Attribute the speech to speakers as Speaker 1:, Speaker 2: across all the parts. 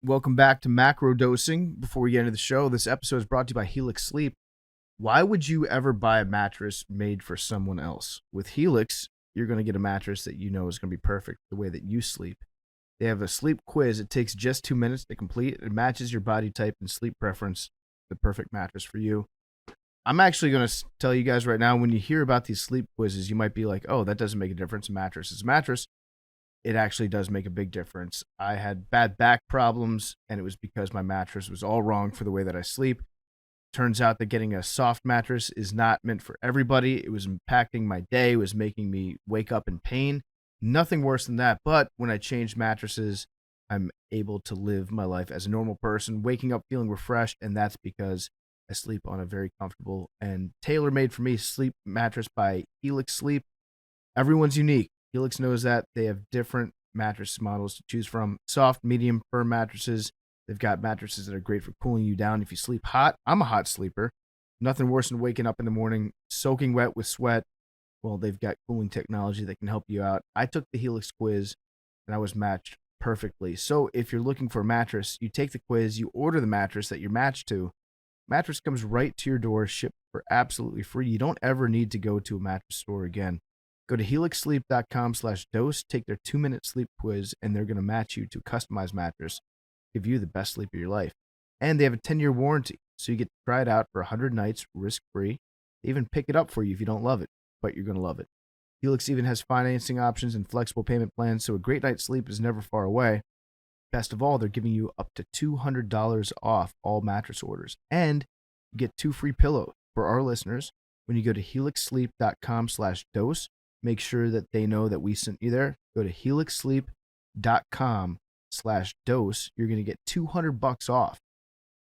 Speaker 1: Welcome back to Macrodosing. Before we get into the show, this episode is brought to you by Helix Sleep. Why would you ever buy a mattress made for someone else? With Helix, you're going to get a mattress that you know is going to be perfect the way that you sleep. They have a sleep quiz. It takes just 2 minutes to complete. It matches your body type and sleep preference, the perfect mattress for you. I'm actually going to tell you guys right now, when you hear about these sleep quizzes, you might be like, oh, that doesn't make a difference. A mattress is a mattress. It actually does make a big difference. I had bad back problems, and it was because my mattress was all wrong for the way that I sleep. Turns out that getting a soft mattress is not meant for everybody. It was impacting my day. It was making me wake up in pain. Nothing worse than that. But when I changed mattresses, I'm able to live my life as a normal person, waking up feeling refreshed, and that's because I sleep on a very comfortable and tailor-made for me sleep mattress by Helix Sleep. Everyone's unique. Helix knows that. They have different mattress models to choose from. Soft, medium, firm mattresses. They've got mattresses that are great for cooling you down if you sleep hot. I'm a hot sleeper. Nothing worse than waking up in the morning, soaking wet with sweat. Well, they've got cooling technology that can help you out. I took the Helix quiz, and I was matched perfectly. So if you're looking for a mattress, you take the quiz, you order the mattress that you're matched to. Mattress comes right to your door, shipped for absolutely free. You don't ever need to go to a mattress store again. Go to helixsleep.com/dose, take their 2-minute sleep quiz, and they're going to match you to a customized mattress, give you the best sleep of your life. And they have a 10-year warranty, so you get to try it out for 100 nights risk-free. They even pick it up for you if you don't love it, but you're going to love it. Helix even has financing options and flexible payment plans, so a great night's sleep is never far away. Best of all, they're giving you up to $200 off all mattress orders, and you get 2 free pillows for our listeners when you go to helixsleep.com/dose. Make sure that they know that we sent you there. Go to helixsleep.com/dose. You're going to get $200 off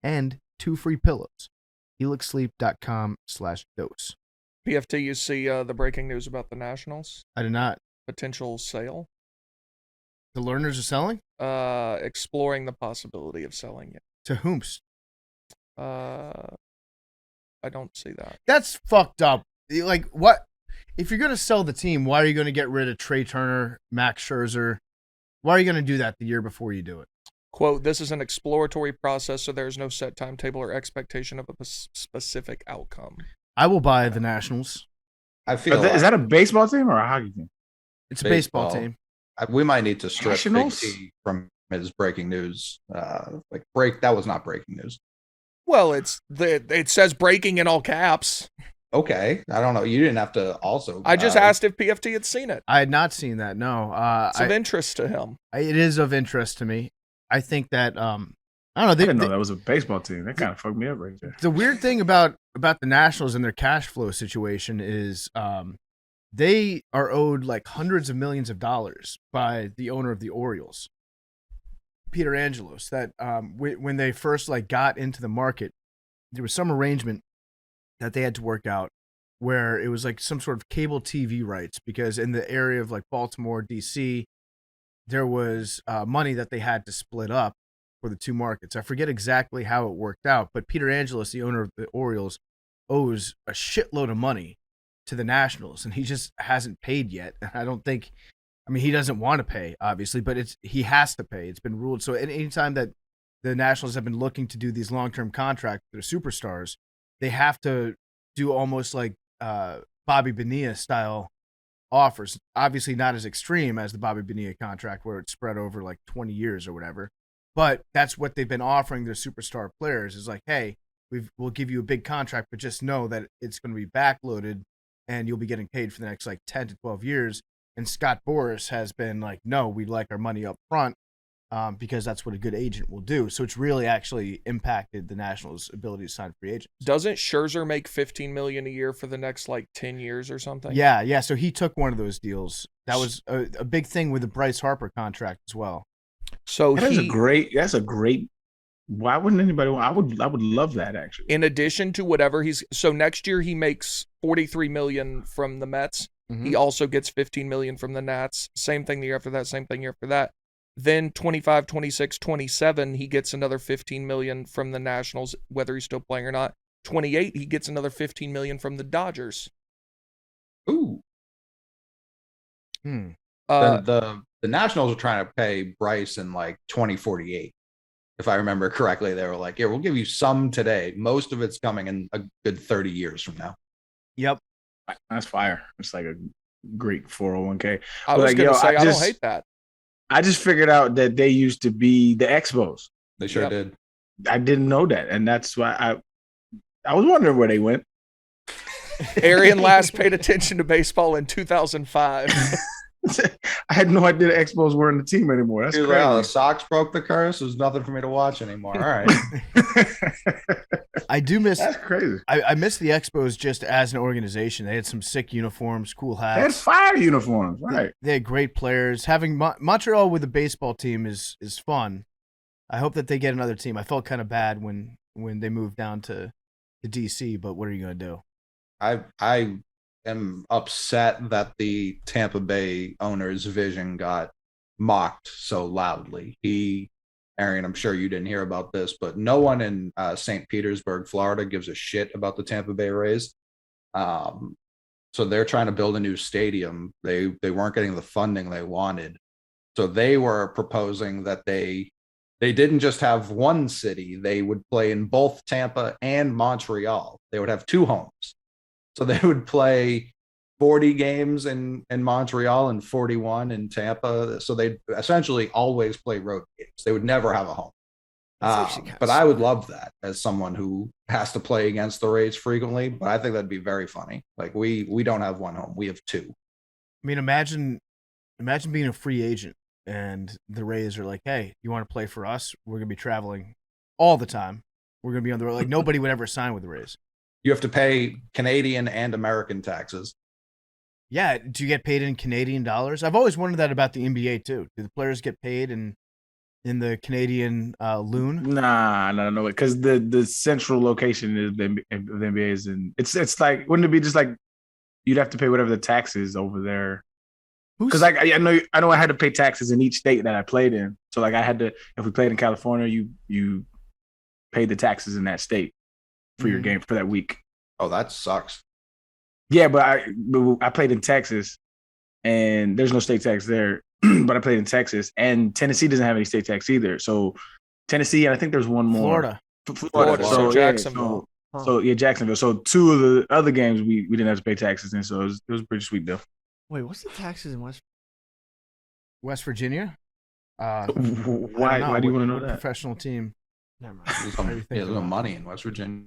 Speaker 1: and 2 free pillows. helixsleep.com/dose.
Speaker 2: PFT, you see the breaking news about the Nationals?
Speaker 1: I did not.
Speaker 2: Potential sale?
Speaker 1: The learners are selling?
Speaker 2: Exploring the possibility of selling it.
Speaker 1: To whomst?
Speaker 2: I don't see that.
Speaker 1: That's fucked up. Like, what? If you're going to sell the team, why are you going to get rid of Trey Turner, Max Scherzer? Why are you going to do that the year before you do it?
Speaker 2: Quote, this is an exploratory process, so there is no set timetable or expectation of a specific outcome.
Speaker 1: I will buy the Nationals.
Speaker 3: I feel
Speaker 4: is that a baseball team or a hockey team?
Speaker 1: It's a baseball team.
Speaker 3: We might need to strip Big
Speaker 4: Nationals?
Speaker 3: T from his breaking news. That was not breaking news.
Speaker 2: Well, it says breaking in all caps.
Speaker 3: Okay, I don't know. You didn't have to also.
Speaker 2: I just asked if PFT had seen it.
Speaker 1: I had not seen that. No.
Speaker 2: It's of interest to him.
Speaker 1: It is of interest to me. I think that I don't know.
Speaker 4: I didn't know that was a baseball team. That kind of fucked me up right there.
Speaker 1: The weird thing about the Nationals and their cash flow situation is they are owed like hundreds of millions of dollars by the owner of the Orioles, Peter Angelos. That when they first got into the market, there was some arrangement that they had to work out where it was like some sort of cable TV rights, because in the area of like Baltimore, DC, there was money that they had to split up for the two markets. I forget exactly how it worked out, but Peter Angelos, the owner of the Orioles, owes a shitload of money to the Nationals, and he just hasn't paid yet. I don't think, he doesn't want to pay, obviously, but he has to pay. It's been ruled. So anytime that the Nationals have been looking to do these long-term contracts with their superstars, they have to do almost like Bobby Bonilla style offers. Obviously not as extreme as the Bobby Bonilla contract where it's spread over like 20 years or whatever. But that's what they've been offering their superstar players, is like, hey, we'll give you a big contract, but just know that it's going to be backloaded and you'll be getting paid for the next like 10 to 12 years. And Scott Boras has been like, no, we'd like our money up front. Because that's what a good agent will do. So it's really actually impacted the Nationals' ability to sign free agents.
Speaker 2: Doesn't Scherzer make $15 million a year for the next 10 years or something?
Speaker 1: Yeah. So he took one of those deals. That was a big thing with the Bryce Harper contract as well.
Speaker 2: So
Speaker 4: that's a great. Why wouldn't anybody want? I would love that, actually.
Speaker 2: In addition to whatever so next year he makes $43 million from the Mets. Mm-hmm. He also gets $15 million from the Nats. Same thing the year after that. Same thing year after that. Then 25, 26, 27, he gets another $15 million from the Nationals, whether he's still playing or not. 28, he gets another $15 million from the Dodgers.
Speaker 3: Ooh. The Nationals are trying to pay Bryce in 2048. If I remember correctly, they were like, "Yeah, we'll give you some today. Most of it's coming in a good 30 years from now."
Speaker 1: Yep.
Speaker 4: That's fire. It's like a great 401k.
Speaker 2: I
Speaker 4: But
Speaker 2: was
Speaker 4: like,
Speaker 2: gonna
Speaker 4: yo,
Speaker 2: say I don't hate that.
Speaker 4: I just figured out that they used to be the Expos.
Speaker 3: They sure
Speaker 2: Yep.
Speaker 3: did.
Speaker 4: I didn't know that, and that's why I was wondering where they went.
Speaker 2: Arian last paid attention to baseball in 2005.
Speaker 4: I had no idea the Expos weren't the team anymore. That's
Speaker 3: He was
Speaker 4: crazy.
Speaker 3: like, "Oh, the Sox broke the curse. There's nothing for me to watch anymore." All right.
Speaker 1: I do miss.
Speaker 4: That's crazy.
Speaker 1: I miss the Expos just as an organization. They had some sick uniforms, cool
Speaker 4: They had
Speaker 1: hats.
Speaker 4: fire uniforms, right?
Speaker 1: They had great players. Having Montreal with a baseball team is fun. I hope that they get another team. I felt kind of bad when they moved down to DC, but what are you gonna do?
Speaker 3: I am upset that the Tampa Bay owner's vision got mocked so loudly. Arian, I'm sure you didn't hear about this, but no one in St. Petersburg, Florida, gives a shit about the Tampa Bay Rays. So they're trying to build a new stadium. They weren't getting the funding they wanted, so they were proposing that they didn't just have one city. They would play in both Tampa and Montreal. They would have two homes. So they would play 40 games in Montreal and 41 in Tampa. So they'd essentially always play road games. They would never have a home. But I would love that as someone who has to play against the Rays frequently. But I think that'd be very funny. Like we don't have one home. We have two.
Speaker 1: I mean, imagine being a free agent and the Rays are like, "Hey, you want to play for us? We're gonna be traveling all the time. We're gonna be on the road." Like nobody would ever sign with the Rays.
Speaker 3: You have to pay Canadian and American taxes.
Speaker 1: Yeah, do you get paid in Canadian dollars? I've always wondered that about the NBA too. Do the players get paid in the Canadian loon?
Speaker 4: Nah, no, because the central location is the NBA is in. It's like, wouldn't it be just like you'd have to pay whatever the taxes over there? Because like I know I had to pay taxes in each state that I played in. So like I had to, if we played in California, you paid the taxes in that state for your game for that week.
Speaker 3: Oh, that sucks.
Speaker 4: Yeah, but I played in Texas, and there's no state tax there. But I played in Texas, and Tennessee doesn't have any state tax either. So Tennessee, and I think there's one more.
Speaker 2: Florida. So
Speaker 4: Jacksonville.
Speaker 2: Yeah,
Speaker 4: So Jacksonville. So two of the other games we didn't have to pay taxes in, so it was a pretty sweet deal.
Speaker 5: Wait, what's the taxes in
Speaker 1: West Virginia?
Speaker 4: Why do you want to know that?
Speaker 1: Professional team.
Speaker 5: Never mind.
Speaker 3: There's no money in West Virginia.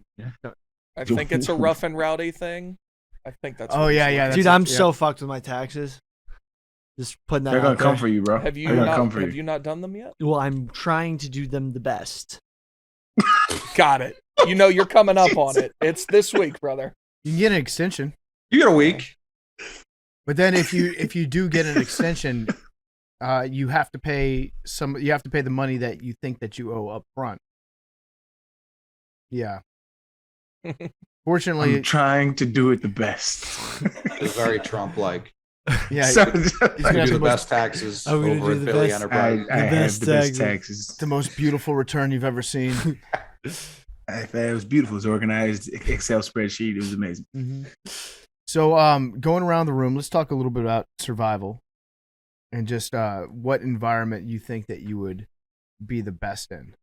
Speaker 2: I think it's a rough and rowdy thing. I think that's.
Speaker 1: Oh yeah.
Speaker 5: Dude, I'm so fucked with my taxes. Just putting that.
Speaker 4: They're gonna
Speaker 5: out
Speaker 4: come
Speaker 5: there.
Speaker 4: for you, bro.
Speaker 2: Have you not done them yet?
Speaker 5: Well, I'm trying to do them the best.
Speaker 2: Got it. You know you're coming up on it. It's this week, brother.
Speaker 1: You can get an extension.
Speaker 3: You get a week.
Speaker 1: But then if you do get an extension, you have to pay the money that you think that you owe up front. Yeah. Fortunately,
Speaker 4: I'm trying to do it the best.
Speaker 3: It's very Trump-like.
Speaker 1: Yeah,
Speaker 3: he's gonna do the best taxes over at Philly Enterprise.
Speaker 4: I have the best taxes.
Speaker 1: It's the most beautiful return you've ever seen.
Speaker 4: It was beautiful. It was organized Excel spreadsheet. It was amazing.
Speaker 1: Mm-hmm. So, going around the room, let's talk a little bit about survival and just what environment you think that you would be the best in.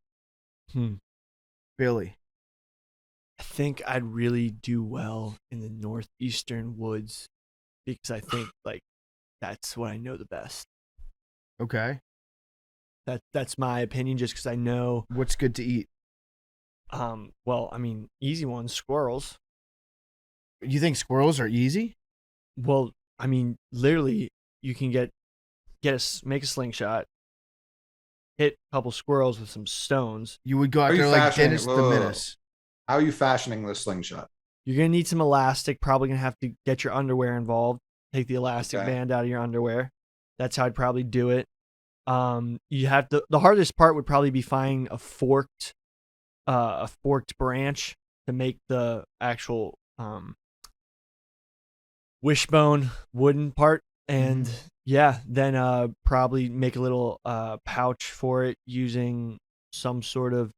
Speaker 1: Billy.
Speaker 5: I think I'd really do well in the northeastern woods because I think like that's what I know the best.
Speaker 1: Okay.
Speaker 5: That's my opinion just because I know
Speaker 1: what's good to eat.
Speaker 5: Well, I mean, easy ones, squirrels.
Speaker 1: You think squirrels are easy?
Speaker 5: Well, I mean, literally, you can make a slingshot, hit a couple squirrels with some stones.
Speaker 1: You would go out there like Dennis the Menace.
Speaker 3: How are you fashioning this slingshot?
Speaker 5: You're gonna need some elastic. Probably gonna have to get your underwear involved. Take the elastic band out of your underwear. That's how I'd probably do it. You have to. The hardest part would probably be finding a forked branch to make the actual wishbone wooden part, and then probably make a little pouch for it using some sort of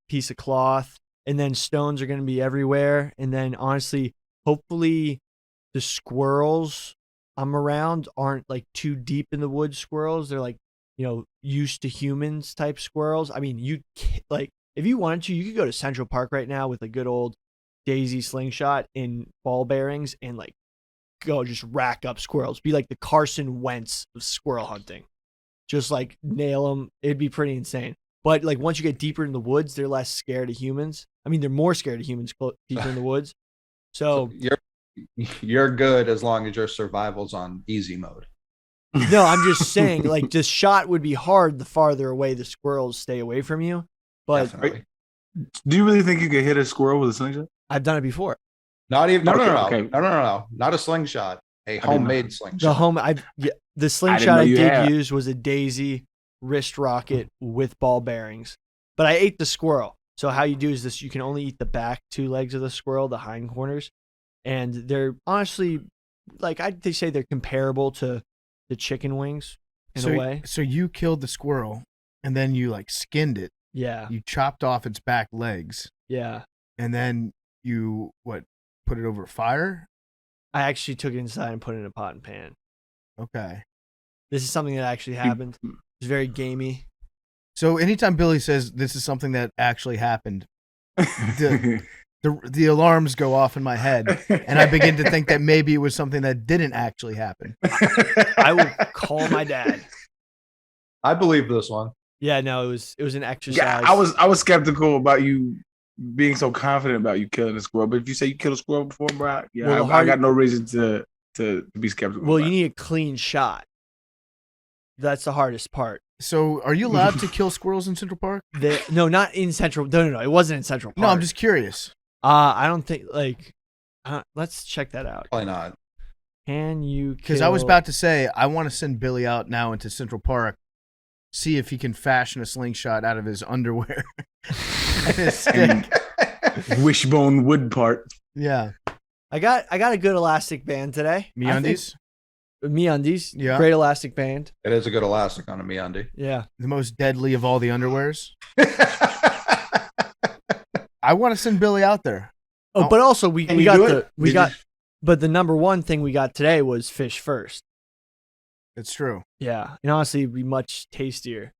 Speaker 5: piece of cloth, and then stones are going to be everywhere. And then honestly, hopefully the squirrels I'm around aren't like too deep in the woods. Squirrels, they're like used to humans type squirrels. I mean, like if you wanted to, you could go to Central Park right now with a good old Daisy slingshot in ball bearings and like go just rack up squirrels. Be like the Carson Wentz of squirrel hunting. Just like nail them. It'd be pretty insane. But like once you get deeper in the woods, they're less scared of humans. I mean, they're more scared of humans deeper in the woods. So
Speaker 3: you're good as long as your survival's on easy mode.
Speaker 5: No, I'm just saying, like, the shot would be hard the farther away the squirrels stay away from you. But
Speaker 3: Definitely.
Speaker 4: Do you really think you could hit a squirrel with a slingshot?
Speaker 5: I've done it before.
Speaker 3: Not even
Speaker 4: Okay.
Speaker 3: No. Not a slingshot. A homemade slingshot.
Speaker 5: The slingshot I did
Speaker 4: had.
Speaker 5: use was a Daisy wrist rocket with ball bearings. But I ate the squirrel. So how you do is this: you can only eat the back 2 legs of the squirrel, the hind corners, and they're honestly, like they say, they're comparable to the chicken wings in a way.
Speaker 1: So you killed the squirrel, and then you like skinned it.
Speaker 5: Yeah.
Speaker 1: You chopped off its back legs.
Speaker 5: Yeah.
Speaker 1: And then you put it over fire?
Speaker 5: I actually took it inside and put it in a pot and pan.
Speaker 1: Okay.
Speaker 5: This is something that actually happened. It's very gamey.
Speaker 1: So anytime Billy says this is something that actually happened, the alarms go off in my head, and I begin to think that maybe it was something that didn't actually happen.
Speaker 5: I will call my dad.
Speaker 3: I believe this one.
Speaker 5: Yeah, no, it was an exercise.
Speaker 4: Yeah, I was skeptical about you being so confident about you killing a squirrel. But if you say you killed a squirrel before, bro, I got no reason to be skeptical.
Speaker 5: Well, you need a clean shot. That's the hardest part.
Speaker 1: So, are you allowed to kill squirrels in Central Park?
Speaker 5: No, not in Central. No. It wasn't in Central Park.
Speaker 1: No, I'm just curious.
Speaker 5: I don't think let's check that out.
Speaker 3: Probably not.
Speaker 5: Can you?
Speaker 1: Because I was about to say I want to send Billy out now into Central Park, see if he can fashion a slingshot out of his underwear and his stick.
Speaker 4: Wishbone wood part.
Speaker 1: Yeah.
Speaker 5: I got a good elastic band today.
Speaker 1: MeUndies?
Speaker 5: MeUndies.
Speaker 1: Yeah.
Speaker 5: Great elastic band.
Speaker 3: It is a good elastic on a MeUndie.
Speaker 5: Yeah.
Speaker 1: The most deadly of all the underwears. I want to send Billy out there.
Speaker 5: Oh, but also but the number one thing we got today was fish first.
Speaker 1: It's true.
Speaker 5: Yeah. And honestly, it'd be much tastier.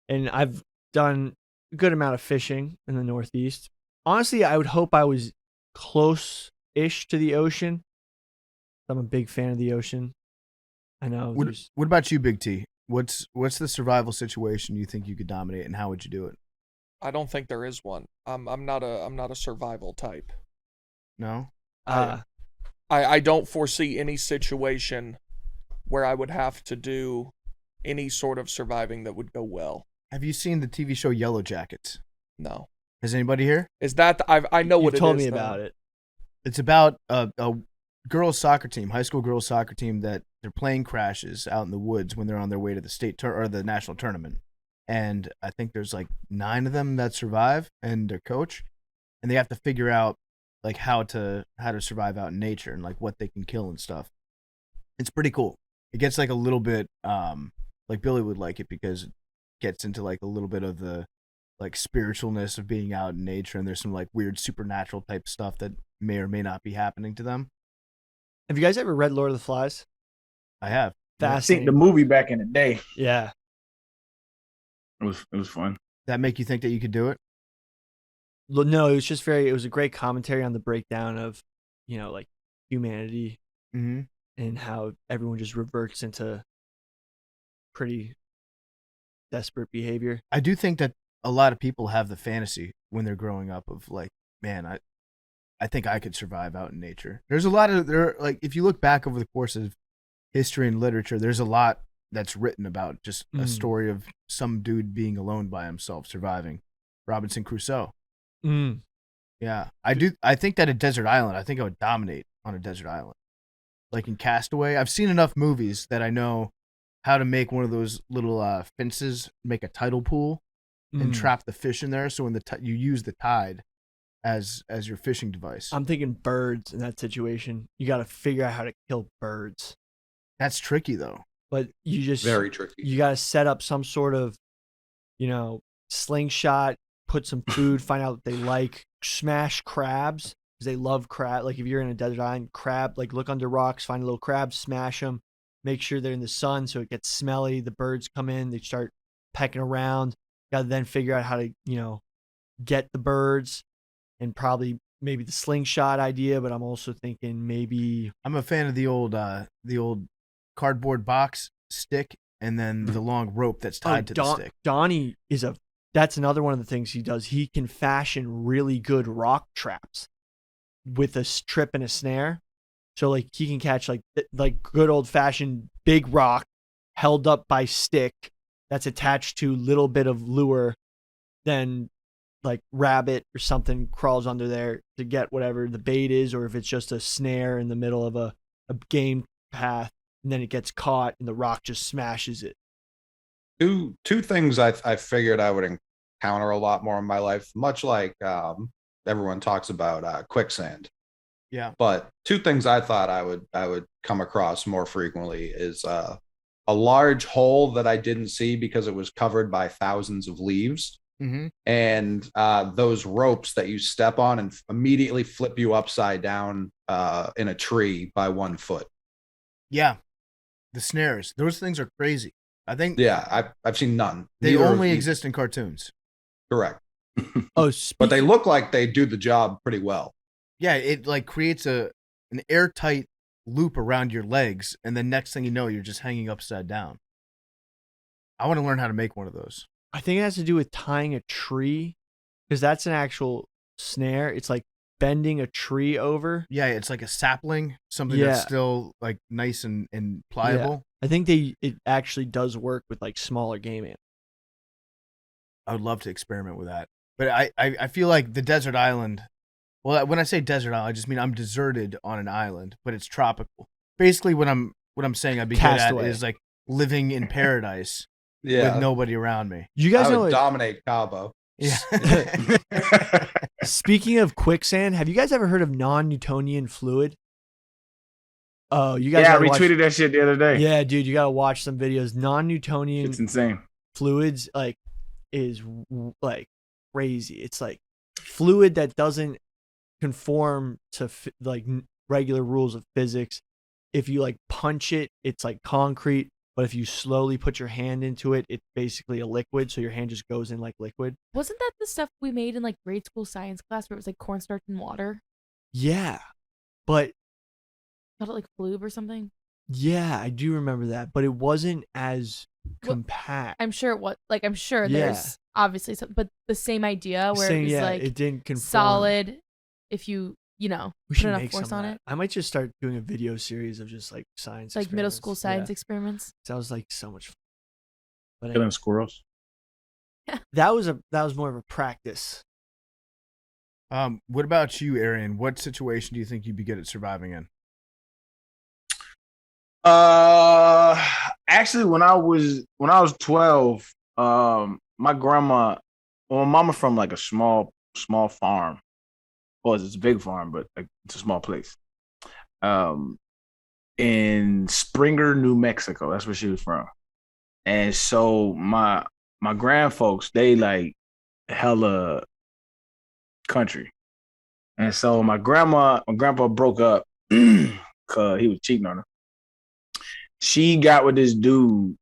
Speaker 5: And I've done a good amount of fishing in the Northeast. Honestly, I would hope I was close-ish to the ocean. I'm a big fan of the ocean. I know.
Speaker 1: What about you, Big T? What's the survival situation you think you could dominate, and how would you do it?
Speaker 2: I don't think there is one. I'm not a survival type.
Speaker 1: No?
Speaker 2: I don't foresee any situation where I would have to do any sort of surviving that would go well.
Speaker 1: Have you seen the TV show Yellow Jackets?
Speaker 2: No.
Speaker 1: Has anybody here?
Speaker 2: Is that I know what it is.
Speaker 5: You told me about it.
Speaker 1: It's about a girls' soccer team, high school girls' soccer team, that their plane crashes out in the woods when they're on their way to the state or the national tournament. And I think there's like 9 of them that survive, and their coach, and they have to figure out like how to survive out in nature and like what they can kill and stuff. It's pretty cool. It gets like a little bit like Billy would like it, because it gets into like a little bit of the like spiritualness of being out in nature, and there's some like weird supernatural type stuff that may or may not be happening to them.
Speaker 5: Have you guys ever read Lord of the Flies?
Speaker 1: I have.
Speaker 4: I seen the movie back in the day.
Speaker 5: Yeah.
Speaker 4: It was fun.
Speaker 1: That make you think that you could do it?
Speaker 5: No, it was just it was a great commentary on the breakdown of, like humanity
Speaker 1: Mm-hmm.
Speaker 5: and how everyone just reverts into pretty desperate behavior.
Speaker 1: I do think that a lot of people have the fantasy when they're growing up of like, man, I think I could survive out in nature. There's a lot of like, if you look back over the course of history and literature, there's a lot that's written about just a story of some dude being alone by himself surviving. Robinson Crusoe. Yeah, I think that a desert island, I think I would dominate on a desert island. Like in Castaway, I've seen enough movies that I know how to make one of those little fences, make a tidal pool, and trap the fish in there. So when you use the tide as your fishing device.
Speaker 5: I'm thinking birds in that situation. You got to figure out how to kill birds.
Speaker 1: That's tricky though.
Speaker 5: But you just
Speaker 3: very tricky.
Speaker 5: You got to set up some sort of, slingshot, put some food, find out what they like, smash crabs because they love crab. Like if you're in a desert island, crab, like look under rocks, find a little crab, smash them, make sure they're in the sun so it gets smelly. The birds come in, they start pecking around. Got to then figure out how to, get the birds, and probably maybe the slingshot idea. But I'm also thinking maybe
Speaker 1: I'm a fan of the old cardboard box stick and then the long rope that's tied to the stick.
Speaker 5: Donny that's another one of the things he does. He can fashion really good rock traps with a trip and a snare. So like he can catch like good old fashioned big rock held up by stick that's attached to little bit of lure, then like rabbit or something crawls under there to get whatever the bait is, or if it's just a snare in the middle of a game path, and then it gets caught and the rock just smashes it.
Speaker 3: Two things I figured I would encounter a lot more in my life, much like everyone talks about quicksand.
Speaker 1: Yeah.
Speaker 3: But two things I thought I would come across more frequently is a large hole that I didn't see because it was covered by thousands of leaves.
Speaker 1: Mm-hmm.
Speaker 3: And those ropes that you step on and immediately flip you upside down in a tree by 1 foot.
Speaker 1: Yeah. The snares. Those things are crazy. I think.
Speaker 3: Yeah, I've seen none.
Speaker 1: They only exist in cartoons.
Speaker 3: Correct.
Speaker 1: But
Speaker 3: they look like they do the job pretty well.
Speaker 1: Yeah, it like creates an airtight loop around your legs, and then next thing you know, you're just hanging upside down. I want to learn how to make one of those.
Speaker 5: I think it has to do with tying a tree, because that's an actual snare. It's like bending a tree over.
Speaker 1: Yeah, it's like a sapling, something that's still like nice and pliable.
Speaker 5: Yeah. I think it actually does work with like smaller game animals.
Speaker 1: I would love to experiment with that. But I feel like the desert island, well, when I say desert island, I just mean I'm deserted on an island, but it's tropical. Basically what I'm saying I'd be
Speaker 5: Castaway.
Speaker 1: good at is like living in paradise
Speaker 3: Yeah.
Speaker 1: with nobody around me.
Speaker 5: You guys
Speaker 3: I
Speaker 5: know
Speaker 3: would
Speaker 5: what,
Speaker 3: dominate Cabo.
Speaker 1: Yeah.
Speaker 5: speaking of quicksand, have you guys ever heard of non-newtonian fluid? Oh, you guys
Speaker 4: I
Speaker 5: gotta
Speaker 4: retweeted that shit the other day.
Speaker 5: Yeah, dude, you gotta watch some videos. Non-newtonian
Speaker 4: It's insane.
Speaker 5: fluids is like crazy. It's like fluid that doesn't conform to regular rules of physics. If you like punch it, it's like concrete. But if you slowly put your hand into it, it's basically a liquid. So your hand just goes in like liquid.
Speaker 6: Wasn't that the stuff we made in like grade school science class where it was like cornstarch and water?
Speaker 5: Yeah, but
Speaker 6: Not it like flube or something?
Speaker 5: yeah, I do remember that. But it wasn't as compact.
Speaker 6: I'm sure I'm sure
Speaker 5: Yeah.
Speaker 6: there's obviously some, but the same idea where
Speaker 5: Same,
Speaker 6: it was
Speaker 5: yeah,
Speaker 6: like
Speaker 5: it didn't conform.
Speaker 6: solid if you
Speaker 5: We
Speaker 6: put
Speaker 5: should
Speaker 6: enough
Speaker 5: make
Speaker 6: force
Speaker 5: some of
Speaker 6: on
Speaker 5: that.
Speaker 6: it.
Speaker 5: I might just start doing a video series of just like science,
Speaker 6: Like middle school
Speaker 5: experiments.
Speaker 6: science experiments.
Speaker 5: Sounds like so much fun. But
Speaker 4: Killing
Speaker 5: anyway,
Speaker 4: squirrels.
Speaker 5: that was more of a practice.
Speaker 1: What about you, Arian? What situation do you think you'd be good at surviving in?
Speaker 4: Actually, when I was 12, my grandma, my mama from like a small farm. Well, it's a big farm, but like, it's a small place. In Springer, New Mexico. That's where she was from. And so my grand folks, they like hella country. And so my grandpa broke up because he was cheating on her. She got with this dude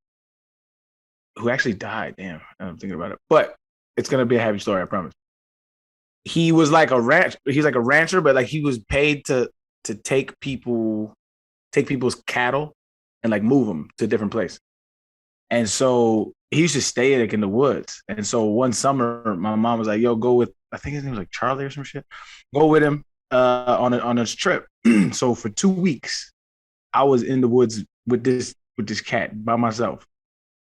Speaker 4: who actually died. Damn, I'm thinking about it. But it's gonna be a happy story, I promise. He was like a he's like a rancher, but like he was paid to take people's cattle and like move them to a different place. And so he used to stay like in the woods. And so one summer, my mom was like, "Yo, go with," I think his name was like Charlie or some shit. Go with him on this trip. So for 2 weeks, I was in the woods with this cat by myself.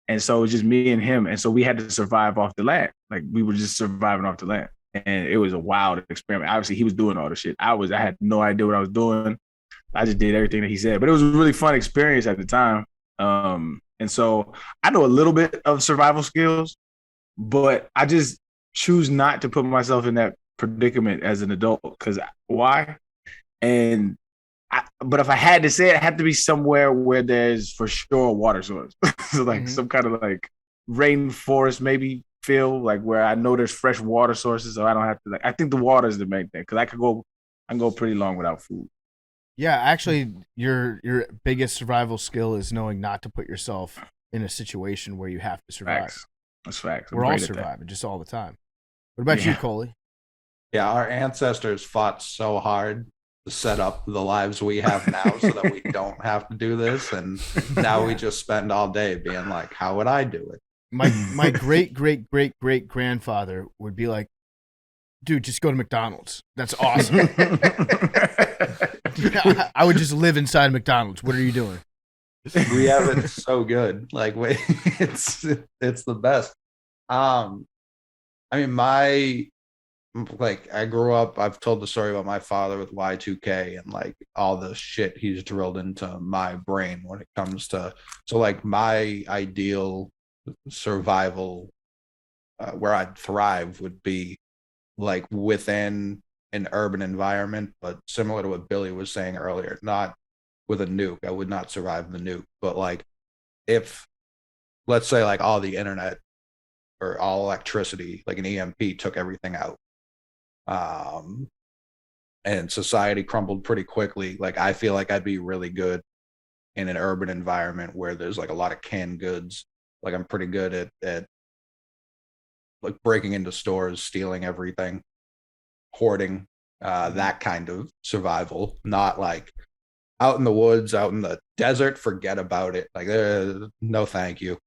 Speaker 4: And so it was just me and him. And so we had to survive off the land. Like we were just surviving off the land. And it was a wild experiment. Obviously, he was doing all the shit. I had no idea what I was doing. I just did everything that he said. But it was a really fun experience at the time. And so I know a little bit of survival skills, but I just choose not to put myself in that predicament as an adult. Because why? But if I had to say it, had to be somewhere where there's for sure a water source. So like some kind of like rainforest, maybe feel like where I know there's fresh water sources, so I don't have to I think the water is the main thing because I can go pretty long without food.
Speaker 1: Yeah, actually, your biggest survival skill is knowing not to put yourself in a situation where you have to survive.
Speaker 4: Facts. That's facts.
Speaker 1: We're all surviving just all the time. What about you, Coley?
Speaker 3: Yeah, our ancestors fought so hard to set up the lives we have now so that we don't have to do this. And now we just spend all day being like, how would I do it?
Speaker 1: My great grandfather would be like, dude, just go to McDonald's. That's awesome. I would just live inside McDonald's. What are you doing?
Speaker 3: We have it so good. Like, it's the best. I mean, I grew up, I've told the story about my father with Y2K and like all the shit he's drilled into my brain when it comes to, so like my ideal survival, where I'd thrive would be like within an urban environment, but similar to what Billy was saying earlier, not with a nuke. I would not survive the nuke, but like if, let's say like all the internet or all electricity, like an EMP took everything out, and society crumbled pretty quickly, like I feel like I'd be really good in an urban environment where there's like a lot of canned goods. Like I'm pretty good at like breaking into stores, stealing everything, hoarding, that kind of survival. Not like out in the woods, out in the desert, forget about it. Like no thank you.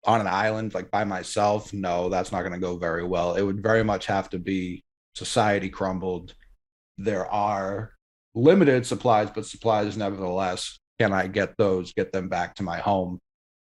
Speaker 3: On an island, like by myself, no, that's not going to go very well. It would very much have to be society crumbled. There are limited supplies, but supplies nevertheless. Can I get them back to my home,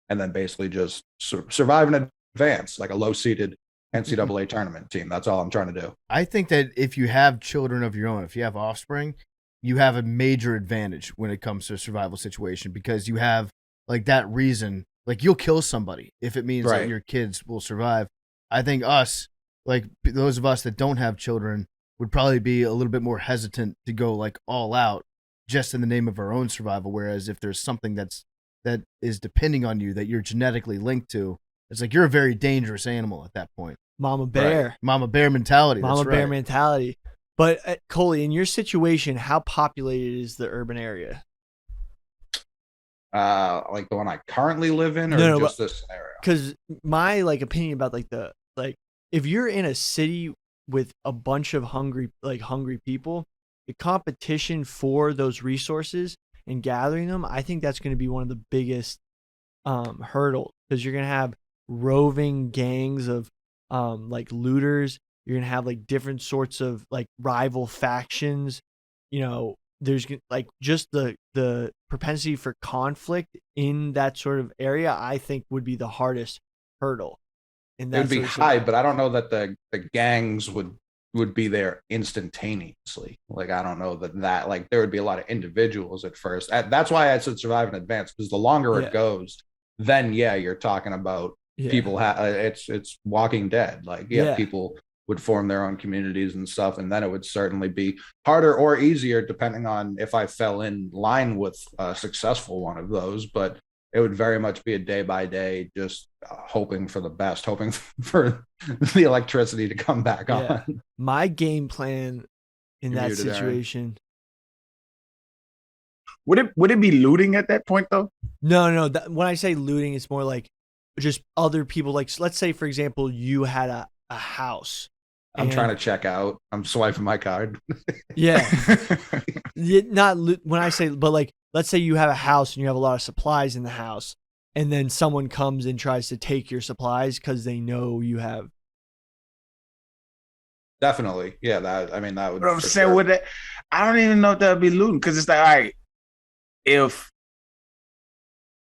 Speaker 3: and then basically just survive in advance, like a low-seeded NCAA tournament team. That's all I'm trying to do.
Speaker 1: I think that if you have children of your own, if you have offspring, you have a major advantage when it comes to a survival situation because you have like that reason. Like you'll kill somebody if it means that your kids will survive. I think us, like those of us that don't have children, would probably be a little bit more hesitant to go like all out just in the name of our own survival. Whereas if there's something that is depending on you that you're genetically linked to, it's like you're a very dangerous animal at that point.
Speaker 5: Mama bear.
Speaker 1: Right. Mama bear mentality.
Speaker 5: Mama bear mentality. But Coley, in your situation, how populated is the urban area?
Speaker 3: Like the one I currently live in, or just this scenario?
Speaker 5: Because my like opinion about like if you're in a city with a bunch of hungry people, the competition for those resources and gathering them, I think that's going to be one of the biggest hurdles because you're going to have roving gangs of like looters. You're going to have like different sorts of like rival factions. You know, there's like just the propensity for conflict in that sort of area, I think would be the hardest hurdle.
Speaker 3: It would be high, but I don't know that the gangs would be there instantaneously. Like, I don't know that like there would be a lot of individuals at first. That's why I said survive in advance, because the longer it goes, then you're talking about people. It's Walking Dead. Like, people would form their own communities and stuff, and then it would certainly be harder or easier depending on if I fell in line with a successful one of those. But it would very much be a day by day, just hoping for the best, hoping for the electricity to come back on.
Speaker 5: My game plan in that situation.
Speaker 4: Would it be looting at that point though?
Speaker 5: No. When I say looting, it's more like just other people. Like, let's say, for example, you had a house.
Speaker 3: I'm trying to check out. I'm swiping my card.
Speaker 5: Not when I say, but like, let's say you have a house and you have a lot of supplies in the house, and then someone comes and tries to take your supplies because they know you have.
Speaker 3: Definitely, that would.
Speaker 4: But I'm saying with that, I don't even know if that would be looting, because it's like, all right, if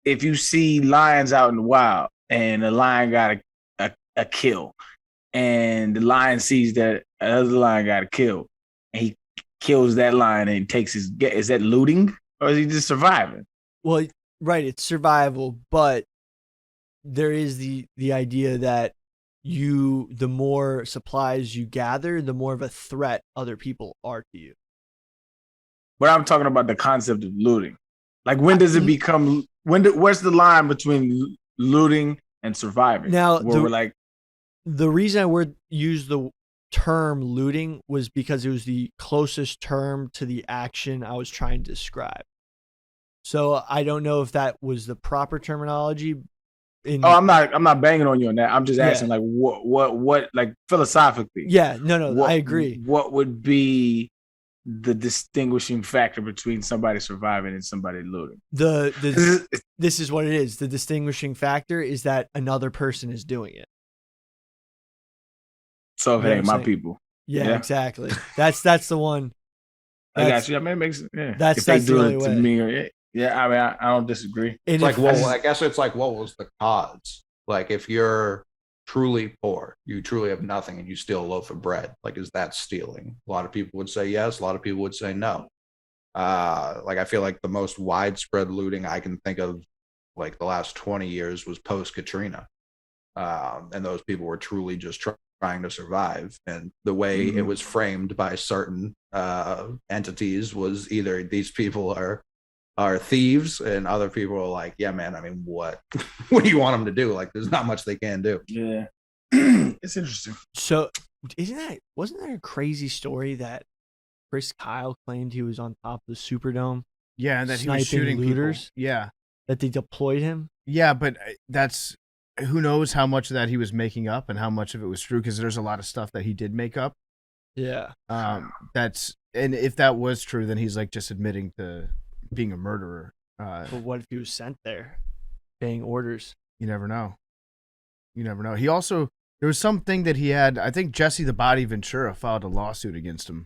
Speaker 4: you see lions out in the wild and the lion got a kill, and the lion sees that another lion got a kill, and he kills that lion and takes his get, is that looting or is he just surviving?
Speaker 5: Well, right, it's survival, but there is the idea that the more supplies you gather, the more of a threat other people are to you.
Speaker 4: But I'm talking about the concept of looting. Like, when does it become? Where's the line between looting and surviving?
Speaker 5: Now,
Speaker 4: where we're like,
Speaker 5: the reason I use the term looting was because it was the closest term to the action I was trying to describe. So I don't know if that was the proper terminology.
Speaker 4: I'm not banging on you on that. I'm just asking, like, what, like, philosophically.
Speaker 5: Yeah, no, I agree.
Speaker 4: What would be the distinguishing factor between somebody surviving and somebody looting?
Speaker 5: This is what it is. The distinguishing factor is that another person is doing it.
Speaker 4: So if it ain't my people.
Speaker 5: Yeah, exactly. That's the one.
Speaker 4: I got you. I mean, it makes
Speaker 5: that's the only way.
Speaker 4: To me, I mean, I don't disagree.
Speaker 3: It's like, well, I guess it's like, what was the cause? Like, if you're truly poor, you truly have nothing, and you steal a loaf of bread, like, is that stealing? A lot of people would say yes. A lot of people would say no. Like, I feel like the most widespread looting I can think of, like, the last 20 years was post Katrina, and those people were truly just trying to survive. And the way it was framed by certain entities was either these people are thieves, and other people are like, yeah, man, I mean, what do you want them to do? Like, there's not much they can do.
Speaker 4: Yeah. It's interesting.
Speaker 5: So wasn't there a crazy story that Chris Kyle claimed he was on top of the Superdome?
Speaker 1: Yeah, and that he was shooting looters. People. Yeah.
Speaker 5: That they deployed him?
Speaker 1: Yeah, but that's, who knows how much of that he was making up and how much of it was true, because there's a lot of stuff that he did make up.
Speaker 5: Yeah.
Speaker 1: And if that was true, then he's like just admitting to being a murderer.
Speaker 5: But what if he was sent there, obeying orders?
Speaker 1: You never know. He also, there was something that he had, I think Jesse the Body Ventura filed a lawsuit against him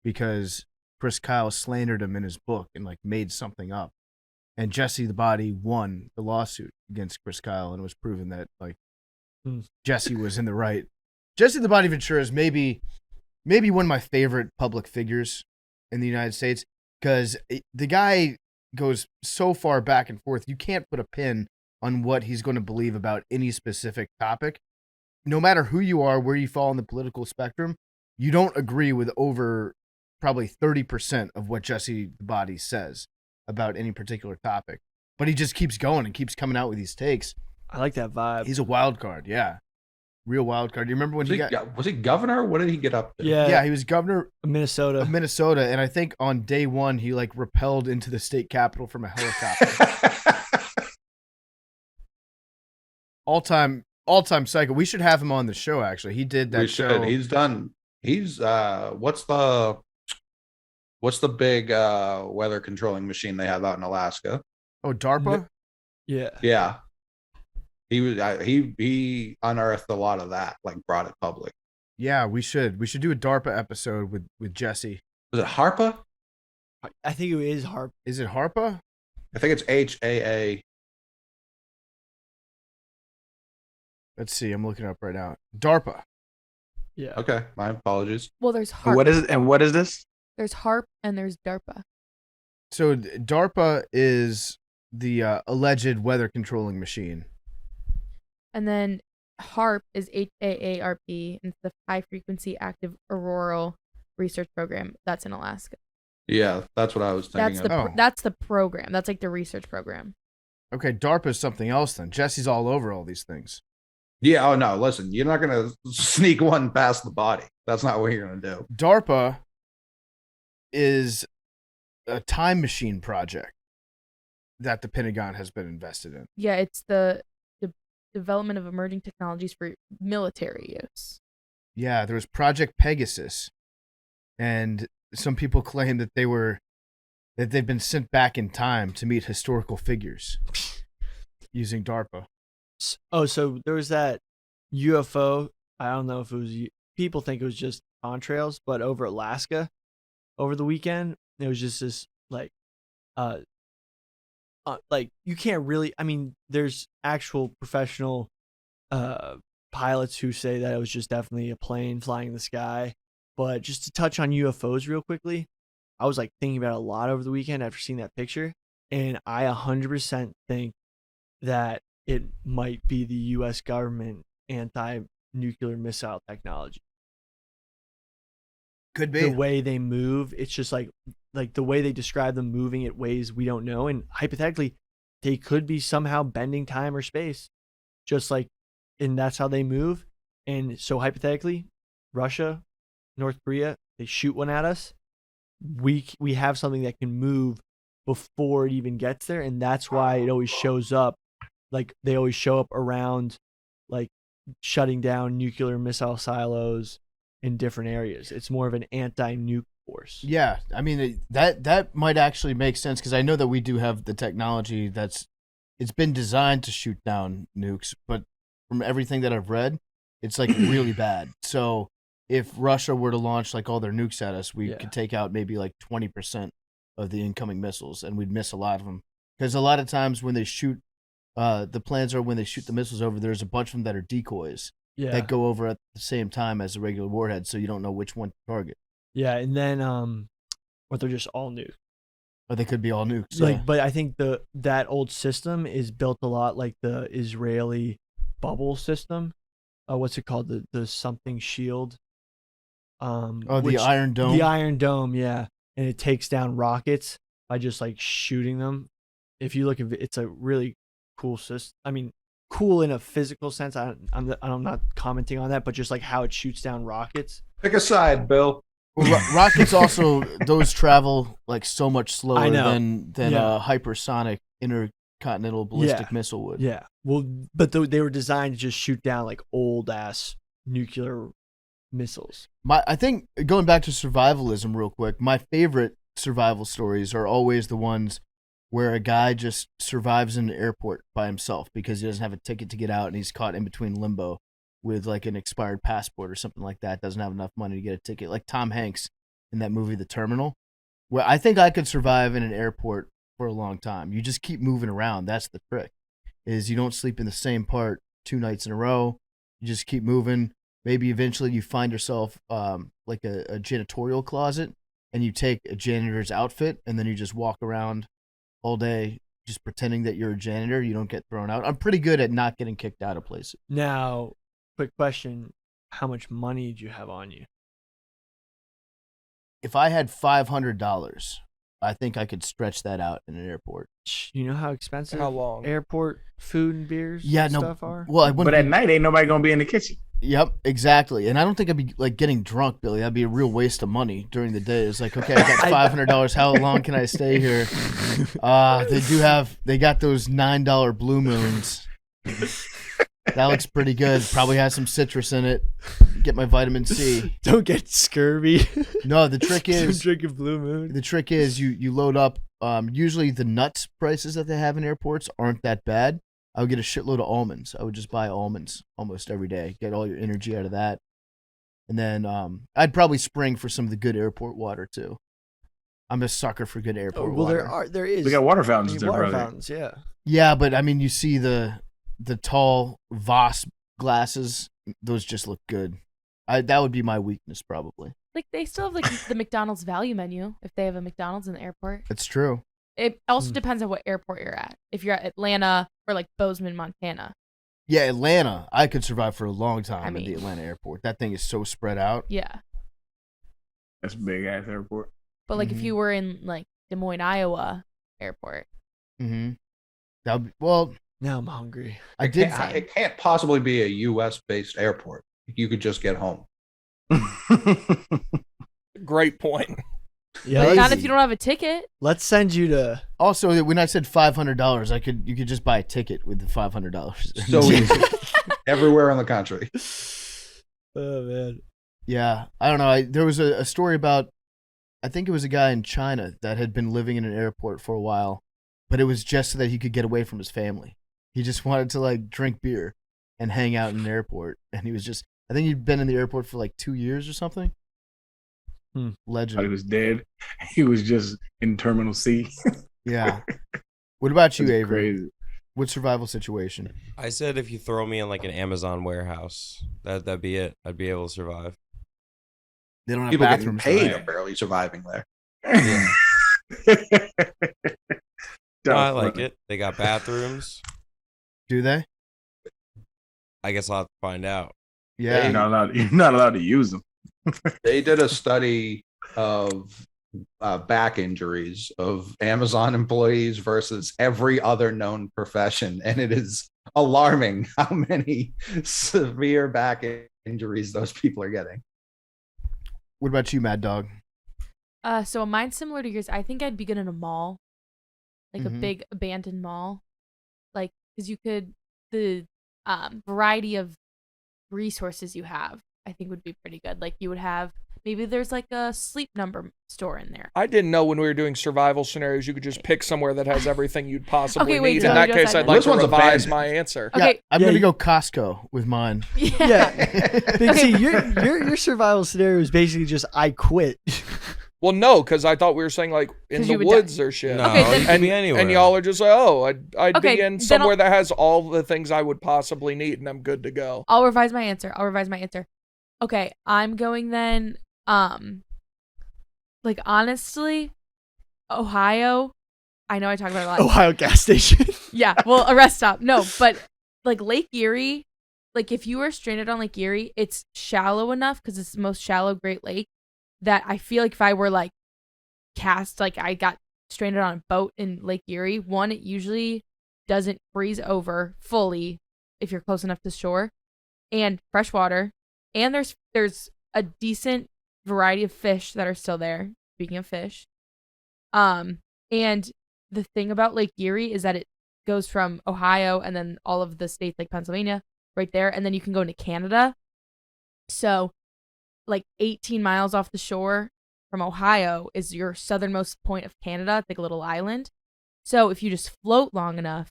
Speaker 1: because Chris Kyle slandered him in his book and like made something up. And Jesse the Body won the lawsuit against Chris Kyle, and it was proven that like Jesse was in the right. Jesse the Body Ventura is maybe one of my favorite public figures in the United States, because the guy goes so far back and forth. You can't put a pin on what he's going to believe about any specific topic. No matter who you are, where you fall on the political spectrum, you don't agree with over probably 30% of what Jesse the Body says about any particular topic. But he just keeps going and keeps coming out with these takes.
Speaker 5: I like that vibe.
Speaker 1: He's a wild card, yeah. Real wild card. Do you remember when
Speaker 3: was he governor? What did he get up to?
Speaker 1: Yeah, he was governor
Speaker 5: of Minnesota.
Speaker 1: And I think on day one he like rappelled into the state capitol from a helicopter. all-time psycho. We should have him on the show. Actually, he did that.
Speaker 3: We should. He's done. He's what's the big weather controlling machine they have out in Alaska?
Speaker 1: Oh, DARPA.
Speaker 3: Yeah. He unearthed a lot of that, like brought it public.
Speaker 1: Yeah, we should do a DARPA episode with Jesse.
Speaker 3: Was it HARPA?
Speaker 5: I think it is HARP.
Speaker 1: Is it HARPA?
Speaker 3: I think it's HAA.
Speaker 1: Let's see. I'm looking it up right now. DARPA.
Speaker 5: Yeah.
Speaker 3: Okay. My apologies.
Speaker 6: Well, there's HARP.
Speaker 4: What is it? And what is this?
Speaker 6: There's HARP and there's DARPA.
Speaker 1: So DARPA is the alleged weather controlling machine.
Speaker 6: And then HARP is HAARP, and it's the High Frequency Active Auroral Research Program. That's in Alaska.
Speaker 3: Yeah, that's what I was thinking of.
Speaker 6: That's the program. That's like the research program.
Speaker 1: Okay, DARPA is something else then. Jesse's all over all these things.
Speaker 3: Yeah, oh no, listen, you're not going to sneak one past the body. That's not what you're going to do.
Speaker 1: DARPA is a time machine project that the Pentagon has been invested in.
Speaker 6: Yeah, it's the development of emerging technologies for military use.
Speaker 1: Yeah, there was Project Pegasus, and some people claim that they've been sent back in time to meet historical figures using DARPA.
Speaker 5: Oh, so there was that UFO. I don't know if it was. People think it was just contrails, but over Alaska, over the weekend, it was just this like you can't really. I mean, there's actual professional pilots who say that it was just definitely a plane flying in the sky. But just to touch on UFOs real quickly, I was like thinking about it a lot over the weekend after seeing that picture, and I 100% think that it might be the U.S. government anti-nuclear missile technology.
Speaker 1: Could be.
Speaker 5: The way they move, it's just like the way they describe them moving in ways we don't know, and hypothetically, they could be somehow bending time or space, just like, and that's how they move. And so hypothetically, Russia North Korea, they shoot one at us. We have something that can move before it even gets there, and that's why it always shows up. Like they always show up around, like shutting down nuclear missile silos in different areas. It's more of an anti-nuke force.
Speaker 1: Yeah, I mean that might actually make sense because I know that we do have the technology it's been designed to shoot down nukes, but from everything that I've read, it's like really bad. So if Russia were to launch like all their nukes at us, we could take out maybe like 20% of the incoming missiles, and we'd miss a lot of them. Because a lot of times when they shoot, the plans are when they shoot the missiles over, there's a bunch of them that are decoys that go over at the same time as the regular warhead, so you don't know which one to target.
Speaker 5: Yeah, and then or they're just all nukes.
Speaker 1: Or they could be all nukes.
Speaker 5: Like, but I think that old system is built a lot like the Israeli bubble system. What's it called? The something shield.
Speaker 1: The Iron Dome.
Speaker 5: The Iron Dome, yeah, and it takes down rockets by just like shooting them. If you look at it, it's a really cool system. I mean, cool in a physical sense. I'm not commenting on that, but just like how it shoots down rockets.
Speaker 3: Pick a side, Bill.
Speaker 1: Rockets also, those travel like so much slower than a hypersonic intercontinental ballistic missile would.
Speaker 5: Yeah. Well, but they were designed to just shoot down like old ass nuclear missiles.
Speaker 1: I think going back to survivalism real quick, my favorite survival stories are always the ones where a guy just survives in an airport by himself because he doesn't have a ticket to get out and he's caught in between limbo with like an expired passport or something like that, doesn't have enough money to get a ticket, like Tom Hanks in that movie The Terminal. Where I think I could survive in an airport for a long time. You just keep moving around. That's the trick, is you don't sleep in the same part 2 nights in a row. You just keep moving. Maybe eventually you find yourself like a janitorial closet, and you take a janitor's outfit, and then you just walk around all day just pretending that you're a janitor. You don't get thrown out. I'm pretty good at not getting kicked out of places.
Speaker 5: Now, quick question. How much money do you have on you?
Speaker 1: If I had $500, I think I could stretch that out in an airport.
Speaker 5: You know how expensive
Speaker 2: How long?
Speaker 5: airport food and beers stuff are?
Speaker 1: Well,
Speaker 4: but at night, ain't nobody going to be in the kitchen.
Speaker 1: Yep, exactly. And I don't think I'd be like getting drunk, Billy. That'd be a real waste of money during the day. It's like, okay, I got $500. How long can I stay here? They got those $9 Blue Moons. That looks pretty good. Probably has some citrus in it. Get my vitamin C.
Speaker 5: Don't get scurvy.
Speaker 1: No, the trick is
Speaker 5: drinking Blue Moon.
Speaker 1: The trick is you load up. Usually the nuts prices that they have in airports aren't that bad. I would get a shitload of almonds. I would just buy almonds almost every day. Get all your energy out of that. And then I'd probably spring for some of the good airport water too. I'm a sucker for good airport water.
Speaker 5: There is.
Speaker 4: We got water fountains there, brother.
Speaker 5: Fountains, yeah.
Speaker 1: Yeah, but I mean, you see the tall Voss glasses. Those just look good. That would be my weakness probably.
Speaker 6: Like they still have like the McDonald's value menu if they have a McDonald's in the airport.
Speaker 1: That's true.
Speaker 6: It also depends on what airport you're at. If you're at Atlanta or like Bozeman, Montana.
Speaker 1: Yeah, Atlanta. I could survive for a long time in the Atlanta airport. That thing is so spread out.
Speaker 6: Yeah.
Speaker 4: That's a big ass airport.
Speaker 6: But like if you were in like Des Moines, Iowa airport.
Speaker 1: Mm-hmm. That would well.
Speaker 5: Now I'm hungry.
Speaker 3: It can't possibly be a U.S. based airport. You could just get home.
Speaker 2: Great point.
Speaker 5: Yeah,
Speaker 6: not if you don't have a ticket.
Speaker 5: Let's send you to.
Speaker 1: Also, when I said $500, you could just buy a ticket with the $500.
Speaker 3: So easy. Everywhere in the country.
Speaker 5: Oh man.
Speaker 1: Yeah, I don't know. There was a story about, I think it was a guy in China that had been living in an airport for a while, but it was just so that he could get away from his family. He just wanted to like drink beer and hang out in an airport, and he was just. I think he'd been in the airport for like 2 years or something. Legend.
Speaker 4: He was dead. He was just in Terminal C.
Speaker 1: Yeah. What about you,
Speaker 4: That's
Speaker 1: Avery?
Speaker 4: crazy.
Speaker 1: What survival situation?
Speaker 7: I said if you throw me in like an Amazon warehouse, that'd be it. I'd be able to survive.
Speaker 1: They don't have
Speaker 3: People getting
Speaker 1: bathrooms.
Speaker 3: paid
Speaker 1: right?
Speaker 3: are barely surviving there.
Speaker 7: No, I like it. They got bathrooms.
Speaker 1: Do they?
Speaker 7: I guess I'll have to find out.
Speaker 1: Yeah.
Speaker 4: You're not allowed to use them.
Speaker 3: They did a study of back injuries of Amazon employees versus every other known profession, and it is alarming how many severe back injuries those people are getting.
Speaker 1: What about you, Mad Dog?
Speaker 6: So mine's similar to yours. I think I'd be good in a mall, like a
Speaker 1: Mhm.
Speaker 6: big abandoned mall, like because you could the variety of resources you have, I think would be pretty good. Like you would have maybe there's like a sleep number store in there.
Speaker 2: I didn't know when we were doing survival scenarios, you could just pick somewhere that has everything you'd possibly
Speaker 6: Okay, wait,
Speaker 2: need.
Speaker 6: so
Speaker 2: In that
Speaker 6: you
Speaker 2: case,
Speaker 6: decide
Speaker 2: I'd
Speaker 6: then.
Speaker 2: like
Speaker 3: This
Speaker 2: to
Speaker 3: one's
Speaker 2: revise
Speaker 3: abandoned.
Speaker 2: my answer.
Speaker 6: Okay.
Speaker 1: Yeah, I'm
Speaker 5: Yeah,
Speaker 1: gonna
Speaker 5: you-
Speaker 1: go Costco with mine.
Speaker 5: Yeah. Big C, your survival scenario is basically just I quit.
Speaker 2: Well, no, because I thought we were saying like in
Speaker 6: 'Cause
Speaker 2: the
Speaker 6: you would
Speaker 2: woods or shit.
Speaker 7: No,
Speaker 6: Okay, then-
Speaker 7: you could be anywhere.
Speaker 2: And y'all are just like, oh, I'd
Speaker 6: Okay,
Speaker 2: be in
Speaker 6: then
Speaker 2: somewhere
Speaker 6: I'll-
Speaker 2: that has all the things I would possibly need, and I'm good to go.
Speaker 6: I'll revise my answer. Okay, I'm going then. Like honestly, Ohio. I know I talk about it a lot.
Speaker 5: Ohio gas station.
Speaker 6: Yeah, well, a rest stop. No, but like Lake Erie, like if you were stranded on Lake Erie, it's shallow enough because it's the most shallow Great Lake that I feel like if I were like I got stranded on a boat in Lake Erie, one, it usually doesn't freeze over fully if you're close enough to shore, and fresh water, and there's a decent variety of fish that are still there. Speaking of fish, and the thing about Lake Erie is that it goes from Ohio and then all of the states like Pennsylvania right there, and then you can go into Canada. So, like 18 miles off the shore from Ohio is your southernmost point of Canada. It's like a little island. So if you just float long enough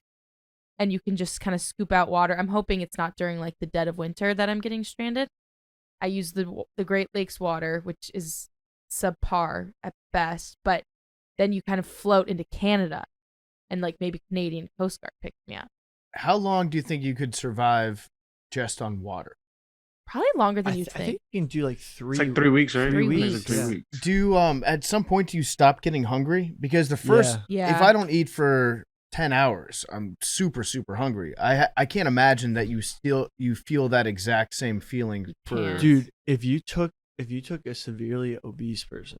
Speaker 6: and you can just kind of scoop out water, I'm hoping it's not during like the dead of winter that I'm getting stranded. I use the Great Lakes water, which is subpar at best, but then you kind of float into Canada and like maybe Canadian Coast Guard picks me up.
Speaker 1: How long do you think you could survive just on water?
Speaker 6: Probably longer than
Speaker 5: I
Speaker 6: you
Speaker 5: think
Speaker 6: think.
Speaker 5: you can do like 3.
Speaker 4: It's like 3 weeks, right?
Speaker 6: 3
Speaker 4: It's
Speaker 6: weeks.
Speaker 4: like 3
Speaker 5: Yeah.
Speaker 4: weeks.
Speaker 1: Do at some point do you stop getting hungry? Because the first,
Speaker 6: Yeah.
Speaker 1: if I don't eat for 10 hours, I'm super hungry. I can't imagine that you feel that exact same feeling for.
Speaker 6: can't.
Speaker 5: Dude, if you took a severely obese person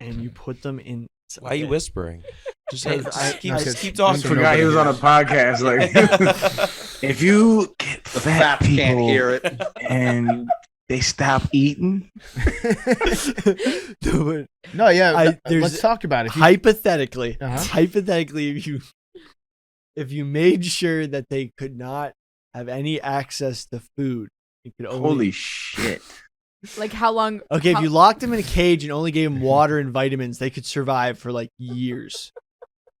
Speaker 5: and you put them in
Speaker 7: Why are you whispering? Just,
Speaker 5: Because
Speaker 7: just keep
Speaker 1: I
Speaker 7: talking.
Speaker 1: nobody
Speaker 4: Forgot he was on a
Speaker 1: hears.
Speaker 4: podcast. Like, if you get
Speaker 3: The
Speaker 4: fat
Speaker 3: fat can't
Speaker 4: people
Speaker 3: hear it.
Speaker 4: and they stop eating,
Speaker 5: Dude,
Speaker 1: No, yeah.
Speaker 5: there's-
Speaker 1: Let's talk about it. If you-
Speaker 5: hypothetically,
Speaker 1: Uh-huh.
Speaker 5: if you made sure that they could not have any access to food, you could only
Speaker 4: holy shit!
Speaker 6: Like how long?
Speaker 5: Okay,
Speaker 6: how-
Speaker 5: if you locked them in a cage and only gave them water and vitamins, they could survive for like years.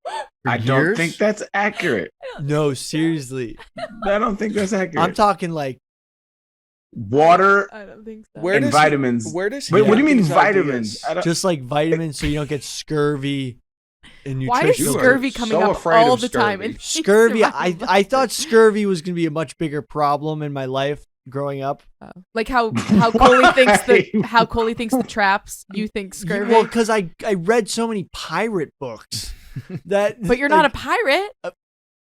Speaker 1: for
Speaker 4: I don't
Speaker 1: years?
Speaker 4: think that's accurate.
Speaker 5: No, seriously.
Speaker 4: I don't think that's accurate.
Speaker 5: I'm talking like
Speaker 4: water
Speaker 6: I don't think so.
Speaker 2: Where
Speaker 4: and
Speaker 2: does
Speaker 4: vitamins.
Speaker 2: Where does he
Speaker 4: Wait, what do you
Speaker 2: get
Speaker 4: mean
Speaker 2: these
Speaker 4: vitamins?
Speaker 2: ideas?
Speaker 4: I don't-
Speaker 5: just like vitamins so you don't get scurvy and
Speaker 6: Why is
Speaker 5: nutritional.
Speaker 3: You are
Speaker 6: scurvy coming
Speaker 3: so
Speaker 6: up
Speaker 3: afraid
Speaker 6: all
Speaker 3: of
Speaker 6: the time?
Speaker 3: scurvy.
Speaker 6: in
Speaker 5: Scurvy,
Speaker 6: survival?
Speaker 5: I thought scurvy was going to be a much bigger problem in my life growing up.
Speaker 6: Like how Coley thinks the traps. You think scurvy,
Speaker 5: Well, because I read so many pirate books that.
Speaker 6: but you're not a pirate.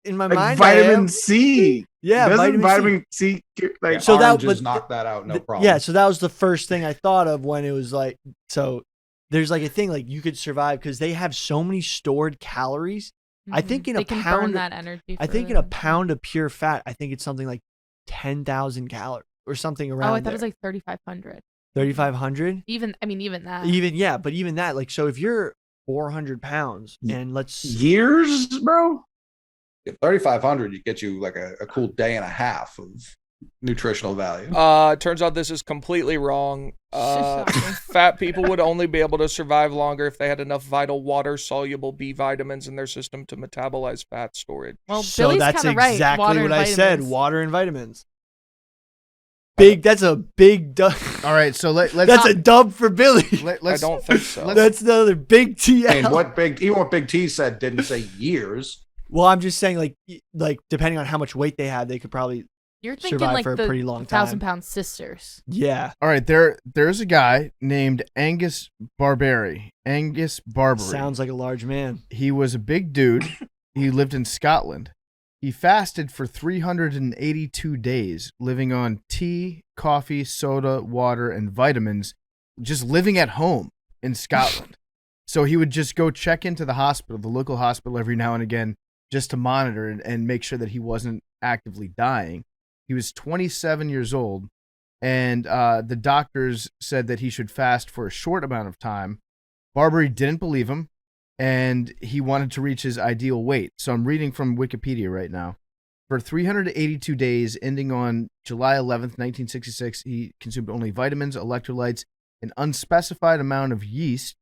Speaker 5: in my
Speaker 4: like
Speaker 5: mind. I
Speaker 4: vitamin
Speaker 5: am.
Speaker 4: C.
Speaker 5: Yeah,
Speaker 4: Doesn't
Speaker 5: vitamin
Speaker 4: C like
Speaker 5: So that-
Speaker 3: Oranges
Speaker 5: but-
Speaker 3: knock that out, no
Speaker 5: Th-
Speaker 3: problem.
Speaker 5: Yeah, so that was the first thing I thought of when it was like, so there's like a thing like you could survive because they have so many stored calories. I think in
Speaker 6: they
Speaker 5: a
Speaker 6: can burn
Speaker 5: pound-
Speaker 6: that energy.
Speaker 5: I think in a pound of pure fat, I think it's something like 10,000 calories or something around.
Speaker 6: Oh, I thought it was like 3,500.
Speaker 5: 3,500.
Speaker 6: Even that.
Speaker 5: Even that, like, so if you're 400 pounds and let's
Speaker 4: years, bro.
Speaker 3: If 3,500, you get you like a cool day and a half of nutritional value.
Speaker 2: Turns out this is completely wrong.
Speaker 6: Shocking.
Speaker 2: Fat people would only be able to survive longer if they had enough vital water-soluble B vitamins in their system to metabolize fat storage.
Speaker 6: Well,
Speaker 5: so
Speaker 6: Billy's
Speaker 5: that's
Speaker 6: kind of right.
Speaker 5: exactly
Speaker 6: Water
Speaker 5: what
Speaker 6: and
Speaker 5: I said.
Speaker 6: vitamins.
Speaker 5: Water and vitamins. That's a big dub.
Speaker 1: All right, so let's.
Speaker 5: That's a dub for Billy.
Speaker 2: I
Speaker 1: let's
Speaker 2: don't think so.
Speaker 5: That's another big TL.
Speaker 3: And what Big T said didn't say years.
Speaker 5: Well, I'm just saying, like depending on how much weight they have, they could probably.
Speaker 6: You're thinking
Speaker 5: survive
Speaker 6: like
Speaker 5: for a
Speaker 6: the
Speaker 5: pretty long time.
Speaker 6: 1,000-pound sisters.
Speaker 5: Yeah,
Speaker 1: All right, there's a guy named Angus Barbary. Angus Barbary.
Speaker 5: sounds like a large man.
Speaker 1: He was a big dude. He lived in Scotland. He fasted for 382 days, living on tea, coffee, soda, water, and vitamins, just living at home in Scotland. So he would just go check into the hospital, the local hospital, every now and again, just to monitor and make sure that he wasn't actively dying. He was 27 years old, and the doctors said that he should fast for a short amount of time. Barbary didn't believe him, and he wanted to reach his ideal weight. So I'm reading from Wikipedia right now. For 382 days, ending on July 11th, 1966, he consumed only vitamins, electrolytes, an unspecified amount of yeast,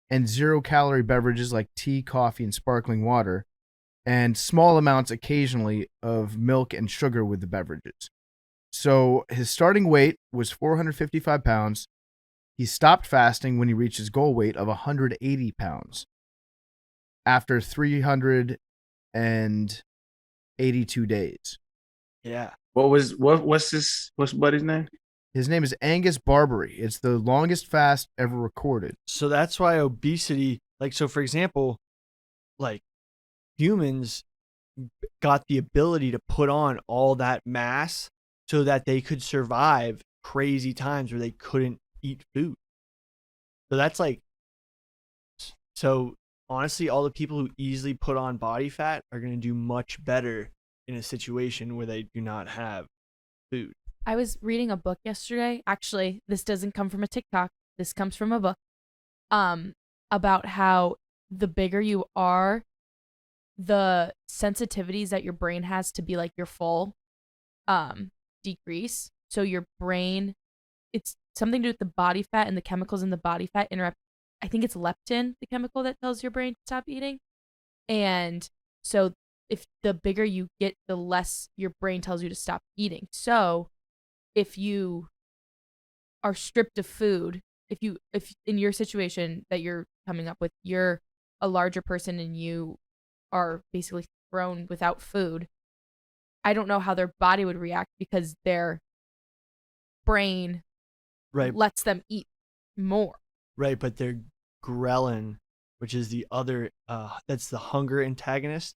Speaker 1: and 0-calorie beverages like tea, coffee, and sparkling water, and small amounts occasionally of milk and sugar with the beverages. So his starting weight was 455 pounds. He stopped fasting when he reached his goal weight of 180 pounds after 382 days.
Speaker 5: Yeah.
Speaker 4: What's buddy's name?
Speaker 1: His name is Angus Barbary. It's the longest fast ever recorded.
Speaker 5: So that's why obesity, like, so for example, like humans got the ability to put on all that mass so that they could survive crazy times where they couldn't eat food. So that's like, so honestly, all the people who easily put on body fat are going to do much better in a situation where they do not have food.
Speaker 6: I was reading a book yesterday. Actually, this doesn't come from a TikTok. This comes from a book. About how the bigger you are, the sensitivities that your brain has to be like your full decrease. So your brain, it's something to do with the body fat, and the chemicals in the body fat interrupt. I think it's leptin, the chemical that tells your brain to stop eating. And so if the bigger you get, the less your brain tells you to stop eating. So if you are stripped of food, if in your situation that you're coming up with, you're a larger person and you are basically thrown without food, I don't know how their body would react because their brain lets them eat more.
Speaker 5: Right, but their ghrelin, which is the other, that's the hunger antagonist,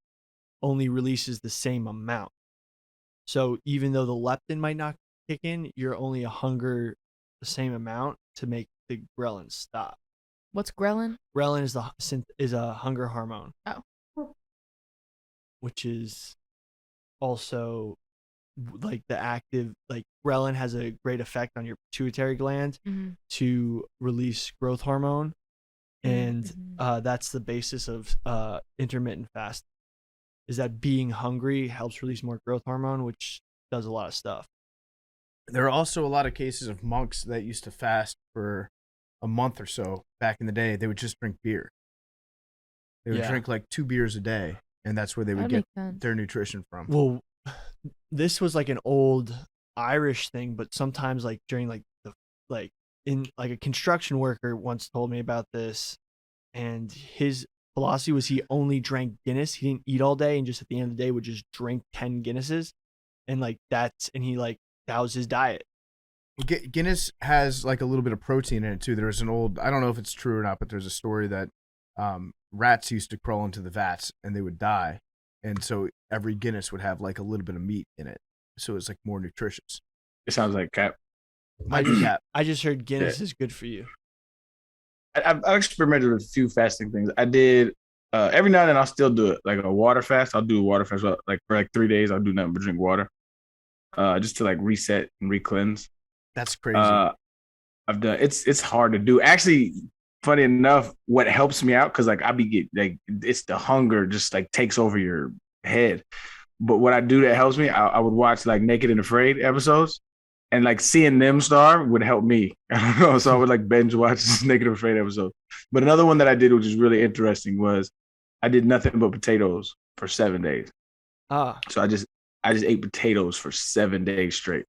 Speaker 5: only releases the same amount. So even though the leptin might not kick in, you're only a hunger the same amount to make the ghrelin stop.
Speaker 6: What's ghrelin?
Speaker 5: Ghrelin is a hunger hormone.
Speaker 6: Oh.
Speaker 5: Which is also like the active, like ghrelin has a great effect on your pituitary gland to release growth hormone. And that's the basis of intermittent fasting, is that being hungry helps release more growth hormone, which does a lot of stuff.
Speaker 1: There are also a lot of cases of monks that used to fast for a month or so back in the day. They would just drink beer. They would drink like 2 beers a day, and that's where they would get their nutrition from.
Speaker 5: Well, this was like an old Irish thing, but sometimes like during in like a construction worker once told me about this, and his philosophy was he only drank Guinness. He didn't eat all day, and just at the end of the day would just drink 10 Guinnesses, and that was his diet.
Speaker 1: Guinness has like a little bit of protein in it too. There's an old, I don't know if it's true or not, but there's a story that rats used to crawl into the vats and they would die, and so every Guinness would have like a little bit of meat in it, so it's like more nutritious.
Speaker 4: It sounds like cap.
Speaker 5: I just heard Guinness is good for you.
Speaker 4: I've experimented with a few fasting things. I did every now and then. I'll still do it, like a water fast. I'll do a water fast, like for like 3 days. I'll do nothing but drink water, just to like reset and re-cleanse.
Speaker 1: That's crazy.
Speaker 4: I've done. It's hard to do. Actually, funny enough, what helps me out, because like it's the hunger just like takes over your head. But what I do that helps me, I would watch like Naked and Afraid episodes. And like seeing them star would help me. I don't know. So I would like binge watch this Naked and Afraid episode. But another one that I did, which is really interesting, was I did nothing but potatoes for 7 days. So I just ate potatoes for 7 days straight.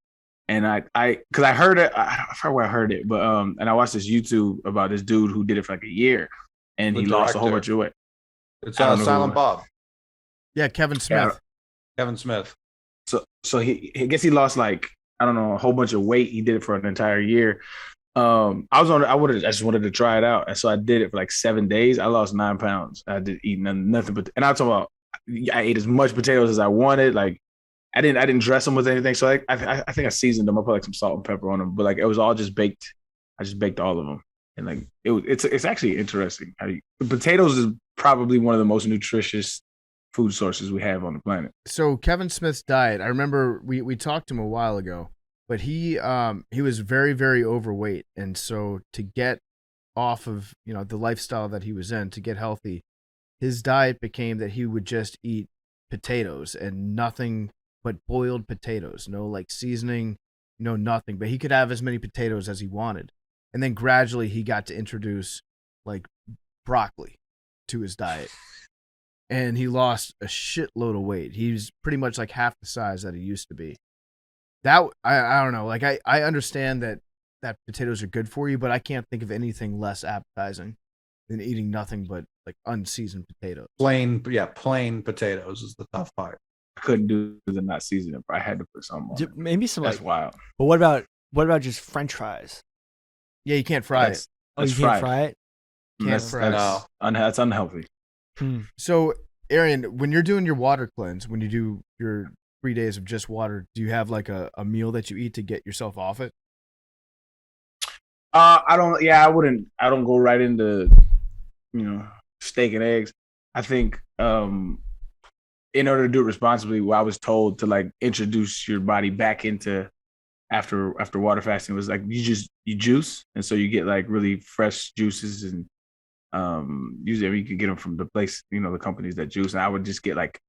Speaker 4: And because I heard it, I forgot where I heard it, but and I watched this YouTube about this dude who did it for like a year, and he lost a whole bunch of weight.
Speaker 3: It's Silent Bob.
Speaker 1: Yeah, Kevin Smith.
Speaker 3: Kevin Smith.
Speaker 4: So I guess he lost like, I don't know, a whole bunch of weight. He did it for an entire year. I just wanted to try it out. And so I did it for like 7 days. I lost 9 pounds. I did eat nothing but, and I'm talking about, I ate as much potatoes as I wanted. Like I didn't dress them with anything. So I think I seasoned them. I put like some salt and pepper on them, but like it was all just baked. I just baked all of them. And like, it's actually interesting. Potatoes is probably one of the most nutritious food sources we have on the planet.
Speaker 1: So Kevin Smith's diet, I remember we talked to him a while ago, but he was very, very overweight, and so to get off of the lifestyle that he was in, to get healthy, his diet became that he would just eat potatoes and nothing but boiled potatoes, no like seasoning, no nothing. But he could have as many potatoes as he wanted, and then gradually he got to introduce like broccoli to his diet, and he lost a shitload of weight. He's pretty much like half the size that he used to be. That I don't know. Like I understand that potatoes are good for you, but I can't think of anything less appetizing than eating nothing but like unseasoned potatoes.
Speaker 3: Plain potatoes is the tough part.
Speaker 4: I couldn't do the not seasoning, but I had to put some on.
Speaker 5: Maybe some
Speaker 4: That's wild.
Speaker 5: But what about just French fries?
Speaker 1: Yeah, you can't fry it.
Speaker 5: Oh, you can't fry it?
Speaker 4: That's unhealthy.
Speaker 1: So, Arian, when you're doing your water cleanse, when you do your 3 days of just water, do you have like a meal that you eat to get yourself off it?
Speaker 4: I don't. Yeah, I wouldn't. I don't go right into, steak and eggs. I think in order to do it responsibly, I was told to like introduce your body back into after water fasting was like you juice, and so you get like really fresh juices, and usually you can get them from the place, the companies that juice. And I would just get like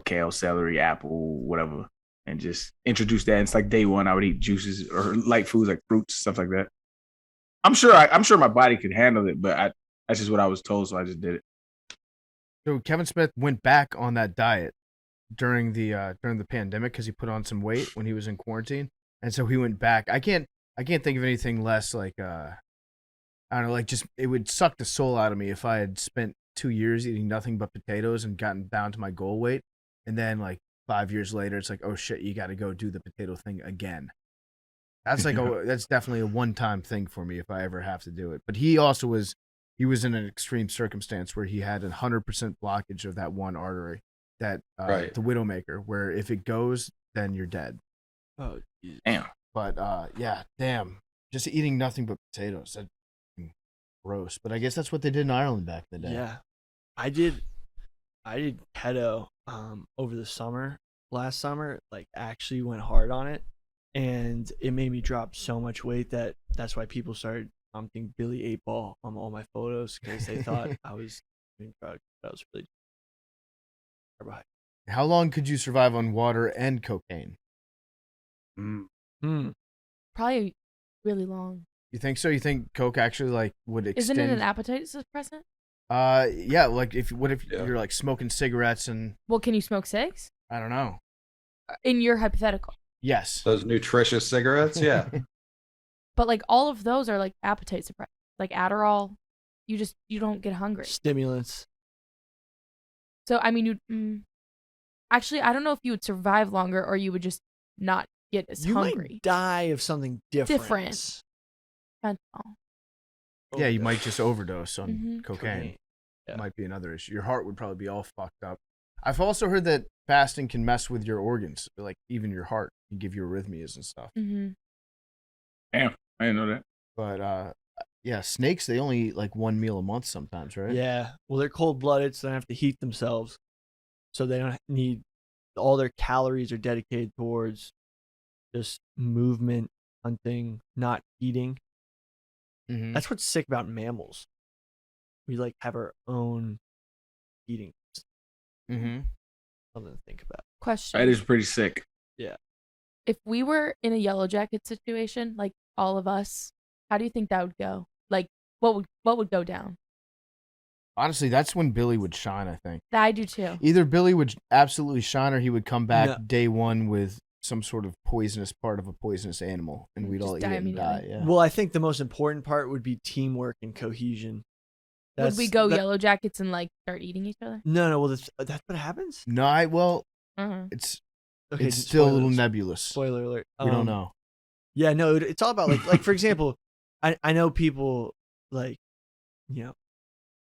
Speaker 4: kale, celery, apple, whatever, and just introduce that. And it's like day one, I would eat juices or light foods like fruits, stuff like that. I'm sure my body could handle it, but that's just what I was told, so I just did it.
Speaker 1: So Kevin Smith went back on that diet during the pandemic because he put on some weight when he was in quarantine, and so he went back. I can't think of anything less like I don't know, like just it would suck the soul out of me if I had spent 2 years eating nothing but potatoes and gotten down to my goal weight, and then like 5 years later it's like, oh shit, you got to go do the potato thing again. That's like that's definitely a one-time thing for me if I ever have to do it. But he was in an extreme circumstance where he had 100% blockage of that one artery, that the Widowmaker, where if it goes, then you're dead.
Speaker 5: Oh,
Speaker 4: damn.
Speaker 1: But yeah, damn, just eating nothing but potatoes. That's gross. But I guess that's what they did in Ireland back in the day.
Speaker 5: Yeah, I did keto over the summer. Last summer, like actually went hard on it. And it made me drop so much weight that's why people started prompting Billy 8-Ball on all my photos, because they thought I was doing drugs. That was really carbohydrate.
Speaker 1: How long could you survive on water and cocaine?
Speaker 6: Probably really long.
Speaker 1: You think so? You think coke actually like would extend?
Speaker 6: Isn't it an appetite suppressant?
Speaker 1: Yeah. Like if you're like smoking cigarettes and.
Speaker 6: Well, can you smoke cigs?
Speaker 1: I don't know.
Speaker 6: In your hypothetical.
Speaker 1: Yes.
Speaker 3: Those nutritious cigarettes, yeah.
Speaker 6: But like all of those are like appetite suppressants. Like Adderall, you don't get hungry.
Speaker 5: Stimulants.
Speaker 6: So I mean, actually, I don't know if you would survive longer or you would just not get as hungry.
Speaker 5: You might die of something different.
Speaker 6: Fentanyl.
Speaker 1: Yeah, you might just overdose on cocaine.
Speaker 5: Cocaine. Yeah.
Speaker 1: Might be another issue. Your heart would probably be all fucked up. I've also heard that fasting can mess with your organs, like even your heart, can give you arrhythmias and stuff.
Speaker 6: Mm-hmm.
Speaker 4: Damn, I didn't know that.
Speaker 1: But yeah, snakes, they only eat like one meal a month sometimes, right?
Speaker 5: Yeah. Well, they're cold-blooded, so they don't have to heat themselves. So they don't need all their calories are dedicated towards just movement, hunting, not eating.
Speaker 1: Mm-hmm.
Speaker 5: That's what's sick about mammals. We like have our own eating.
Speaker 1: Mm-hmm.
Speaker 5: Something to think about.
Speaker 6: Question.
Speaker 4: That is pretty sick.
Speaker 5: Yeah.
Speaker 6: If we were in a Yellow Jacket situation, like all of us, how do you think that would go? Like, what would go down?
Speaker 1: Honestly, that's when Billy would shine, I think.
Speaker 6: I do too.
Speaker 1: Either Billy would absolutely shine or he would come back day one with some sort of poisonous part of a poisonous animal, and we'd all eat it and die. Yeah.
Speaker 5: Well, I think the most important part would be teamwork and cohesion.
Speaker 6: Would we go Yellow Jackets and like start eating each other?
Speaker 5: No. Well, that's what happens.
Speaker 1: No, it's still a little nebulous.
Speaker 5: Spoiler alert.
Speaker 1: We don't know.
Speaker 5: Yeah, no, it's all about like for example, I know people like,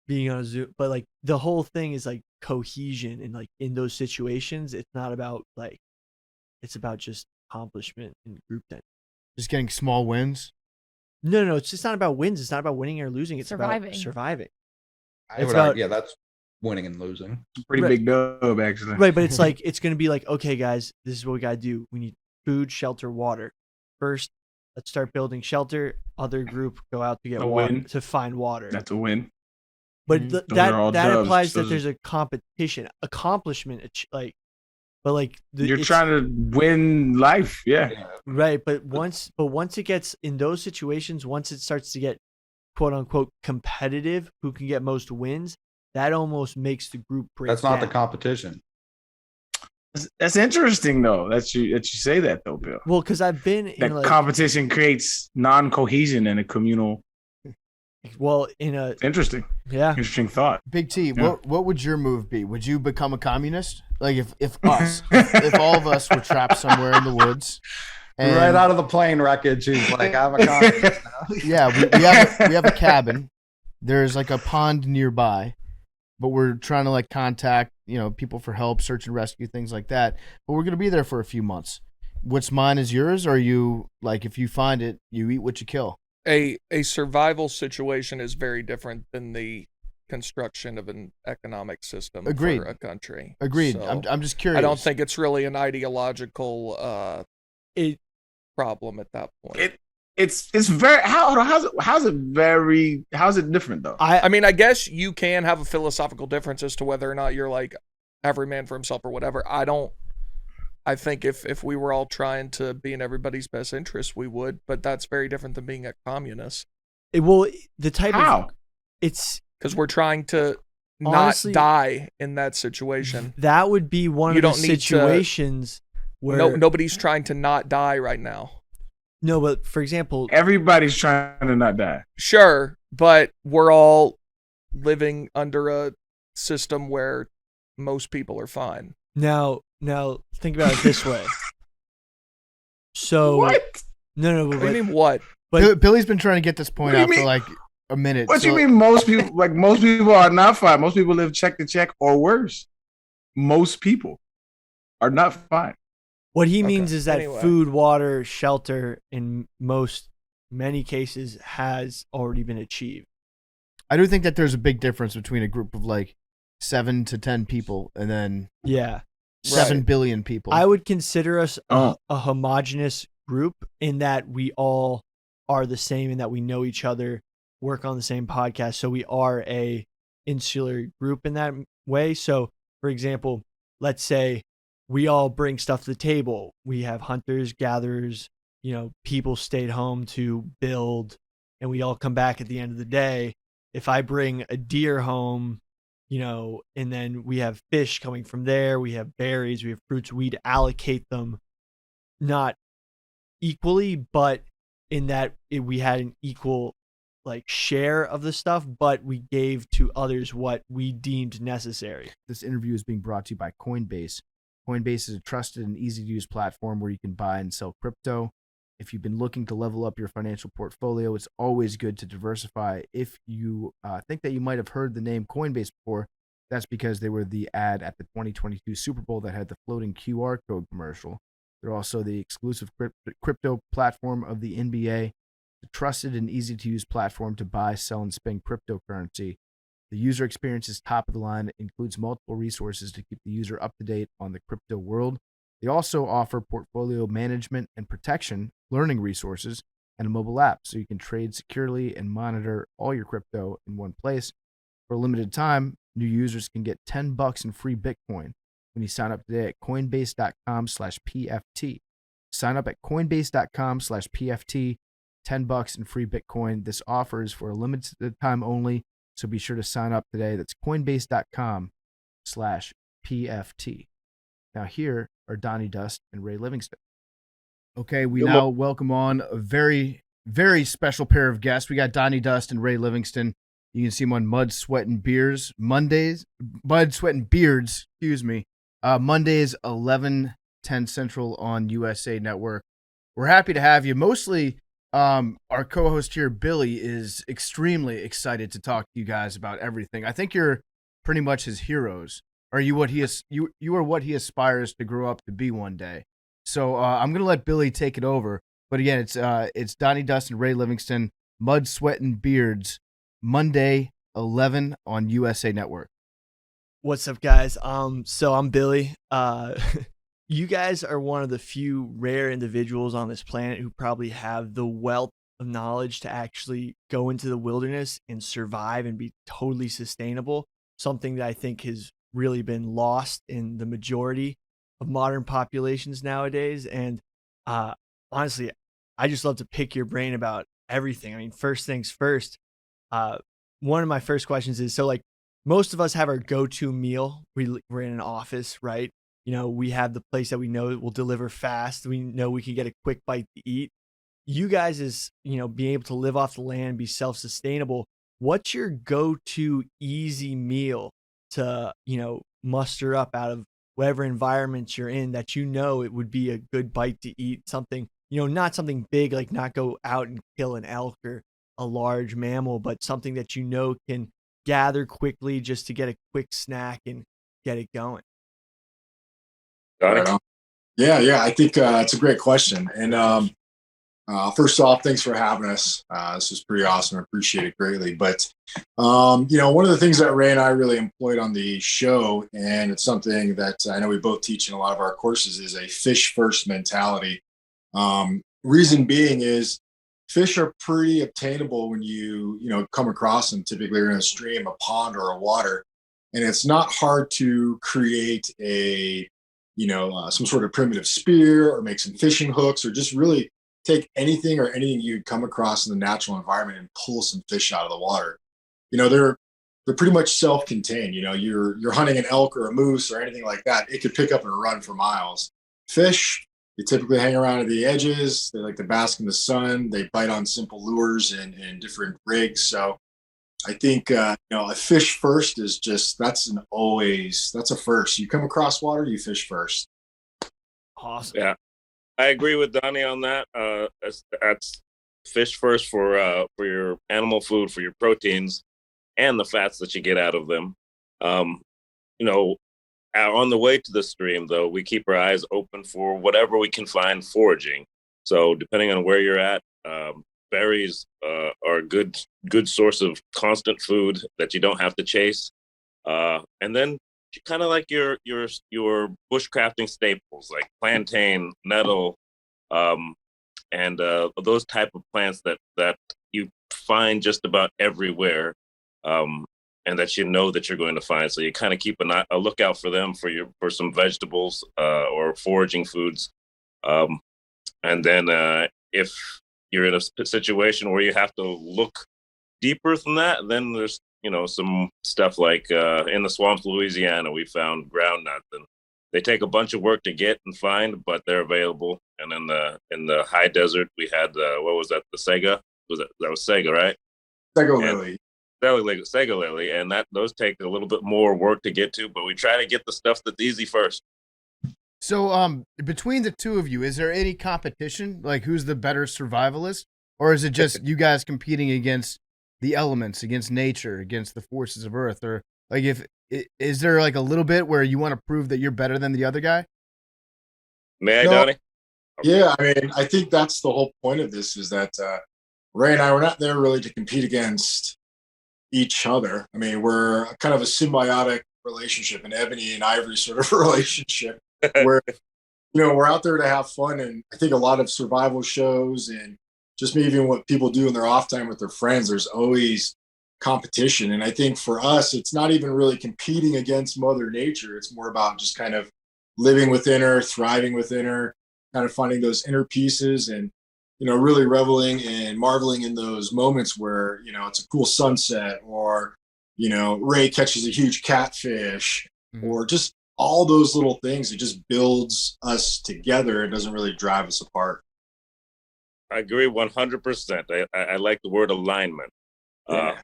Speaker 5: being on a Zoom, but like the whole thing is like cohesion, and like in those situations, it's not about like, it's about just accomplishment and group dynamic.
Speaker 1: Just getting small wins.
Speaker 5: No, it's just not about wins. It's not about winning or losing. It's
Speaker 6: surviving.
Speaker 5: About surviving.
Speaker 3: That's winning and losing.
Speaker 4: Pretty big dub, actually.
Speaker 5: Right, but it's like, it's going to be like, okay, guys, this is what we got to do. We need food, shelter, water. first, let's start building shelter. Other group go out to get
Speaker 4: A
Speaker 5: water,
Speaker 4: win.
Speaker 5: to find water.
Speaker 4: That's a win.
Speaker 5: But
Speaker 4: Those
Speaker 5: that
Speaker 4: are all
Speaker 5: that
Speaker 4: dubs.
Speaker 5: implies that
Speaker 4: Those are-
Speaker 5: there's a competition, accomplishment, but like
Speaker 4: You're
Speaker 5: it's-
Speaker 4: trying to win life. Yeah.
Speaker 5: right. But once it gets in those situations, once it starts to get quote unquote competitive, who can get most wins, that almost makes the group break.
Speaker 3: That's not the
Speaker 5: down.
Speaker 3: competition.
Speaker 4: That's interesting though. That you say that though, Bill.
Speaker 5: Well, because I've been in
Speaker 4: That
Speaker 5: like
Speaker 4: competition creates non-cohesion in a communal. Interesting.
Speaker 5: Yeah.
Speaker 4: Interesting thought.
Speaker 1: Big T,
Speaker 4: Yeah.
Speaker 1: what would your move be? Would you become a communist? Like if all of us were trapped somewhere in the woods, and
Speaker 3: Right out of the plane wreckage, he's like, I'm a communist now.
Speaker 1: yeah, we have a cabin. There's like a pond nearby, but we're trying to like contact people for help, search and rescue, things like that. But we're gonna be there for a few months. What's mine is yours, or you like if you find it, you eat what you kill.
Speaker 2: A survival situation is very different than the construction of an economic system
Speaker 1: Agreed.
Speaker 2: for a country.
Speaker 1: Agreed.
Speaker 2: So,
Speaker 1: I'm just curious.
Speaker 2: I don't think it's really an ideological problem at that point.
Speaker 4: It's very how's it different though?
Speaker 2: I mean, I guess you can have a philosophical difference as to whether or not you're like every man for himself or whatever. I think if we were all trying to be in everybody's best interest, we would, but that's very different than being a communist.
Speaker 5: It's
Speaker 2: because we're trying to
Speaker 5: honestly,
Speaker 2: not die in that situation.
Speaker 5: That would be one of the situations where
Speaker 2: nobody's trying to not die right now.
Speaker 5: No, but for example,
Speaker 4: everybody's trying to not die.
Speaker 2: Sure, but we're all living under a system where most people are fine.
Speaker 5: Now think about it this way. So
Speaker 4: what?
Speaker 5: No.
Speaker 2: What do you mean what?
Speaker 1: But Billy's been trying to get this point out for like a minute.
Speaker 4: What do you mean? Most people are not fine. Most people live check to check or worse. Most people are not fine.
Speaker 5: What he means is that food, water, shelter, in many cases, has already been achieved.
Speaker 1: I do think that there's a big difference between a group of like 7 to 10 people and then 7 billion people.
Speaker 5: I would consider us a homogenous group in that we all are the same, in that we know each other, work on the same podcast. So we are a insular group in that way. So, for example, let's say we all bring stuff to the table. We have hunters, gatherers, people stayed home to build, and we all come back at the end of the day. If I bring a deer home, and then we have fish coming from there, we have berries, we have fruits, we'd allocate them not equally, but in that we had an equal share of the stuff, but we gave to others what we deemed necessary.
Speaker 1: This interview is being brought to you by Coinbase. Coinbase is a trusted and easy-to-use platform where you can buy and sell crypto. If you've been looking to level up your financial portfolio, it's always good to diversify. If you think that you might have heard the name Coinbase before, that's because they were the ad at the 2022 Super Bowl that had the floating QR code commercial. They're also the exclusive crypto platform of the NBA, the trusted and easy-to-use platform to buy, sell, and spend cryptocurrency. The user experience is top of the line. It includes multiple resources to keep the user up to date on the crypto world. They also offer portfolio management and protection, learning resources, and a mobile app so you can trade securely and monitor all your crypto in one place. For a limited time, new users can get $10 in free Bitcoin when you sign up today at coinbase.com/PFT. Sign up at coinbase.com/PFT, $10 in free Bitcoin. This offer is for a limited time only, so be sure to sign up today. That's coinbase.com/PFT. Now here are Donny Dust and Ray Livingston. Okay, we now welcome on a very, very special pair of guests. We got Donny Dust and Ray Livingston. You can see them on Mud, Sweat, and Beards Mondays. Mud, Sweat, and Beards, Mondays, 11:10 Central on USA Network. We're happy to have you. Mostly, our co-host here, Billy, is extremely excited to talk to you guys about everything. I think you're pretty much his heroes. Are you what he is? You are what he aspires to grow up to be one day. So I'm gonna let Billy take it over. But again, it's Donny Dust and Ray Livingston, Mud, Sweat, and Beards, Monday 11 on USA Network.
Speaker 5: What's up, guys? So I'm Billy. you guys are one of the few rare individuals on this planet who probably have the wealth of knowledge to actually go into the wilderness and survive and be totally sustainable. Something that I think has really been lost in the majority of modern populations nowadays. And honestly, I just love to pick your brain about everything. I mean, first things first, one of my first questions is, so like most of us have our go-to meal. We're in an office, right? You know, we have the place that we know will deliver fast. We know we can get a quick bite to eat. You guys is, you know, being able to live off the land, be self-sustainable. What's your go-to easy meal to, you know, muster up out of whatever environment you're in that you know it would be a good bite to eat? Something, you know, not something big, like not go out and kill an elk or a large mammal, but something that you know can gather quickly just to get a quick snack and get it going.
Speaker 8: Right on. Yeah. I think it's a great question. And first off, thanks for having us. This is pretty awesome. I appreciate it greatly. But, you know, one of the things that Ray and I really employed on the show, and it's something that I know we both teach in a lot of our courses, is a fish first mentality. Reason being is fish are pretty obtainable when you know, come across them. Typically you're in a stream, a pond, or a water. And it's not hard to create a, you know, some sort of primitive spear or make some fishing hooks, or just really take anything you'd come across in the natural environment and pull some fish out of the water. You know, they're pretty much self-contained. You know, you're hunting an elk or a moose or anything like that, it could pick up and run for miles. Fish, they typically hang around at the edges. They like to bask in the sun. They bite on simple lures and different rigs. So I think, you know, a fish first is just, that's a first. You come across water, you fish first.
Speaker 5: Awesome.
Speaker 9: Yeah, I agree with Donny on that. That's fish first for your animal food, for your proteins and the fats that you get out of them. You know, on the way to the stream, though, we keep our eyes open for whatever we can find foraging. So depending on where you're at, berries are a good source of constant food that you don't have to chase. And then kind of like your bushcrafting staples like plantain, nettle, and those type of plants that you find just about everywhere, and that you know that you're going to find. So you kind of keep a lookout for them for some vegetables or foraging foods. And then if you're in a situation where you have to look deeper than that, then there's, you know, some stuff like in the swamps of Louisiana, we found ground nuts, and they take a bunch of work to get and find, but they're available. And in the high desert, we had what was that? The Sega? That was Sega, right?
Speaker 8: Sega lily.
Speaker 9: Sega lily, and those take a little bit more work to get to, but we try to get the stuff that's easy first.
Speaker 1: So, between the two of you, is there any competition? Like, who's the better survivalist, or is it just you guys competing against the elements, against nature, against the forces of Earth, or like is there like a little bit where you want to prove that you're better than the other guy?
Speaker 9: May I, Donny?
Speaker 8: Yeah, I mean, I think that's the whole point of this, is that Ray and I were not there really to compete against each other. I mean, we're kind of a symbiotic relationship, an ebony and ivory sort of relationship, where, you know, we're out there to have fun. And I think a lot of survival shows and just maybe even what people do in their off time with their friends, there's always competition. And I think for us, it's not even really competing against Mother Nature. It's more about just kind of living within her, thriving within her, kind of finding those inner pieces and, you know, really reveling and marveling in those moments where, you know, it's a cool sunset, or, you know, Ray catches a huge catfish, or just all those little things. It just builds us together. It doesn't really drive us apart.
Speaker 9: I agree 100%. I like the word alignment.
Speaker 8: Yeah.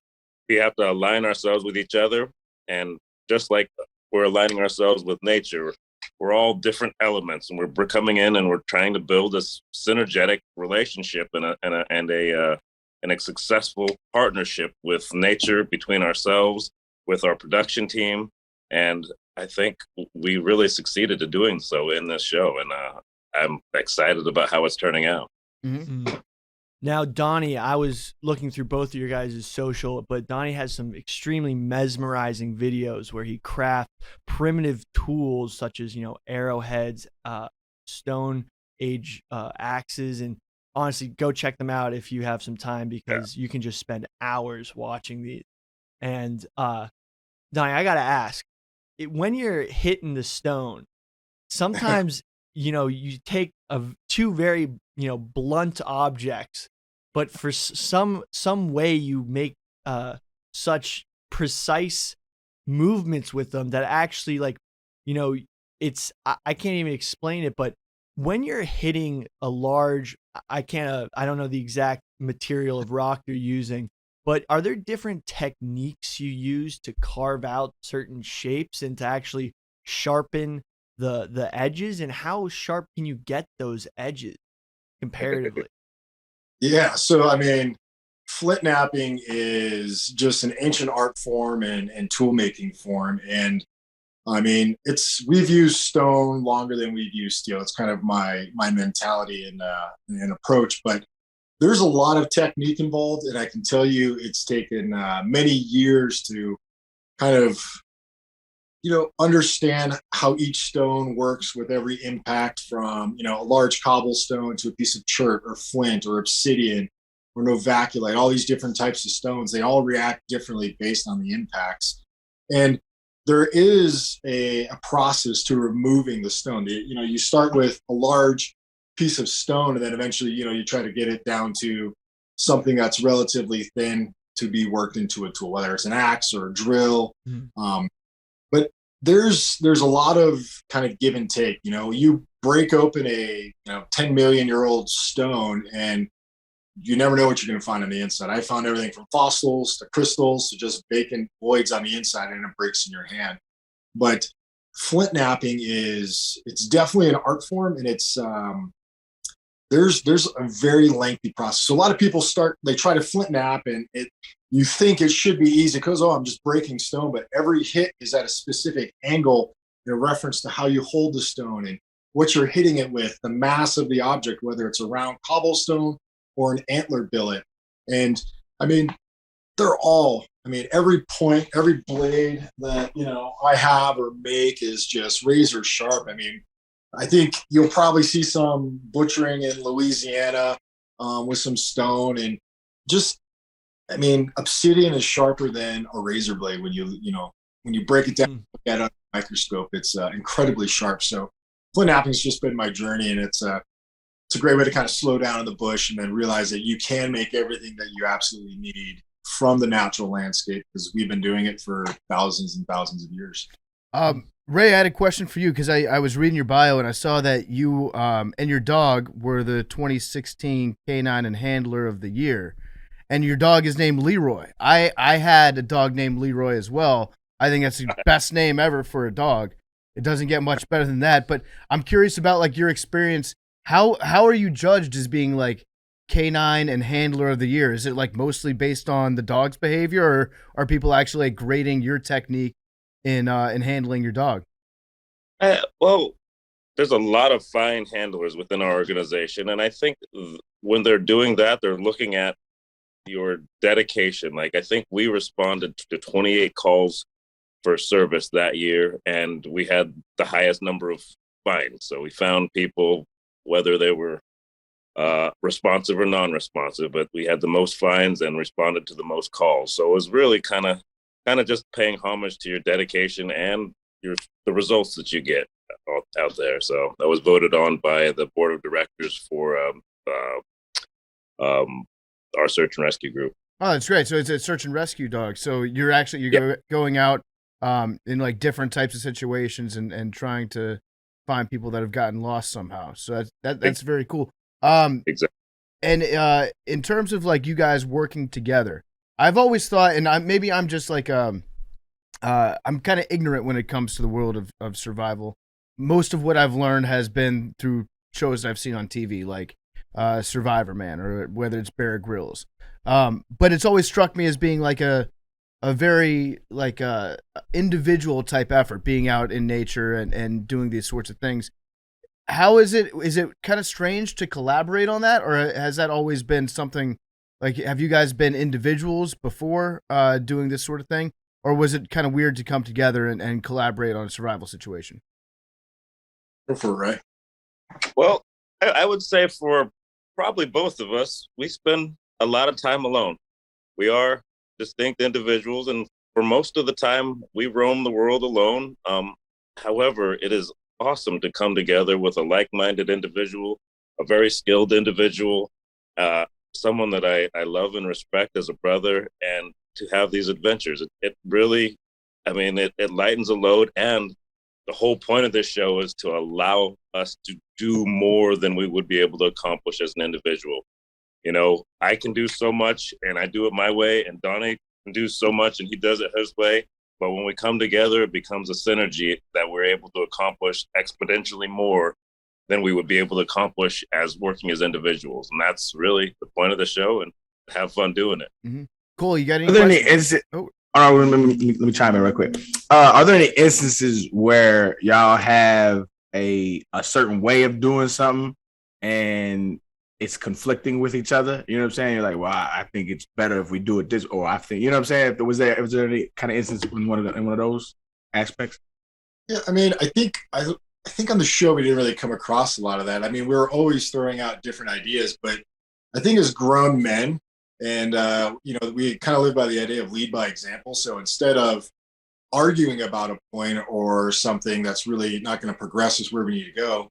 Speaker 9: We have to align ourselves with each other, and just like we're aligning ourselves with nature, we're all different elements, and we're coming in and we're trying to build this synergetic relationship and a successful partnership with nature, between ourselves, with our production team. And I think we really succeeded at doing so in this show, and I'm excited about how it's turning out.
Speaker 1: Mm-hmm.
Speaker 5: Now, Donnie, I was looking through both of your guys' social, but Donnie has some extremely mesmerizing videos where he crafts primitive tools such as, arrowheads, stone age axes, and honestly, go check them out if you have some time because you can just spend hours watching these. And Donnie, I gotta ask, when you're hitting the stone, sometimes you take two very blunt objects, but for some way you make such precise movements with them that actually it's I can't even explain it. But when you're hitting a large, I don't know the exact material of rock you're using, but are there different techniques you use to carve out certain shapes and to actually sharpen the edges, and how sharp can you get those edges comparatively?
Speaker 8: Yeah, so I mean, flint knapping is just an ancient art form and tool making form, and I mean, we've used stone longer than we've used steel. It's kind of my mentality and approach, but there's a lot of technique involved, and I can tell you it's taken many years to kind of understand how each stone works with every impact, from a large cobblestone to a piece of chert or flint or obsidian or novaculite. All these different types of stones, they all react differently based on the impacts, and there is a process to removing the stone. You start with a large piece of stone, and then eventually you try to get it down to something that's relatively thin to be worked into a tool, whether it's an axe or a drill. But there's a lot of kind of give and take. You break open a 10 million year old stone, and you never know what you're going to find on the inside. I found everything from fossils to crystals to just vacant voids on the inside, and it breaks in your hand. But flint knapping it's definitely an art form, and there's a very lengthy process. So a lot of people they try to flint knap, and you think it should be easy because, I'm just breaking stone, but every hit is at a specific angle in reference to how you hold the stone and what you're hitting it with, the mass of the object, whether it's a round cobblestone or an antler billet. And I mean, every point, every blade that, I have or make is just razor sharp. I mean, I think you'll probably see some butchering in Louisiana with some stone, and obsidian is sharper than a razor blade when you break it down at a microscope. It's incredibly sharp. So flint knapping's just been my journey, and it's a great way to kind of slow down in the bush and then realize that you can make everything that you absolutely need from the natural landscape, because we've been doing it for thousands and thousands of years.
Speaker 1: Ray, I had a question for you because I was reading your bio and I saw that you and your dog were the 2016 Canine and Handler of the Year, and your dog is named Leroy. I had a dog named Leroy as well. I think that's the best name ever for a dog. It doesn't get much better than that. But I'm curious about your experience. How are you judged as being Canine and Handler of the Year? Is it mostly based on the dog's behavior, or are people actually grading your technique in handling your dog?
Speaker 9: Well, there's a lot of fine handlers within our organization, and I think when they're doing that, they're looking at your dedication. I think we responded to 28 calls for service that year, and we had the highest number of fines. So we found people, whether they were responsive or non-responsive, but we had the most fines and responded to the most calls. So it was really kind of just paying homage to your dedication and the results that you get out there. So that was voted on by the board of directors for our search and rescue group.
Speaker 1: Oh, that's great. So it's a search and rescue dog. So you're going out in different types of situations and trying to find people that have gotten lost somehow. So that's very cool.
Speaker 9: Exactly.
Speaker 1: And in terms of you guys working together, I've always thought, and maybe I'm just I'm kind of ignorant when it comes to the world of survival. Most of what I've learned has been through shows I've seen on TV, like Survivor Man, or whether it's Bear Grylls. But it's always struck me as being a very individual type effort, being out in nature and doing these sorts of things. how is it? Is it kind of strange to collaborate on that, or has that always been something? Like, have you guys been individuals before doing this sort of thing, or was it kind of weird to come together and collaborate on a survival situation?
Speaker 8: Go for it, Ray.
Speaker 9: Well, I would say for probably both of us, we spend a lot of time alone. We are distinct individuals, and for most of the time, we roam the world alone. However, it is awesome to come together with a like-minded individual, a very skilled individual, someone that I love and respect as a brother, and to have these adventures. It really, I mean, it lightens a load, and the whole point of this show is to allow us to do more than we would be able to accomplish as an individual. You know, I can do so much, and I do it my way, and Donny can do so much, and he does it his way. But when we come together, it becomes a synergy that we're able to accomplish exponentially more than we would be able to accomplish as working as individuals. And that's really the point of the show, and have fun doing it.
Speaker 1: Mm-hmm. Cool. You got any
Speaker 4: questions? All right, let me chime in real quick. Are there any instances where y'all have a certain way of doing something and it's conflicting with each other? You know what I'm saying? You're like, well, I think it's better if we do it this, or I think, you know what I'm saying? Was there any kind of instance in one of those aspects?
Speaker 8: Yeah, I mean, I think on the show we didn't really come across a lot of that. I mean, we were always throwing out different ideas, but I think as grown men, and you know, we kind of live by the idea of lead by example. So instead of arguing about a point or something that's really not going to progress us where we need to go,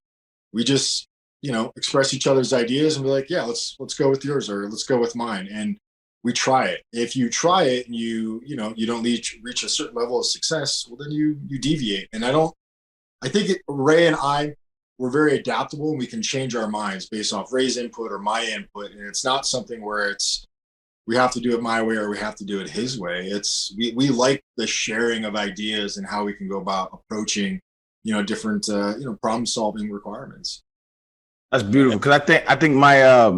Speaker 8: we just, you know, express each other's ideas and be like, yeah, let's go with yours, or let's go with mine, and we try it. If you try it and you know you don't reach a certain level of success, well, then you deviate. And I think Ray and I, we're very adaptable, and we can change our minds based off Ray's input or my input, and it's not something where it's we have to do it my way or we have to do it his way. It's we like the sharing of ideas and how we can go about approaching, you know, different you know, problem solving requirements.
Speaker 4: That's beautiful, because I think my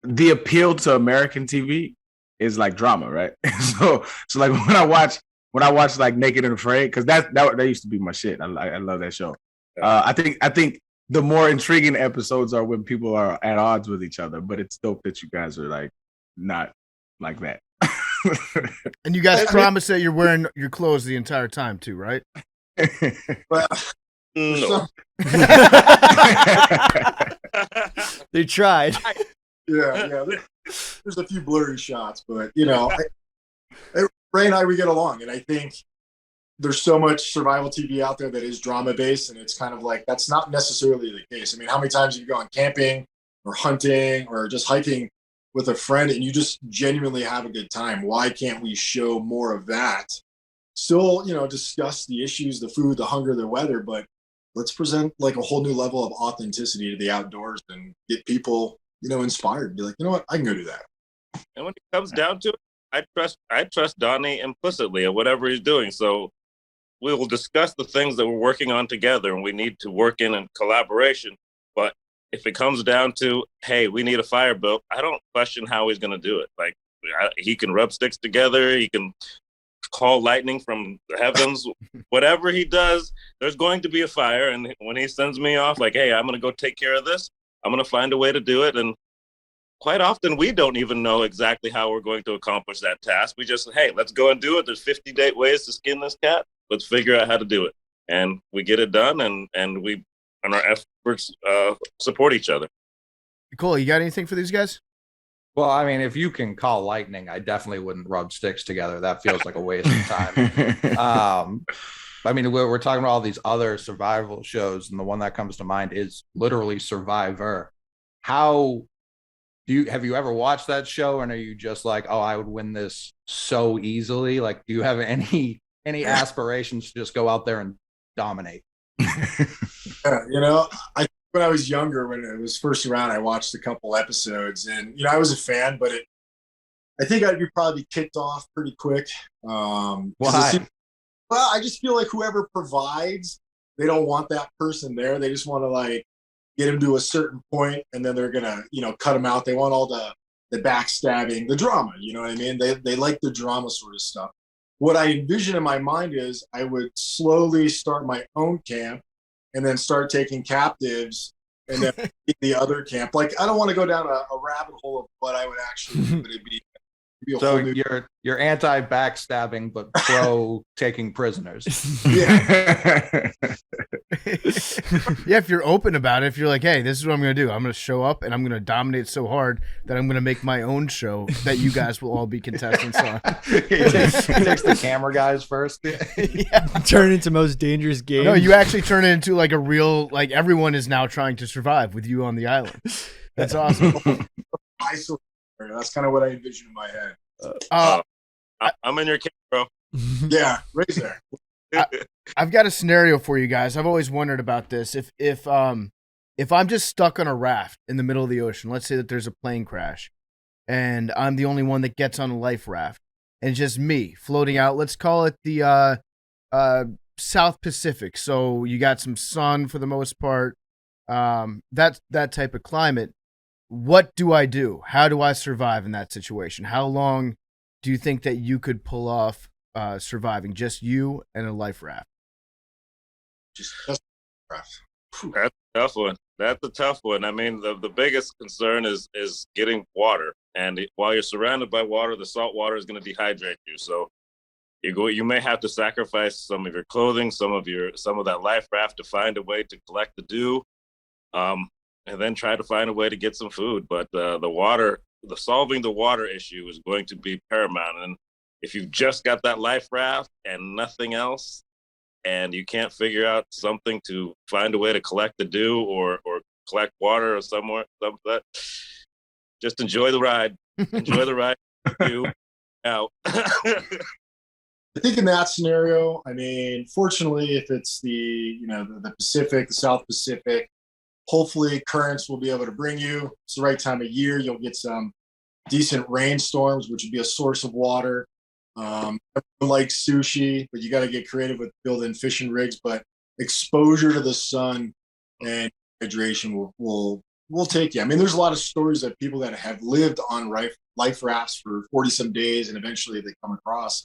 Speaker 4: the appeal to American TV is like drama, right? so like when I watch like Naked and Afraid, because that used to be my shit. I love that show. I think the more intriguing episodes are when people are at odds with each other, but it's dope that you guys are like not like that.
Speaker 1: And you guys promise that you're wearing your clothes the entire time too, right?
Speaker 8: Well,
Speaker 9: No.
Speaker 5: They tried.
Speaker 8: Yeah. There's a few blurry shots, but you know, Ray and I, we get along, and I think there's so much survival TV out there that is drama based, and it's kind of like that's not necessarily the case. I mean, how many times have you gone camping or hunting or just hiking with a friend and you just genuinely have a good time? Why can't we show more of that? Still, you know, discuss the issues, the food, the hunger, the weather, but let's present like a whole new level of authenticity to the outdoors and get people, you know, inspired. Be like, you know what, I can go do that.
Speaker 9: And when it comes down to it, I trust Donny implicitly at whatever he's doing. So we will discuss the things that we're working on together, and we need to work in collaboration. But if it comes down to, hey, we need a fire built, I don't question how he's going to do it. Like, he can rub sticks together, he can call lightning from the heavens. Whatever he does, there's going to be a fire. And when he sends me off, like, hey, I'm going to go take care of this, I'm going to find a way to do it. And quite often we don't even know exactly how we're going to accomplish that task. We just, hey, let's go and do it. There's 50 ways to skin this cat. Let's figure out how to do it. And we get it done, and we and our efforts support each other.
Speaker 1: Cole, you got anything for these guys?
Speaker 3: Well, I mean, if you can call lightning, I definitely wouldn't rub sticks together. That feels like a waste of time. I mean, we're talking about all these other survival shows, and the one that comes to mind is literally Survivor. Have you ever watched that show, and are you just like, oh, I would win this so easily? Like, do you have any aspirations to just go out there and dominate?
Speaker 8: Yeah, you know, when I was younger, when it was first around, I watched a couple episodes, and you know, I was a fan, but I think I'd probably kicked off pretty quick.
Speaker 3: Why?
Speaker 8: Well, I just feel like whoever provides, they don't want that person there. They just want to like get him to a certain point, and then they're gonna, you know, cut him out. They want all the backstabbing, the drama. You know what I mean? They like the drama sort of stuff. What I envision in my mind is I would slowly start my own camp, and then start taking captives and then the other camp. Like, I don't want to go down a rabbit hole of what I would actually do, but it'd be a
Speaker 3: So
Speaker 8: whole new.
Speaker 3: you're anti-backstabbing, but pro taking prisoners.
Speaker 8: Yeah.
Speaker 1: Yeah, if you're open about it, if you're like, hey, this is what I'm going to do. I'm going to show up and I'm going to dominate so hard that I'm going to make my own show that you guys will all be contestants on.
Speaker 3: He takes the camera guys first.
Speaker 1: Yeah.
Speaker 5: Turn into most dangerous game.
Speaker 1: No, you actually turn it into like a real, like everyone is now trying to survive with you on the island. That's awesome.
Speaker 8: That's kind of what I envision in my head.
Speaker 9: I'm in your camp, bro.
Speaker 8: Yeah, right there.
Speaker 1: I've got a scenario for you guys. I've always wondered about this. If I'm just stuck on a raft in the middle of the ocean, let's say that there's a plane crash, and I'm the only one that gets on a life raft, and just me floating out. Let's call it the South Pacific. So you got some sun for the most part. That type of climate. What do I do? How do I survive in that situation? How long do you think that you could pull off surviving, just you and a life raft?
Speaker 8: Just raft.
Speaker 9: That's a tough one. That's a tough one. I mean, the biggest concern is getting water, and while you're surrounded by water, the salt water is going to dehydrate you. So you may have to sacrifice some of your clothing, some of that life raft to find a way to collect the dew, and then try to find a way to get some food. But solving the water issue is going to be paramount. And if you've just got that life raft and nothing else, and you can't figure out something to find a way to collect the dew or collect water or something like that, just enjoy the ride. Enjoy the ride. You out.
Speaker 8: I think in that scenario, I mean, fortunately, if it's the Pacific, the South Pacific, hopefully currents will be able to bring you. It's the right time of year. You'll get some decent rainstorms, which would be a source of water. Everyone likes sushi, but you got to get creative with building fishing rigs. But exposure to the sun and hydration will take you. I mean, there's a lot of stories of people that have lived on life rafts for 40-some days, and eventually they come across.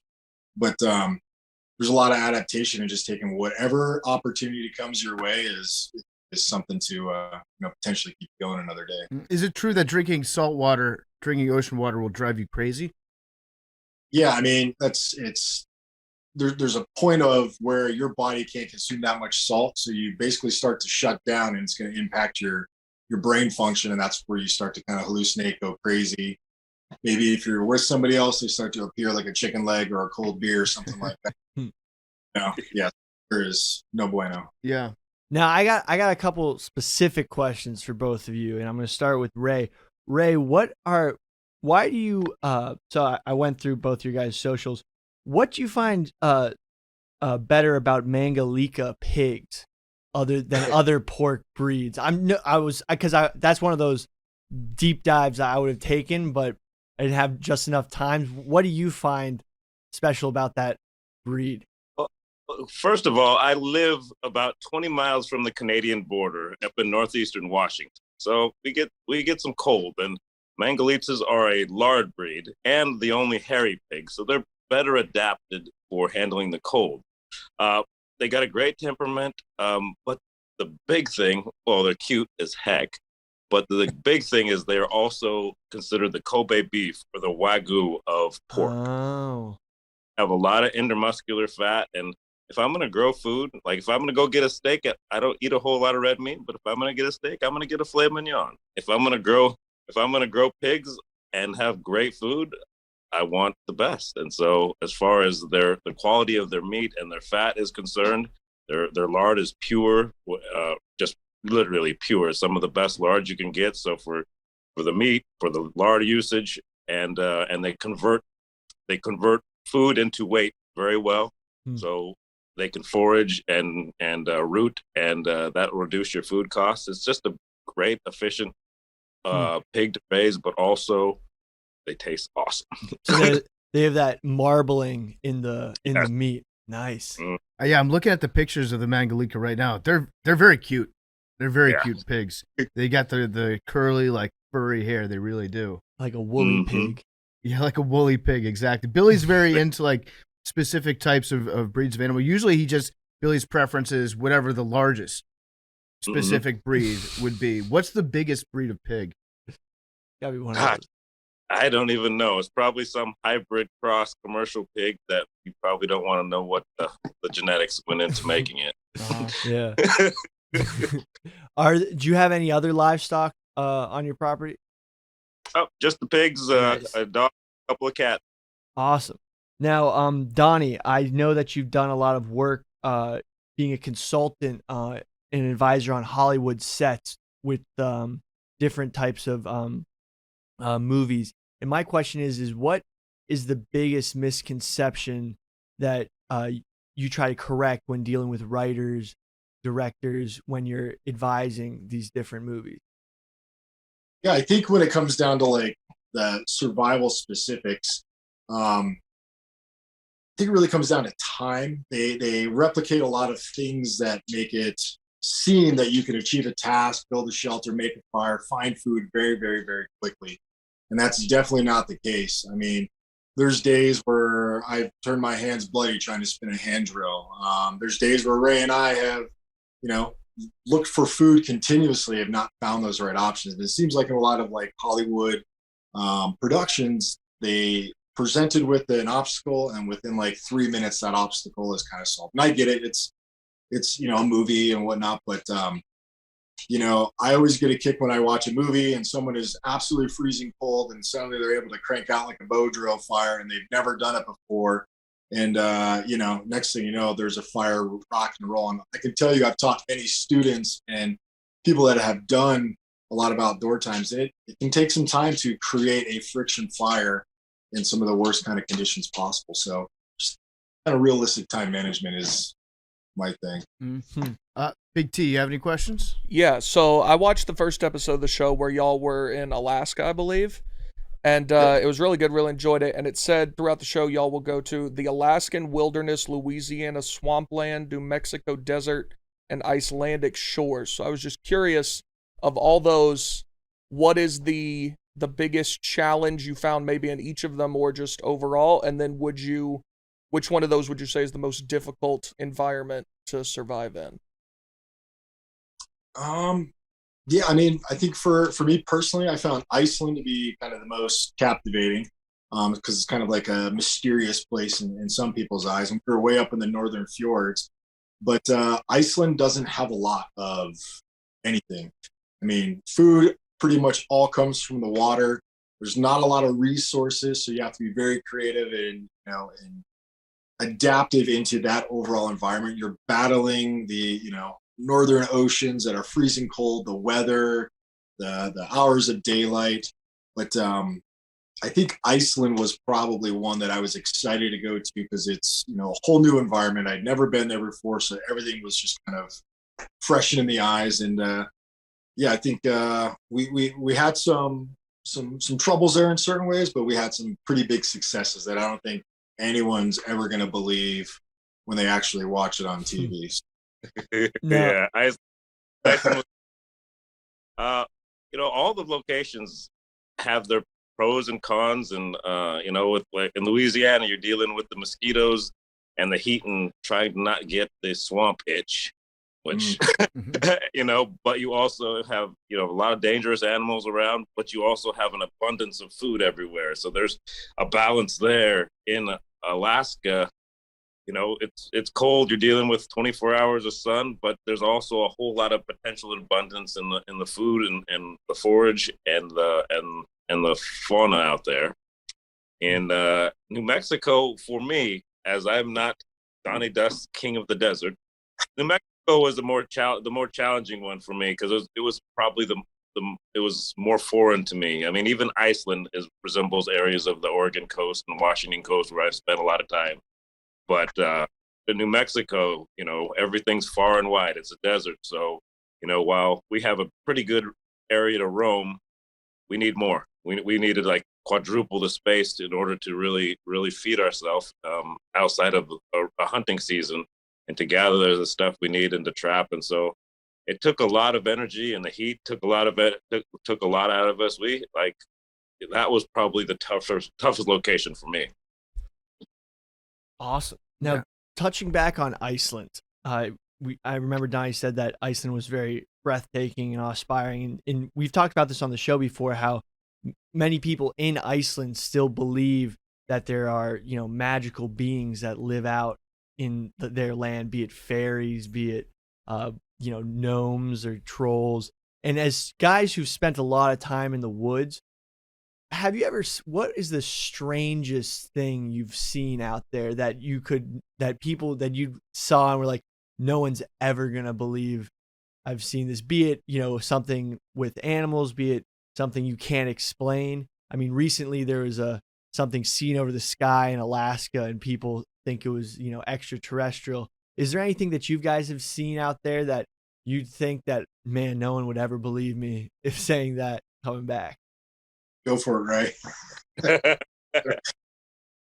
Speaker 8: But there's a lot of adaptation, and just taking whatever opportunity comes your way is something to potentially keep going another day.
Speaker 1: Is it true that drinking ocean water will drive you crazy?
Speaker 8: Yeah, I mean, there's a point of where your body can't consume that much salt, so you basically start to shut down, and it's going to impact your brain function, and that's where you start to kind of hallucinate, go crazy. Maybe if you're with somebody else, they start to appear like a chicken leg or a cold beer or something like that. Yeah, there is no bueno.
Speaker 1: Yeah.
Speaker 5: Now I got a couple specific questions for both of you, and I'm going to start with Ray. Ray, why do you so I went through both your guys' socials. What do you find better about Mangalica pigs other than other pork breeds? That's one of those deep dives I would have taken, but I didn't have just enough time. What do you find special about that breed?
Speaker 9: First of all, I live about 20 miles from the Canadian border up in northeastern Washington. So we get some cold, and Mangalitas are a lard breed and the only hairy pig, so they're better adapted for handling the cold. They got a great temperament, but the big thing, well, they're cute as heck, but the big thing is they're also considered the Kobe beef or the Wagyu of pork.
Speaker 5: Oh.
Speaker 9: Have a lot of intermuscular fat, and if I'm going to grow food, like if I'm going to go get a steak, I don't eat a whole lot of red meat, but if I'm going to get a steak, I'm going to get a filet mignon. If I'm going to grow pigs and have great food, I want the best. And so as far as the quality of their meat and their fat is concerned, their lard is pure, just literally pure. Some of the best lard you can get. So for the meat, for the lard usage, and they convert food into weight very well. So they can forage and root, and that will reduce your food costs. It's just a great, efficient pig to raise, but also they taste awesome.
Speaker 5: So they have that marbling in the meat. Nice.
Speaker 1: Yeah, I'm looking at the pictures of the Mangalica right now. They're very cute. They're very cute pigs. They got the curly, like furry hair. They really do.
Speaker 5: Like a woolly pig.
Speaker 1: Yeah, like a woolly pig. Exactly. Billy's very into like specific types of breeds of animal. Usually Billy's preference is whatever the largest specific breed would be? What's the biggest breed of pig?
Speaker 5: Gotta be one of
Speaker 9: God,
Speaker 5: those.
Speaker 9: I don't even know. It's probably some hybrid cross commercial pig that you probably don't want to know what the genetics went into making it.
Speaker 5: Yeah. Do you have any other livestock on your property?
Speaker 9: Oh, just the pigs,
Speaker 5: Nice.
Speaker 9: a dog, a couple of cats.
Speaker 5: Awesome. Now, Donny, I know that you've done a lot of work being a consultant and advisor on Hollywood sets with different types of movies. And my question is what is the biggest misconception that you try to correct when dealing with writers, directors, when you're advising these different movies?
Speaker 8: Yeah, I think when it comes down to like the survival specifics, I think it really comes down to time. They replicate a lot of things that make it seem that you can achieve a task, build a shelter, make a fire, find food very, very, very quickly. And that's definitely not the case. I mean, there's days where I've turned my hands bloody trying to spin a hand drill. There's days where Ray and I have, looked for food continuously, have not found those right options. And it seems like in a lot of like Hollywood productions, they presented with an obstacle, and within like 3 minutes, that obstacle is kind of solved. And I get it; it's a movie and whatnot, but I always get a kick when I watch a movie and someone is absolutely freezing cold, and suddenly they're able to crank out like a bow drill fire, and they've never done it before. And next thing you know, there's a fire rocking and rolling. I can tell you, I've taught many students and people that have done a lot of outdoor times. It can take some time to create a friction fire in some of the worst kind of conditions possible. So just kind of realistic time management is my thing.
Speaker 1: Mm-hmm. Big T, you have any questions?
Speaker 2: Yeah, so I watched the first episode of the show where y'all were in Alaska, I believe. And it was really good, really enjoyed it. And it said throughout the show, y'all will go to the Alaskan wilderness, Louisiana swampland, New Mexico desert, and Icelandic shores. So I was just curious, of all those, what is the biggest challenge you found maybe in each of them or just overall? And then which one of those would you say is the most difficult environment to survive in?
Speaker 8: Yeah, I mean, I think for me personally, I found Iceland to be kind of the most captivating because it's kind of like a mysterious place in some people's eyes. And we're way up in the northern fjords, but Iceland doesn't have a lot of anything. I mean, food pretty much all comes from the water. There's not a lot of resources, so you have to be very creative and and adaptive into that overall environment. You're battling the northern oceans that are freezing cold, the weather, the hours of daylight. But I think Iceland was probably one that I was excited to go to because it's a whole new environment. I'd never been there before, so everything was just kind of fresh in the eyes. And I think we had some troubles there in certain ways, but we had some pretty big successes that I don't think anyone's ever going to believe when they actually watch it on TV.
Speaker 9: Yeah, all the locations have their pros and cons, and with like in Louisiana, you're dealing with the mosquitoes and the heat and trying to not get the swamp itch, which but you also have a lot of dangerous animals around, but you also have an abundance of food everywhere. So there's a balance there. In Alaska, it's cold. You're dealing with 24 hours of sun, but there's also a whole lot of potential abundance in the food and the forage and the fauna out there. In New Mexico, for me, as I'm not Donny Dust, king of the desert, New Mexico was the more challenging one for me because it was probably it was more foreign to me. I mean, even Iceland resembles areas of the Oregon coast and Washington coast where I've spent a lot of time. But in New Mexico, everything's far and wide. It's a desert. So, while we have a pretty good area to roam, we need more. We need to like quadruple the space in order to really, really feed ourselves outside of a hunting season and to gather the stuff we need and to trap. And so it took a lot of energy, and the heat took a lot of it, took a lot out of us. That was probably the toughest location for me.
Speaker 5: Awesome. Now, touching back on Iceland, I remember Donny said that Iceland was very breathtaking and awe-inspiring, and we've talked about this on the show before. How many people in Iceland still believe that there are magical beings that live out in their land, be it fairies, be it gnomes or trolls. And as guys who've spent a lot of time in the woods, what is the strangest thing you've seen out there that you saw and were like, no one's ever gonna believe I've seen this? Be it something with animals, be it something you can't explain. I mean, recently there was something seen over the sky in Alaska, and people think it was extraterrestrial. Is there anything that you guys have seen out there that you'd think that, man, no one would ever believe me if saying that coming back?
Speaker 8: Go for it, Ray.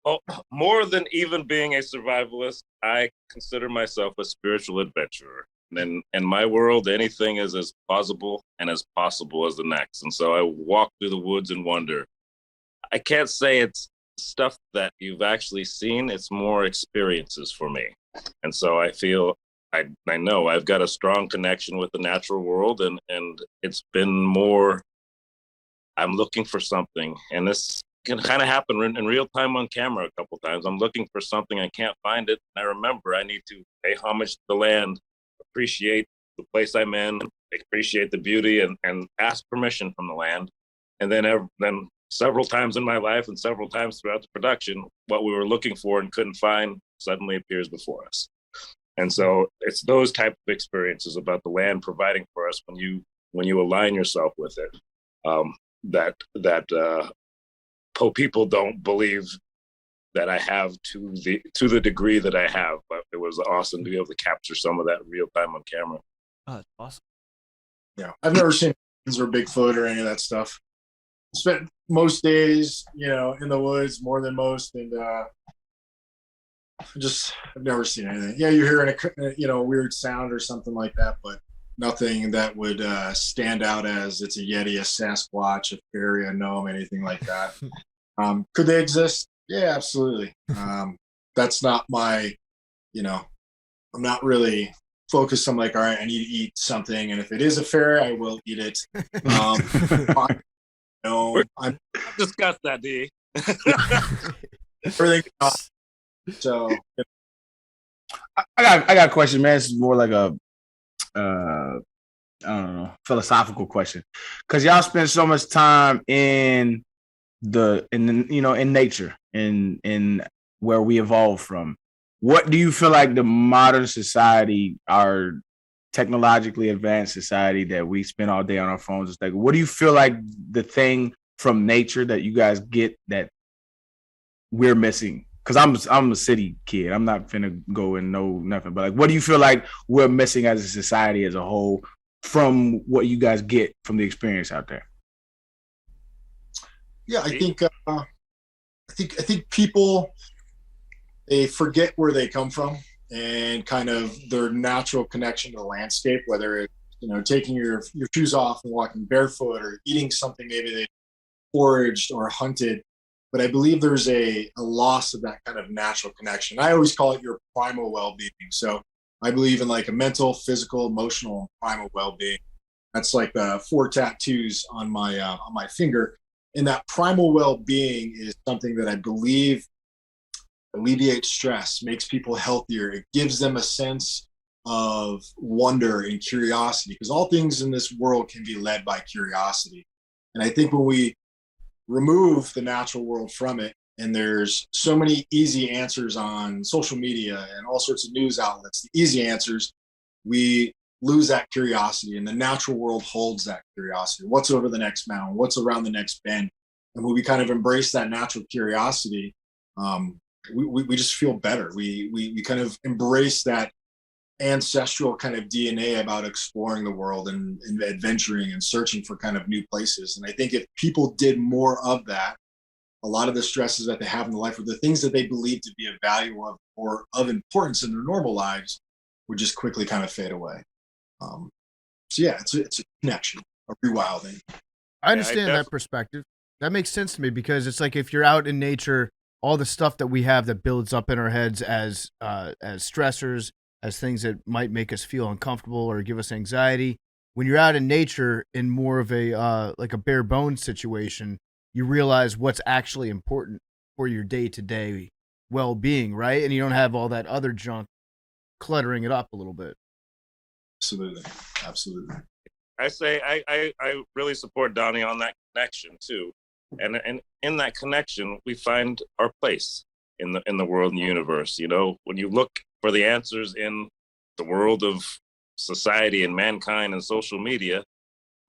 Speaker 9: Well, more than even being a survivalist, I consider myself a spiritual adventurer. And in my world, anything is as plausible and as possible as the next. And so I walk through the woods and wonder. I can't say it's stuff that you've actually seen. It's more experiences for me. And so I feel, I know I've got a strong connection with the natural world, and it's been more, I'm looking for something. And this can kind of happen in real time on camera a couple times. I'm looking for something, I can't find it. And I remember I need to pay homage to the land, appreciate the place I'm in, appreciate the beauty, and ask permission from the land. And then several times in my life and several times throughout the production, what we were looking for and couldn't find suddenly appears before us. And so it's those type of experiences about the land providing for us when you align yourself with it, that people don't believe that I have to the degree that I have. But it was awesome to be able to capture some of that real time on camera.
Speaker 5: Oh, that's awesome.
Speaker 8: Yeah, I've never seen or Bigfoot or any of that stuff. Spent most days, in the woods more than most, and I've never seen anything. Yeah, you're hearing a weird sound or something like that, but nothing that would stand out as it's a Yeti, a Sasquatch, a fairy, a gnome, anything like that. Could they exist? Yeah, absolutely. That's not my, I'm not really focused. I'm like, all right, I need to eat something, and if it is a fairy, I will eat it.
Speaker 9: I'm discussed that, D.
Speaker 8: Everything. So
Speaker 4: I got a question, man. This is more like a I don't know, philosophical question, because y'all spend so much time in nature, in where we evolved from. What do you feel like the modern society, our technologically advanced society that we spend all day on our phones, is like, what do you feel like the thing from nature that you guys get that we're missing? Because I'm a city kid. I'm not finna go and know nothing. But like, what do you feel like we're missing as a society as a whole from what you guys get from the experience out there?
Speaker 8: Yeah, I think people, they forget where they come from and kind of their natural connection to the landscape, whether it's taking your shoes off and walking barefoot, or eating something maybe they foraged or hunted. But I believe there's a loss of that kind of natural connection. I always call it your primal well-being. So I believe in like a mental, physical, emotional, and primal well-being. That's like the 4 tattoos on my finger. And that primal well-being is something that I believe alleviates stress, makes people healthier. It gives them a sense of wonder and curiosity, because all things in this world can be led by curiosity. And I think when we remove the natural world from it, and there's so many easy answers on social media and all sorts of news outlets, the easy answers, we lose that curiosity, and the natural world holds that curiosity. What's over the next mountain? What's around the next bend? And when we kind of embrace that natural curiosity, we just feel better. We kind of embrace that ancestral kind of DNA about exploring the world and adventuring and searching for kind of new places. And I think if people did more of that, a lot of the stresses that they have in life, or the things that they believe to be of value or of importance in their normal lives, would just quickly kind of fade away. So yeah, it's a connection, a rewilding.
Speaker 1: I understand that perspective. That makes sense to me, because it's like, if you're out in nature, all the stuff that we have that builds up in our heads as stressors, as things that might make us feel uncomfortable or give us anxiety. When you're out in nature in more of a like a bare bones situation, you realize what's actually important for your day-to-day well-being, right? And you don't have all that other junk cluttering it up a little bit.
Speaker 8: Absolutely.
Speaker 9: I say I really support Donny on that connection too, and in that connection we find our place in the world and universe. You know, when you look for the answers in the world of society and mankind and social media,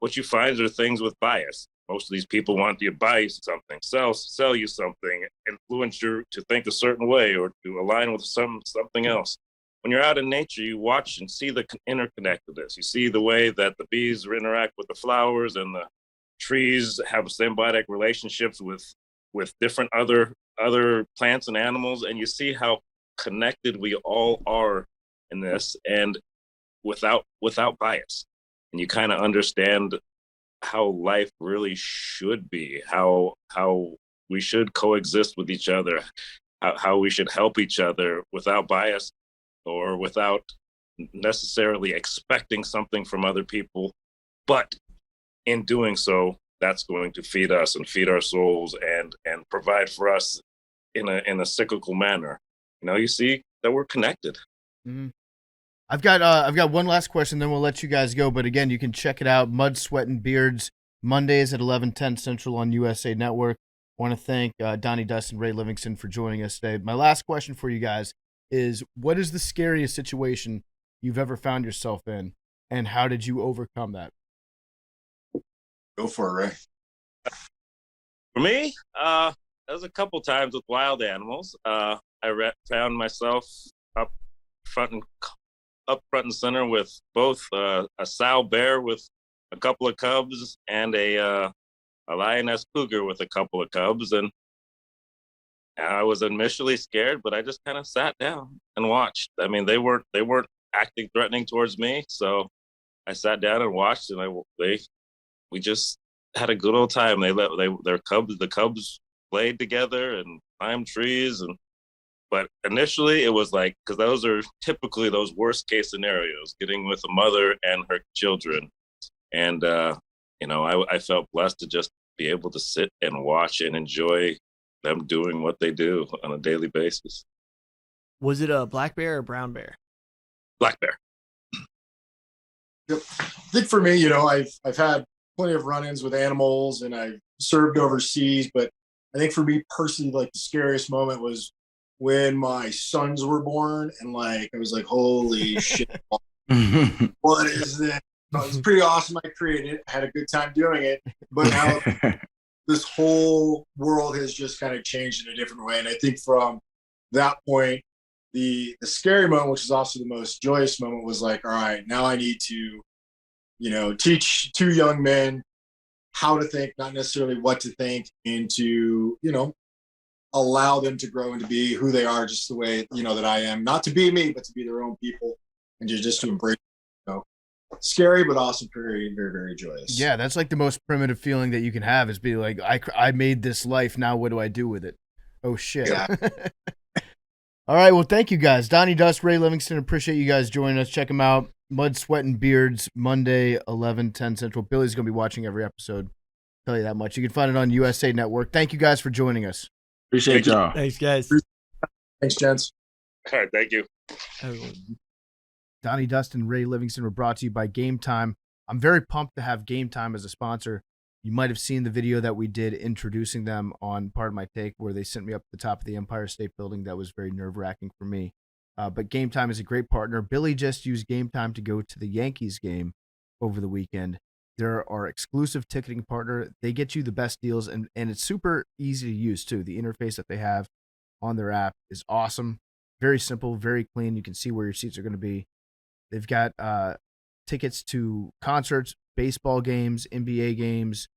Speaker 9: what you find are things with bias. Most of these people want you to buy you something, sell you something, influence you to think a certain way or to align with something else. When you're out in nature, you watch and see the interconnectedness. You see the way that the bees interact with the flowers and the trees have symbiotic relationships with different other plants and animals, and you see how connected we all are in this, and without bias. And you kind of understand how life really should be, how we should coexist with each other, how we should help each other without bias or without necessarily expecting something from other people. But in doing so, that's going to feed us and feed our souls and provide for us in a cyclical manner. You know, you see that we're connected.
Speaker 1: Mm-hmm. I've got one last question, then we'll let you guys go. But again, you can check it out. Mud, Sweat, and Beards, Mondays at 11:10 Central on USA Network. I want to thank Donny, Dustin, Ray Livingston for joining us today. My last question for you guys is, what is the scariest situation you've ever found yourself in, and how did you overcome that?
Speaker 8: Go for it, Ray.
Speaker 9: For me, there was a couple times with wild animals. I found myself up front and center with both a sow bear with a couple of cubs and a lioness cougar with a couple of cubs, and I was initially scared, but I just kind of sat down and watched. I mean, they weren't acting threatening towards me, so I sat down and watched, and we just had a good old time. The cubs played together and climbed trees, but initially it was like, because those are typically those worst case scenarios, getting with a mother and her children, and I felt blessed to just be able to sit and watch and enjoy them doing what they do on a daily basis.
Speaker 5: Was it a black bear or brown bear?
Speaker 9: Black bear.
Speaker 8: Yep. I think for me, I've had plenty of run-ins with animals and I've served overseas, but I think for me personally, like the scariest moment was when my sons were born, and I was like, holy shit, what is this? It was pretty awesome. I created it, had a good time doing it, but now this whole world has just kind of changed in a different way. And I think from that point, the scary moment, which is also the most joyous moment, was like, all right, now I need to, teach two young men how to think, not necessarily what to think, and to, allow them to grow and to be who they are, just the way, that I am, not to be me, but to be their own people, and just to embrace, scary, but also very, very, very joyous.
Speaker 1: Yeah, that's like the most primitive feeling that you can have, is be like, I made this life, now what do I do with it? Oh shit.
Speaker 8: Yeah.
Speaker 1: All right, well, thank you guys. Donny, Dust, Ray Livingston, appreciate you guys joining us. Check them out. Mud, Sweat, and Beards, Monday, 11:10 Central. Billy's going to be watching every episode. Tell you that much. You can find it on USA Network. Thank you guys for joining us.
Speaker 4: Appreciate y'all.
Speaker 5: Thanks, guys.
Speaker 8: Thanks, gents.
Speaker 9: All right, thank you.
Speaker 1: Donny, Dust, and Ray Livingston were brought to you by Gametime. I'm very pumped to have Gametime as a sponsor. You might have seen the video that we did introducing them on Part of My Take, where they sent me up to the top of the Empire State Building. That was very nerve-wracking for me. But Gametime is a great partner. Billy just used Gametime to go to the Yankees game over the weekend. They're our exclusive ticketing partner. They get you the best deals, and it's super easy to use, too. The interface that they have on their app is awesome. Very simple, very clean. You can see where your seats are going to be. They've got tickets to concerts, baseball games, NBA games,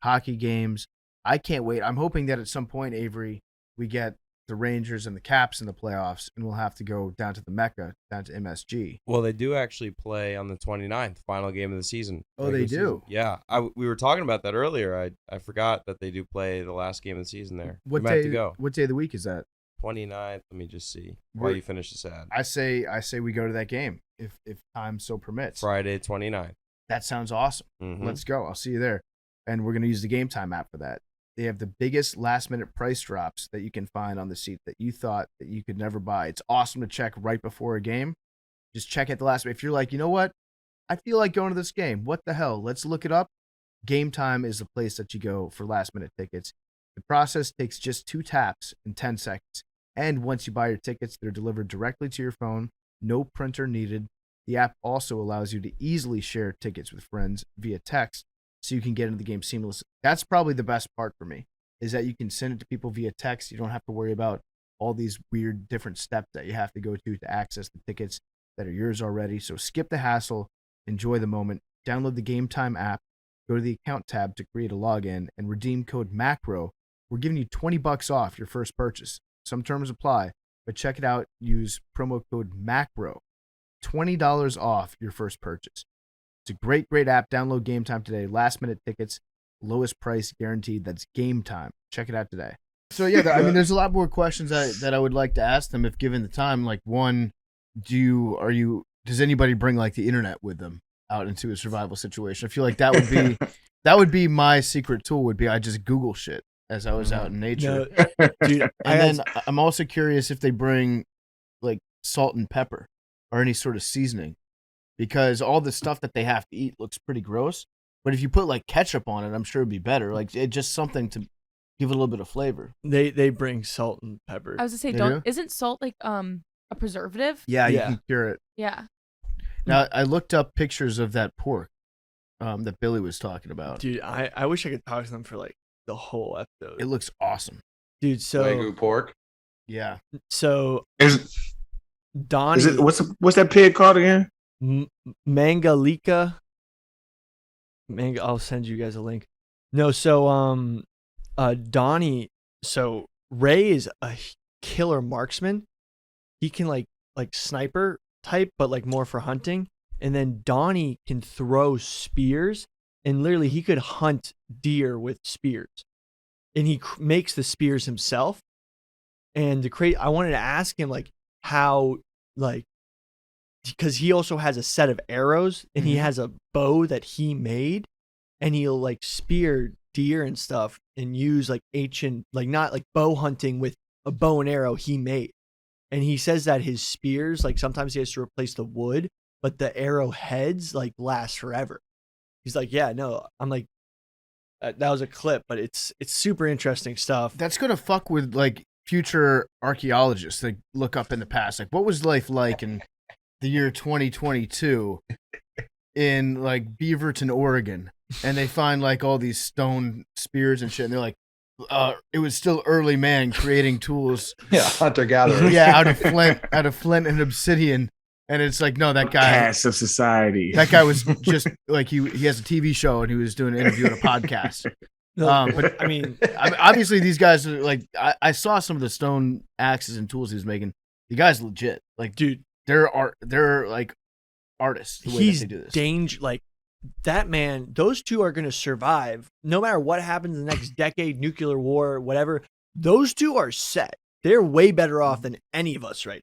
Speaker 1: hockey games. I can't wait. I'm hoping that at some point, Avery, we get the Rangers and the Caps in the playoffs, and we'll have to go down to the Mecca, down to MSG.
Speaker 7: Well, they do actually play on the 29th, final game of the season.
Speaker 1: Oh, they do?
Speaker 7: Yeah. We were talking about that earlier. I forgot that they do play the last game of the season there.
Speaker 1: What
Speaker 7: have to go.
Speaker 1: What day of the week is that?
Speaker 7: 29th. Let me just see. While you finish this ad.
Speaker 1: I say we go to that game if time so permits.
Speaker 7: Friday 29th.
Speaker 1: That sounds awesome.
Speaker 7: Mm-hmm.
Speaker 1: Let's go. I'll see you there. And we're going to use the Gametime app for that. They have the biggest last-minute price drops that you can find on the seat that you thought that you could never buy. It's awesome to check right before a game. Just check at the last minute. If you're like, you know what? I feel like going to this game. What the hell? Let's look it up. Gametime is the place that you go for last-minute tickets. The process takes just 2 taps in 10 seconds. And once you buy your tickets, they're delivered directly to your phone. No printer needed. The app also allows you to easily share tickets with friends via text so you can get into the game seamlessly. That's probably the best part for me, is that you can send it to people via text. You don't have to worry about all these weird different steps that you have to go to access the tickets that are yours already. So skip the hassle, enjoy the moment, download the Gametime app, go to the account tab to create a login, and redeem code MACRO. We're giving you $20 off your first purchase. Some terms apply, but check it out. Use promo code MACRO. $20 off your first purchase. It's a great, great app. Download Gametime today. Last minute tickets, lowest price guaranteed. That's Gametime. Check it out today. So yeah, I mean, there's a lot more questions that I would like to ask them if given the time. Like, one, does anybody bring like the internet with them out into a survival situation? I feel like that would be my secret tool. Would be I just Google shit as I was out in nature.
Speaker 5: No, dude,
Speaker 1: and then I'm also curious if they bring like salt and pepper or any sort of seasoning, because all the stuff that they have to eat looks pretty gross. But if you put like ketchup on it, I'm sure it'd be better. Like it just something to give it a little bit of flavor.
Speaker 5: They bring salt and pepper.
Speaker 6: I was gonna say, isn't salt like a preservative?
Speaker 1: Yeah, you can cure it.
Speaker 6: Yeah.
Speaker 1: Now I looked up pictures of that pork that Billy was talking about.
Speaker 5: Dude, I wish I could talk to them for like the whole episode.
Speaker 1: It looks awesome.
Speaker 5: Dude, so
Speaker 3: Wagyu pork.
Speaker 1: Yeah.
Speaker 5: So
Speaker 4: Is
Speaker 5: Donny,
Speaker 4: it what's that pig called again?
Speaker 5: Mangalika. I'll send you guys a link. No, so Donny, so Ray is a killer marksman. He can like sniper type, but like more for hunting. And then Donny can throw spears, and literally he could hunt deer with spears. And he makes the spears himself. And I wanted to ask him like how, like, because he also has a set of arrows and he has a bow that he made, and he'll like spear deer and stuff and use like ancient, like not like bow hunting with a bow and arrow he made. And he says that his spears, like sometimes he has to replace the wood, but the arrow heads like last forever. He's like, yeah, no, I'm like, that was a clip, but it's super interesting stuff.
Speaker 1: That's gonna fuck with like future archaeologists that look up in the past, like what was life like in the year 2022 in like Beaverton, Oregon, and they find like all these stone spears and shit, and they're like, it was still early man creating tools.
Speaker 3: Yeah, hunter gatherer.
Speaker 1: Yeah, out of flint and obsidian. And it's like, no, that guy,
Speaker 4: Cast of society.
Speaker 1: that guy was just like he has a TV show and he was doing an interview on a podcast.
Speaker 5: No,
Speaker 1: But I mean, obviously these guys are like, I saw some of the stone axes and tools he was making. The guy's legit. Like,
Speaker 5: dude,
Speaker 1: they're like artists. The way
Speaker 5: he's
Speaker 1: that they do this.
Speaker 5: like that man. Those two are gonna survive no matter what happens in the next decade, nuclear war, whatever. Those two are set. They're way better off than any of us right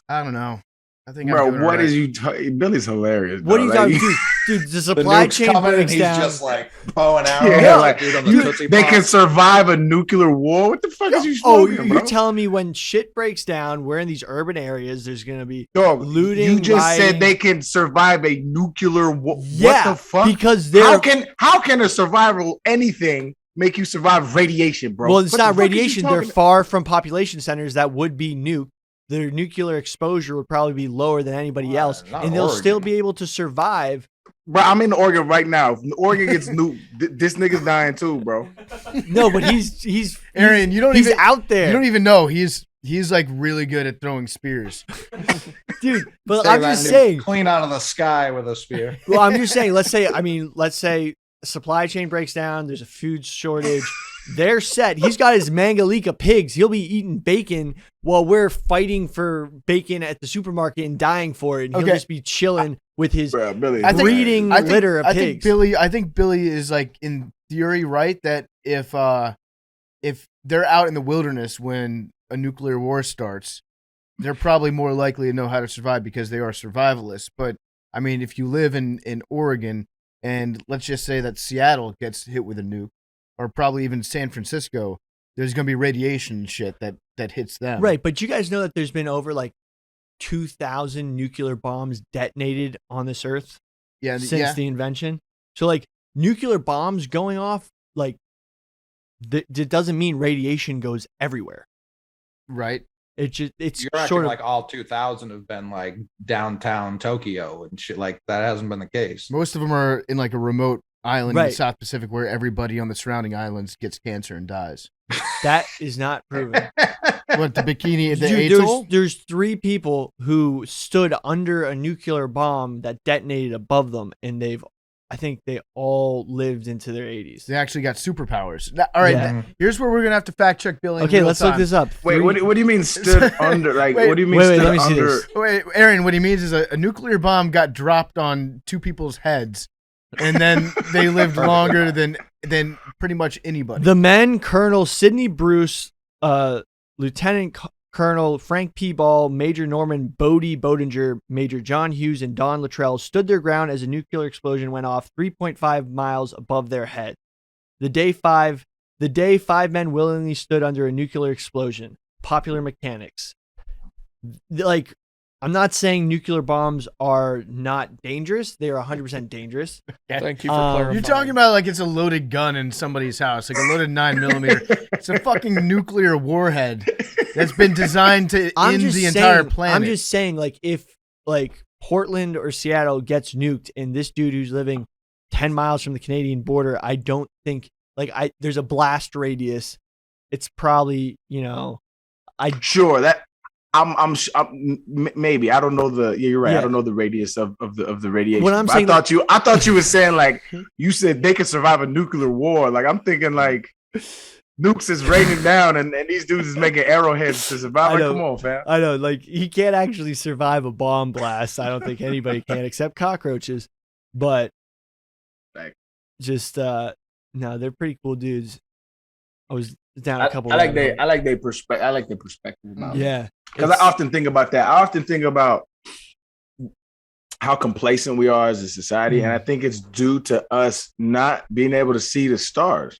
Speaker 1: I don't know. I think,
Speaker 4: Bro,
Speaker 1: I'm doing
Speaker 4: what
Speaker 1: all right.
Speaker 4: is you? Billy's hilarious.
Speaker 5: What
Speaker 4: bro.
Speaker 5: do you
Speaker 4: Like,
Speaker 5: got, dude? The
Speaker 3: The
Speaker 5: supply
Speaker 3: nuke's
Speaker 5: chain
Speaker 3: coming and
Speaker 5: breaks
Speaker 3: he's
Speaker 5: down.
Speaker 3: just like bow and arrow.
Speaker 4: Yeah, like,
Speaker 3: dude on the
Speaker 4: you-
Speaker 3: Tootsie
Speaker 4: they
Speaker 3: Pop.
Speaker 4: can survive a nuclear war. What the fuck is you
Speaker 5: Oh,
Speaker 4: smoking,
Speaker 5: you're
Speaker 4: bro?
Speaker 5: telling me when shit breaks down, we're in these urban areas, there's gonna be
Speaker 4: Dog,
Speaker 5: looting,
Speaker 4: you just
Speaker 5: rioting.
Speaker 4: said they can survive a nuclear war.
Speaker 5: Yeah,
Speaker 4: What the fuck?
Speaker 5: because they're
Speaker 4: How can a survival anything make you survive radiation, bro?
Speaker 5: well, it's
Speaker 4: What the
Speaker 5: not
Speaker 4: fuck is you
Speaker 5: radiation. They're
Speaker 4: talking-
Speaker 5: far from population centers that would be nuked. Their nuclear exposure would probably be lower than anybody else,
Speaker 3: not
Speaker 5: and they'll still
Speaker 3: Oregon.
Speaker 5: be able to survive.
Speaker 4: Bro, I'm in Oregon right now. If Oregon gets nuked, this nigga's dying too, bro.
Speaker 5: No, but he's
Speaker 1: Arian, you don't
Speaker 5: he's
Speaker 1: even
Speaker 5: out there.
Speaker 1: You don't even know he's like really good at throwing spears.
Speaker 5: Dude, but
Speaker 3: Say
Speaker 5: I'm
Speaker 3: that
Speaker 5: just
Speaker 3: nuke
Speaker 5: saying.
Speaker 3: clean out of the sky with a spear.
Speaker 5: Well, I'm just saying. Let's say supply chain breaks down. There's a food shortage. They're set. He's got his Mangalika pigs. He'll be eating bacon while we're fighting for bacon at the supermarket and dying for it. And he'll
Speaker 1: Okay.
Speaker 5: just be chilling with his
Speaker 4: Bro, Billy,
Speaker 1: I think-
Speaker 5: breeding litter of
Speaker 1: I
Speaker 5: pigs.
Speaker 1: think Billy is like in theory right that if they're out in the wilderness when a nuclear war starts, they're probably more likely to know how to survive because they are survivalists. But I mean, if you live in Oregon and let's just say that Seattle gets hit with a nuke, or probably even San Francisco, there's going to be radiation shit that hits them.
Speaker 5: Right, but you guys know that there's been over like 2,000 nuclear bombs detonated on this earth since the invention. So like nuclear bombs going off, like it doesn't mean radiation goes everywhere.
Speaker 1: Right.
Speaker 3: You're acting like all 2,000 have been like downtown Tokyo and shit. Like that hasn't been the case.
Speaker 1: Most of them are in like a remote island in the South Pacific where everybody on the surrounding islands gets cancer and dies.
Speaker 5: That is not proven.
Speaker 1: What, the bikini, the
Speaker 5: Dude,
Speaker 1: atoll?
Speaker 5: there's 3 people who stood under a nuclear bomb that detonated above them, and I think they all lived into their 80s.
Speaker 1: They actually got superpowers. Now, all right, here's where we're gonna have to fact check Billy.
Speaker 5: Okay, let's look this up.
Speaker 4: Wait, what do you mean stood under? Like, what do you mean stood
Speaker 5: let me see
Speaker 4: under?
Speaker 5: this.
Speaker 1: Wait, Aaron, what he means is a nuclear bomb got dropped on 2 people's heads, and then they lived longer than pretty much anybody.
Speaker 5: The men, Colonel Sidney Bruce, Lieutenant Colonel Frank P. Ball, Major Norman Bodie Bodinger, Major John Hughes, and Don Luttrell stood their ground as a nuclear explosion went off 3.5 miles above their head. The day 5 men willingly stood under a nuclear explosion. Popular mechanics. Like, I'm not saying nuclear bombs are not dangerous. They are 100% dangerous.
Speaker 2: Thank you for clarifying.
Speaker 1: You're talking about like it's a loaded gun in somebody's house, like a loaded 9mm. It's a fucking nuclear warhead that's been designed to end the entire planet.
Speaker 5: I'm just saying, like, if like Portland or Seattle gets nuked and this dude who's living 10 miles from the Canadian border, I don't think there's a blast radius. It's probably,
Speaker 4: Sure, that I'm maybe I don't know you're right.
Speaker 5: Yeah.
Speaker 4: I don't know the radius of the radiation.
Speaker 5: What I'm
Speaker 4: But
Speaker 5: saying,
Speaker 4: I thought you were saying like you said they could survive a nuclear war. Like I'm thinking like nukes is raining down and these dudes is making arrowheads to survive. Like, come on, fam.
Speaker 5: I know, like he can't actually survive a bomb blast. I don't think anybody can except cockroaches. But just no, they're pretty cool dudes. I was down a couple.
Speaker 4: I like their perspective. I like their perspective about it.
Speaker 5: Yeah,
Speaker 4: because I often think about that. I often think about how complacent we are as a society, and I think it's due to us not being able to see the stars.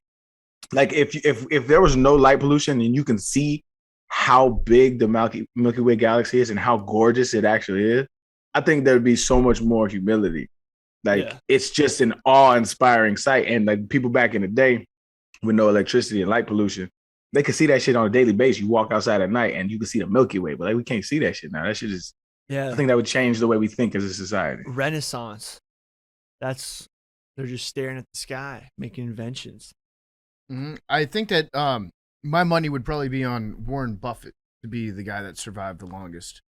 Speaker 4: Like if there was no light pollution and you can see how big the Milky Way galaxy is and how gorgeous it actually is, I think there'd be so much more humility. Like it's just an awe-inspiring sight, and like people back in the day with no electricity and light pollution, they could see that shit on a daily basis. You walk outside at night and you can see the Milky Way, but like we can't see that shit now. That shit is, I think that would change the way we think as a society.
Speaker 5: Renaissance. They're just staring at the sky, making inventions.
Speaker 1: Mm-hmm. I think that my money would probably be on Warren Buffett to be the guy that survived the longest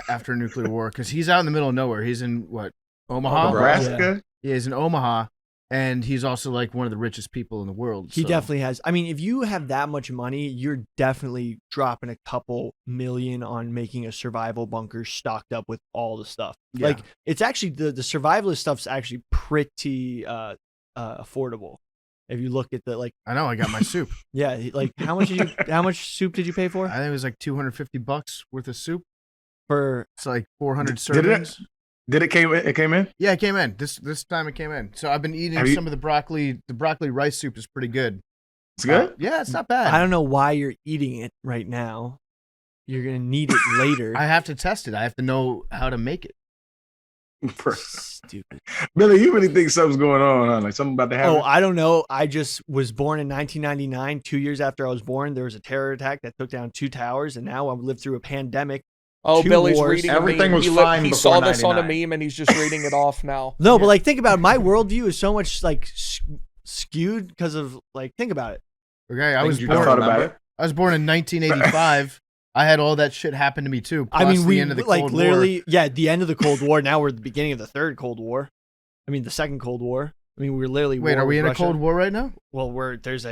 Speaker 1: after a nuclear war, because he's out in the middle of nowhere. He's in Omaha,
Speaker 4: Nebraska.
Speaker 1: Yeah, he's in Omaha. And he's also like one of the richest people in the world.
Speaker 5: He definitely has. I mean, if you have that much money, you're definitely dropping a couple million on making a survival bunker stocked up with all the stuff. Yeah. Like it's actually the survivalist stuff's actually pretty affordable. If you look at
Speaker 1: I know I got my soup.
Speaker 5: Yeah, like how much soup did you pay for?
Speaker 1: I think it was like $250 worth of soup.
Speaker 5: It's
Speaker 1: like 400 servings.
Speaker 4: Did it came in? It came in?
Speaker 1: Yeah, it came in. This time it came in. So I've been eating some of the broccoli. The broccoli rice soup is pretty good.
Speaker 4: It's good?
Speaker 1: Yeah, it's not bad.
Speaker 5: I don't know why you're eating it right now. You're going to need it later.
Speaker 1: I have to test it. I have to know how to make it.
Speaker 5: Stupid.
Speaker 4: Billy, you really think something's going on, huh? Like something about to happen?
Speaker 5: Oh, I don't know. I just was born in 1999. 2 years after I was born, there was a terror attack that took down 2 towers, and now I've lived through a pandemic.
Speaker 2: Oh, Billy's reading
Speaker 3: everything
Speaker 2: a meme.
Speaker 3: was fine.
Speaker 2: He
Speaker 3: before
Speaker 2: saw this on a
Speaker 3: 99.
Speaker 2: meme and he's just reading it off now.
Speaker 5: No, but like think about it. My worldview is so much like skewed because of think about it.
Speaker 1: Okay, I was born in 1985. I had all that shit happen to me too.
Speaker 5: I mean,
Speaker 1: the end of the Cold
Speaker 5: literally,
Speaker 1: War.
Speaker 5: the end of the Cold War. Now we're at the beginning of the third Cold War. I mean, the second Cold War. I mean, we're literally.
Speaker 1: Wait, are we in
Speaker 5: Russia.
Speaker 1: a Cold War right now?
Speaker 5: Well, there's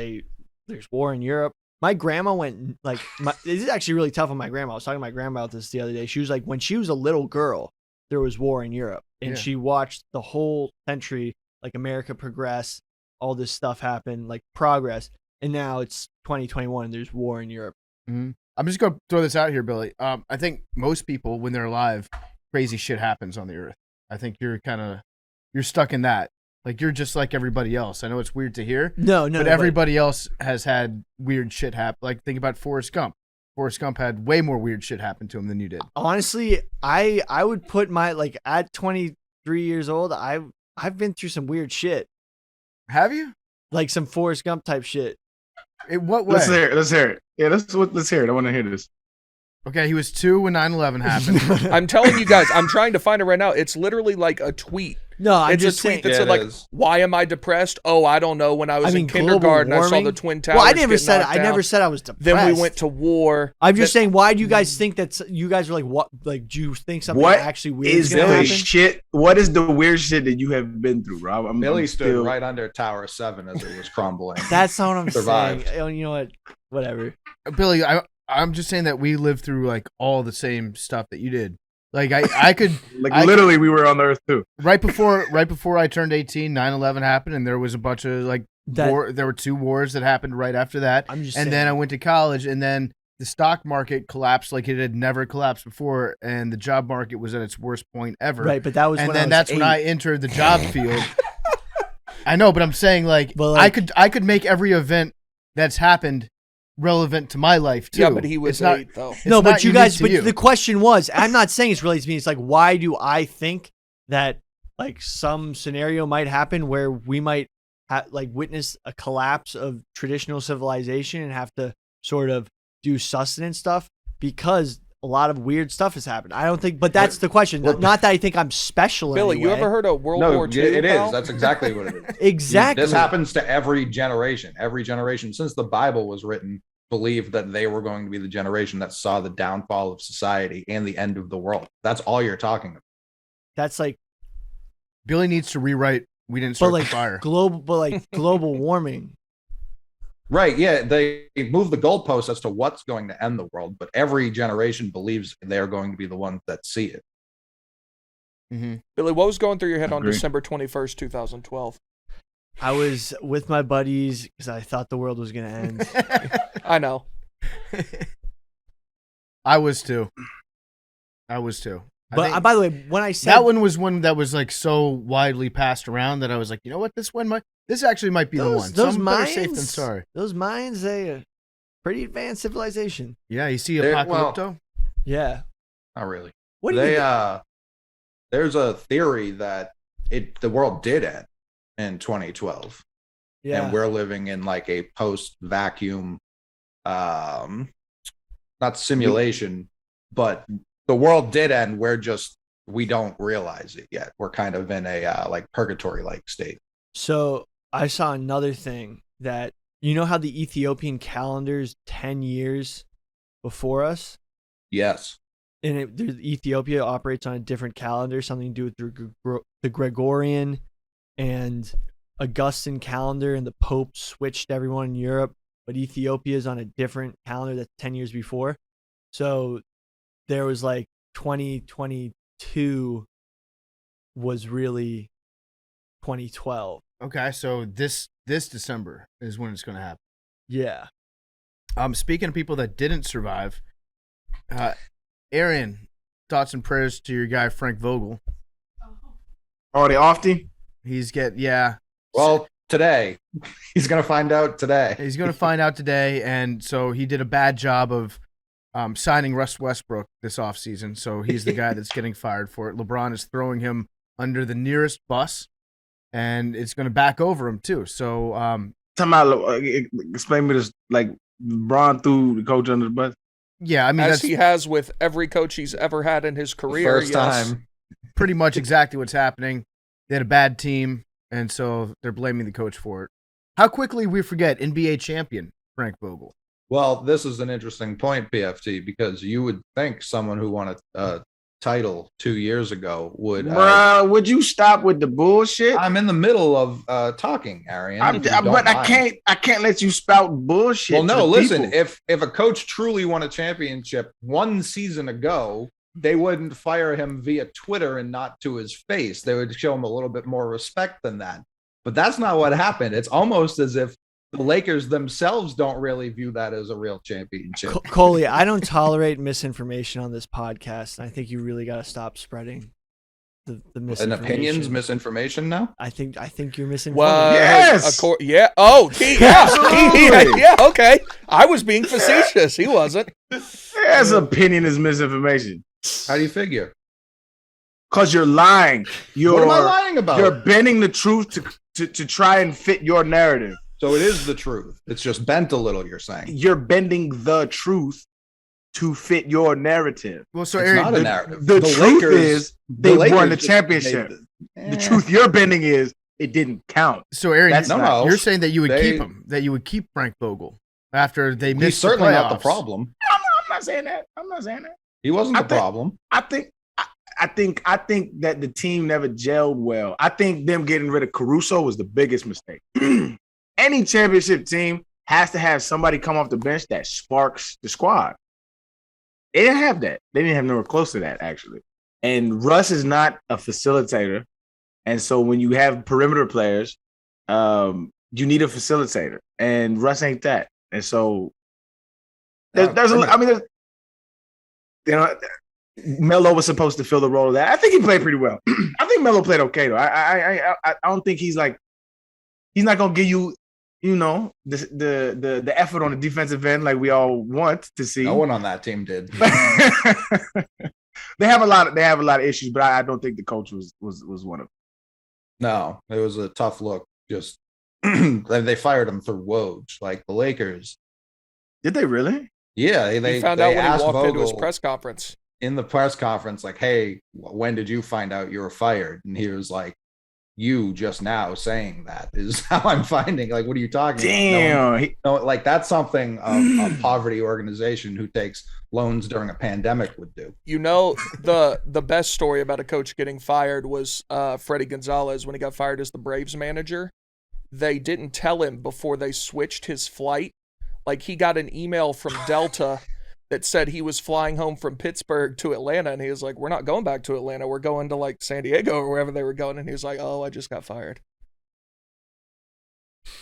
Speaker 5: war in Europe. My grandma went this is actually really tough on my grandma. I was talking to my grandma about this the other day. She was like, when she was a little girl, there was war in Europe, and she watched the whole century, like America progress, all this stuff happen, like progress, and now it's 2021. There's war in Europe.
Speaker 1: Mm-hmm. I'm just gonna throw this out here, Billy. I think most people, when they're alive, crazy shit happens on the earth. I think you're stuck in that. Like you're just like everybody else. I know it's weird to hear.
Speaker 5: No,
Speaker 1: but everybody else has had weird shit happen. Like think about Forrest Gump. Forrest Gump had way more weird shit happen to him than you did.
Speaker 5: Honestly, I would put my at 23 years old, I've been through some weird shit.
Speaker 1: Have you?
Speaker 5: Like some Forrest Gump type shit.
Speaker 1: In what way?
Speaker 4: Let's hear it. Yeah, let's hear it. I want to hear this.
Speaker 1: Okay, he was 2 when 9/11 happened.
Speaker 2: I'm telling you guys, I'm trying to find it right now. It's literally like a tweet.
Speaker 5: No,
Speaker 2: it's
Speaker 5: just
Speaker 2: a tweet
Speaker 5: saying.
Speaker 2: that said like, "Why am I depressed? Oh, I don't know. When I was in kindergarten, I saw the Twin Towers."
Speaker 5: Well, I never said I was depressed.
Speaker 2: Then we went to war.
Speaker 5: I'm just saying, why do you guys think that? You guys are like, what? Like, do you think something actually weird is going to happen?
Speaker 4: Shit? What is the weird shit that you have been through, Rob?
Speaker 3: Billy stood right under Tower 7 as it was crumbling.
Speaker 5: That's not what I'm saying. You know what? Whatever.
Speaker 1: Billy, I'm just saying that we lived through like all the same stuff that you did. Like I could
Speaker 4: literally we were on the earth too.
Speaker 1: Right before I turned 18, 9/11 happened, and there was a bunch of there were 2 wars that happened right after that. Then I went to college, and then the stock market collapsed like it had never collapsed before, and the job market was at its worst point ever.
Speaker 5: Right, but that was
Speaker 1: when I entered the job field. I know, but I'm saying I could make every event that's happened relevant to my life too.
Speaker 2: Yeah, but he was 8 though.
Speaker 5: No, but you guys. But the question was, I'm not saying it's related to me. It's like, why do I think that like some scenario might happen where we might witness a collapse of traditional civilization and have to sort of do sustenance stuff because a lot of weird stuff has happened. I don't think, but that's the question. Not that I think I'm special.
Speaker 2: Billy,
Speaker 5: in any way.
Speaker 2: You ever heard of World War II?
Speaker 3: It is. That's exactly what it is.
Speaker 5: Exactly.
Speaker 3: This happens to every generation. Every generation since the Bible was written believed that they were going to be the generation that saw the downfall of society and the end of the world. That's all you're talking about.
Speaker 5: That's like
Speaker 1: Billy needs to rewrite. We didn't start the fire.
Speaker 5: Global warming.
Speaker 3: Right. Yeah. They move the goalposts as to what's going to end the world, but every generation believes they're going to be the ones that see it.
Speaker 1: Mm-hmm.
Speaker 2: Billy, what was going through your head on December 21st, 2012?
Speaker 5: I was with my buddies because I thought the world was going to end.
Speaker 2: I know.
Speaker 1: I was too.
Speaker 5: But by the way, when I said
Speaker 1: that one was one that was like so widely passed around that I was like, you know what, this actually might be the one.
Speaker 5: Those
Speaker 1: Some
Speaker 5: Mayans,
Speaker 1: better safe than sorry.
Speaker 5: Those Mayans, they are pretty advanced civilization.
Speaker 1: Yeah, you see Apocalypto?
Speaker 5: Yeah.
Speaker 3: Not really.
Speaker 5: What do you
Speaker 3: there's a theory that the world did end in 2012.
Speaker 5: Yeah.
Speaker 3: And we're living in like a post-vacuum, not simulation, but the world did end. We don't realize it yet. We're kind of in a like purgatory-like state.
Speaker 5: So I saw another thing that, you know how the Ethiopian calendar's 10 years before us?
Speaker 3: Yes.
Speaker 5: And Ethiopia operates on a different calendar, something to do with the Gregorian and Augustan calendar, and the Pope switched everyone in Europe, but Ethiopia is on a different calendar that's 10 years before. So there was like 2022 was really 2012.
Speaker 1: Okay, so this December is when it's going to happen.
Speaker 5: Yeah.
Speaker 1: Speaking of people that didn't survive, Arian, thoughts and prayers to your guy Frank Vogel.
Speaker 4: Oh, the Ofty?
Speaker 3: Well, today. He's going to find out today.
Speaker 1: He's going to find out today, and so he did a bad job of signing Russ Westbrook this offseason, so he's the guy that's getting fired for it. LeBron is throwing him under the nearest bus, and it's going to back over him, too. So,
Speaker 4: explain me this, like, LeBron threw the coach under the bus?
Speaker 1: Yeah, I mean,
Speaker 2: as he has with every coach he's ever had in his career.
Speaker 3: First time.
Speaker 1: Pretty much exactly what's happening. They had a bad team, and so they're blaming the coach for it. How quickly we forget NBA champion Frank Vogel.
Speaker 3: Well, this is an interesting point, PFT, because you would think someone who won a title 2 years ago would.
Speaker 4: Would you stop with the bullshit?
Speaker 3: I'm in the middle of talking, Arian.
Speaker 4: But I can't let you spout bullshit.
Speaker 3: Well, no, listen. If a coach truly won a championship 1 season ago, they wouldn't fire him via Twitter and not to his face. They would show him a little bit more respect than that. But that's not what happened. It's almost as if the Lakers themselves don't really view that as a real championship.
Speaker 5: Coley, I don't tolerate misinformation on this podcast, and I think you really got to stop spreading the misinformation.
Speaker 3: And opinions, misinformation now?
Speaker 5: I think you're misinformed.
Speaker 2: Well,
Speaker 4: Yes!
Speaker 2: Yeah. Oh, yeah. Okay. I was being facetious. He wasn't.
Speaker 4: Yes, opinion is misinformation.
Speaker 3: How do you figure?
Speaker 4: Because you're lying.
Speaker 3: What am I lying about?
Speaker 4: You're bending the truth to try and fit your narrative.
Speaker 3: So it is the truth. It's just bent a little, you're saying.
Speaker 4: You're bending the truth to fit your narrative.
Speaker 1: Well, so
Speaker 3: It's
Speaker 1: Arian,
Speaker 3: not a narrative.
Speaker 4: The truth
Speaker 3: Lakers-
Speaker 4: is they
Speaker 3: Lakers
Speaker 4: won the
Speaker 3: just
Speaker 4: championship.
Speaker 3: made
Speaker 4: The truth you're bending is it didn't count.
Speaker 1: so Arian,
Speaker 4: That's not-
Speaker 1: you're saying that you would
Speaker 3: They-
Speaker 1: keep him, that you would keep Frank Vogel after they
Speaker 3: He's
Speaker 1: missed
Speaker 3: certainly
Speaker 1: the
Speaker 3: not the
Speaker 1: playoffs.
Speaker 3: problem.
Speaker 4: I'm not saying that. I'm not saying that.
Speaker 3: He wasn't
Speaker 4: I
Speaker 3: the
Speaker 4: think-
Speaker 3: problem.
Speaker 4: I think that the team never gelled well. I think them getting rid of Caruso was the biggest mistake. Any championship team has to have somebody come off the bench that sparks the squad. They didn't have that. They didn't have nowhere close to that, actually. And Russ is not a facilitator. And so when you have perimeter players, you need a facilitator. And Russ ain't that. And so Melo was supposed to fill the role of that. I think he played pretty well. I think Melo played okay though. I don't think he's not gonna give you the effort on the defensive end like we all want to see.
Speaker 3: No one on that team did.
Speaker 4: They have a lot of issues, but I don't think the coach was one of them.
Speaker 3: No, it was a tough look. Just they fired him for Woj, like the Lakers.
Speaker 4: Did they really?
Speaker 3: Yeah, they
Speaker 2: He found out when he
Speaker 3: asked
Speaker 2: walked into his
Speaker 3: Vogel
Speaker 2: press conference.
Speaker 3: in the press conference, like, "Hey, when did you find out you were fired?" And he was like, "You just now saying that is how I'm finding. Like, what are you talking about?"
Speaker 4: Damn.
Speaker 3: No, like that's something a poverty organization who takes loans during a pandemic would do.
Speaker 2: You know, the best story about a coach getting fired was Freddie Gonzalez when he got fired as the Braves manager. They didn't tell him before they switched his flight. Like, he got an email from Delta that said he was flying home from Pittsburgh to Atlanta, and he was like, "We're not going back to Atlanta. We're going to like San Diego or wherever they were going." And he was like, "Oh, I just got fired."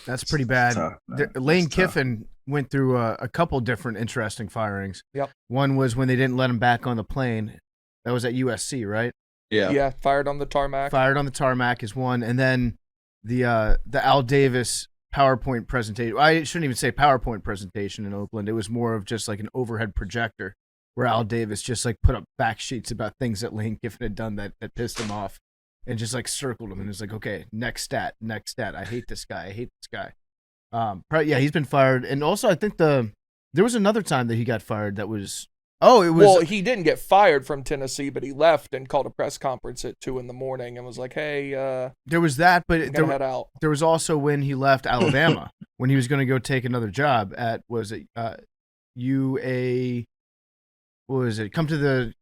Speaker 1: That's pretty bad.
Speaker 4: Tough, man.
Speaker 1: Lane
Speaker 4: That's tough.
Speaker 1: Kiffin went through a couple different interesting firings.
Speaker 2: Yep.
Speaker 1: One was when they didn't let him back on the plane. That was at USC, right?
Speaker 3: Yeah.
Speaker 2: Fired on the tarmac.
Speaker 1: Fired on the tarmac is one, and then the Al Davis PowerPoint presentation. I shouldn't even say PowerPoint presentation in Oakland. It was more of just like an overhead projector where Al Davis just like put up back sheets about things that Lane Kiffin had done that pissed him off, and just like circled him and was like, "Okay, next stat. I hate this guy. Yeah, he's been fired. And also, I think there was another time that he got fired that was. Oh, it was.
Speaker 2: Well, he didn't get fired from Tennessee, but he left and called a press conference at 2 a.m. and was like, "Hey,
Speaker 1: there was that, but
Speaker 2: I'm gonna head out."
Speaker 1: there was also when he left Alabama when he was going to go take another job at UA. What was it? Come to the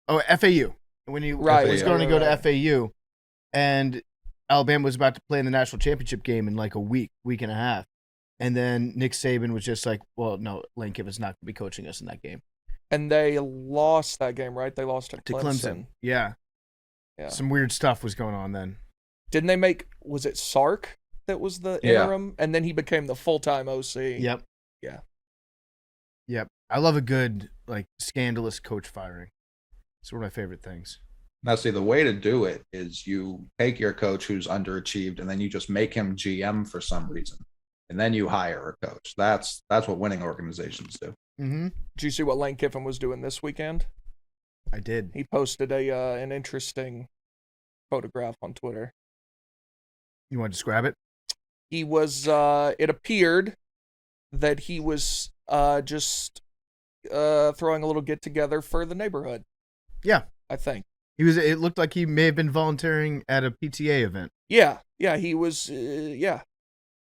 Speaker 1: FAU when he
Speaker 2: Right,
Speaker 1: was
Speaker 3: FAU.
Speaker 1: going to go to
Speaker 2: right.
Speaker 1: FAU, and Alabama was about to play in the national championship game in like a week and a half, and then Nick Saban was just like, "Well, no, Lane Kiffin's not going to be coaching us in that game."
Speaker 2: And they lost that game, right? They lost to
Speaker 1: To
Speaker 2: Clemson.
Speaker 1: Clemson. Yeah. Some weird stuff was going on then.
Speaker 2: Didn't they make? Was it Sark that was the
Speaker 3: Yeah.
Speaker 2: interim, and then he became the full-time OC?
Speaker 1: Yep.
Speaker 2: Yeah.
Speaker 1: Yep. I love a good like scandalous coach firing. It's one of my favorite things.
Speaker 3: Now, see, the way to do it is you take your coach who's underachieved, and then you just make him GM for some reason, and then you hire a coach. That's what winning organizations do.
Speaker 1: Mm-hmm.
Speaker 2: Did you see what Lane Kiffin was doing this weekend?
Speaker 1: I did.
Speaker 2: He posted an interesting photograph on Twitter.
Speaker 1: You want to describe it?
Speaker 2: He was. It appeared that he was just throwing a little get together for the neighborhood.
Speaker 1: Yeah.
Speaker 2: I think.
Speaker 1: It looked like he may have been volunteering at a PTA event.
Speaker 2: Yeah. He was. Yeah.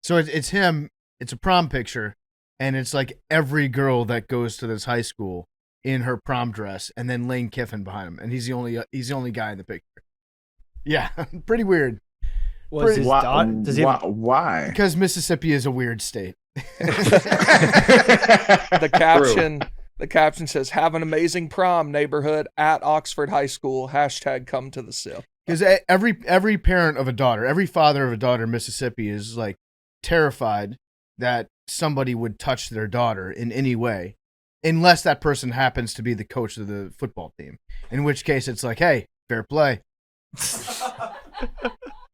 Speaker 1: So it's him. It's a prom picture, and it's like every girl that goes to this high school in her prom dress, and then Lane Kiffin behind him, and he's the only guy in the picture. Yeah, pretty weird.
Speaker 5: Was his daughter? Does he have,
Speaker 4: Why?
Speaker 1: Because Mississippi is a weird state.
Speaker 2: The caption says, "Have an amazing prom, neighborhood at Oxford High School. # come to the SIP."
Speaker 1: Because every parent of a daughter, every father of a daughter in Mississippi is like terrified that somebody would touch their daughter in any way, unless that person happens to be the coach of the football team. In which case, it's like, hey, fair play.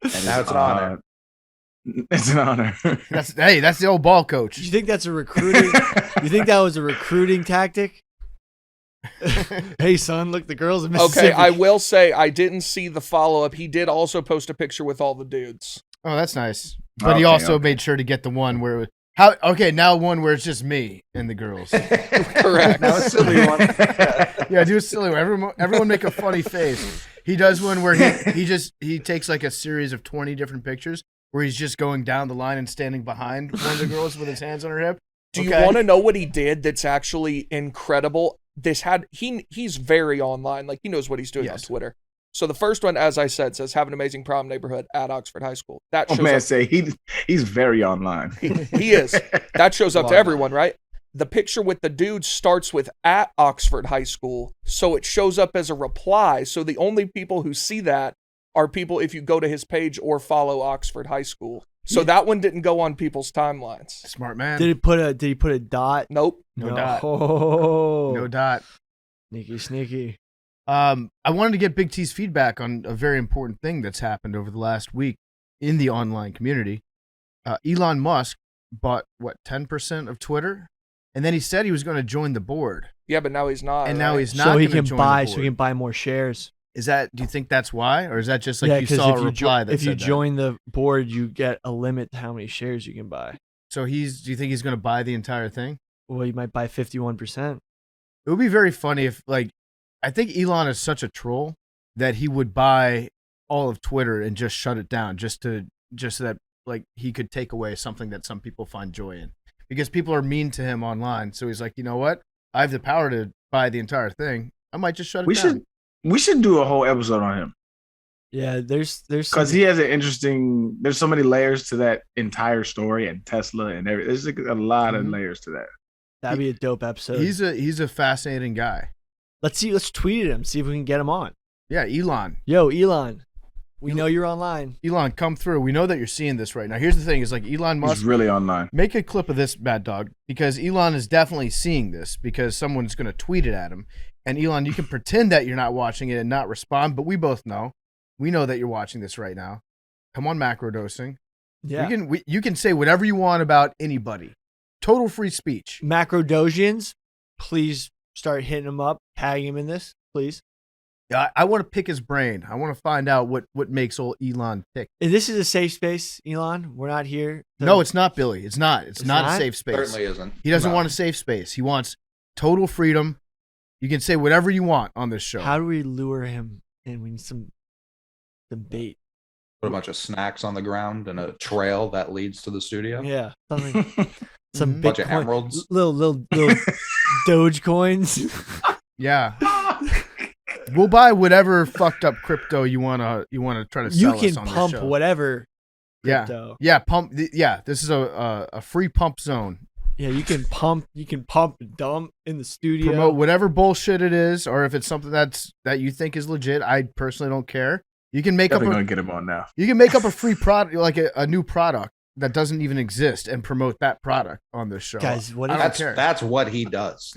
Speaker 3: And now it's an honor.
Speaker 4: It's an honor.
Speaker 1: That's the old ball coach.
Speaker 5: You think that's a recruiting? You think that was a recruiting tactic? Hey son, look, the girls in Mississippi.
Speaker 2: Okay, I will say I didn't see the follow-up. He did also post a picture with all the dudes.
Speaker 1: Oh, that's nice. But he also made sure to get the one where now one where it's just me and the girls.
Speaker 2: Correct.
Speaker 3: Now a silly one.
Speaker 1: Yeah, do a silly one. Everyone make a funny face. He does one where he takes like a series of 20 different pictures where he's just going down the line and standing behind one of the girls with his hands on her hip.
Speaker 2: Do you want to know what he did that's actually incredible? He's very online. Like, he knows what he's doing on Twitter. So the first one, as I said, says, have an amazing prom neighborhood at Oxford High School. That shows
Speaker 4: he's very online.
Speaker 2: He is. That shows up to everyone, right? The picture with the dude starts with at Oxford High School, so it shows up as a reply. So the only people who see that are people if you go to his page or follow Oxford High School. So that one didn't go on people's timelines.
Speaker 1: Smart man.
Speaker 5: Did he put a dot?
Speaker 2: Nope.
Speaker 1: No dot.
Speaker 5: Oh.
Speaker 1: No dot.
Speaker 5: Sneaky.
Speaker 1: I wanted to get Big T's feedback on a very important thing that's happened over the last week in the online community. Elon Musk bought 10% of Twitter, and then he said he was going to join the board.
Speaker 2: Yeah, but now he's not.
Speaker 1: And now he's not.
Speaker 5: So he can buy more shares.
Speaker 1: Do you think that's why, or is that just like you saw a reply that
Speaker 5: if
Speaker 1: said
Speaker 5: you join the board, you get a limit to how many shares you can buy?
Speaker 1: So do you think he's going to buy the entire thing?
Speaker 5: Well, he might buy 51%.
Speaker 1: It would be very funny if, like, I think Elon is such a troll that he would buy all of Twitter and just shut it down, just so that like he could take away something that some people find joy in, because people are mean to him online. So he's like, you know what? I have the power to buy the entire thing. I might just shut it down.
Speaker 4: We should do a whole episode on him.
Speaker 5: Yeah, there's
Speaker 4: because he has an interesting. There's so many layers to that entire story and Tesla and everything. There's like a lot of layers to that.
Speaker 5: That'd be a dope episode.
Speaker 1: He's a fascinating guy.
Speaker 5: Let's tweet at him, see if we can get him on.
Speaker 1: Yeah, Elon.
Speaker 5: Yo, Elon. We know you're online.
Speaker 1: Elon, come through. We know that you're seeing this right now. Here's the thing: is like Elon Musk.
Speaker 4: He's really online.
Speaker 1: Make a clip of this, Mad Dog, because Elon is definitely seeing this because someone's going to tweet it at him. And Elon, you can pretend that you're not watching it and not respond, but we both know. We know that you're watching this right now. Come on, Macrodosing.
Speaker 5: Yeah.
Speaker 1: You can say whatever you want about anybody. Total free speech.
Speaker 5: Macrodosians, please start hitting him up, tagging him in this, please.
Speaker 1: Yeah, I want to pick his brain. I want to find out what makes old Elon tick.
Speaker 5: This is a safe space, Elon. We're not here.
Speaker 1: No, it's not, Billy. It's not. It's not a safe space.
Speaker 3: Certainly isn't.
Speaker 1: He doesn't want a safe space. He wants total freedom. You can say whatever you want on this show.
Speaker 5: How do we lure him in? We need some bait.
Speaker 3: Put a bunch of snacks on the ground and a trail that leads to the studio.
Speaker 5: Yeah, something. Some
Speaker 3: bunch of emeralds.
Speaker 5: Little Doge coins.
Speaker 1: Yeah. We'll buy whatever fucked up crypto you wanna try to sell us on this show.
Speaker 5: You can pump whatever crypto.
Speaker 1: Yeah, pump. Yeah, this is a free pump zone.
Speaker 5: Yeah, you can pump and dump in the studio.
Speaker 1: Promote whatever bullshit it is, or if it's something that you think is legit. I personally don't care. You can make
Speaker 4: gonna get him on now.
Speaker 1: You can make up a free product, like a new product that doesn't even exist, and promote that product on this show.
Speaker 5: Guys,
Speaker 3: that's what he does.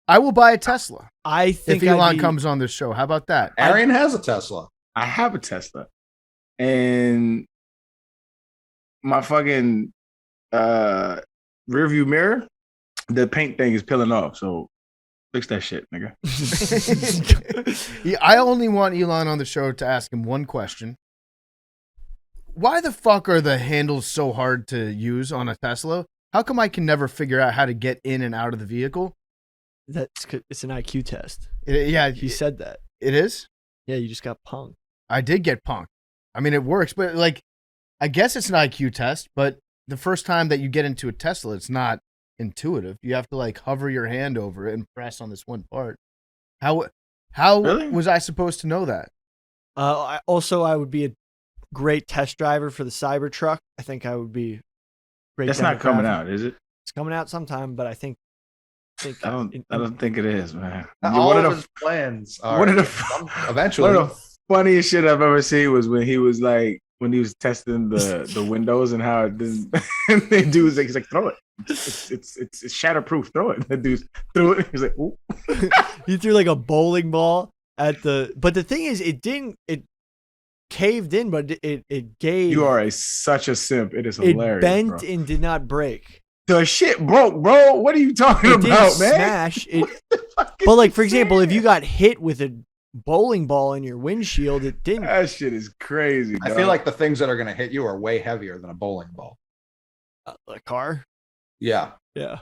Speaker 1: I will buy a Tesla.
Speaker 5: I think
Speaker 1: if Elon comes on this show, how about that?
Speaker 3: Arian has a Tesla.
Speaker 4: I have a Tesla, and my fucking rearview mirror, the paint thing is peeling off. So fix that shit, nigga.
Speaker 1: Yeah, I only want Elon on the show to ask him one question. Why the fuck are the handles so hard to use on a Tesla? How come I can never figure out how to get in and out of the vehicle?
Speaker 5: It's an IQ test.
Speaker 1: He
Speaker 5: said that.
Speaker 1: It is?
Speaker 5: Yeah, you just got punked.
Speaker 1: I did get punked. I mean, it works, but like, I guess it's an IQ test, but the first time that you get into a Tesla, it's not intuitive. You have to like hover your hand over it and press on this one part. How really? Was I supposed to know that?
Speaker 5: I would be a great test driver for the Cybertruck. I think I would be great.
Speaker 4: That's not coming out, is it?
Speaker 5: It's coming out sometime, but I think
Speaker 4: I don't think it is, man.
Speaker 3: All of his plans are eventually.
Speaker 4: One of the funniest shit I've ever seen was when he was like, when he was testing the windows and how it didn't. And the dude's like, he's like, throw it. It's shatterproof. Throw it. The dude threw it. He's like, ooh.
Speaker 5: He threw like a bowling ball at the. But the thing is, it didn't. It caved in, but it gave.
Speaker 4: You are such a simp. It is hilarious.
Speaker 5: It bent
Speaker 4: bro.
Speaker 5: and did not break.
Speaker 4: The shit broke, bro. What are you talking
Speaker 5: It
Speaker 4: about,
Speaker 5: didn't
Speaker 4: man?
Speaker 5: smash. But like, for example, if you got hit with a bowling ball in your windshield, it didn't.
Speaker 4: That shit is crazy.
Speaker 3: I feel like the things that are going to hit you are way heavier than a bowling ball.
Speaker 5: A car.
Speaker 3: Yeah.
Speaker 5: Yeah.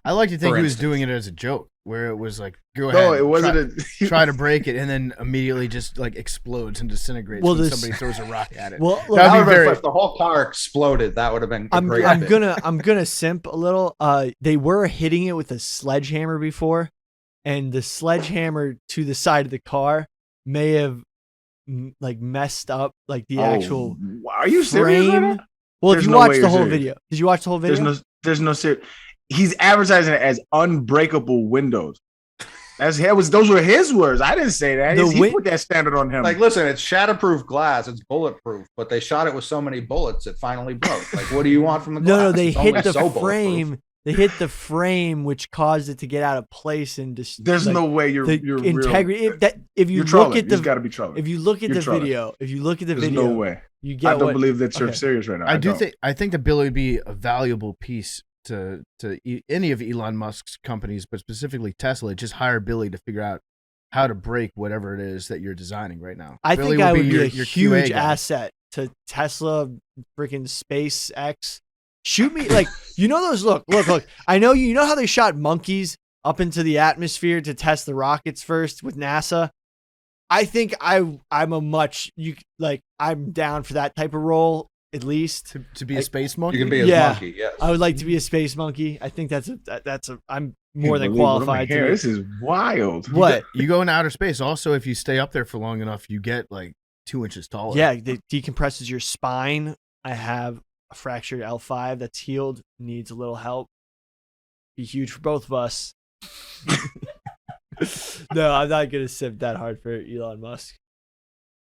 Speaker 1: I like to think
Speaker 3: For
Speaker 1: he was
Speaker 3: instance.
Speaker 1: doing it as a joke, where it was like, go
Speaker 4: No,
Speaker 1: ahead,
Speaker 4: it wasn't.
Speaker 1: try to break it, and then immediately just like explodes and disintegrates
Speaker 5: Well,
Speaker 1: when
Speaker 5: this-
Speaker 1: somebody throws a rock at it.
Speaker 5: Well, look,
Speaker 1: That'd be
Speaker 3: However,
Speaker 1: very.
Speaker 3: if the whole car exploded, that would have been a
Speaker 5: I'm
Speaker 3: great. bit.
Speaker 5: gonna simp a little. They were hitting it with a sledgehammer before, and the sledgehammer to the side of the car may have like messed up like the actual
Speaker 4: Are you serious? Right
Speaker 5: frame.
Speaker 4: now?
Speaker 5: Well,
Speaker 4: There's
Speaker 5: if you
Speaker 4: no
Speaker 5: watch
Speaker 4: way
Speaker 5: the
Speaker 4: you're
Speaker 5: whole
Speaker 4: serious.
Speaker 5: video, did you watch the whole video?
Speaker 4: There's no serious. He's advertising it as unbreakable windows. Those were his words. I didn't say that. He put that standard on him.
Speaker 3: Like, listen, it's shatterproof glass. It's bulletproof, but they shot it with so many bullets, it finally broke. Like, what do you want from the glass?
Speaker 5: No, they
Speaker 3: It's
Speaker 5: hit
Speaker 3: only
Speaker 5: the
Speaker 3: so bulletproof.
Speaker 5: frame. They hit the frame, which caused it to get out of place and just.
Speaker 4: There's no way you're
Speaker 5: integrity.
Speaker 4: Real.
Speaker 5: If you
Speaker 4: You're
Speaker 5: look
Speaker 4: trolling.
Speaker 5: at the,
Speaker 4: You got to be trolling.
Speaker 5: if you look at
Speaker 4: You're
Speaker 5: the
Speaker 4: trolling.
Speaker 5: video, if you look at the
Speaker 4: There's
Speaker 5: video,
Speaker 4: no way.
Speaker 5: you get.
Speaker 4: I don't
Speaker 5: what,
Speaker 4: believe that you're
Speaker 5: okay.
Speaker 4: serious right now.
Speaker 1: I think that Billy would be a valuable piece to any of Elon Musk's companies, but specifically Tesla. Just hire Billy to figure out how to break whatever it is that you're designing right now.
Speaker 5: I
Speaker 1: Billy
Speaker 5: think I
Speaker 1: will
Speaker 5: would be a
Speaker 1: your
Speaker 5: huge
Speaker 1: QA guy.
Speaker 5: asset to Tesla, freaking SpaceX. Shoot me like those. Look. I know you know how they shot monkeys up into the atmosphere to test the rockets first with NASA. I think I'm down for that type of role at least
Speaker 1: to be a space monkey.
Speaker 3: You can be a monkey. Yes.
Speaker 5: I would like to be a space monkey. I think I'm more than
Speaker 4: Can't believe what I'm
Speaker 5: qualified to.
Speaker 4: hearing. This is wild.
Speaker 5: What?
Speaker 1: You go into outer space. Also, if you stay up there for long enough, you get like 2 inches taller.
Speaker 5: Yeah, it decompresses your spine. I have a fractured L5 that's healed, needs a little help. Be huge for both of us. No, I'm not gonna sip that hard for Elon Musk.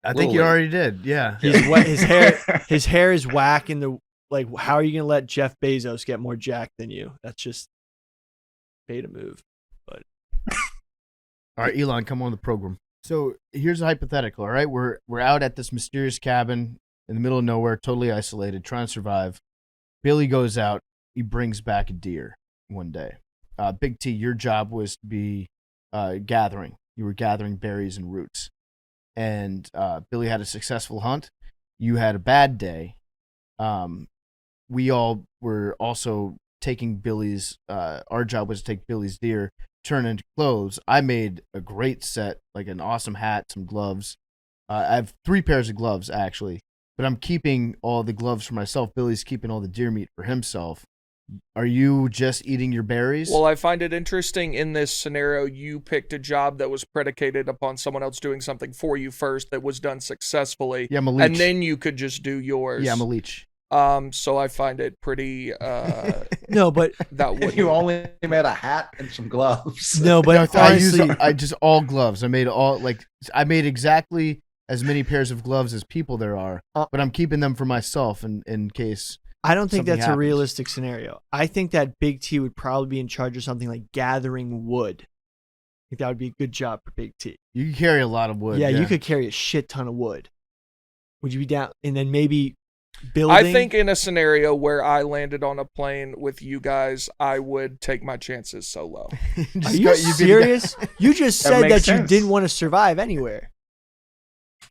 Speaker 1: I think you already did. Yeah.
Speaker 5: He's wet. His hair is whack in the like. How are you gonna let Jeff Bezos get more jacked than you? That's just beta move. But
Speaker 1: All right, Elon, come on the program. So here's a hypothetical. All right, we're out at this mysterious cabin in the middle of nowhere, totally isolated, trying to survive. Billy goes out. He brings back a deer one day. Big T, your job was to be gathering. You were gathering berries and roots. And Billy had a successful hunt. You had a bad day. We all were also taking Billy's. Our job was to take Billy's deer, turn it into clothes. I made a great set, like an awesome hat, some gloves. I have 3 pairs of gloves actually, but I'm keeping all the gloves for myself. Billy's keeping all the deer meat for himself. Are you just eating your berries?
Speaker 2: Well, I find it interesting in this scenario, you picked a job that was predicated upon someone else doing something for you first that was done successfully.
Speaker 1: Yeah, I'm a leech.
Speaker 2: And then you could just do yours.
Speaker 1: Yeah, I'm a leech.
Speaker 2: So I find it pretty
Speaker 5: no, but
Speaker 2: that would
Speaker 3: You only made a hat and some gloves.
Speaker 5: no, but honestly,
Speaker 1: I just all gloves. I made exactly as many pairs of gloves as people there are, but I'm keeping them for myself in case.
Speaker 5: I don't think
Speaker 1: something
Speaker 5: that's
Speaker 1: happens.
Speaker 5: a realistic scenario. I think that Big T would probably be in charge of something like gathering wood. I think that would be a good job for Big T.
Speaker 1: You can carry a lot of wood.
Speaker 5: Yeah, you could carry a shit ton of wood. Would you be down? And then maybe building.
Speaker 2: I think in a scenario where I landed on a plane with you guys, I would take my chances solo.
Speaker 5: Are you serious? You just
Speaker 4: That
Speaker 5: said
Speaker 4: makes
Speaker 5: that you
Speaker 4: sense.
Speaker 5: didn't want to survive anywhere.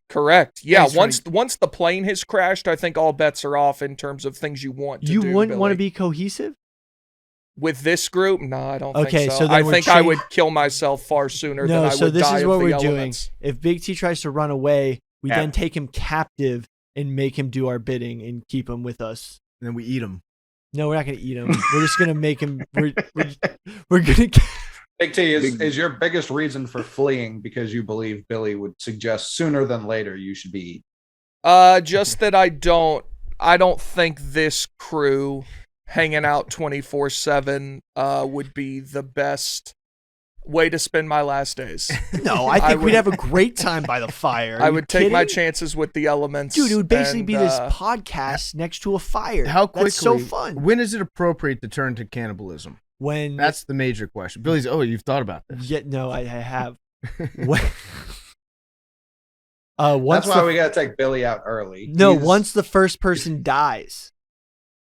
Speaker 2: Correct. Yeah,
Speaker 5: Thanks for-
Speaker 2: once the plane has crashed, I think all bets are off in terms of things you want to do.
Speaker 5: You wouldn't want to
Speaker 2: Billy.
Speaker 5: be cohesive?
Speaker 2: With this group? No, I don't
Speaker 5: Okay,
Speaker 2: think so.
Speaker 5: so then
Speaker 2: I
Speaker 5: we're
Speaker 2: think I
Speaker 5: change-
Speaker 2: would kill myself far sooner than
Speaker 5: No,
Speaker 2: I
Speaker 5: so
Speaker 2: would
Speaker 5: this
Speaker 2: die
Speaker 5: is
Speaker 2: of
Speaker 5: what
Speaker 2: the
Speaker 5: we're
Speaker 2: elements.
Speaker 5: doing. If Big T tries to run away, we
Speaker 3: Yeah.
Speaker 5: then take him captive and make him do our bidding and keep him with us.
Speaker 1: And then we eat them.
Speaker 5: No, we're not going to eat him. We're just going to make him. We're going to.
Speaker 3: Big T, is your biggest reason for fleeing because you believe Billy would suggest sooner than later you should be eaten?
Speaker 2: Just that I don't think this crew hanging out 24/7 would be the best way to spend my last days.
Speaker 5: No, I think we'd have a great time by the fire.
Speaker 2: I would take my chances with the elements.
Speaker 5: Dude, it would basically be this podcast next to a fire.
Speaker 1: How quickly?
Speaker 5: That's so fun.
Speaker 1: When is it appropriate to turn to cannibalism?
Speaker 5: When
Speaker 1: That's the major question. Billy's, you've thought about this.
Speaker 5: Yeah, no, I have.
Speaker 3: That's why we got to take Billy out early.
Speaker 5: No, once the first person dies.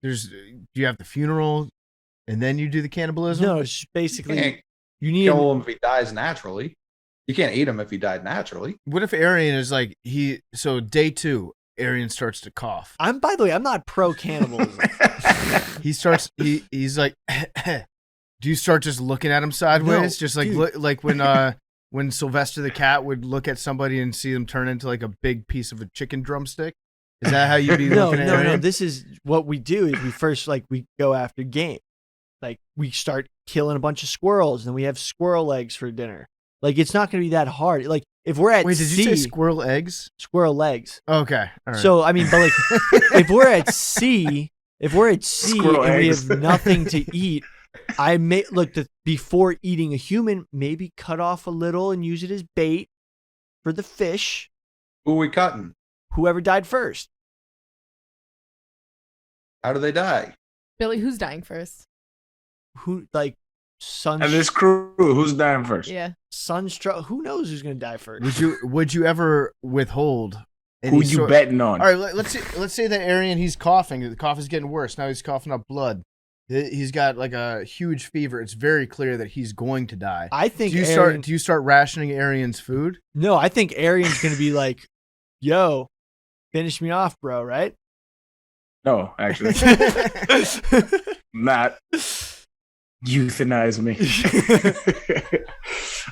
Speaker 1: Do you have the funeral and then you do the cannibalism?
Speaker 5: No, it's basically
Speaker 3: you need to kill him if he dies naturally. You can't eat him if he died naturally.
Speaker 1: What if Arian is like so day 2, Arian starts to cough.
Speaker 5: By the way, I'm not pro cannibalism.
Speaker 1: He's like do you start just looking at him sideways?
Speaker 5: No,
Speaker 1: just like when Sylvester the cat would look at somebody and see them turn into like a big piece of a chicken drumstick? Is that how you'd be looking at Arian?
Speaker 5: No. This is what we do is we first we go after game. Like we start killing a bunch of squirrels and we have squirrel legs for dinner. Like it's not going to be that hard. Like if we're at
Speaker 1: Wait, did you say squirrel eggs?
Speaker 5: Squirrel legs.
Speaker 1: Okay. All right.
Speaker 5: So I mean, but like if we're at sea
Speaker 4: Squirrel
Speaker 5: and
Speaker 4: eggs.
Speaker 5: we have nothing to eat, I may before eating a human, maybe cut off a little and use it as bait for the fish.
Speaker 3: Who are we cutting?
Speaker 5: Whoever died first.
Speaker 3: How do they die?
Speaker 6: Billy, who's dying first?
Speaker 5: And
Speaker 4: this crew, who's dying first?
Speaker 6: Yeah.
Speaker 5: Sunstroke. Who knows who's gonna die first?
Speaker 1: Would you ever withhold?
Speaker 4: Who you betting on?
Speaker 1: All right, let's say that Arian, he's coughing. The cough is getting worse. Now he's coughing up blood. He's got like a huge fever. It's very clear that he's going to die.
Speaker 5: I think.
Speaker 1: Do you start rationing Arian's food?
Speaker 5: No, I think Arian's gonna be like, "Yo, finish me off, bro." Right?
Speaker 4: No, actually, not. Euthanize me.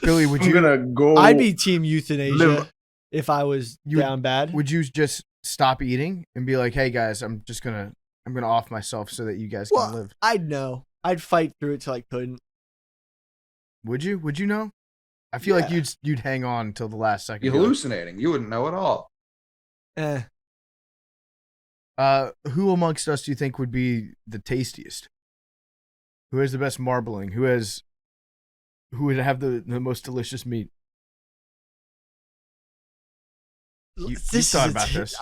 Speaker 1: Billy,
Speaker 4: I'm gonna go.
Speaker 5: I'd be team euthanasia if I was down bad.
Speaker 1: Would you just stop eating and be like, "Hey guys, I'm gonna off myself so that you guys can live"?
Speaker 5: I'd know. I'd fight through it till I couldn't.
Speaker 1: Would you? Would you know? I feel like you'd hang on until the last second.
Speaker 3: You're hallucinating. You wouldn't know at all.
Speaker 1: Who amongst us do you think would be the tastiest? Who has the best marbling? Who would have the most delicious meat? You thought about this.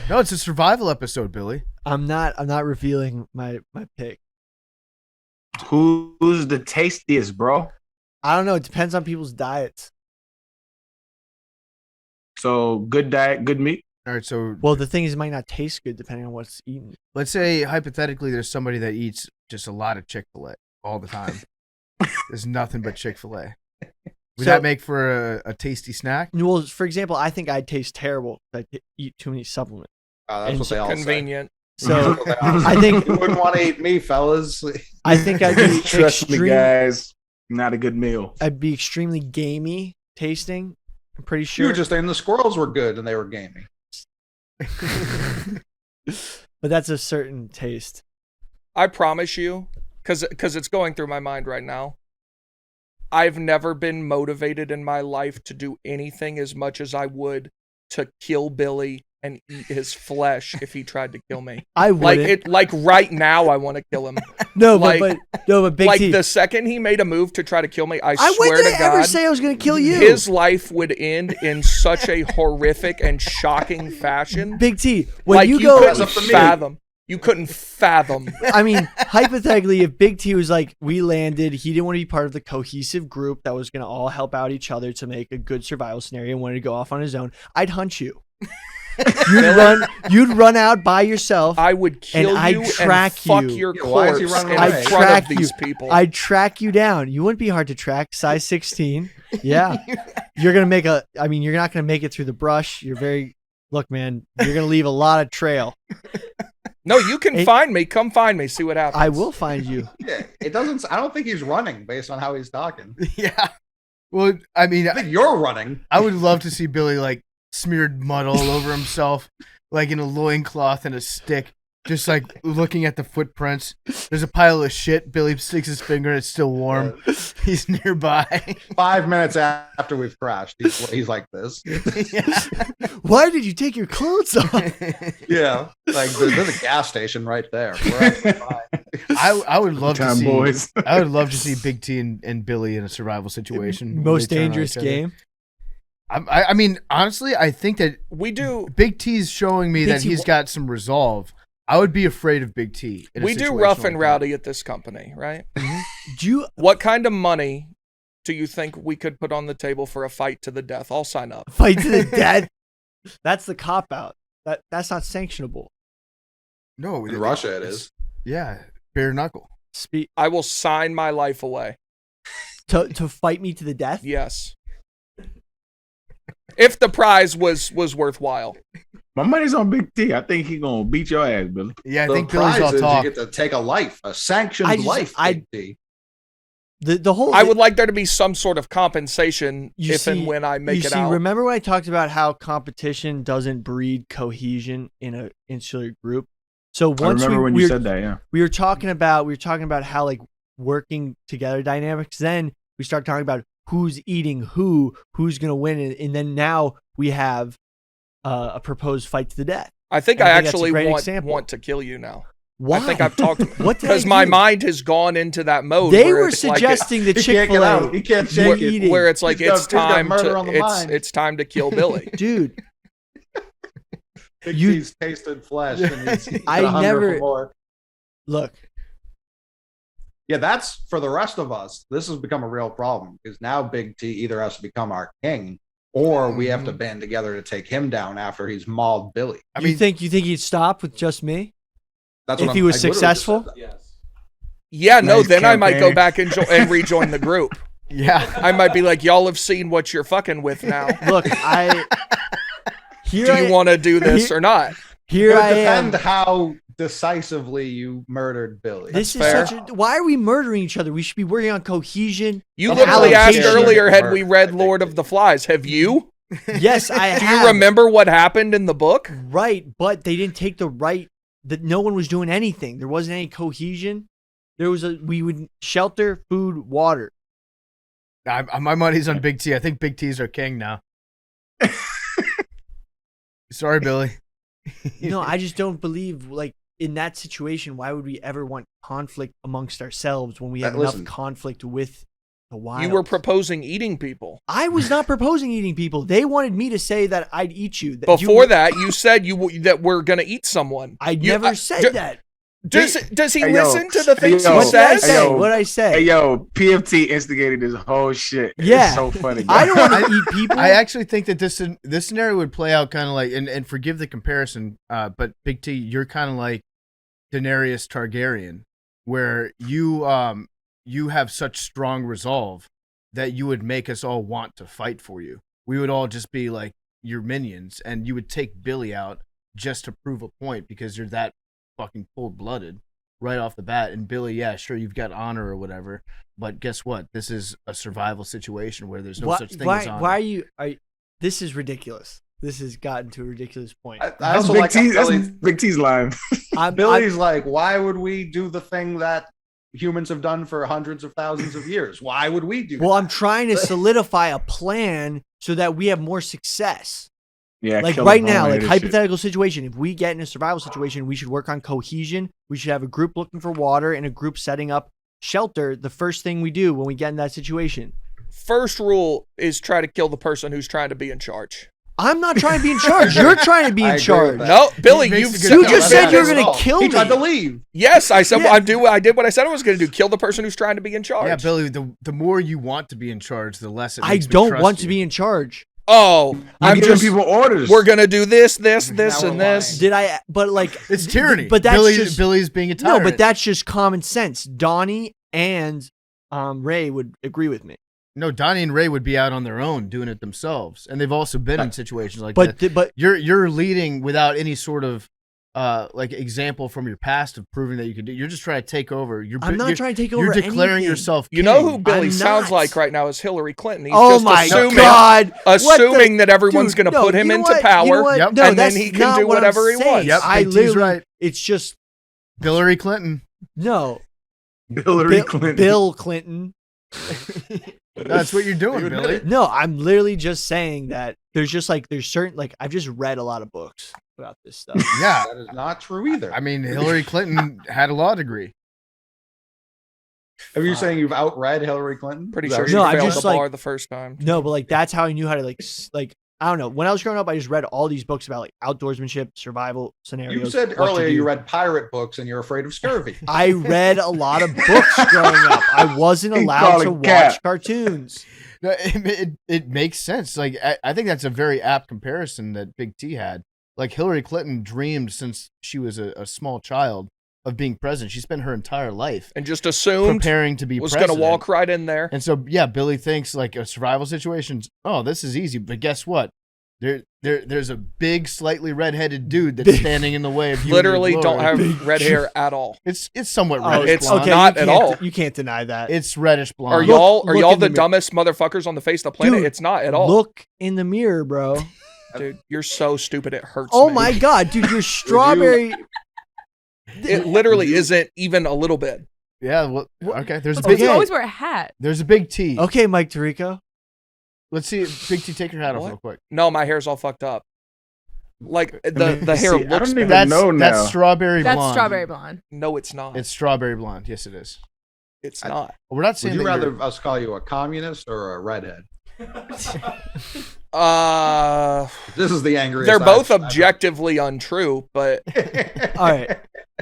Speaker 1: No, it's a survival episode, Billy.
Speaker 5: I'm not revealing my pick.
Speaker 4: Who's the tastiest, bro?
Speaker 5: I don't know. It depends on people's diets.
Speaker 4: So good diet, good meat.
Speaker 1: All right. So
Speaker 5: the thing is, it might not taste good depending on what's eaten.
Speaker 1: Let's say hypothetically, there's somebody that eats just a lot of Chick-fil-A all the time. There's nothing but Chick-fil-A. Would that make for a tasty snack?
Speaker 5: Well, for example, I think I'd taste terrible if I eat too many supplements.
Speaker 3: That's what they all
Speaker 2: convenient.
Speaker 5: So I think
Speaker 3: you wouldn't want to eat me, fellas.
Speaker 5: I think I'd be
Speaker 4: trust me, guys. Not a good meal.
Speaker 5: I'd be extremely gamey tasting. I'm pretty sure.
Speaker 3: You were just saying the squirrels were good and they were gamey.
Speaker 5: But that's a certain taste.
Speaker 2: I promise you, because it's going through my mind right now. I've never been motivated in my life to do anything as much as I would to kill Billy and eat his flesh if he tried to kill me.
Speaker 5: I would
Speaker 2: like right now I want to kill him.
Speaker 5: but Big
Speaker 2: like
Speaker 5: T.
Speaker 2: The second he made a move to try to kill me, I swear
Speaker 5: when did
Speaker 2: to
Speaker 5: I
Speaker 2: God,
Speaker 5: ever say I was going to kill you?
Speaker 2: His life would end in such a horrific and shocking fashion.
Speaker 5: Big T, when you go
Speaker 2: you couldn't fathom.
Speaker 5: I mean, hypothetically, if Big T was like, we landed, he didn't want to be part of the cohesive group that was going to all help each other to make a good survival scenario and wanted to go off on his own, I'd hunt you. You'd run out by yourself.
Speaker 2: I would kill you and fuck your corpse in front of these people.
Speaker 5: I'd track you down. You wouldn't be hard to track. Size 16. Yeah. You're not going to make it through the brush. Look, man, you're going to leave a lot of trail.
Speaker 2: No, you can find me. Come find me. See what happens.
Speaker 5: I will find you.
Speaker 3: Yeah, I don't think he's running based on how he's talking.
Speaker 1: Yeah. Well, I
Speaker 3: think you're running.
Speaker 1: I would love to see Billy like smeared mud all over himself, like in a loincloth and a stick, just like looking at the footprints. There's a pile of shit. Billy sticks his finger and it's still warm. He's nearby.
Speaker 3: 5 minutes after we've crashed, he's like this.
Speaker 5: Why did you take your clothes off?
Speaker 3: Yeah, like there's a gas station right there. We're actually fine.
Speaker 1: I would love to
Speaker 4: Time
Speaker 1: see.
Speaker 4: boys.
Speaker 1: I would love to see Big T and Billy in a survival situation. when
Speaker 5: Most
Speaker 1: they turn on
Speaker 5: dangerous
Speaker 1: each other.
Speaker 5: game.
Speaker 1: I mean, honestly, I think that
Speaker 2: We do.
Speaker 1: Big T's showing me
Speaker 5: Big
Speaker 1: that
Speaker 5: T
Speaker 1: he's got some resolve. I would be afraid of Big T. in a
Speaker 2: We do
Speaker 1: situation
Speaker 2: rough
Speaker 1: like
Speaker 2: and
Speaker 1: that.
Speaker 2: rowdy at this company, right?
Speaker 5: Do you?
Speaker 2: What kind of money do you think we could put on the table for a fight to the death? I'll sign up.
Speaker 5: Fight to the death. That's the cop out. That's not sanctionable.
Speaker 1: No,
Speaker 3: In Russia, it is.
Speaker 1: Yeah, bare knuckle.
Speaker 2: I will sign my life away.
Speaker 5: To fight me to the death.
Speaker 2: Yes. If the prize was worthwhile.
Speaker 4: My money's on Big T. I think he's gonna beat your ass, Billy.
Speaker 1: Yeah, I
Speaker 3: The
Speaker 1: think Billy's
Speaker 3: prize
Speaker 1: all
Speaker 3: is
Speaker 1: talk.
Speaker 3: you get to take a life, a sanctioned
Speaker 5: I just-
Speaker 3: life.
Speaker 5: I-
Speaker 3: Big T.
Speaker 5: The whole.
Speaker 2: I would like there to be some sort of compensation
Speaker 5: You
Speaker 2: if and
Speaker 5: see-
Speaker 2: when I make
Speaker 5: you
Speaker 2: it
Speaker 5: see,
Speaker 2: out.
Speaker 5: remember when I talked about how competition doesn't breed cohesion in an insular group? So
Speaker 4: I
Speaker 5: once
Speaker 4: remember when
Speaker 5: we
Speaker 4: you
Speaker 5: were,
Speaker 4: said that. Yeah.
Speaker 5: we were talking about how like working together dynamics. Then we start talking about who's eating who's gonna win, and then now we have a proposed fight to the death.
Speaker 2: I think
Speaker 5: And
Speaker 2: I
Speaker 5: I think that's a
Speaker 2: actually
Speaker 5: great
Speaker 2: want
Speaker 5: example.
Speaker 2: to kill you now.
Speaker 5: Why?
Speaker 2: I think I've talked
Speaker 5: What did I
Speaker 2: because my
Speaker 5: do?
Speaker 2: mind has gone into that mode.
Speaker 5: They
Speaker 2: where
Speaker 5: were
Speaker 2: it's like
Speaker 5: suggesting the
Speaker 3: He can't get
Speaker 5: Chick-fil-A.
Speaker 3: out. He can't shake it.
Speaker 5: eating.
Speaker 2: where it's like
Speaker 3: He's got-
Speaker 2: it's
Speaker 3: he's got
Speaker 2: time
Speaker 3: murder on the
Speaker 2: to
Speaker 3: mind.
Speaker 2: it's time to kill Billy.
Speaker 5: Dude,
Speaker 3: Big
Speaker 5: You-
Speaker 3: T's tasted flesh. And he's got
Speaker 5: I
Speaker 3: a hunger
Speaker 5: never-
Speaker 3: for more.
Speaker 5: look,
Speaker 3: Yeah, that's for the rest of us. This has become a real problem because now Big T either has to become our king, or we have to band together to take him down after he's mauled Billy.
Speaker 1: I
Speaker 5: you
Speaker 1: mean,
Speaker 5: think he'd stop with just me?
Speaker 3: That's
Speaker 5: If
Speaker 3: what
Speaker 5: he
Speaker 3: I'm-
Speaker 5: was
Speaker 3: I literally just
Speaker 5: successful?
Speaker 3: said that.
Speaker 2: Yeah, no,
Speaker 4: Nice
Speaker 2: then I might go
Speaker 4: campaign.
Speaker 2: back and rejoin the group.
Speaker 1: yeah.
Speaker 2: I might be like, y'all have seen what you're fucking with now.
Speaker 5: Look,
Speaker 2: Do you want to do this or not?
Speaker 5: Here
Speaker 3: It would
Speaker 5: I am.
Speaker 3: depend how decisively you murdered Billy.
Speaker 5: This is
Speaker 2: fair.
Speaker 5: such a. Why are we murdering each other? We should be working on cohesion.
Speaker 2: You
Speaker 3: Well,
Speaker 2: literally asked
Speaker 5: allocation.
Speaker 2: earlier, had we
Speaker 3: I
Speaker 2: read
Speaker 3: think
Speaker 2: Lord of the Flies? Have you?
Speaker 5: Yes, I
Speaker 2: Do
Speaker 5: have.
Speaker 2: you remember what happened in the book?
Speaker 5: Right, but they didn't take the right. That no one was doing anything. There wasn't any cohesion. We would shelter, food, water.
Speaker 1: My money's on Big T. I think Big T's our king now. Sorry, Billy.
Speaker 5: No, I just don't believe like in that situation. Why would we ever want conflict amongst ourselves when we have
Speaker 3: Listen.
Speaker 5: enough conflict with the wild?
Speaker 2: You were proposing eating people.
Speaker 5: I was not proposing eating people. They wanted me to say that I'd eat you.
Speaker 2: Before that, you said that we're gonna eat someone.
Speaker 5: I
Speaker 2: You-
Speaker 5: never said
Speaker 2: d-
Speaker 5: that.
Speaker 2: Does he
Speaker 4: Hey, yo.
Speaker 2: listen to the things
Speaker 4: Hey,
Speaker 2: he
Speaker 4: yo.
Speaker 5: What did I
Speaker 2: says?
Speaker 5: say?
Speaker 4: yo.
Speaker 5: What did I say?
Speaker 4: Hey, yo, PFT instigated this whole shit.
Speaker 5: Yeah.
Speaker 4: It's so funny.
Speaker 5: I don't want
Speaker 1: I-
Speaker 5: to eat people.
Speaker 1: I actually think that this scenario would play out kind of like, and forgive the comparison, but Big T, you're kind of like Daenerys Targaryen, where you have such strong resolve that you would make us all want to fight for you. We would all just be like your minions, and you would take Billy out just to prove a point because you're that fucking cold-blooded right off the bat. And Billy, yeah, sure, you've got honor or whatever, but guess what? This is a survival situation where there's no such thing as honor.
Speaker 5: Why are you? This is ridiculous. This has gotten to a ridiculous point.
Speaker 3: I
Speaker 4: That's
Speaker 3: also
Speaker 4: Big
Speaker 3: like
Speaker 4: T.
Speaker 3: how
Speaker 4: That's Big T's line.
Speaker 3: Billy's like, why would we do the thing that humans have done for hundreds of thousands of years? Why would we do
Speaker 5: Well,
Speaker 3: that?
Speaker 5: I'm trying to solidify a plan so that we have more success.
Speaker 4: Yeah,
Speaker 5: Like
Speaker 4: kill
Speaker 5: right
Speaker 4: him,
Speaker 5: now,
Speaker 4: all
Speaker 5: like
Speaker 4: that shit.
Speaker 5: hypothetical situation. If we get in a survival situation, we should work on cohesion. We should have a group looking for water and a group setting up shelter. The first thing we do when we get in that situation.
Speaker 2: First rule is try to kill the person who's trying to be in charge.
Speaker 5: I'm not trying to be in charge. You're trying to be
Speaker 3: I
Speaker 5: in
Speaker 3: agree
Speaker 5: charge.
Speaker 3: with that.
Speaker 2: No, Billy,
Speaker 1: He makes
Speaker 2: you've
Speaker 1: a good
Speaker 2: said
Speaker 5: You
Speaker 1: point.
Speaker 5: just said you were
Speaker 3: going
Speaker 5: gonna kill
Speaker 3: He
Speaker 5: me.
Speaker 3: tried to leave.
Speaker 2: Yes, I said
Speaker 5: Yeah.
Speaker 2: I did what I said I was going to do. Kill the person who's trying to be in charge.
Speaker 1: Yeah, Billy, the more you want to be in charge, the less it
Speaker 5: I
Speaker 1: makes me
Speaker 5: don't
Speaker 1: trust
Speaker 5: want
Speaker 1: you.
Speaker 5: to be in charge.
Speaker 2: Oh, I'm
Speaker 4: giving
Speaker 2: just.
Speaker 4: people orders.
Speaker 2: We're gonna do this,
Speaker 3: Now
Speaker 2: and
Speaker 3: we're
Speaker 2: this.
Speaker 3: lying.
Speaker 5: Did I? But like,
Speaker 1: It's tyranny.
Speaker 5: But that's just
Speaker 1: Billy's being a
Speaker 5: no.
Speaker 1: tyrant.
Speaker 5: But that's just common sense. Donnie and Ray would agree with me.
Speaker 1: No, Donnie and Ray would be out on their own doing it themselves, and they've also been in situations like
Speaker 5: But
Speaker 1: that.
Speaker 5: but
Speaker 1: You're leading without any sort of like example from your past of proving that you can do. You're just trying to take over.
Speaker 5: I'm not trying to take over.
Speaker 1: You're declaring
Speaker 5: anything.
Speaker 1: yourself.
Speaker 2: You know
Speaker 1: king.
Speaker 2: who Billy
Speaker 5: I'm
Speaker 2: sounds
Speaker 5: not.
Speaker 2: like right now is Hillary Clinton. He's
Speaker 5: Oh
Speaker 2: just
Speaker 5: my
Speaker 2: assuming,
Speaker 5: God!
Speaker 2: assuming that everyone's
Speaker 5: Dude,
Speaker 2: going to
Speaker 5: no,
Speaker 2: put him
Speaker 5: you know
Speaker 2: into
Speaker 5: what?
Speaker 2: power,
Speaker 5: You know what?
Speaker 1: Yep.
Speaker 5: No,
Speaker 2: and then
Speaker 5: that's
Speaker 2: he can
Speaker 5: not
Speaker 2: do
Speaker 5: what I'm
Speaker 2: whatever he
Speaker 5: saying.
Speaker 2: wants.
Speaker 1: Yep,
Speaker 5: I
Speaker 1: Big T's
Speaker 5: literally.
Speaker 1: right.
Speaker 5: It's just
Speaker 1: Hillary Clinton.
Speaker 5: no.
Speaker 4: Hillary Clinton.
Speaker 5: Bill Clinton.
Speaker 1: That's what you're doing, Billy.
Speaker 5: No, I'm literally just saying that there's certain I've just read a lot of books about this stuff.
Speaker 1: Yeah,
Speaker 3: That is not true either.
Speaker 1: I mean Hillary Clinton had a law degree.
Speaker 3: Are you saying you've outread Hillary Clinton?
Speaker 2: Pretty
Speaker 3: Is that
Speaker 2: sure
Speaker 3: what
Speaker 2: she
Speaker 5: No,
Speaker 3: you're
Speaker 5: I'm
Speaker 2: failed
Speaker 5: just
Speaker 2: the
Speaker 5: like-
Speaker 2: bar the first time.
Speaker 5: No, but like that's how I knew how to like I don't know. When I was growing up, I just read all these books about like outdoorsmanship, survival scenarios.
Speaker 3: You said
Speaker 5: what to
Speaker 3: earlier
Speaker 5: do.
Speaker 3: you read pirate books and you're afraid of scurvy.
Speaker 5: I read a lot of books growing up. I wasn't
Speaker 4: He
Speaker 5: allowed
Speaker 4: called
Speaker 5: to
Speaker 4: it
Speaker 5: watch
Speaker 4: cap.
Speaker 5: cartoons.
Speaker 1: No, it makes sense. Like I think that's a very apt comparison that Big T had. Like Hillary Clinton dreamed since she was a small child of being president. She spent her entire life
Speaker 2: And just assumed
Speaker 1: preparing to be
Speaker 2: was
Speaker 1: president.
Speaker 2: going to walk right in there.
Speaker 1: And so, yeah, Billy thinks like a survival situation. Oh, this is easy. But guess what? There's a big, slightly redheaded dude that's standing in the way of you.
Speaker 2: Literally
Speaker 1: and your
Speaker 2: don't
Speaker 1: glory.
Speaker 2: have red hair at all.
Speaker 1: It's somewhat
Speaker 5: Oh,
Speaker 1: reddish
Speaker 2: it's
Speaker 1: blonde.
Speaker 5: okay,
Speaker 2: not
Speaker 5: you
Speaker 2: at
Speaker 5: can't-
Speaker 2: all.
Speaker 5: You can't deny that.
Speaker 1: It's reddish blonde.
Speaker 2: Are
Speaker 5: Look-
Speaker 2: y'all
Speaker 5: look
Speaker 2: the
Speaker 5: in the mirror.
Speaker 2: dumbest motherfuckers on the face of the planet?
Speaker 5: Dude,
Speaker 2: It's not at all.
Speaker 5: Look in the mirror, bro.
Speaker 2: Dude, you're so stupid it hurts
Speaker 5: Oh
Speaker 2: me.
Speaker 5: my god, dude, you're strawberry.
Speaker 2: It literally isn't even a little bit.
Speaker 1: Yeah. Well, okay. There's a
Speaker 6: That's
Speaker 1: big.
Speaker 6: because you
Speaker 5: Okay.
Speaker 6: always wear a hat.
Speaker 1: There's a big T.
Speaker 5: Okay, Mike Tirico.
Speaker 1: Let's see. Big T, take your hat off
Speaker 2: What?
Speaker 1: real quick.
Speaker 2: No, my hair's all fucked up. Like
Speaker 4: I
Speaker 2: the
Speaker 4: mean,
Speaker 2: hair
Speaker 4: see, I
Speaker 2: looks
Speaker 4: don't even
Speaker 2: bad.
Speaker 4: know now.
Speaker 1: That's strawberry
Speaker 6: That's
Speaker 1: blonde.
Speaker 6: strawberry blonde.
Speaker 2: No, it's not.
Speaker 1: It's strawberry blonde. Yes, it is.
Speaker 2: It's not.
Speaker 1: Well, we're not
Speaker 3: Would
Speaker 1: saying
Speaker 3: you
Speaker 1: that
Speaker 3: rather
Speaker 1: you're-
Speaker 3: us call you a communist or a redhead? This is the angriest.
Speaker 2: They're both
Speaker 3: I've
Speaker 2: objectively untrue, but
Speaker 5: All right.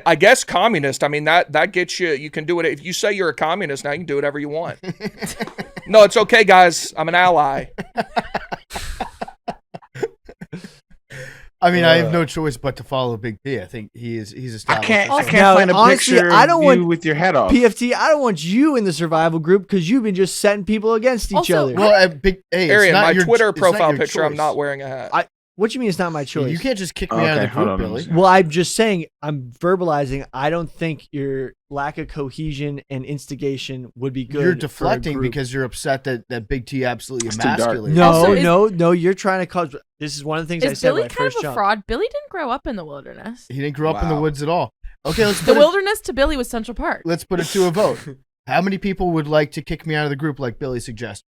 Speaker 2: I guess communist. I mean that gets you. You can do it if you say you're a communist. Now you can do whatever you want. No, it's okay, guys. I'm an ally.
Speaker 1: I mean, I have no choice but to follow Big T. I think he's
Speaker 4: I
Speaker 1: established.
Speaker 4: can't
Speaker 1: himself.
Speaker 5: Now,
Speaker 4: find a
Speaker 5: honestly,
Speaker 4: picture
Speaker 5: I don't
Speaker 4: of
Speaker 5: want
Speaker 4: you with your head off.
Speaker 5: PFT, I don't want you in the survival group because you've been just setting people against each
Speaker 6: Also,
Speaker 5: other.
Speaker 1: Well, Big hey, it's
Speaker 2: Arian,
Speaker 1: not
Speaker 2: my
Speaker 1: your-
Speaker 2: Twitter
Speaker 1: it's not
Speaker 2: profile
Speaker 1: your
Speaker 2: picture. I'm
Speaker 1: choice.
Speaker 2: not wearing a hat.
Speaker 5: What do you mean it's not my choice?
Speaker 1: You can't just kick me out of the
Speaker 4: hold
Speaker 1: group,
Speaker 4: on.
Speaker 1: Billy.
Speaker 5: Well, I'm just saying, I'm verbalizing. I don't think your lack of cohesion and instigation would be good.
Speaker 1: You're
Speaker 5: for a
Speaker 1: deflecting
Speaker 5: group.
Speaker 1: because you're upset that Big T absolutely
Speaker 4: It's too dark.
Speaker 1: emasculated.
Speaker 5: No,
Speaker 6: Also, is-
Speaker 5: no, you're trying to cause. This is one of the things I
Speaker 6: Is
Speaker 5: said
Speaker 6: Billy
Speaker 5: when I
Speaker 6: kind
Speaker 5: first
Speaker 6: of a
Speaker 5: jumped.
Speaker 6: fraud? Billy didn't grow up in the wilderness.
Speaker 1: He didn't grow up in the
Speaker 3: Wow.
Speaker 1: woods at all. Okay, let's
Speaker 6: The
Speaker 1: put
Speaker 6: wilderness to Billy was Central Park.
Speaker 1: let's put it to a vote. How many people would like to kick me out of the group like Billy suggests?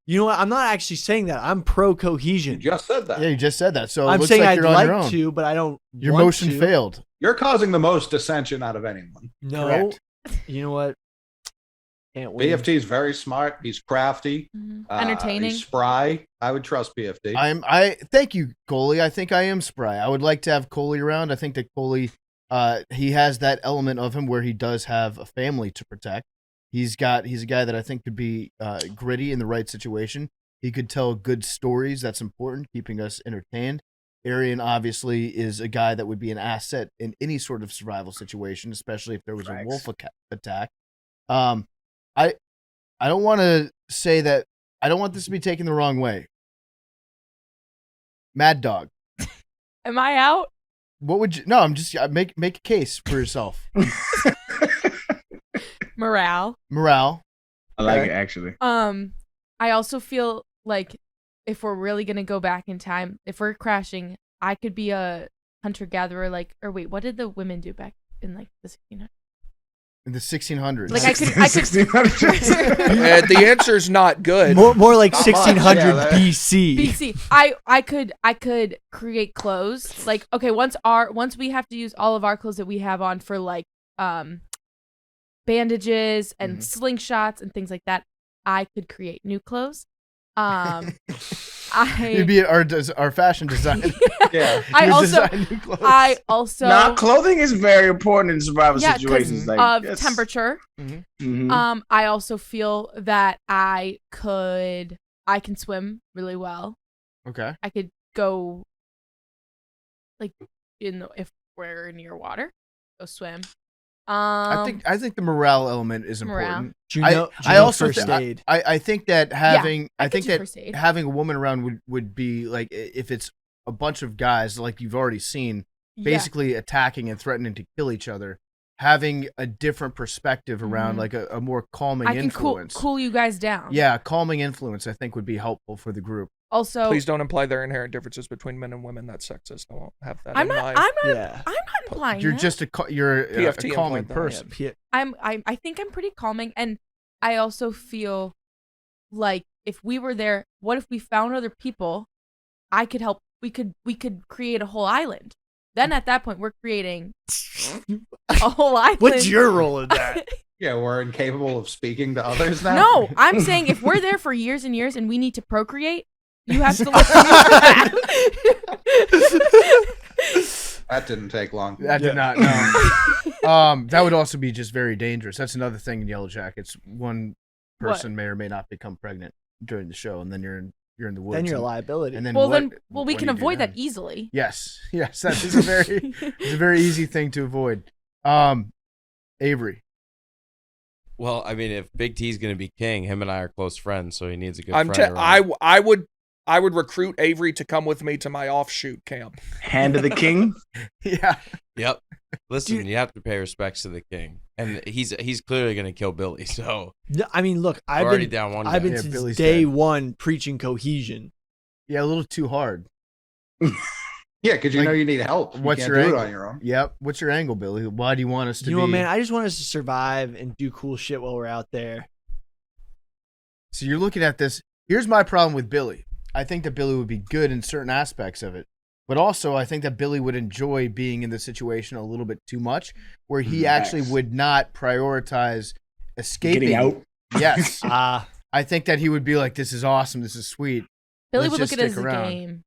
Speaker 5: You know what? I'm not actually saying that. I'm pro
Speaker 3: You
Speaker 5: cohesion.
Speaker 3: just said that.
Speaker 1: Yeah, you just said that. So it
Speaker 5: I'm
Speaker 1: looks
Speaker 5: saying
Speaker 1: like
Speaker 5: I'd
Speaker 1: you're on your
Speaker 5: like
Speaker 1: own.
Speaker 5: to, but I don't.
Speaker 1: Your
Speaker 5: want
Speaker 1: motion
Speaker 5: to.
Speaker 1: failed.
Speaker 3: You're causing the most dissension out of anyone.
Speaker 5: No.
Speaker 1: Correct.
Speaker 5: You know what? Can't win.
Speaker 3: PFT is very smart. He's crafty.
Speaker 6: Entertaining.
Speaker 3: He's spry. I would trust PFT.
Speaker 1: I thank you, Coley. I think I am spry. I would like to have Coley around. I think that Coley, he has that element of him where he does have a family to protect. He's a guy that I think could be gritty in the right situation. He could tell good stories. That's important, keeping us entertained. Arian obviously is a guy that would be an asset in any sort of survival situation, especially if there was a wolf attack. I don't want to say that. I don't want this to be taken the wrong way. Mad Dog.
Speaker 6: Am I out?
Speaker 1: What would you? No, I'm just make a case for yourself.
Speaker 6: Morale.
Speaker 1: Morale.
Speaker 4: I like
Speaker 1: Okay.
Speaker 4: it actually.
Speaker 6: I also feel like if we're really gonna go back in time, if we're crashing, I could be a hunter gatherer. Like, or wait, what did the women do back in like the 1600s?
Speaker 1: In the 1600s.
Speaker 6: Like I could.
Speaker 4: 1600s.
Speaker 2: The answer's not good.
Speaker 5: More like
Speaker 3: Not much,
Speaker 5: 1600
Speaker 3: yeah, that-
Speaker 5: BC.
Speaker 6: BC. I could create clothes. Like, okay, once we have to use all of our clothes that we have on for like bandages and slingshots and things like that, I could create new clothes.
Speaker 1: You'd be our fashion designer.
Speaker 3: Yeah.
Speaker 6: I
Speaker 1: You'd
Speaker 6: also
Speaker 1: design new clothes.
Speaker 4: Now, clothing is very important in survival
Speaker 6: Yeah, 'cause
Speaker 4: situations. Like
Speaker 6: of
Speaker 4: yes.
Speaker 6: temperature.
Speaker 4: Mhm.
Speaker 6: I also feel that I can swim really well.
Speaker 1: Okay.
Speaker 6: I could go like if we're near water, go swim.
Speaker 1: I think the morale element is
Speaker 6: Morale.
Speaker 1: important.
Speaker 5: Do you know
Speaker 1: I also
Speaker 5: first
Speaker 1: thi-
Speaker 5: aid?
Speaker 1: I think that having
Speaker 6: I
Speaker 1: I think
Speaker 6: could do
Speaker 1: that
Speaker 6: first aid.
Speaker 1: having a woman around would be like if it's a bunch of guys like you've already seen basically attacking and threatening to kill each other, having a different perspective around like a more calming
Speaker 6: I can
Speaker 1: influence.
Speaker 6: cool you guys down.
Speaker 1: Yeah, calming influence I think would be helpful for the group.
Speaker 6: Also,
Speaker 2: Please don't imply there are inherent differences between men and women. That's sexist. I won't have that.
Speaker 6: I'm
Speaker 2: in
Speaker 6: not.
Speaker 2: my...
Speaker 5: Yeah.
Speaker 6: I'm not implying
Speaker 1: You're
Speaker 6: that.
Speaker 1: just you're a
Speaker 2: PFT
Speaker 1: calming
Speaker 2: implied that,
Speaker 1: person.
Speaker 2: yeah.
Speaker 6: I think I'm pretty calming, and I also feel like if we were there, what if we found other people? I could help. We could create a whole island. then at that point we're creating a whole island.
Speaker 5: What's your role in that?
Speaker 3: Yeah, we're incapable of speaking to others now.
Speaker 6: No, I'm saying if we're there for years and years and we need to procreate, you have to listen.
Speaker 3: That didn't take long.
Speaker 1: That did not. No. That would also be just very dangerous. That's another thing in Yellow Jackets. One person may or may not become pregnant during the show, and then you're in the woods.
Speaker 5: Then you're a liability.
Speaker 1: And then
Speaker 6: well,
Speaker 1: what
Speaker 6: we
Speaker 1: do
Speaker 6: can
Speaker 1: you do
Speaker 6: avoid that
Speaker 1: then?
Speaker 6: easily.
Speaker 1: Yes, that is a very easy thing to avoid. Avery.
Speaker 7: Well, I mean, if Big T's gonna be king, him and I are close friends, so he needs a good friend around.
Speaker 2: I would recruit Avery to come with me to my offshoot camp.
Speaker 4: Hand of the king.
Speaker 1: Yeah.
Speaker 7: Yep. Listen, you have to pay respects to the king, and he's clearly gonna kill Billy. So
Speaker 5: No, I mean, look,
Speaker 7: we're already down one.
Speaker 5: I've
Speaker 7: guy.
Speaker 5: been
Speaker 1: Yeah,
Speaker 5: since
Speaker 1: Billy's
Speaker 5: day
Speaker 1: dead.
Speaker 5: one preaching cohesion.
Speaker 1: Yeah, a little too hard.
Speaker 3: Yeah, because you
Speaker 1: Like,
Speaker 3: know you need help. You
Speaker 1: what's
Speaker 3: can't
Speaker 1: your
Speaker 3: do
Speaker 1: angle?
Speaker 3: it on your own.
Speaker 1: Yep. What's your angle, Billy? Why do you want us to
Speaker 5: You
Speaker 1: be?
Speaker 5: know what, man? I just want us to survive and do cool shit while we're out there.
Speaker 1: So you're looking at this. Here's my problem with Billy. I think that Billy would be good in certain aspects of it. But also, I think that Billy would enjoy being in the situation a little bit too much, where he actually would not prioritize escaping.
Speaker 4: Getting out.
Speaker 1: Yes.
Speaker 5: Ah,
Speaker 1: I think that he would be like, this is awesome. This is sweet.
Speaker 6: Billy
Speaker 1: Let's
Speaker 6: would look
Speaker 1: just
Speaker 6: at it as
Speaker 1: stick
Speaker 6: a
Speaker 1: around.
Speaker 6: game.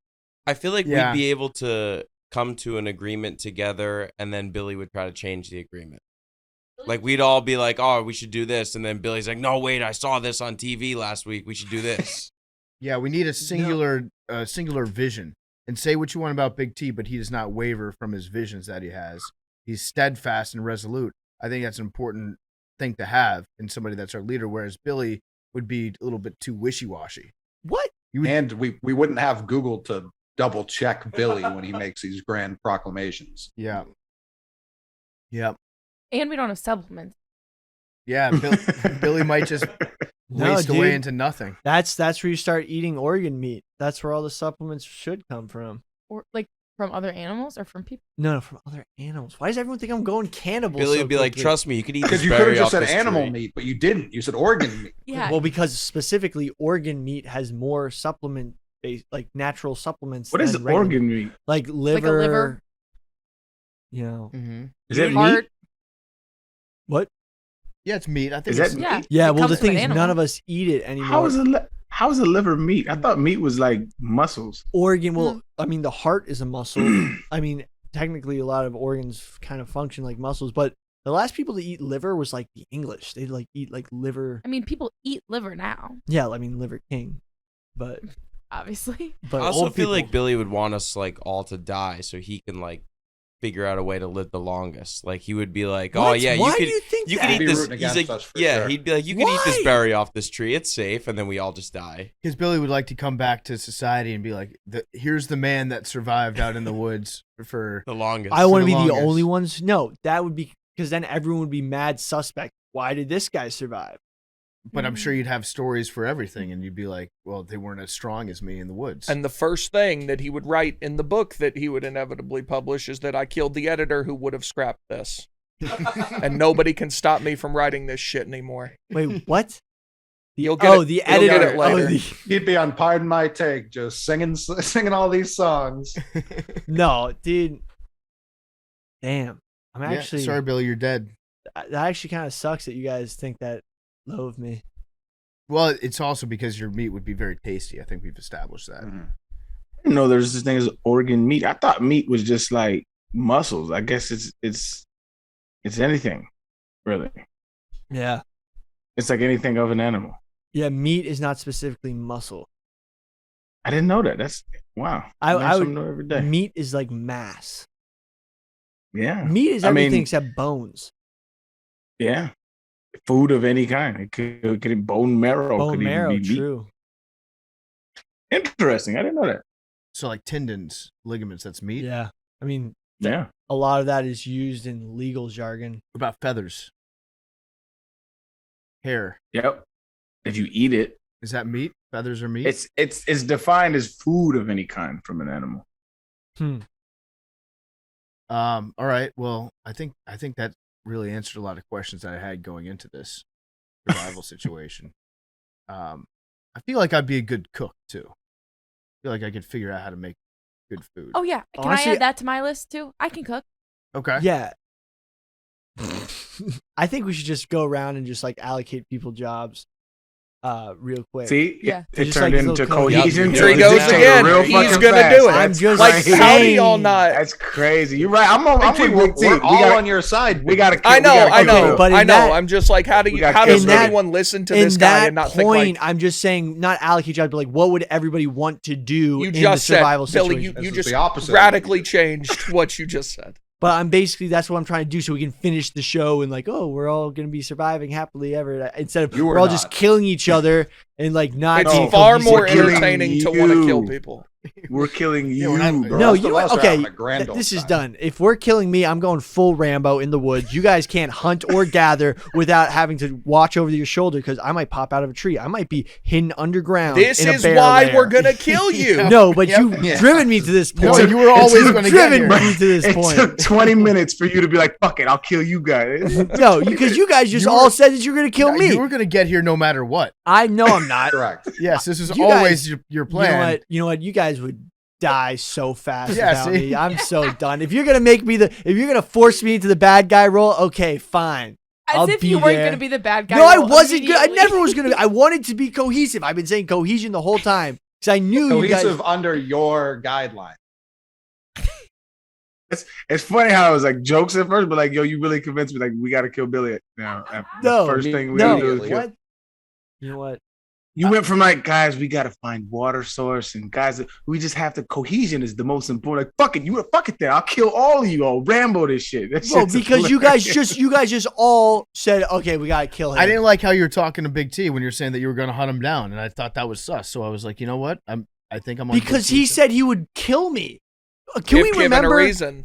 Speaker 7: I feel like
Speaker 1: Yeah.
Speaker 7: we'd be able to come to an agreement together, and then Billy would try to change the agreement. Like, we'd all be like, oh, we should do this. And then Billy's like, no, wait, I saw this on TV last week. We should do this.
Speaker 1: Yeah, we need a singular vision. And say what you want about Big T, but he does not waver from his visions that he has. He's steadfast and resolute. I think that's an important thing to have in somebody that's our leader, whereas Billy would be a little bit too wishy-washy.
Speaker 5: what?
Speaker 3: And we wouldn't have Google to double check Billy when he makes these grand proclamations.
Speaker 1: Yeah. Yep.
Speaker 6: And we don't have supplements.
Speaker 1: Yeah, Billy might just
Speaker 5: No,
Speaker 1: waste away
Speaker 5: dude.
Speaker 1: into nothing.
Speaker 5: That's where you start eating organ meat. That's where all the supplements should come from.
Speaker 6: Or like from other animals or from people.
Speaker 5: No, from other animals. Why does everyone think I'm going cannibal?
Speaker 7: Billy
Speaker 5: so
Speaker 7: would be like,
Speaker 5: quickly?
Speaker 7: trust me, you could eat
Speaker 3: Because
Speaker 7: this
Speaker 3: you could have
Speaker 7: berry
Speaker 3: just
Speaker 7: off
Speaker 3: said
Speaker 7: this
Speaker 3: animal
Speaker 7: tree.
Speaker 3: meat, but you didn't. You said organ meat.
Speaker 6: Yeah.
Speaker 5: Well, because specifically organ meat has more supplement based, like natural supplements.
Speaker 4: What is
Speaker 5: than regular-
Speaker 4: organ meat?
Speaker 5: Like liver.
Speaker 6: liver?
Speaker 5: You know
Speaker 1: Mm-hmm.
Speaker 4: Is that
Speaker 6: Heart.
Speaker 4: meat?
Speaker 5: what?
Speaker 1: Yeah, it's meat. I think
Speaker 4: Is
Speaker 1: it's
Speaker 4: that
Speaker 6: Yeah.
Speaker 4: meat?
Speaker 5: Yeah.
Speaker 6: It
Speaker 5: Well, the
Speaker 6: comes from
Speaker 5: thing
Speaker 6: an
Speaker 5: is, none
Speaker 6: animal.
Speaker 5: of us eat it anymore.
Speaker 4: How is a liver meat? I thought meat was like muscles.
Speaker 5: organ? Well, I mean, the heart is a muscle. I mean, technically, a lot of organs kind of function like muscles, but the last people to eat liver was like the English. They'd like eat like liver.
Speaker 6: I mean, people eat liver now,
Speaker 5: Yeah, I mean liver king, but
Speaker 6: obviously.
Speaker 5: but
Speaker 7: I also
Speaker 5: old
Speaker 7: feel
Speaker 5: people-
Speaker 7: like Billy would want us like all to die so he can like figure out a way to live the longest. Like he would be like, "Oh
Speaker 5: What?
Speaker 7: yeah,
Speaker 5: Why
Speaker 7: you could
Speaker 5: do you think
Speaker 7: you
Speaker 5: that?
Speaker 7: could eat
Speaker 3: Be
Speaker 7: this."
Speaker 3: rooting
Speaker 7: He's
Speaker 3: against
Speaker 7: like,
Speaker 3: us for
Speaker 7: "Yeah,"
Speaker 3: sure.
Speaker 7: he'd be like, "You can eat this
Speaker 5: Why?
Speaker 7: berry off this tree. It's safe," and then we all just die.
Speaker 1: because Billy would like to come back to society and be like, here's the man that survived out in the woods for.
Speaker 7: The longest.
Speaker 5: I want to
Speaker 1: the
Speaker 5: be the
Speaker 1: longest.
Speaker 5: only ones. No, that would be because then everyone would be mad suspect. Why did this guy survive?
Speaker 1: But I'm sure you'd have stories for everything, and you'd be like, well, they weren't as strong as me in the woods.
Speaker 2: And the first thing that he would write in the book that he would inevitably publish is that I killed the editor who would have scrapped this. And nobody can stop me from writing this shit anymore.
Speaker 5: Wait, what?
Speaker 2: You'll get it-
Speaker 5: the
Speaker 2: you'll
Speaker 5: editor.
Speaker 2: get it later.
Speaker 5: Oh, the,
Speaker 3: He'd be on Pardon My Take, just singing all these songs.
Speaker 5: no, dude. Damn, I'm
Speaker 1: Yeah,
Speaker 5: actually.
Speaker 1: sorry, Billy, you're dead.
Speaker 5: That actually kind of sucks that you guys think that low of me.
Speaker 1: Well, it's also because your meat would be very tasty. I think we've established that.
Speaker 3: Mhm.
Speaker 4: I didn't know there's this thing as organ meat. I thought meat was just like muscles. I guess it's anything, really.
Speaker 5: Yeah,
Speaker 4: It's like anything of an animal.
Speaker 5: yeah. Meat is not specifically muscle.
Speaker 4: I didn't know that. That's wow.
Speaker 5: I
Speaker 4: Learn
Speaker 5: would.
Speaker 4: something new every day.
Speaker 5: Meat is like mass.
Speaker 4: Yeah,
Speaker 5: Meat is
Speaker 4: I
Speaker 5: everything
Speaker 4: mean-
Speaker 5: except bones.
Speaker 4: yeah. Food of any kind. It could be bone marrow.
Speaker 5: Bone
Speaker 4: could
Speaker 5: marrow,
Speaker 4: even be meat.
Speaker 5: true.
Speaker 4: Interesting. I didn't know that.
Speaker 1: So, like tendons, ligaments, that's meat.
Speaker 5: Yeah, I mean,
Speaker 4: Yeah.
Speaker 5: a lot of that is used in legal jargon.
Speaker 1: What about feathers? Hair.
Speaker 4: Yep. If you eat it,
Speaker 1: Is that meat? Feathers are meat?
Speaker 4: it's defined as food of any kind from an animal.
Speaker 1: All right. Well, I think that really answered a lot of questions that I had going into this survival situation. I feel like I'd be a good cook too. I feel like I could figure out how to make good food.
Speaker 6: Oh yeah, can
Speaker 5: Honestly-
Speaker 6: I add that to my list too? I can cook.
Speaker 1: Okay.
Speaker 5: Yeah. I think we should just go around and just like allocate people jobs real quick.
Speaker 4: See,
Speaker 6: Yeah.
Speaker 4: it
Speaker 5: Just
Speaker 4: turned
Speaker 5: like
Speaker 4: into
Speaker 5: little
Speaker 4: cohesion.
Speaker 2: Here he
Speaker 4: to
Speaker 2: goes
Speaker 4: dictate
Speaker 2: again.
Speaker 4: real
Speaker 2: He's
Speaker 4: fucking
Speaker 2: gonna
Speaker 4: fast.
Speaker 2: do it.
Speaker 5: I'm just
Speaker 2: Like,
Speaker 4: crazy.
Speaker 2: how do y'all not?
Speaker 4: That's crazy. You're right. I'm
Speaker 3: Big T,
Speaker 4: with Big T.
Speaker 3: we're
Speaker 4: We
Speaker 3: all
Speaker 4: gotta-
Speaker 3: on your side.
Speaker 4: We got to.
Speaker 2: I know, I know,
Speaker 5: Okay, but
Speaker 2: I
Speaker 5: in
Speaker 2: know.
Speaker 5: that-
Speaker 2: I'm just like, how
Speaker 4: We got
Speaker 2: does
Speaker 5: in that-
Speaker 2: anyone listen to
Speaker 5: In
Speaker 2: this guy
Speaker 5: that
Speaker 2: and not
Speaker 5: point,
Speaker 2: think like
Speaker 5: I'm just saying, not allocate jobs, but like, what would everybody want to do
Speaker 2: you
Speaker 5: in the
Speaker 2: just said,
Speaker 5: survival
Speaker 2: Billy?
Speaker 5: situation?
Speaker 3: This
Speaker 2: You
Speaker 3: is
Speaker 2: just
Speaker 3: the opposite of
Speaker 2: radically
Speaker 3: what you
Speaker 2: changed what you just said.
Speaker 5: But I'm basically that's what I'm trying to do, so we can finish the show and like, oh, we're all gonna be surviving happily ever, instead of
Speaker 3: You
Speaker 5: we're
Speaker 3: were
Speaker 5: all
Speaker 3: not.
Speaker 5: just killing each other and like not.
Speaker 2: It's
Speaker 5: being
Speaker 2: far
Speaker 5: cohesive.
Speaker 2: more
Speaker 4: We're killing
Speaker 2: entertaining to want to
Speaker 4: you.
Speaker 2: kill people.
Speaker 4: We're killing you.
Speaker 1: we're not-
Speaker 4: bro.
Speaker 5: No,
Speaker 3: rest
Speaker 5: you
Speaker 3: of us are
Speaker 5: okay?
Speaker 3: having a grand old
Speaker 5: This is
Speaker 3: time.
Speaker 5: done. If we're killing me, I'm going full Rambo in the woods. You guys can't hunt or gather without having to watch over your shoulder because I might pop out of a tree. I might be hidden underground.
Speaker 2: This
Speaker 5: in a
Speaker 2: is
Speaker 5: bear
Speaker 2: why
Speaker 5: lair.
Speaker 2: we're gonna kill you.
Speaker 5: No, but
Speaker 1: Yep.
Speaker 5: you've
Speaker 3: Yeah.
Speaker 5: driven me to this
Speaker 1: No,
Speaker 5: point.
Speaker 1: you were always
Speaker 4: took
Speaker 1: going to get
Speaker 5: driven
Speaker 1: here.
Speaker 5: me to this
Speaker 4: It
Speaker 5: point.
Speaker 4: took 20 minutes for you to be like, "Fuck it, I'll kill you guys."
Speaker 5: No, because you guys just
Speaker 1: You
Speaker 5: all
Speaker 1: were-
Speaker 5: said that you were gonna kill me.
Speaker 1: You were going to get here no matter what.
Speaker 5: I know I'm not.
Speaker 3: Correct.
Speaker 1: Yes, this is
Speaker 5: You
Speaker 1: always
Speaker 5: guys-
Speaker 1: your
Speaker 5: You know
Speaker 1: plan.
Speaker 5: what? You know what? You guys would die so fast
Speaker 1: Yeah,
Speaker 5: without
Speaker 1: see?
Speaker 5: me. I'm so done. If you're gonna if you're gonna force me into the bad guy role, okay, fine.
Speaker 6: As
Speaker 5: I'll
Speaker 6: if
Speaker 5: be
Speaker 6: you weren't
Speaker 5: there.
Speaker 6: gonna be the bad guy.
Speaker 5: No, I
Speaker 6: role
Speaker 5: wasn't good. I
Speaker 6: immediately.
Speaker 5: never was gonna. I wanted to be cohesive. I've been saying cohesion the whole time because I knew you guys.
Speaker 3: Cohesive under your guideline.
Speaker 4: It's funny how it was like jokes at first, but like, yo, you really convinced me. Like, we got to kill Billy now.
Speaker 5: No,
Speaker 4: the first thing we
Speaker 5: no,
Speaker 4: gotta do is kill.
Speaker 5: what? You know what?
Speaker 4: You went from like, guys, we got to find water source, and guys, we just have to cohesion is the most important. Like, fuck it, fuck it, then I'll kill all of you. I'll Rambo this shit. That
Speaker 5: Well,
Speaker 4: shit's
Speaker 5: because
Speaker 4: hilarious.
Speaker 5: you guys just all said, okay, we gotta kill him.
Speaker 1: I didn't like how you were talking to Big T when you were saying that you were going to hunt him down, and I thought that was sus. So I was like, you know what? I think I'm on
Speaker 5: because
Speaker 1: Big
Speaker 5: he
Speaker 1: T's
Speaker 5: said he would kill me. Can
Speaker 2: If
Speaker 5: we
Speaker 2: given
Speaker 5: remember?
Speaker 2: a reason?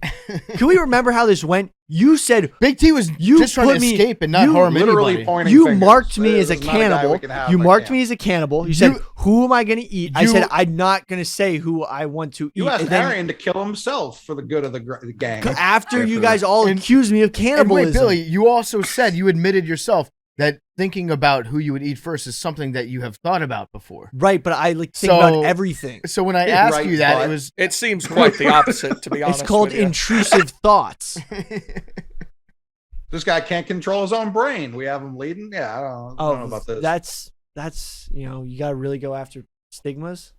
Speaker 5: Can we remember how this went? You said
Speaker 1: Big T was
Speaker 5: You
Speaker 1: just trying to
Speaker 5: put me-
Speaker 1: escape and not
Speaker 5: you
Speaker 1: harm
Speaker 3: Literally
Speaker 1: anybody.
Speaker 3: pointing
Speaker 5: you
Speaker 3: fingers.
Speaker 5: marked me as a
Speaker 3: This is not guy
Speaker 5: cannibal.
Speaker 3: we can have
Speaker 5: You
Speaker 3: in
Speaker 5: marked
Speaker 3: camp.
Speaker 5: me as a cannibal. You said,
Speaker 1: You-
Speaker 5: "Who am I going to eat?" I
Speaker 1: you-
Speaker 5: said, "I'm not going to say who I want to eat."
Speaker 3: You asked
Speaker 5: And then
Speaker 3: Arian to kill himself for the good of the gang.
Speaker 5: after you
Speaker 3: After-
Speaker 5: guys all
Speaker 1: And-
Speaker 5: accused me of
Speaker 1: And
Speaker 5: cannibalism.
Speaker 1: wait, Billy, you also said you admitted yourself that thinking about who you would eat first is something that you have thought about before.
Speaker 5: Right, but I like think
Speaker 1: So-
Speaker 5: about everything.
Speaker 1: So when I asked
Speaker 3: Right,
Speaker 1: you that,
Speaker 3: but-
Speaker 1: it was
Speaker 2: It seems quite the opposite, to be honest.
Speaker 5: It's called
Speaker 2: with you.
Speaker 5: intrusive thoughts.
Speaker 3: This guy can't control his own brain. We have him leading. Yeah, I don't know about this.
Speaker 5: That's you got to really go after stigmas.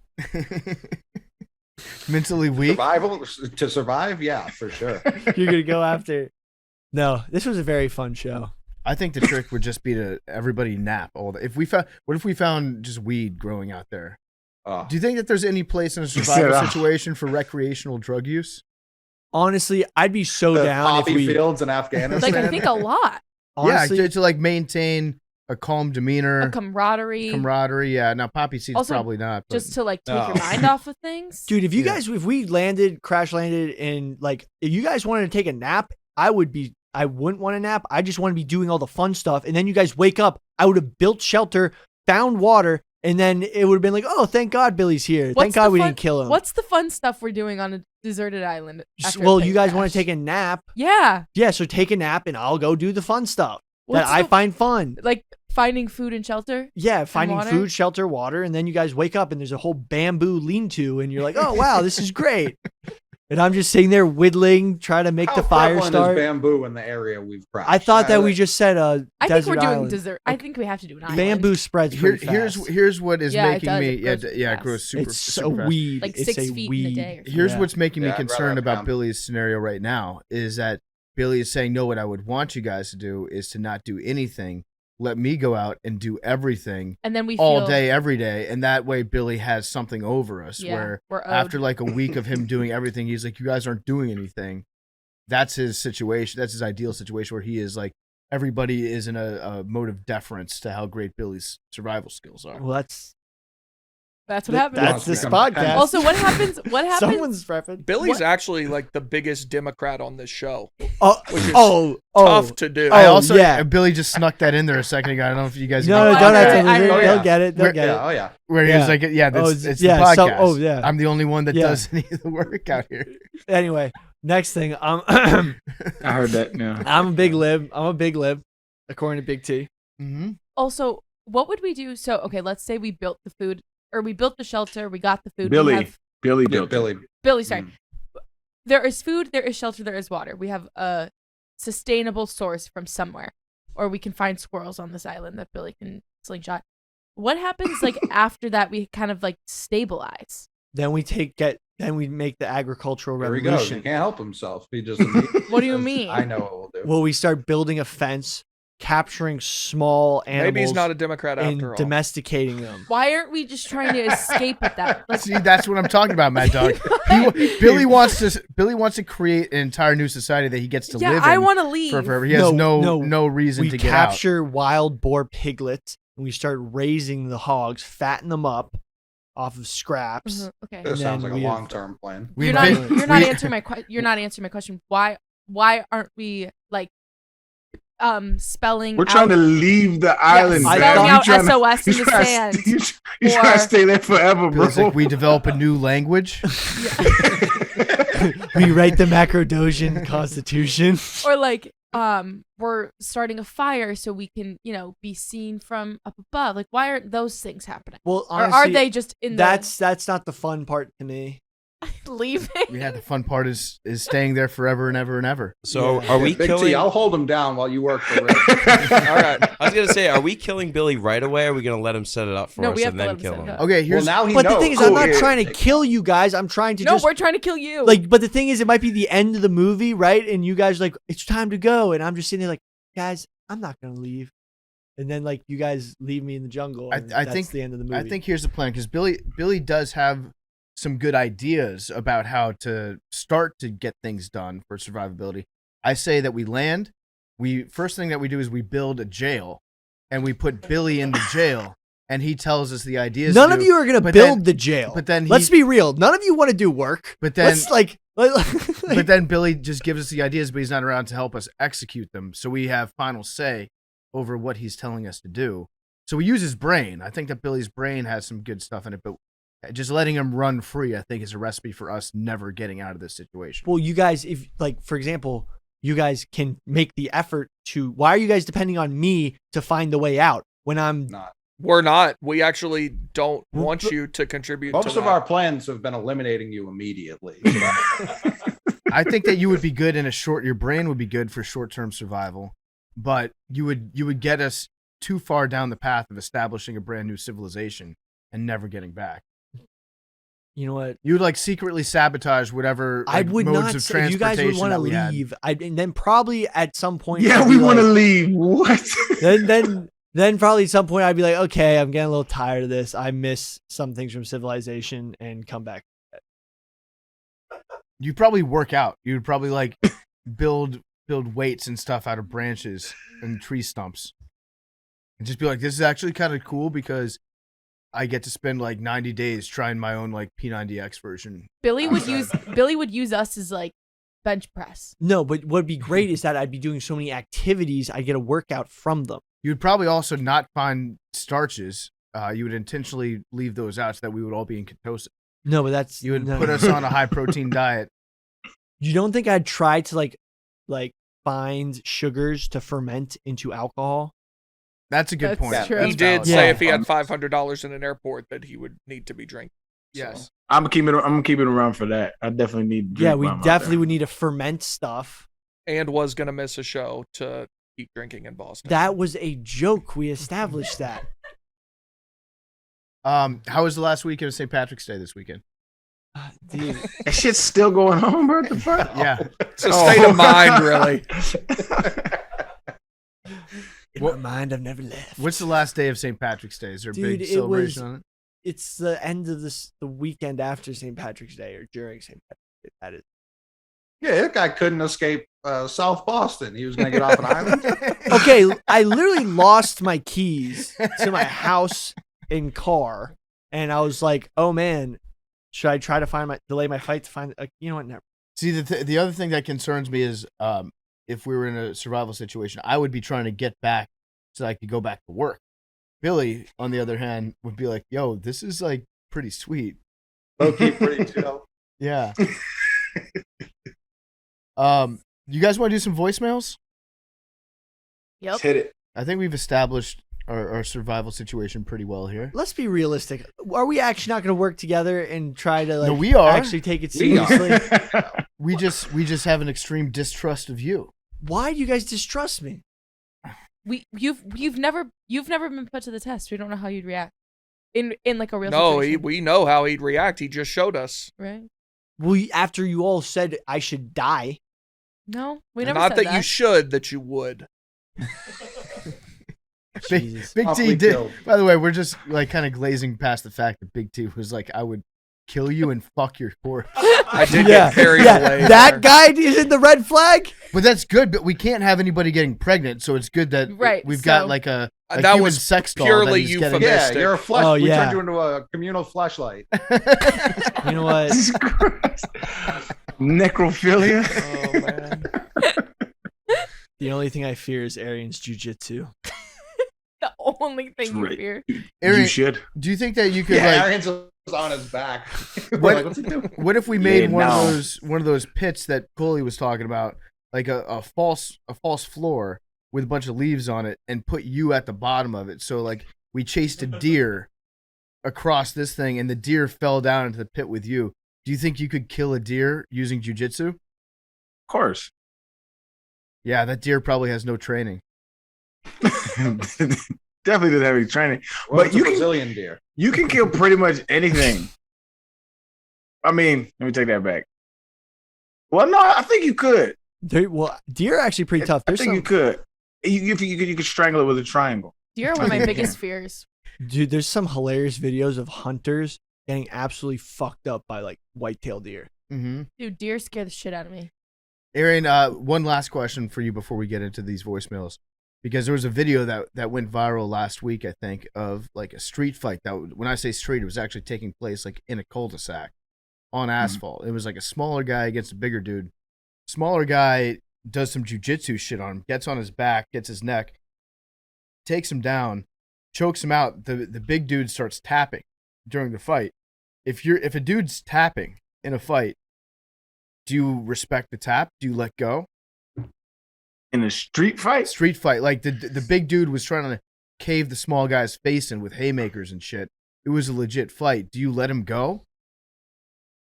Speaker 1: mentally weak.
Speaker 3: Survival to survive. Yeah, for sure.
Speaker 5: You're gonna go after. No, this was a very fun show.
Speaker 1: I think the trick would just be to everybody nap all the. What if we found just weed growing out there? Do you think that there's any place in a survival situation for recreational drug use?
Speaker 5: Honestly, I'd be so
Speaker 3: The
Speaker 5: down if
Speaker 3: poppy
Speaker 5: we.
Speaker 3: fields in Afghanistan.
Speaker 6: Like I think a lot.
Speaker 5: Honestly,
Speaker 1: Yeah, to like maintain a calm demeanor,
Speaker 6: A camaraderie.
Speaker 1: Yeah, now poppy seeds
Speaker 6: Also,
Speaker 1: probably not. But
Speaker 6: Just to like take
Speaker 3: No.
Speaker 6: your mind off of things.
Speaker 5: dude, if you
Speaker 1: Yeah.
Speaker 5: guys, if we crash landed, and like, if you guys wanted to take a nap, I wouldn't want a nap. I just want to be doing all the fun stuff. And then you guys wake up, I would have built shelter, found water, and then it would have been like, oh, thank God Billy's here.
Speaker 6: What's
Speaker 5: Thank God
Speaker 6: the
Speaker 5: we
Speaker 6: fun-
Speaker 5: didn't kill him.
Speaker 6: What's the fun stuff we're doing on a deserted island? after a
Speaker 5: Well,
Speaker 6: plane
Speaker 5: you guys
Speaker 6: crash?
Speaker 5: want to take a nap.
Speaker 6: Yeah.
Speaker 5: Yeah, so take a nap and I'll go do the fun stuff
Speaker 6: What's
Speaker 5: that I
Speaker 6: the-
Speaker 5: find fun.
Speaker 6: Like finding food and shelter.
Speaker 5: Yeah, finding
Speaker 6: water?
Speaker 5: food, shelter, water, and then you guys wake up and there's a whole bamboo lean-to, and you're like, "Oh wow, this is great." And I'm just sitting there whittling, trying to make
Speaker 3: How
Speaker 5: the fire
Speaker 3: prevalent
Speaker 5: start.
Speaker 3: is bamboo in the area we've crashed?
Speaker 5: I thought that we just said
Speaker 6: I think
Speaker 5: desert
Speaker 6: we're doing
Speaker 5: island.
Speaker 6: desert. I think we have to do an island.
Speaker 5: Bamboo spreads pretty fast.
Speaker 1: Here's what is
Speaker 6: Yeah, it
Speaker 1: making
Speaker 6: does.
Speaker 1: me
Speaker 6: It grows
Speaker 1: it
Speaker 6: fast.
Speaker 1: grows super.
Speaker 5: It's
Speaker 1: super
Speaker 5: a
Speaker 1: fast.
Speaker 5: weed.
Speaker 6: Like
Speaker 5: it's
Speaker 6: 6
Speaker 5: a
Speaker 6: feet
Speaker 5: weed.
Speaker 6: in a day or something.
Speaker 1: Here's
Speaker 5: Yeah.
Speaker 1: what's making me
Speaker 3: Yeah, I'd rather
Speaker 1: concerned
Speaker 3: have
Speaker 1: about
Speaker 3: them.
Speaker 1: Billy's scenario right now is that Billy is saying, no, what I would want you guys to do is to not do anything. Let me go out and do everything
Speaker 6: And then we
Speaker 1: all
Speaker 6: feel,
Speaker 1: day, every day. And that way Billy has something over us
Speaker 6: Yeah,
Speaker 1: where
Speaker 6: we're owed.
Speaker 1: after like a week of him doing everything, he's like, you guys aren't doing anything. That's his situation. That's his ideal situation where he is like, everybody is in a mode of deference to how great Billy's survival skills are.
Speaker 5: Well, that's
Speaker 6: That's what happens.
Speaker 5: that's this
Speaker 3: become-
Speaker 5: podcast.
Speaker 6: Also, what happens? What happens?
Speaker 5: Someone's prepping.
Speaker 2: Billy's actually like the biggest Democrat on this show.
Speaker 5: Oh,
Speaker 2: which is
Speaker 5: oh,
Speaker 2: Tough to do.
Speaker 1: I
Speaker 5: Oh,
Speaker 1: also,
Speaker 5: yeah.
Speaker 1: Billy just snuck that in there a second ago. I don't know if you guys
Speaker 5: no,
Speaker 1: even-
Speaker 5: don't have
Speaker 6: Okay,
Speaker 5: to.
Speaker 6: I
Speaker 5: They'll
Speaker 6: heard
Speaker 3: it.
Speaker 5: get it. They'll get
Speaker 3: Yeah,
Speaker 5: it.
Speaker 3: oh yeah.
Speaker 1: where he
Speaker 5: Yeah.
Speaker 1: was like, yeah,
Speaker 5: Oh,
Speaker 1: it's
Speaker 5: yeah,
Speaker 1: the podcast.
Speaker 5: some- yeah.
Speaker 1: I'm the only one that
Speaker 5: Yeah.
Speaker 1: does any of the work out here.
Speaker 5: Anyway, next thing.
Speaker 4: I heard that. Yeah.
Speaker 5: I'm a big lib. According to Big T.
Speaker 1: Mm-hmm.
Speaker 6: Also, what would we do? So, okay, let's say we built the food or we built the shelter. We got the food.
Speaker 4: Billy.
Speaker 6: We have
Speaker 4: Billy
Speaker 3: Yeah,
Speaker 4: built
Speaker 3: Billy.
Speaker 4: it.
Speaker 6: Billy, sorry.
Speaker 3: Mm.
Speaker 6: There is food, there is shelter, there is water. We have a sustainable source from somewhere. Or we can find squirrels on this island that Billy can slingshot. What happens like after that we kind of like stabilize?
Speaker 5: Then we make the agricultural
Speaker 3: Here he goes.
Speaker 5: revolution.
Speaker 3: He can't help himself. He just.
Speaker 6: What do you mean?
Speaker 3: I know what we'll do.
Speaker 5: Well, we start building a fence, capturing small animals,
Speaker 2: Maybe he's not a Democrat
Speaker 5: and
Speaker 2: after all.
Speaker 5: domesticating them.
Speaker 6: Why aren't we just trying to escape at that? Like,
Speaker 1: See, that's what I'm talking about, Mad Dog. Billy wants to create an entire new society that he gets to
Speaker 6: yeah,
Speaker 1: live in.
Speaker 6: I want to leave.
Speaker 1: Forever. He has no reason
Speaker 5: We
Speaker 1: to get out.
Speaker 5: capture wild boar piglets and we start raising the hogs, fatten them up off of scraps.
Speaker 6: Mhm, okay.
Speaker 3: This
Speaker 5: And
Speaker 3: sounds
Speaker 5: then
Speaker 3: like a
Speaker 5: we have-
Speaker 3: long-term plan.
Speaker 1: We
Speaker 6: You're not
Speaker 1: invent-
Speaker 6: answering my question. Why aren't we like spelling
Speaker 4: We're
Speaker 6: out,
Speaker 4: trying to leave the island,
Speaker 5: I
Speaker 4: man.
Speaker 5: thought-
Speaker 6: spelling out
Speaker 4: You trying to-
Speaker 6: SOS in
Speaker 4: you
Speaker 6: the
Speaker 4: trying to-
Speaker 6: sand?
Speaker 4: You trying
Speaker 6: Or-
Speaker 4: to stay there forever, bro.
Speaker 1: Feels like we develop a new language.
Speaker 5: We write the Macrodosing Constitution.
Speaker 6: Or like we're starting a fire so we can, be seen from up above. Like why aren't those things happening?
Speaker 5: Well,
Speaker 6: Or
Speaker 5: honestly,
Speaker 6: are they just in
Speaker 5: that's not the fun part to me.
Speaker 6: the leaving?
Speaker 1: Yeah, the fun part is staying there forever and ever and ever.
Speaker 7: So
Speaker 5: Yeah.
Speaker 7: are we
Speaker 3: Big
Speaker 7: killing?
Speaker 3: T, I'll hold him down while you work the Rick.
Speaker 7: All right. I was gonna say, are we killing Billy right away? Or are we gonna let him set it up for
Speaker 6: No,
Speaker 7: us
Speaker 6: we have
Speaker 7: and
Speaker 6: to
Speaker 7: then
Speaker 6: let him
Speaker 7: kill
Speaker 6: set it
Speaker 7: him?
Speaker 6: up.
Speaker 1: Okay,
Speaker 3: Well,
Speaker 1: here's
Speaker 3: now he
Speaker 5: But
Speaker 3: knows.
Speaker 5: the thing is, I'm not
Speaker 3: Cool.
Speaker 5: trying to kill you guys. I'm trying to
Speaker 6: No,
Speaker 5: just
Speaker 6: we're trying to kill you.
Speaker 5: but the thing is, it might be the end of the movie, right? And you guys are like, it's time to go, and I'm just sitting there like, guys, I'm not gonna leave. And then like you guys leave me in the jungle. And
Speaker 1: I
Speaker 5: that's
Speaker 1: think
Speaker 5: the end of the movie.
Speaker 1: I think here's the plan because Billy does have some good ideas about how to start to get things done for survivability. I say that we land. First thing that we do is we build a jail, and we put Billy in the jail, and he tells us the ideas.
Speaker 5: None
Speaker 1: to
Speaker 5: of
Speaker 1: do.
Speaker 5: you are gonna
Speaker 1: but
Speaker 5: build
Speaker 1: then-
Speaker 5: the jail.
Speaker 1: But then
Speaker 5: let's be real. None of you want to do work.
Speaker 1: But then
Speaker 5: Let's
Speaker 1: but then Billy just gives us the ideas, but he's not around to help us execute them. So we have final say over what he's telling us to do. So we use his brain. I think that Billy's brain has some good stuff in it, but just letting him run free, I think, is a recipe for us never getting out of this situation.
Speaker 5: well, you guys, if like for example, you guys can make the effort to. Why are you guys depending on me to find the way out when I'm?
Speaker 3: Not.
Speaker 2: We're not. We actually don't
Speaker 5: Well,
Speaker 2: want
Speaker 5: but-
Speaker 2: you to contribute
Speaker 3: Most
Speaker 2: to
Speaker 3: of
Speaker 2: that.
Speaker 3: our plans have been eliminating you immediately.
Speaker 1: I think that you would be good your brain would be good for short-term survival, but you would get us too far down the path of establishing a brand new civilization and never getting back.
Speaker 5: You know what?
Speaker 1: You would like secretly sabotage whatever
Speaker 5: I would
Speaker 1: modes
Speaker 5: not
Speaker 1: of
Speaker 5: say if you guys would
Speaker 1: transportation
Speaker 5: want to
Speaker 1: that we had.
Speaker 5: leave. And then probably at some point,
Speaker 4: Yeah,
Speaker 5: I'd
Speaker 4: we
Speaker 5: be
Speaker 4: want to
Speaker 5: like-
Speaker 4: leave. What?
Speaker 5: Then probably at some point I'd be like, okay, I'm getting a little tired of this. I miss some things from civilization and come back.
Speaker 1: You'd probably work out. You'd probably like build weights and stuff out of branches and tree stumps. And just be like, this is actually kind of cool because I get to spend like 90 days trying my own like P90X version.
Speaker 6: Billy would use us as like bench press.
Speaker 5: No, but what'd be great is that I'd be doing so many activities. I get a workout from them.
Speaker 1: You'd probably also not find starches. You would intentionally leave those out so that we would all be in ketosis.
Speaker 5: No, but that's
Speaker 1: You would
Speaker 5: no.
Speaker 1: put us on a high protein diet.
Speaker 5: You don't think I'd try to like find sugars to ferment into alcohol?
Speaker 1: That's a good
Speaker 6: That's
Speaker 1: point.
Speaker 6: true.
Speaker 1: That's
Speaker 2: He did
Speaker 1: valid.
Speaker 2: say
Speaker 5: Yeah.
Speaker 2: if he had $500 in an airport that he would need to be drinking.
Speaker 1: Yes.
Speaker 4: I'm gonna keep it around for that. I definitely need. to
Speaker 5: Yeah,
Speaker 4: drink
Speaker 5: we
Speaker 4: while I'm out
Speaker 5: definitely
Speaker 4: there.
Speaker 5: would need to ferment stuff.
Speaker 2: And was going to miss a show to keep drinking in Boston.
Speaker 5: That was a joke. We established that.
Speaker 1: How was the last weekend of St. Patrick's Day this weekend?
Speaker 5: Dude,
Speaker 4: That shit's still going on, bro. What the fuck?
Speaker 1: Yeah.
Speaker 2: It's a state of mind, really.
Speaker 5: in my mind, I've never left.
Speaker 1: What's the last day of St. Patrick's Day? Is there a
Speaker 5: Dude,
Speaker 1: big
Speaker 5: it
Speaker 1: celebration
Speaker 5: was-
Speaker 1: on it?
Speaker 5: It's the end of the weekend after St. Patrick's Day or during St. Patrick's Day. That is.
Speaker 3: Yeah, that guy couldn't escape South Boston. He was going to get off an island.
Speaker 5: Okay, I literally lost my keys to my house and car, and I was like, "Oh man, should I try to delay my flight to find? You know what? Never."
Speaker 1: See, the other thing that concerns me is if we were in a survival situation, I would be trying to get back so I could go back to work. Billy, on the other hand, would be like, yo, this is like pretty sweet.
Speaker 3: Low-key pretty chill.
Speaker 1: Yeah. You guys want to do some voicemails?
Speaker 6: Yep.
Speaker 4: Hit it.
Speaker 1: I think we've established our survival situation pretty well here.
Speaker 5: Let's be realistic. Are we actually not going to work together and try to
Speaker 1: No, we are.
Speaker 5: actually take it seriously?
Speaker 1: We just have an extreme distrust of you.
Speaker 5: Why do you guys distrust me?
Speaker 6: You've never been put to the test. We don't know how you'd react in like a real
Speaker 2: No,
Speaker 6: situation.
Speaker 2: we know how he'd react. He just showed us.
Speaker 6: Right?
Speaker 5: Well, after you all said I should die.
Speaker 6: No, we never
Speaker 2: Not
Speaker 6: said
Speaker 2: that you should, that you would.
Speaker 1: Big T
Speaker 3: Awfully
Speaker 1: did.
Speaker 3: killed.
Speaker 1: By the way, we're just like kind of glazing past the fact that Big T was like, I would kill you and fuck your horse.
Speaker 2: I did get carried away.
Speaker 5: That
Speaker 2: there.
Speaker 5: guy is in the red flag.
Speaker 1: But that's good. But we can't have anybody getting pregnant, so it's good that
Speaker 6: Right,
Speaker 1: we've
Speaker 6: so-
Speaker 1: got like a
Speaker 2: That
Speaker 1: human
Speaker 2: was
Speaker 1: sex doll
Speaker 2: purely
Speaker 1: that he's getting.
Speaker 3: Yeah,
Speaker 2: euphemistic.
Speaker 3: you're a flesh.
Speaker 5: Oh,
Speaker 3: We
Speaker 5: yeah.
Speaker 3: turned you into a communal fleshlight.
Speaker 5: You know what?
Speaker 4: Necrophilia.
Speaker 2: Oh man.
Speaker 5: The only thing I fear is Arian's jiu-jitsu.
Speaker 6: The only thing you
Speaker 4: Right.
Speaker 6: fear.
Speaker 1: Aaron,
Speaker 4: You should.
Speaker 1: do you think that you could
Speaker 3: Yeah,
Speaker 1: like?
Speaker 3: Arian's on his back.
Speaker 1: What-
Speaker 3: Like, what's he doing?
Speaker 1: What if we made
Speaker 4: Yeah,
Speaker 1: one
Speaker 4: no.
Speaker 1: of those pits that Coley was talking about, like a false floor with a bunch of leaves on it, and put you at the bottom of it? So like we chased a deer across this thing, and the deer fell down into the pit with you. Do you think you could kill a deer using jujitsu?
Speaker 4: Of course.
Speaker 1: Yeah, that deer probably has no training.
Speaker 4: Definitely doesn't have any training.
Speaker 3: Well,
Speaker 4: But
Speaker 3: it's a
Speaker 4: you can-
Speaker 3: Brazilian deer.
Speaker 4: You can kill pretty much anything. I mean, let me take that back. Well, no, I think you could.
Speaker 5: Deer are actually pretty tough.
Speaker 4: I
Speaker 5: There's
Speaker 4: think you could. You could strangle it with a triangle.
Speaker 6: Deer are one of my
Speaker 4: Yeah.
Speaker 6: biggest fears.
Speaker 5: dude. There's some hilarious videos of hunters getting absolutely fucked up by like white-tailed deer.
Speaker 1: Mm-hmm.
Speaker 6: Dude, deer scare the shit out of me.
Speaker 1: Aaron, one last question for you before we get into these voicemails, because there was a video that went viral last week, I think, of like a street fight. That when I say street, it was actually taking place like in a cul-de-sac on asphalt. It was like a smaller guy against a bigger dude. Smaller guy does some jujitsu shit on him, gets on his back, gets his neck, takes him down, chokes him out. The big dude starts tapping during the fight. If a dude's tapping in a fight, do you respect the tap? Do you let go?
Speaker 4: In a street fight?
Speaker 1: Street fight, like the big dude was trying to cave the small guy's face in with haymakers and shit. It was a legit fight. Do you let him go?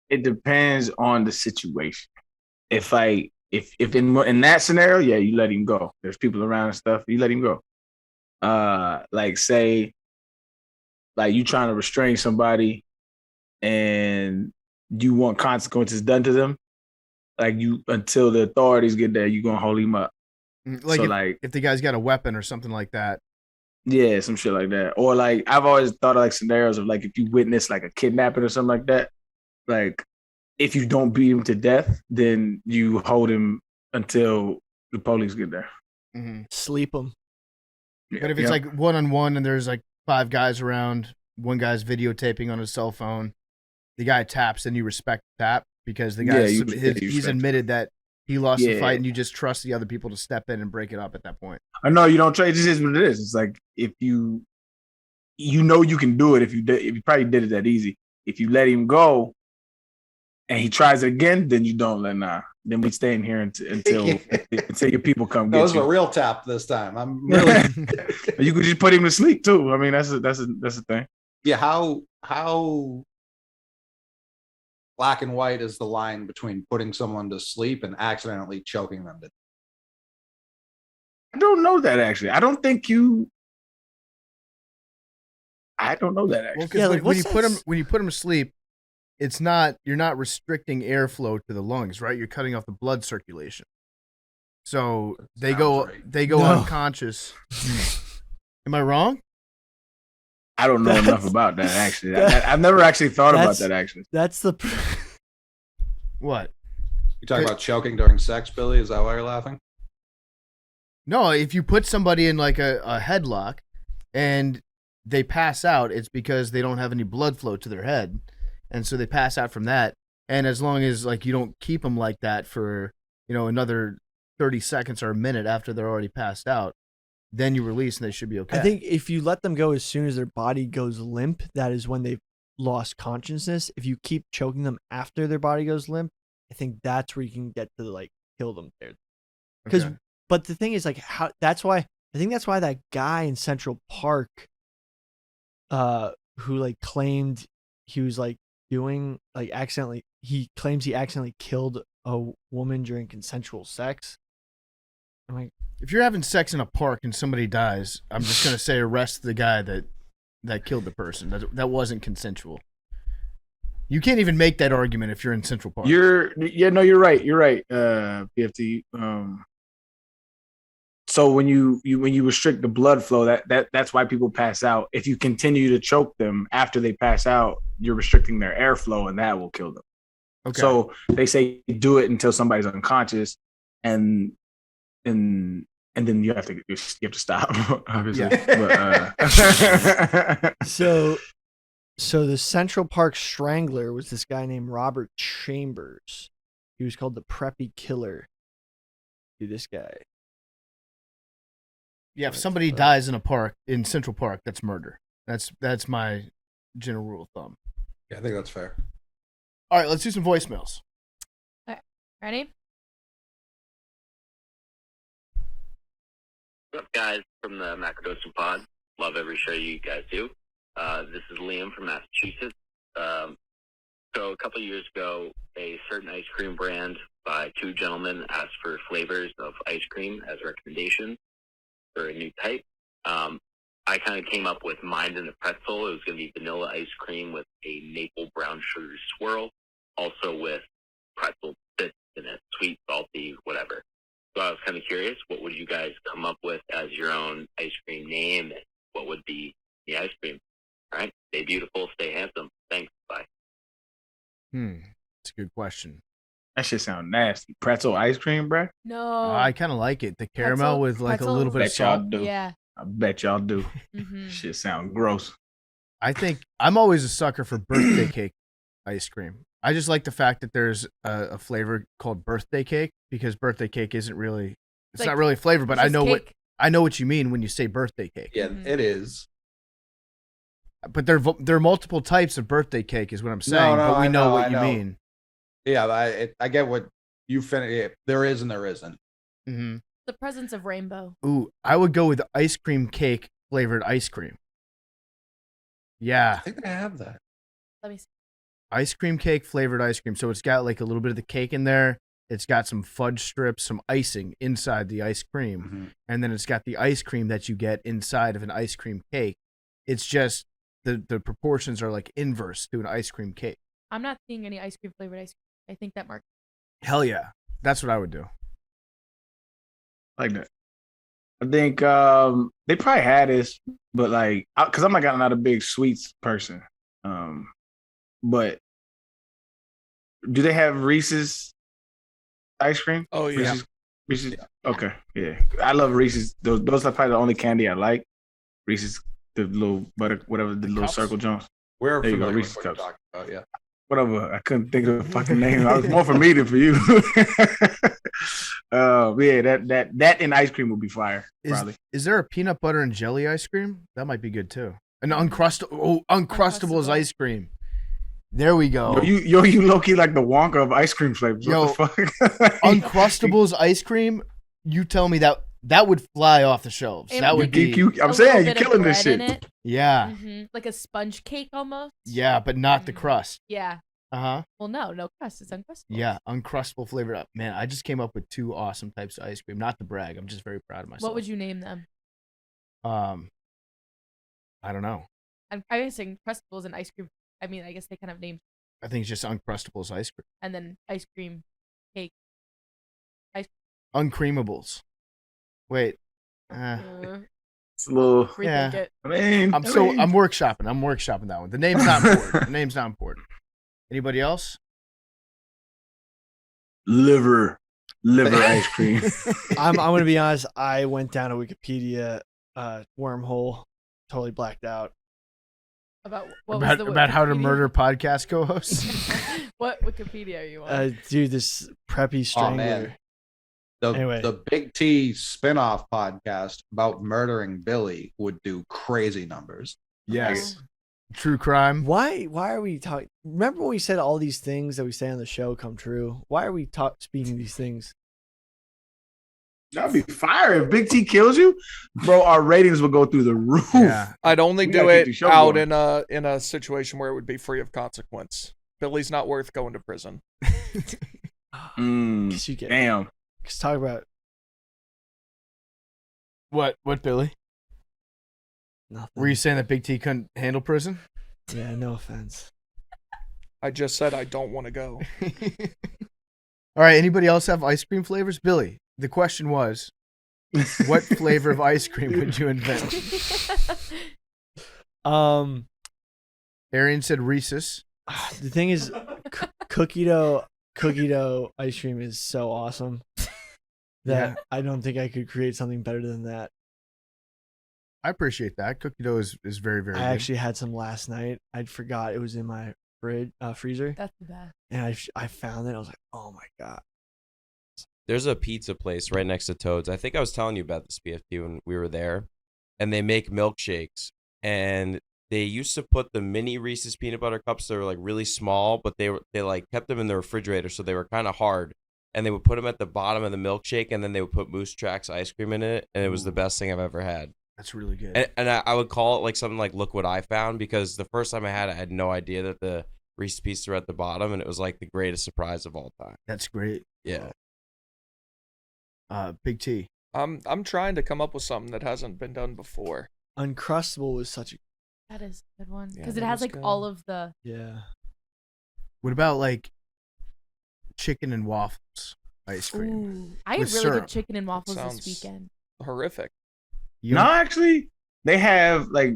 Speaker 4: It depends on the situation. If in that scenario, yeah, you let him go. There's people around and stuff. You let him go. Like say, like you trying to restrain somebody, and you want consequences done to them. Like you until the authorities get there, you gonna hold him up.
Speaker 1: Like,
Speaker 4: So,
Speaker 1: if,
Speaker 4: like-
Speaker 1: if the guy's got a weapon or something like that.
Speaker 4: Yeah, some shit like that. Or like I've always thought of like scenarios of like if you witness like a kidnapping or something like that, like if you don't beat him to death, then you hold him until the police get there.
Speaker 1: Mm-hmm.
Speaker 5: Sleep them.
Speaker 1: But if it's like one-on-one and there's like 5 guys around, one guy's videotaping on his cell phone, the guy taps, and you respect the tap because the guy
Speaker 4: you
Speaker 1: he's
Speaker 4: respect
Speaker 1: admitted that he lost the
Speaker 4: Yeah.
Speaker 1: fight, and you just trust the other people to step in and break it up at that point.
Speaker 4: I know you don't trade. This is what it is. It's like if you know you can do it if you probably did it that easy. If you let him go and he tries it again, then you don't let Then we stay in here until your people come
Speaker 3: That
Speaker 4: get
Speaker 3: was a
Speaker 4: you.
Speaker 3: real tap this time. I'm really
Speaker 4: You could just put him to sleep too. I mean, that's a thing.
Speaker 3: yeah. How black and white is the line between putting someone to sleep and accidentally choking them to
Speaker 4: I don't know that actually. I don't think you. I don't know that actually.
Speaker 1: Well, because
Speaker 5: Yeah, like,
Speaker 1: when you
Speaker 5: what's
Speaker 1: put him
Speaker 5: that-
Speaker 1: when you put him to sleep, you're not restricting airflow to the lungs, right? You're cutting off the blood circulation. So they
Speaker 3: Sounds right.
Speaker 1: go
Speaker 5: No.
Speaker 1: unconscious. Am I wrong?
Speaker 4: I don't know
Speaker 5: That's-
Speaker 4: enough about that actually. I've never actually thought about
Speaker 5: That's-
Speaker 4: that actually.
Speaker 5: That's the.
Speaker 1: What?
Speaker 3: You talking about choking during sex, Billy? Is that why you're laughing?
Speaker 1: No, if you put somebody in like a headlock and they pass out, it's because they don't have any blood flow to their head. And so they pass out from that. And as long as like you don't keep them like that for, another 30 seconds or a minute after they're already passed out, then you release and they should be okay.
Speaker 5: I think if you let them go as soon as their body goes limp, that is when they've lost consciousness. If you keep choking them after their body goes limp, I think that's where you can get to like kill them there. Because,
Speaker 1: Okay.
Speaker 5: but the thing is like that's why I think that's why that guy in Central Park, who like claimed he was like doing like accidentally, he claims he accidentally killed a woman during consensual sex. I'm like,
Speaker 1: if you're having sex in a park and somebody dies, I'm just gonna say arrest the guy that killed the person. That wasn't consensual. You can't even make that argument if you're in Central Park.
Speaker 4: You're right. You're right. PFT. So when you restrict the blood flow, that's why people pass out. If you continue to choke them after they pass out, you're restricting their airflow, and that will kill them. Okay. So they say do it until somebody's unconscious, and then you have to stop. Obviously.
Speaker 5: Yeah. But, So the Central Park Strangler was this guy named Robert Chambers. He was called the Preppy Killer. Dude, this guy.
Speaker 1: Yeah, if somebody dies in a park in Central Park, that's murder. That's my general rule of thumb.
Speaker 3: Yeah, I think that's fair.
Speaker 1: All right, let's do some voicemails.
Speaker 6: Okay, ready?
Speaker 10: What's up, guys, from the Macrodosing pod? Love every show you guys do. This is Liam from Massachusetts. So a couple of years ago, a certain ice cream brand by two gentlemen asked for flavors of ice cream as recommendations for a new type. I kind of came up with Mind in a Pretzel. It was going to be vanilla ice cream with a maple brown sugar swirl, also with pretzel bits in it, sweet, salty, whatever. So I was kind of curious, what would you guys come up with as your own ice cream name, and what would be the ice cream? All right, stay beautiful, stay handsome. Thanks, bye.
Speaker 1: That's a good question.
Speaker 4: That shit sound nasty. Pretzel ice cream, bro?
Speaker 6: No.
Speaker 1: I kind of like it. The caramel with like a little bit of salt.
Speaker 4: Do.
Speaker 6: Yeah.
Speaker 4: I bet y'all do.
Speaker 6: Mm-hmm.
Speaker 4: Shit sound gross.
Speaker 1: I think I'm always a sucker for birthday cake ice cream. I just like the fact that there's a flavor called birthday cake, because birthday cake isn't really, it's like, not really a flavor, but I know what you mean when you say birthday cake.
Speaker 3: Yeah, it is.
Speaker 1: But there are multiple types of birthday cake, is what I'm saying. But we know what you mean.
Speaker 3: Yeah, I get what you finished. There is and there isn't.
Speaker 1: Mm-hmm.
Speaker 6: The presence of rainbow.
Speaker 1: Ooh, I would go with ice cream cake flavored ice cream. Yeah.
Speaker 3: I think they have that.
Speaker 6: Let me see.
Speaker 1: Ice cream cake flavored ice cream. So it's got like a little bit of the cake in there. It's got some fudge strips, some icing inside the ice cream.
Speaker 3: Mm-hmm.
Speaker 1: And then it's got the ice cream that you get inside of an ice cream cake. It's just the proportions are like inverse to an ice cream cake.
Speaker 6: I'm not seeing any ice cream flavored ice cream. I think that mark.
Speaker 1: Hell yeah. That's what I would do.
Speaker 4: Like that. I think they probably had this, but like, because I'm not a big sweets person. But do they have Reese's ice cream?
Speaker 2: Oh yeah,
Speaker 4: Reese's. Okay, yeah. I love Reese's. Those are probably the only candy I like. Reese's, the little butter, whatever, the little circle joints.
Speaker 3: We're
Speaker 4: there you go,
Speaker 3: Reese's
Speaker 4: cups.
Speaker 3: About, yeah.
Speaker 4: Whatever. I couldn't think of the fucking name. I was more for me than for you. Yeah, that and ice cream would be fire. Probably.
Speaker 1: Is there a peanut butter and jelly ice cream? That might be good too. An Uncrustables ice cream. There we go.
Speaker 4: You low key like the Wonka of ice cream flavors. What the fuck?
Speaker 1: Uncrustables ice cream. You tell me that would fly off the shelves. That would be.
Speaker 4: I'm saying you're killing this shit.
Speaker 1: Yeah.
Speaker 6: Mm-hmm. Like a sponge cake almost.
Speaker 1: Yeah, but not the crust.
Speaker 6: Yeah.
Speaker 1: Uh-huh.
Speaker 6: Well, no crust. It's Uncrustable.
Speaker 1: Yeah, Uncrustable flavored up. Man, I just came up with 2 awesome types of ice cream. Not to brag, I'm just very proud of myself.
Speaker 6: What would you name them?
Speaker 1: I don't know.
Speaker 6: I'm guessing Uncrustables and ice cream. I mean, I guess they kind of named.
Speaker 1: I think it's just Uncrustables ice cream.
Speaker 6: And then ice cream cake.
Speaker 1: Uncreamables. Wait.
Speaker 4: It's a little.
Speaker 1: Yeah.
Speaker 6: It.
Speaker 1: I'm workshopping. I'm workshopping that one. The name's not important. Anybody else?
Speaker 4: Liver ice cream.
Speaker 5: I'm gonna be honest. I went down a Wikipedia wormhole, totally blacked out.
Speaker 1: About how to murder podcast co-hosts.
Speaker 6: What Wikipedia are you on?
Speaker 5: Dude, this Preppy Strangler.
Speaker 3: Oh, man.
Speaker 5: Anyway.
Speaker 3: The Big T spinoff podcast about murdering Billy would do crazy numbers.
Speaker 1: Yes. True crime.
Speaker 5: Why are we talking? Remember when we said all these things that we say on the show come true? Why are we speaking these things?
Speaker 4: That'd be fire. If Big T kills you, bro, our ratings will go through the roof.
Speaker 1: Yeah.
Speaker 2: I'd only
Speaker 4: We
Speaker 2: do
Speaker 4: gotta keep
Speaker 2: it
Speaker 4: the show
Speaker 2: out
Speaker 4: going.
Speaker 2: in a situation where it would be free of consequence. Billy's not worth going to prison.
Speaker 5: Cause you get
Speaker 4: Damn.
Speaker 5: Cause talk about
Speaker 1: What, Billy?
Speaker 5: nothing.
Speaker 1: Were you saying that Big T couldn't handle prison?
Speaker 5: Yeah, no offense.
Speaker 2: I just said I don't want to go.
Speaker 1: All right, anybody else have ice cream flavors? Billy, the question was, what flavor of ice cream would you invent? Arian said Reese's.
Speaker 5: The thing is, cookie dough ice cream is so awesome that I don't think I could create something better than that.
Speaker 1: I appreciate that. Cookie dough is very, very
Speaker 5: I
Speaker 1: good.
Speaker 5: actually had some last night. I forgot it was in my freezer.
Speaker 6: That's the best.
Speaker 5: And I found it. I was like, oh my God.
Speaker 7: There's a pizza place right next to Toad's. I think I was telling you about this PFT when we were there, and they make milkshakes. And they used to put the mini Reese's peanut butter cups that were like really small, but they like kept them in the refrigerator, so they were kind of hard. And they would put them at the bottom of the milkshake, and then they would put Moose Tracks ice cream in it, and it was the best thing I've ever had.
Speaker 1: That's really good.
Speaker 7: And I would call it like something like "Look What I Found," because the first time I had it, I had no idea that the Reese's Pieces were at the bottom, and it was like the greatest surprise of all time.
Speaker 1: That's great.
Speaker 7: Yeah.
Speaker 1: Big T.
Speaker 2: I'm trying to come up with something that hasn't been done before.
Speaker 5: Uncrustable was such a
Speaker 6: That is a good one
Speaker 2: Yeah,
Speaker 6: because it
Speaker 2: that
Speaker 6: has
Speaker 2: is
Speaker 6: like
Speaker 2: good.
Speaker 6: all of the.
Speaker 5: yeah.
Speaker 1: What about like chicken and waffles ice cream?
Speaker 6: Ooh, I had
Speaker 1: With
Speaker 6: really
Speaker 1: syrup.
Speaker 6: good chicken and waffles
Speaker 2: Sounds-
Speaker 6: this weekend.
Speaker 2: Horrific.
Speaker 1: You
Speaker 4: No, actually, they have like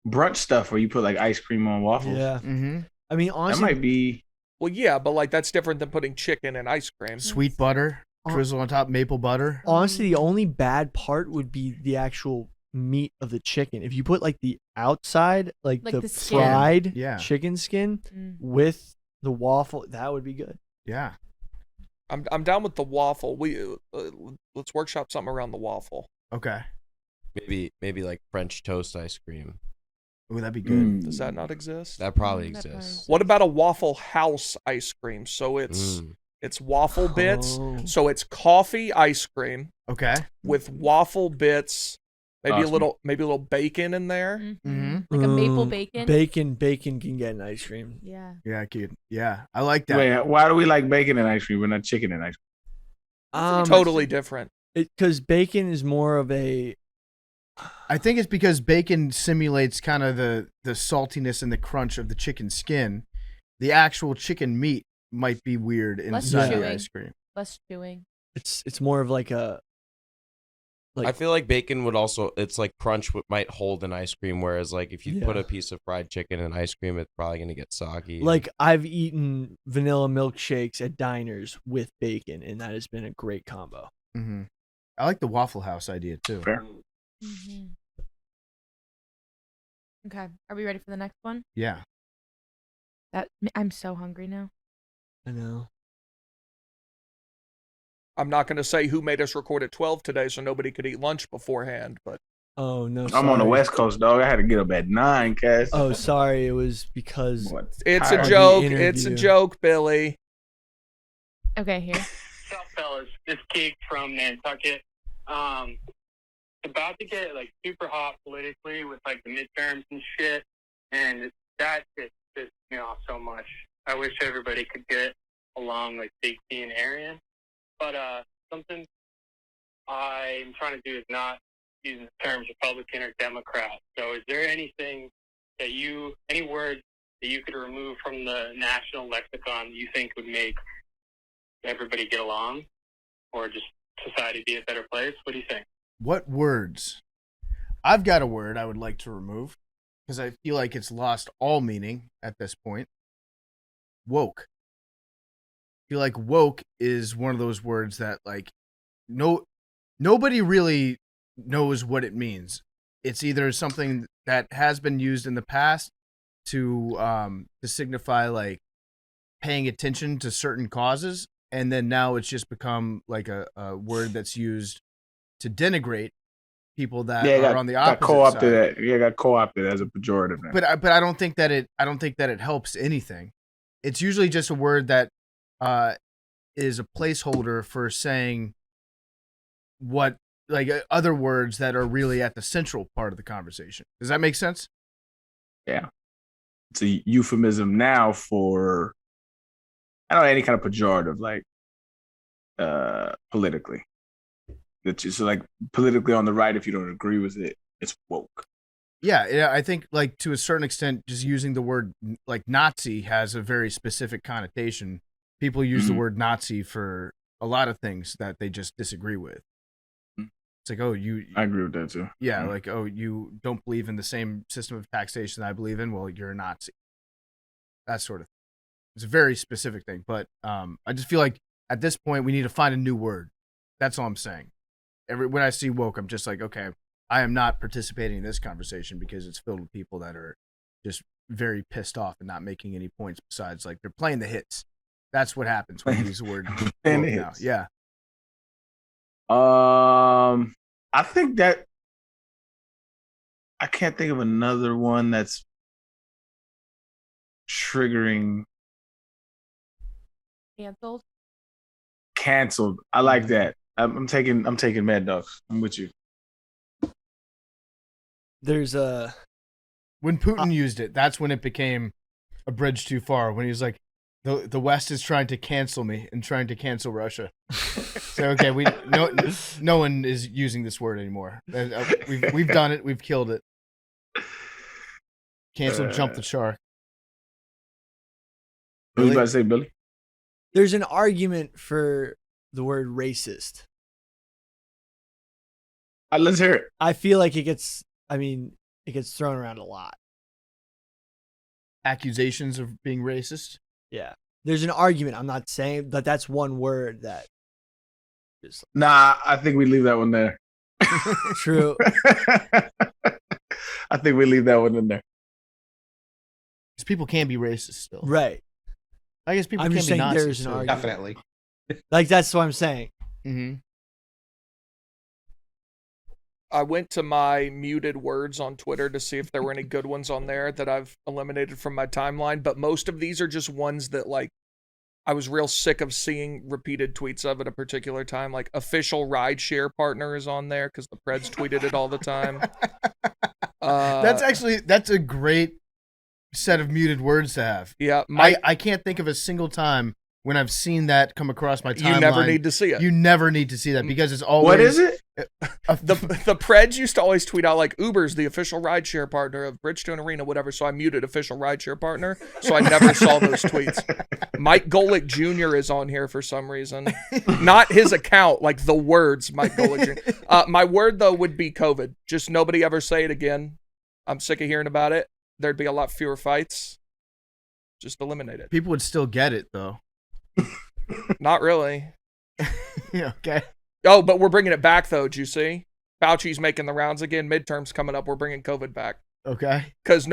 Speaker 4: brunch stuff where you put like ice cream on waffles.
Speaker 5: Yeah.
Speaker 1: Mm-hmm.
Speaker 5: I mean,
Speaker 4: That
Speaker 5: honestly,
Speaker 4: might be.
Speaker 2: Well, yeah, but like that's different than putting chicken in ice cream.
Speaker 1: Sweet butter, drizzle on top, maple butter.
Speaker 5: honestly, the only bad part would be the actual meat of the chicken. If you put like the outside, like
Speaker 6: Like
Speaker 5: the
Speaker 6: the skin.
Speaker 5: fried
Speaker 1: Yeah.
Speaker 5: chicken skin
Speaker 6: Mm.
Speaker 5: with the waffle, that would be good.
Speaker 1: Yeah.
Speaker 2: I'm down with the waffle. Let's workshop something around the waffle.
Speaker 1: Okay.
Speaker 7: Maybe like French toast ice cream.
Speaker 1: Oh, that'd be good.
Speaker 2: Does that not exist?
Speaker 7: That probably
Speaker 6: That
Speaker 7: exists.
Speaker 2: What about a Waffle House ice cream? So it's waffle bits.
Speaker 5: Oh.
Speaker 2: So it's coffee ice cream
Speaker 1: Okay.
Speaker 2: with waffle bits, maybe
Speaker 4: Awesome.
Speaker 2: a little bacon in there.
Speaker 1: Mm-hmm.
Speaker 6: Like a maple bacon.
Speaker 5: Bacon can get an ice cream.
Speaker 6: Yeah.
Speaker 1: Yeah, kid. Yeah, I like that.
Speaker 4: Wait, why do we like bacon and ice cream? We're not chicken and ice cream.
Speaker 2: Totally different.
Speaker 5: Because bacon is more of a
Speaker 1: I think it's because bacon simulates kind of the saltiness and the crunch of the chicken skin. The actual chicken meat might be weird
Speaker 6: Less
Speaker 1: inside the
Speaker 6: chewing.
Speaker 1: ice cream.
Speaker 6: Less chewing.
Speaker 5: it's more of like a
Speaker 7: I feel like bacon would also, it's like crunch might hold an ice cream, whereas like if you put
Speaker 5: Yeah.
Speaker 7: a piece of fried chicken in ice cream, it's probably gonna get soggy.
Speaker 5: like I've eaten vanilla milkshakes at diners with bacon, and that has been a great combo.
Speaker 1: Mm-hmm. I like the Waffle House idea too.
Speaker 4: Fair.
Speaker 6: Mm-hmm. Okay. Are we ready for the next one?
Speaker 1: Yeah.
Speaker 6: I'm so hungry now.
Speaker 5: I know.
Speaker 2: I'm not going to say who made us record at 12 today so nobody could eat lunch beforehand, but
Speaker 5: Oh no,
Speaker 4: I'm on the
Speaker 5: sorry.
Speaker 4: West Coast, dog. I had to get up at 9, Cass.
Speaker 5: Oh, sorry. It was because
Speaker 4: What?
Speaker 2: it's a
Speaker 4: Tired.
Speaker 2: joke.
Speaker 5: The
Speaker 2: It's a
Speaker 5: interview.
Speaker 2: joke, Billy.
Speaker 6: Okay, here.
Speaker 11: What's up, fellas? This Keith from Nantucket. About to get like super hot politically with like the midterms and shit, and that just pissed me off so much. I wish everybody could get along like Big T and Arian, but something I'm trying to do is not using the terms Republican or Democrat. So, is there anything that any words that you could remove from the national lexicon that you think would make everybody get along, or just society be a better place? What do you think?
Speaker 1: What words? I've got a word I would like to remove because I feel like it's lost all meaning at this point. Woke. I feel like woke is one of those words that like nobody really knows what it means. It's either something that has been used in the past to signify like paying attention to certain causes, and then now it's just become like a word that's used to denigrate people that are on the opposite
Speaker 4: got co-opted.
Speaker 1: side.
Speaker 4: Got co-opted as a pejorative now.
Speaker 1: But I don't think that it helps anything. It's usually just a word that is a placeholder for saying what other words that are really at the central part of the conversation. Does that make sense?
Speaker 4: Yeah. It's a euphemism now for, I don't know, any kind of pejorative, like politically. So like politically on the right, if you don't agree with it, it's woke.
Speaker 1: Yeah, I think like to a certain extent, just using the word like Nazi has a very specific connotation. People use the word Nazi for a lot of things that they just disagree with. It's like, oh,
Speaker 4: I agree with that too.
Speaker 1: Yeah, like, oh, you don't believe in the same system of taxation that I believe in. Well, you're a Nazi. That sort of thing. It's a very specific thing, but I just feel like at this point we need to find a new word. That's all I'm saying. When I see woke, I'm just like, okay, I am not participating in this conversation because it's filled with people that are just very pissed off and not making any points besides like they're playing the hits. That's what happens when you use the word woke now. Yeah.
Speaker 4: I think that I can't think of another one that's triggering. Canceled. I like that. I'm taking Mad Dog. I'm with you.
Speaker 5: There's
Speaker 1: when Putin used it, that's when it became a bridge too far. When he was like, the West is trying to cancel me and trying to cancel Russia. So okay, no one is using this word anymore. We've done it. We've killed it. Cancel, jump the shark.
Speaker 4: What was you about to say, Billy?
Speaker 5: There's an argument for the word racist.
Speaker 4: Let's hear it.
Speaker 5: I feel like it gets thrown around a lot.
Speaker 1: Accusations of being racist?
Speaker 5: Yeah. There's an argument. I'm not saying that that's one word that just...
Speaker 4: Nah, I think we leave that one there.
Speaker 5: True.
Speaker 4: I think we leave that one in there.
Speaker 1: Because people can be racist still.
Speaker 5: Right.
Speaker 1: I guess people can be Nazis.
Speaker 3: Definitely.
Speaker 5: Like, that's what I'm saying.
Speaker 1: Mm-hmm.
Speaker 2: I went to my muted words on Twitter to see if there were any good ones on there that I've eliminated from my timeline, but most of these are just ones that, like, I was real sick of seeing repeated tweets of at a particular time. Like, official rideshare partner is on there because the Preds tweeted it all the time.
Speaker 1: That's a great set of muted words to have.
Speaker 2: Yeah.
Speaker 1: I can't think of a single time when I've seen that come across my timeline.
Speaker 2: You never need to see it.
Speaker 1: You never need to see that because it's always...
Speaker 4: What is it?
Speaker 2: The Preds used to always tweet out like, Uber's the official rideshare partner of Bridgestone Arena, whatever. So I muted official rideshare partner. So I never saw those tweets. Mike Golick Jr. is on here for some reason. Not his account, like the words Mike Golick Jr. My word, though, would be COVID. Just nobody ever say it again. I'm sick of hearing about it. There'd be a lot fewer fights. Just eliminate it.
Speaker 1: People would still get it, though.
Speaker 2: Not really.
Speaker 1: Yeah, okay.
Speaker 2: Oh, but we're bringing it back, though. Did you see? Fauci's making the rounds again. Midterms coming up. We're bringing COVID back.
Speaker 1: Okay.
Speaker 2: Because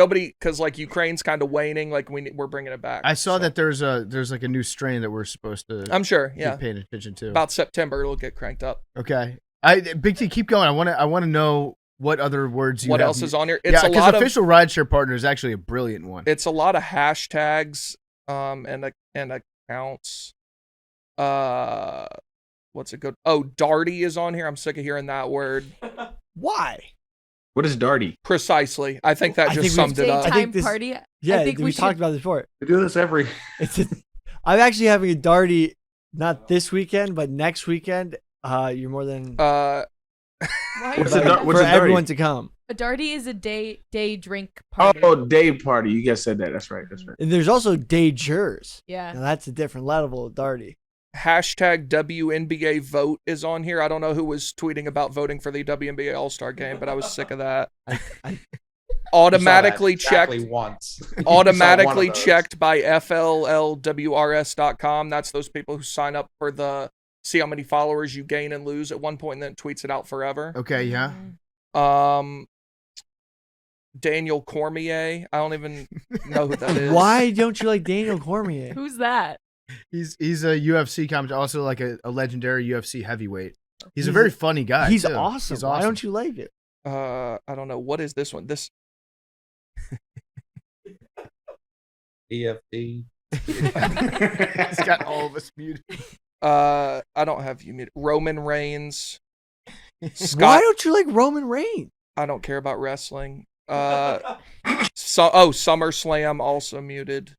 Speaker 2: like Ukraine's kind of waning. Like we're bringing it back.
Speaker 1: I saw that there's like a new strain that we're supposed to.
Speaker 2: I'm sure. Yeah.
Speaker 1: Be paying attention to.
Speaker 2: About September, it'll get cranked up.
Speaker 1: Okay. Big T, keep going. I want to know what other words you.
Speaker 2: What
Speaker 1: have.
Speaker 2: else is on here?
Speaker 1: It's a lot of official rideshare partner is actually a brilliant one.
Speaker 2: It's a lot of hashtags, and accounts. What's it good? Oh, Darty is on here. I'm sick of hearing that word.
Speaker 5: Why?
Speaker 4: What is Darty?
Speaker 2: Precisely. I think that just summed it up.
Speaker 6: I think party.
Speaker 5: Yeah,
Speaker 6: I think
Speaker 5: we talked about this before.
Speaker 3: We do this every.
Speaker 5: I'm actually having a Darty, not this weekend, but next weekend. You're more than.
Speaker 4: What's
Speaker 5: for everyone to come.
Speaker 6: A Darty is a day drink party.
Speaker 4: Oh, day party. You guys said that. That's right.
Speaker 5: And there's also day jurors.
Speaker 6: Yeah.
Speaker 5: Now that's a different level of Darty.
Speaker 2: Hashtag WNBA vote is on here. I don't know who was tweeting about voting for the WNBA All-Star game, but I was sick of that. Automatically checked.
Speaker 3: Exactly once.
Speaker 2: Automatically checked by FLLWRS.com. That's those people who sign up for the see how many followers you gain and lose at one point and then tweets it out forever.
Speaker 1: Okay, yeah.
Speaker 2: Daniel Cormier. I don't even know who that is.
Speaker 5: Why don't you like Daniel Cormier?
Speaker 6: Who's that?
Speaker 1: He's a UFC commentator, also like a legendary UFC heavyweight. He's a very funny guy.
Speaker 5: He's
Speaker 1: too.
Speaker 5: awesome.
Speaker 1: He's awesome.
Speaker 5: Why don't you like it?
Speaker 2: I don't know. What is this one? This
Speaker 3: PFT.
Speaker 1: He's got all of us muted.
Speaker 2: I don't have you muted. Roman Reigns.
Speaker 5: Why don't you like Roman Reigns?
Speaker 2: I don't care about wrestling. SummerSlam also muted.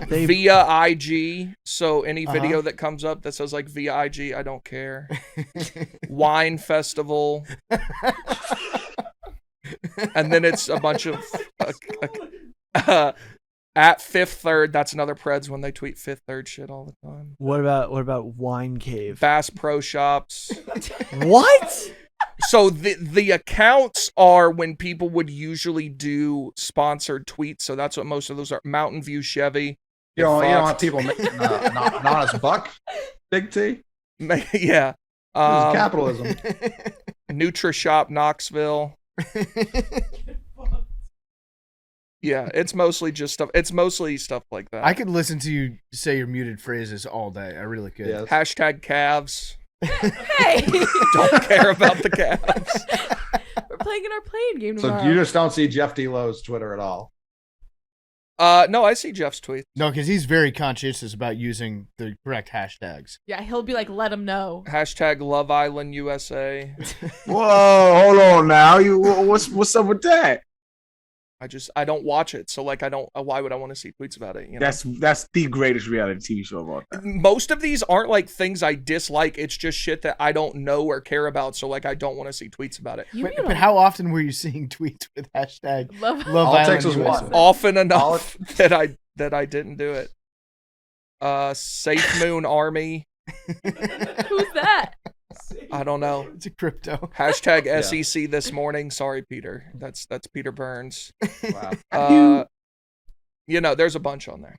Speaker 2: Via IG. So any video that comes up that says like via IG, I don't care. Wine Festival. And then it's a bunch of at Fifth Third. That's another Preds when they tweet Fifth Third shit all the time.
Speaker 5: What about Wine Cave?
Speaker 2: Bass Pro Shops.
Speaker 5: What?
Speaker 2: So the accounts are when people would usually do sponsored tweets. So that's what most of those are. Mountain View Chevy.
Speaker 3: You don't have people making an honest buck. Big T.
Speaker 2: Yeah.
Speaker 3: This is capitalism.
Speaker 2: NutriShop Knoxville. Yeah, it's mostly just stuff. It's mostly stuff like that.
Speaker 1: I could listen to you say your muted phrases all day. I really could.
Speaker 3: Yes.
Speaker 2: Hashtag calves.
Speaker 6: Hey,
Speaker 2: Don't care about the calves.
Speaker 6: we're playing in our playing game
Speaker 3: So
Speaker 6: tomorrow.
Speaker 3: you just don't see Jeff D. Lowe's Twitter at all.
Speaker 2: No, I see Jeff's tweet.
Speaker 1: No, because he's very conscientious about using the correct hashtags.
Speaker 6: Yeah, he'll be like, let him know.
Speaker 2: Hashtag Love Island USA.
Speaker 4: Whoa, hold on now. What's up with that?
Speaker 2: I don't watch it, so like why would I want to see tweets about it? You know?
Speaker 4: That's the greatest reality TV show of all time.
Speaker 2: Most of these aren't like things I dislike. It's just shit that I don't know or care about, so like I don't want to see tweets about it.
Speaker 1: But how often were you seeing tweets with hashtag
Speaker 6: Love
Speaker 1: Love
Speaker 3: All it
Speaker 1: Island
Speaker 3: takes is
Speaker 1: USA?
Speaker 3: one.
Speaker 2: Often enough that I didn't do it. Safe Moon Army.
Speaker 6: Who's that?
Speaker 2: I don't know.
Speaker 1: It's a crypto.
Speaker 2: Hashtag
Speaker 3: Yeah.
Speaker 2: SEC this morning. Sorry, Peter. That's Peter Burns.
Speaker 3: Wow.
Speaker 2: There's a bunch on there.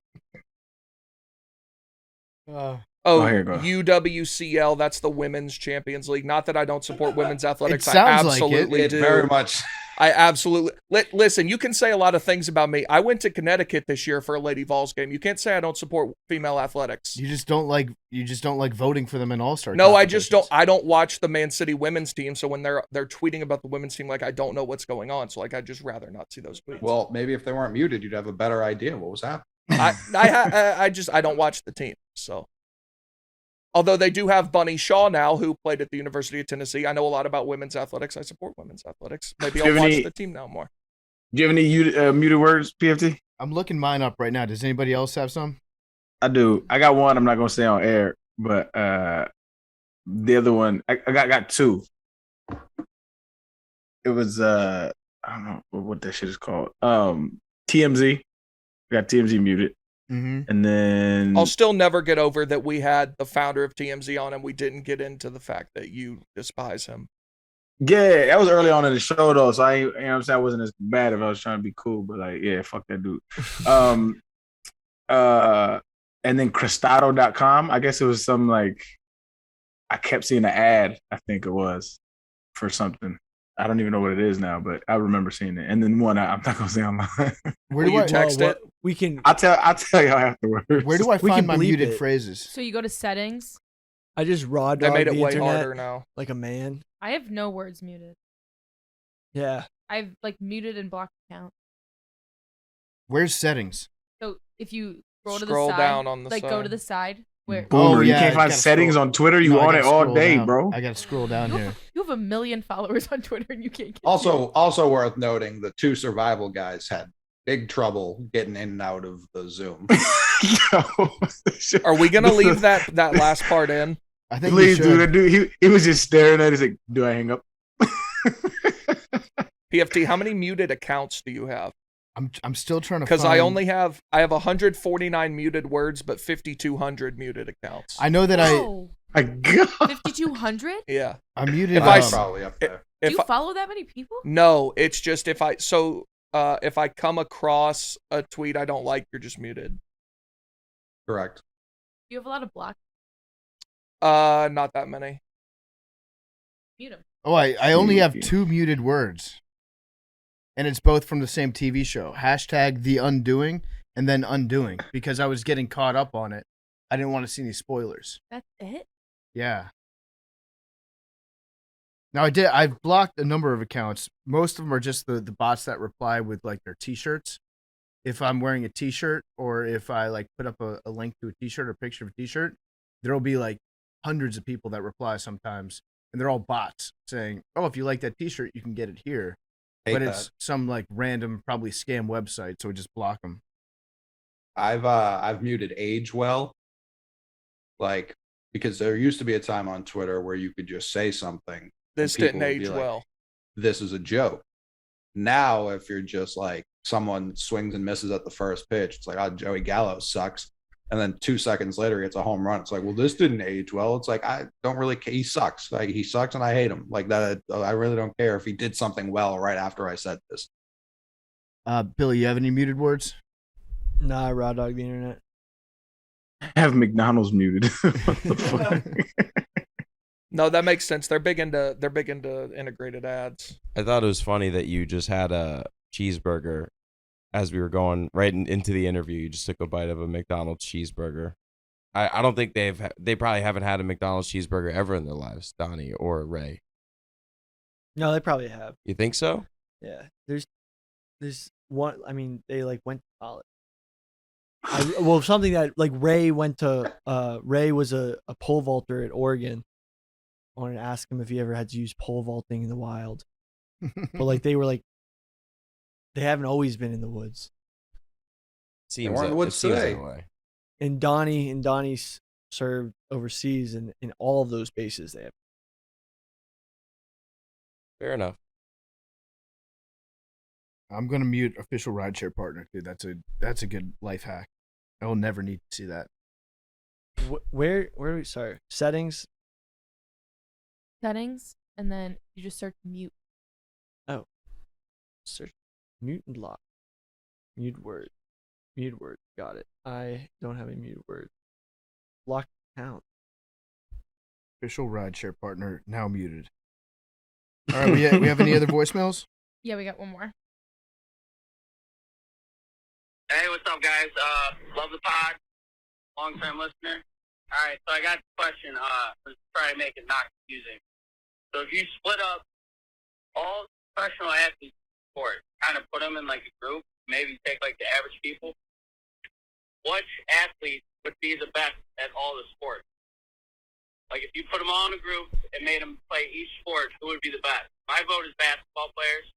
Speaker 4: here you go.
Speaker 2: UWCL, that's the Women's Champions League. Not that I don't support women's athletics.
Speaker 1: It
Speaker 2: I
Speaker 1: sounds like it.
Speaker 2: absolutely
Speaker 3: It
Speaker 2: do.
Speaker 3: very much.
Speaker 2: I absolutely listen. You can say a lot of things about me. I went to Connecticut this year for a Lady Vols game. You can't say I don't support female athletics.
Speaker 1: You just don't like voting for them in All-Star.
Speaker 2: No, I just don't. I don't watch the Man City women's team. So when they're tweeting about the women's team, like I don't know what's going on. So like I'd just rather not see those tweets.
Speaker 3: Well, maybe if they weren't muted, you'd have a better idea what was happening.
Speaker 2: I don't watch the team. So. Although they do have Bunny Shaw now, who played at the University of Tennessee. I know a lot about women's athletics. I support women's athletics. Maybe I'll watch the team now more.
Speaker 4: Do you have any muted words, PFT?
Speaker 1: I'm looking mine up right now. Does anybody else have some?
Speaker 4: I do. I got one. I'm not gonna say on air, but the other one, I got two. It was I don't know what that shit is called. TMZ. I got TMZ muted.
Speaker 1: Mm-hmm.
Speaker 4: And then
Speaker 2: I'll still never get over that we had the founder of TMZ on and we didn't get into the fact that you despise him.
Speaker 4: Yeah, that was early on in the show though, so you know what I'm saying, I wasn't as bad if I was trying to be cool, but like, yeah, fuck that dude. And then Cristado.com, I guess it was some like I kept seeing an ad, I think it was, for something. I don't even know what it is now, but I remember seeing it. And then one I'm not gonna say online.
Speaker 1: Where
Speaker 2: Will
Speaker 1: do
Speaker 2: you
Speaker 1: I
Speaker 2: text it?
Speaker 5: We can.
Speaker 4: I'll tell y'all afterwards.
Speaker 1: Where do I
Speaker 5: We
Speaker 1: find
Speaker 5: can
Speaker 1: my
Speaker 5: bleep
Speaker 1: muted
Speaker 5: it.
Speaker 1: phrases?
Speaker 6: So you go to settings.
Speaker 5: I just raw
Speaker 2: They
Speaker 5: dog
Speaker 2: made it
Speaker 5: the
Speaker 2: way
Speaker 5: internet
Speaker 2: harder now.
Speaker 5: like a man.
Speaker 6: I have no words muted.
Speaker 5: Yeah.
Speaker 6: I've like muted and blocked account.
Speaker 1: Where's settings?
Speaker 6: So if you scroll to
Speaker 2: Scroll
Speaker 6: the side,
Speaker 2: down on the
Speaker 6: like
Speaker 2: side.
Speaker 6: go to the side where
Speaker 4: Boomer,
Speaker 1: Oh,
Speaker 4: you
Speaker 1: yeah,
Speaker 4: can't
Speaker 1: you
Speaker 4: find
Speaker 1: gotta
Speaker 4: settings
Speaker 1: scroll.
Speaker 4: on Twitter. You
Speaker 1: No, I
Speaker 4: on
Speaker 1: gotta
Speaker 4: it all
Speaker 1: scroll
Speaker 4: day,
Speaker 1: down.
Speaker 4: bro.
Speaker 1: I gotta scroll down
Speaker 6: you
Speaker 1: here.
Speaker 6: have, you have 1 million followers on Twitter and you can't get
Speaker 3: Also worth noting, the two survival guys had big trouble getting in and out of the Zoom.
Speaker 4: Yo,
Speaker 2: Are we gonna leave that last part in?
Speaker 1: I think we
Speaker 4: please,
Speaker 1: should.
Speaker 4: dude. He was just staring at it. He's like, "Do I hang up?"
Speaker 2: PFT, how many muted accounts do you have?
Speaker 1: I'm still trying to
Speaker 2: Because
Speaker 1: find...
Speaker 2: I have 149 muted words, but 5,200 muted accounts.
Speaker 1: I know that
Speaker 6: Oh,
Speaker 4: My God.
Speaker 6: 5,200?
Speaker 2: Yeah.
Speaker 1: I muted.
Speaker 2: If
Speaker 3: That's
Speaker 2: I-
Speaker 3: probably up there.
Speaker 6: Do
Speaker 2: If
Speaker 6: you
Speaker 2: I,
Speaker 6: follow that many people?
Speaker 2: no, it's just if I come across a tweet I don't like, you're just muted.
Speaker 3: Correct.
Speaker 6: Do you have a lot of blocks?
Speaker 2: Not that many.
Speaker 6: Mute them.
Speaker 1: Oh, I only have 2 muted words. And it's both from the same TV show. Hashtag The Undoing and then Undoing. Because I was getting caught up on it. I didn't want to see any spoilers.
Speaker 6: That's it?
Speaker 1: Yeah. Now I've blocked a number of accounts. Most of them are just the bots that reply with like their t-shirts. If I'm wearing a t-shirt or if I like put up a link to a t-shirt or picture of a t-shirt, there'll be like hundreds of people that reply sometimes. and they're all bots saying, "Oh, if you like that T-shirt, you can get it here."
Speaker 3: Hate
Speaker 1: But
Speaker 3: that.
Speaker 1: it's some like random, probably scam website, so we just block them.
Speaker 3: I've muted age well, like, because there used to be a time on Twitter where you could just say something.
Speaker 2: This
Speaker 3: and people
Speaker 2: didn't
Speaker 3: would be
Speaker 2: age
Speaker 3: like,
Speaker 2: well.
Speaker 3: This is a joke. Now, if you're just like someone swings and misses at the first pitch, it's like, oh, Joey Gallo sucks. And then 2 seconds later, it's a home run. It's like, well, this didn't age well. It's like, I don't really care. He sucks. Like, he sucks and I hate him. Like that. I really don't care if he did something well right after I said this.
Speaker 1: Billy, you have any muted words?
Speaker 5: Nah, raw dog the internet.
Speaker 4: I have McDonald's muted. What the fuck?
Speaker 2: No, that makes sense. They're big into integrated ads.
Speaker 7: I thought it was funny that you just had a cheeseburger as we were going right into the interview. You just took a bite of a McDonald's cheeseburger. I don't think they probably haven't had a McDonald's cheeseburger ever in their lives, Donny or Ray.
Speaker 5: No, they probably have.
Speaker 7: You think so?
Speaker 5: Yeah. There's one. I mean, they like went to college. Well, something that like Ray went to. Ray was a pole vaulter at Oregon. I wanted to ask him if he ever had to use pole vaulting in the wild, but like they haven't always been in the woods.
Speaker 7: Seems
Speaker 3: weren't in the woods
Speaker 7: it seems
Speaker 3: today.
Speaker 7: that way.
Speaker 5: And Donnie served overseas, and in all of those bases they have.
Speaker 7: Fair enough.
Speaker 1: I'm gonna mute official rideshare partner, dude. That's a good life hack. I will never need to see that.
Speaker 5: Where are we? Sorry, settings.
Speaker 6: Settings, and then you just search mute.
Speaker 5: Oh, search mute and lock. Mute word. Mute word. Got it. I don't have a mute word. Lock account.
Speaker 1: Official rideshare partner now muted. All right, we have any other voicemails?
Speaker 6: Yeah, we got one more.
Speaker 11: Hey, what's up, guys? Love the pod. Long-time listener. All right, so I got the question. Let's try to make it not confusing. So if you split up all professional athletes in sport, kind of put them in like a group, maybe take like the average people, which athlete would be the best at all the sports? Like if you put them all in a group and made them play each sport, who would be the best? My vote is basketball players.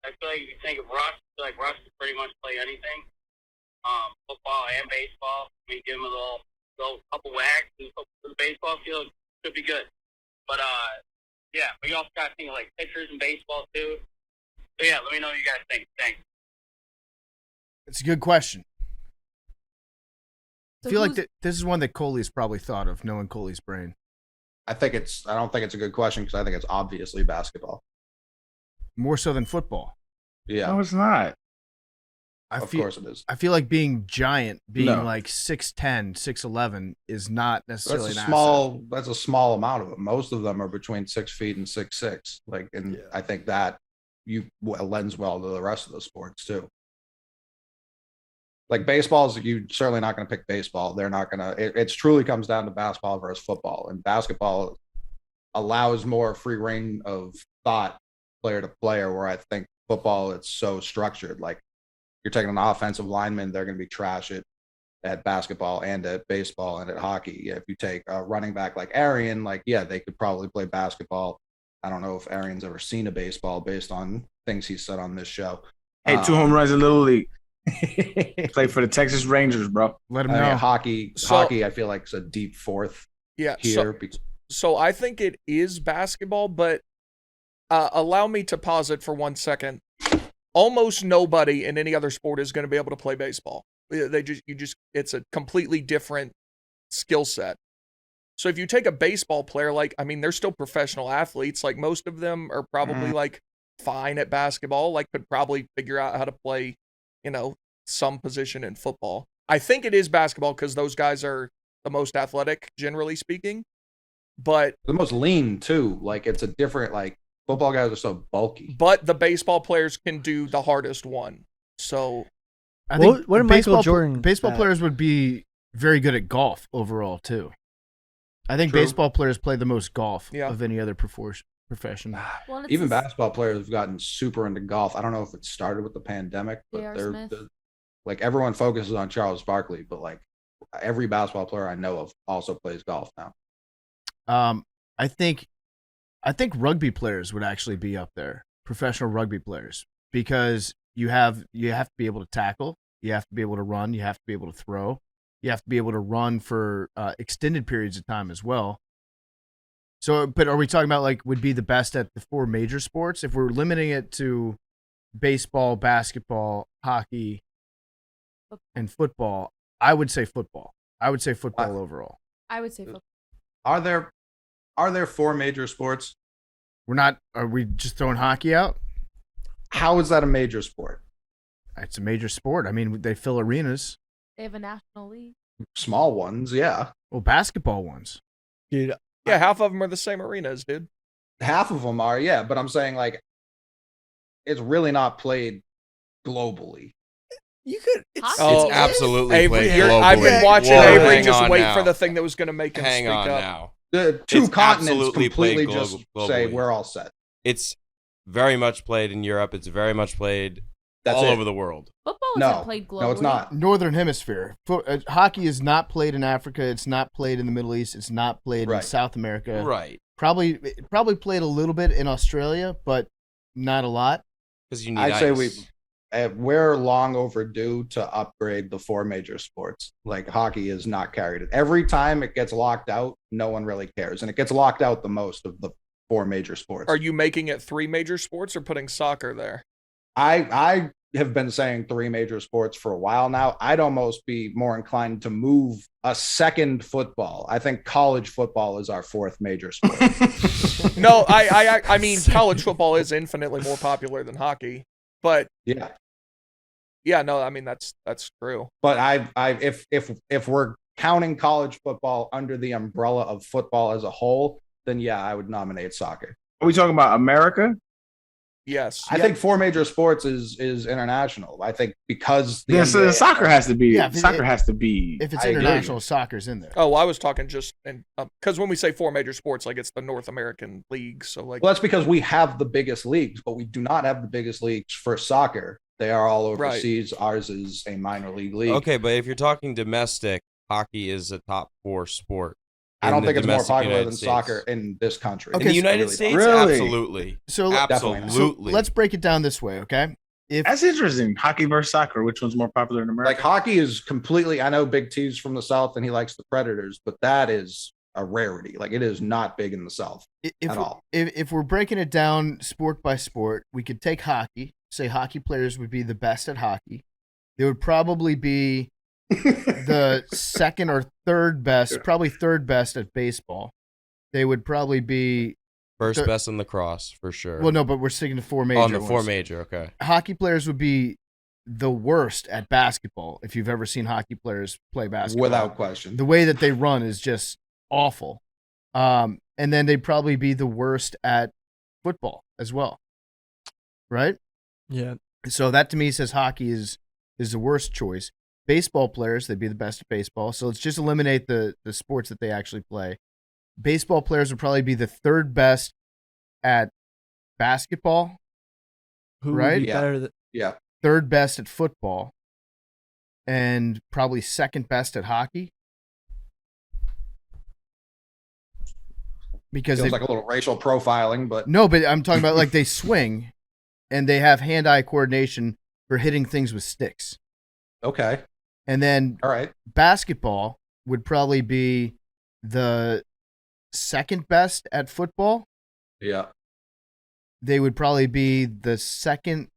Speaker 11: I feel like if you think of Russ, I feel like Russ could pretty much play anything. Football and baseball. I mean, give him a little couple whacks and the baseball field could be good. But yeah, but you also got to think of like pitchers in baseball too. So yeah, let me know what you guys think. Thanks.
Speaker 1: It's a good question.
Speaker 6: So
Speaker 1: I feel like this is one that Coley's probably thought of, knowing Coley's brain.
Speaker 3: I don't think it's a good question because I think it's obviously basketball.
Speaker 1: More so than football.
Speaker 3: Yeah.
Speaker 4: No, it's not.
Speaker 3: Of course it is.
Speaker 1: I feel like being giant, being
Speaker 3: No.
Speaker 1: like 6'10", 6'11", is not necessarily
Speaker 3: That's a
Speaker 1: an
Speaker 3: small. That's a small amount of them. Most of them are between 6 feet and 6'6". Like, and
Speaker 1: Yeah.
Speaker 3: I think that lends well to the rest of the sports too. Like baseballs, you certainly not going to pick baseball. They're not going to. It truly comes down to basketball versus football, and basketball allows more free reign of thought, player to player. Where I think football, it's so structured. Like you're taking an offensive lineman, they're going to be trash at basketball and at baseball and at hockey. If you take a running back like Arian, like, yeah, they could probably play basketball. I don't know if Arian's ever seen a baseball based on things he said on this show.
Speaker 4: Hey, 2 home runs in Little League. Play for the Texas Rangers, bro.
Speaker 1: Let him know.
Speaker 3: Hockey, I feel like it's a deep fourth
Speaker 2: Yeah.
Speaker 3: here.
Speaker 2: So I think it is basketball, but allow me to pause it for 1 second. Almost nobody in any other sport is going to be able to play baseball. It's a completely different skill set. So if you take a baseball player, like, I mean, they're still professional athletes. Like most of them are probably like fine at basketball, like could probably figure out how to play, some position in football. I think it is basketball because those guys are the most athletic, generally speaking. But
Speaker 3: the most lean too. Like it's a different, like football guys are so bulky.
Speaker 2: But the baseball players can do the hardest one. So
Speaker 1: I think
Speaker 5: what Michael Jordan
Speaker 1: baseball players would be very good at golf overall too. I think
Speaker 3: True.
Speaker 1: baseball players play the most golf
Speaker 2: Yeah.
Speaker 1: of any other profession.
Speaker 6: Well,
Speaker 3: Even basketball players have gotten super into golf. I don't know if it started with the pandemic, but
Speaker 6: J.R.
Speaker 3: they're
Speaker 6: Smith.
Speaker 3: like everyone focuses on Charles Barkley, but like every basketball player I know of also plays golf now.
Speaker 1: I think I think rugby players would actually be up there, professional rugby players, because you have to be able to tackle, you have to be able to run, you have to be able to throw, you have to be able to run for extended periods of time as well. So, but are we talking about like would be the best at the 4 major sports? If we're limiting it to baseball, basketball, hockey, and football, I would say football. I would say football overall.
Speaker 6: I would say football.
Speaker 3: Are there 4 major sports?
Speaker 1: Are we just throwing hockey out?
Speaker 3: How is that a major sport?
Speaker 1: It's a major sport. I mean, they fill arenas.
Speaker 6: They have a national league.
Speaker 3: Small ones, yeah.
Speaker 1: Well, basketball ones.
Speaker 5: Dude,
Speaker 2: Yeah, half of them are the same arenas, dude.
Speaker 3: Half of them are, yeah. But I'm saying, like, it's really not played globally.
Speaker 5: you could.
Speaker 2: Oh,
Speaker 7: It's absolutely
Speaker 2: Avery,
Speaker 7: played globally.
Speaker 2: I've been watching
Speaker 7: Whoa,
Speaker 2: Avery
Speaker 7: hang
Speaker 2: just
Speaker 7: on
Speaker 2: wait
Speaker 7: now.
Speaker 2: for the thing that was going to make him
Speaker 7: Hang
Speaker 2: speak
Speaker 7: on
Speaker 2: up.
Speaker 7: now.
Speaker 3: The 2
Speaker 7: It's
Speaker 3: continents
Speaker 7: absolutely
Speaker 3: completely
Speaker 7: played
Speaker 3: just
Speaker 7: globally.
Speaker 3: say we're all set.
Speaker 7: It's very much played in Europe. It's very much played
Speaker 3: That's
Speaker 7: all
Speaker 3: it.
Speaker 7: over the world.
Speaker 6: Football
Speaker 3: No,
Speaker 6: isn't played globally.
Speaker 3: no, it's not.
Speaker 1: Northern Hemisphere. Hockey is not played in Africa. It's not played in the Middle East. It's not played in
Speaker 3: Right.
Speaker 1: South America.
Speaker 7: Right.
Speaker 1: Probably played a little bit in Australia, but not a lot.
Speaker 7: Because you need
Speaker 3: I'd
Speaker 7: ice.
Speaker 3: say we're long overdue to upgrade the 4 major sports. Like hockey is not carried. Every time it gets locked out, no one really cares, and it gets locked out the most of the 4 major sports.
Speaker 2: Are you making it 3 major sports or putting soccer there?
Speaker 3: I have been saying 3 major sports for a while now. I'd almost be more inclined to move a second football. I think college football is our 4th major sport.
Speaker 2: No, I mean college football is infinitely more popular than hockey, but
Speaker 3: yeah,
Speaker 2: no, I mean that's true.
Speaker 3: but if we're counting college football under the umbrella of football as a whole, then yeah, I would nominate soccer.
Speaker 4: Are we talking about America?
Speaker 2: Yes.
Speaker 3: I think 4 major sports is international. I think because the
Speaker 4: Yes,
Speaker 3: NBA
Speaker 4: soccer has to be.
Speaker 1: Yeah,
Speaker 4: Soccer has to be.
Speaker 1: If it's
Speaker 3: I agree.
Speaker 1: international, soccer's in there.
Speaker 2: Oh, I was talking just because when we say 4 major sports, like it's the North American league. So like,
Speaker 3: well, that's because we have the biggest leagues, but we do not have the biggest leagues for soccer. They are all overseas. Right. Ours is a minor league league.
Speaker 7: Okay, but if you're talking domestic, hockey is a top 4 sport.
Speaker 3: I don't think it's more
Speaker 7: domestic
Speaker 3: popular
Speaker 7: United
Speaker 3: than
Speaker 7: States.
Speaker 3: soccer in this country.
Speaker 7: In the United
Speaker 3: really
Speaker 7: States,
Speaker 4: Really?
Speaker 7: absolutely.
Speaker 1: So
Speaker 7: absolutely.
Speaker 1: let's break it down this way, okay?
Speaker 4: That's interesting. Hockey versus soccer. Which one's more popular in America?
Speaker 3: Like hockey is completely. I know Big T's from the South and he likes the Predators, but that is a rarity. Like it is not big in the South at all.
Speaker 1: If we're breaking it down sport by sport, we could take hockey. Say hockey players would be the best at hockey. They would probably be the second or third best, probably third best at baseball. They would probably be
Speaker 7: first best in lacrosse for sure.
Speaker 1: Well, no, but we're sticking to 4 major.
Speaker 7: On the
Speaker 1: ones.
Speaker 7: 4 major, okay.
Speaker 1: Hockey players would be the worst at basketball. If you've ever seen hockey players play basketball,
Speaker 3: without question,
Speaker 1: the way that they run is just awful. And then they'd probably be the worst at football as well, right?
Speaker 5: Yeah.
Speaker 1: So that to me says hockey is the worst choice. Baseball players, they'd be the best at baseball. So let's just eliminate the sports that they actually play. Baseball players would probably be the 3rd best at basketball.
Speaker 5: Who
Speaker 1: right?
Speaker 5: would be better than?
Speaker 3: Yeah.
Speaker 1: 3rd best at football. And probably 2nd best at hockey. Because
Speaker 3: feels like a little racial profiling, but
Speaker 1: no, but I'm talking about like they swing and they have hand-eye coordination for hitting things with sticks.
Speaker 3: Okay.
Speaker 1: And then
Speaker 3: all right,
Speaker 1: basketball would probably be the 2nd best at football.
Speaker 3: Yeah.
Speaker 1: They would probably be the 2nd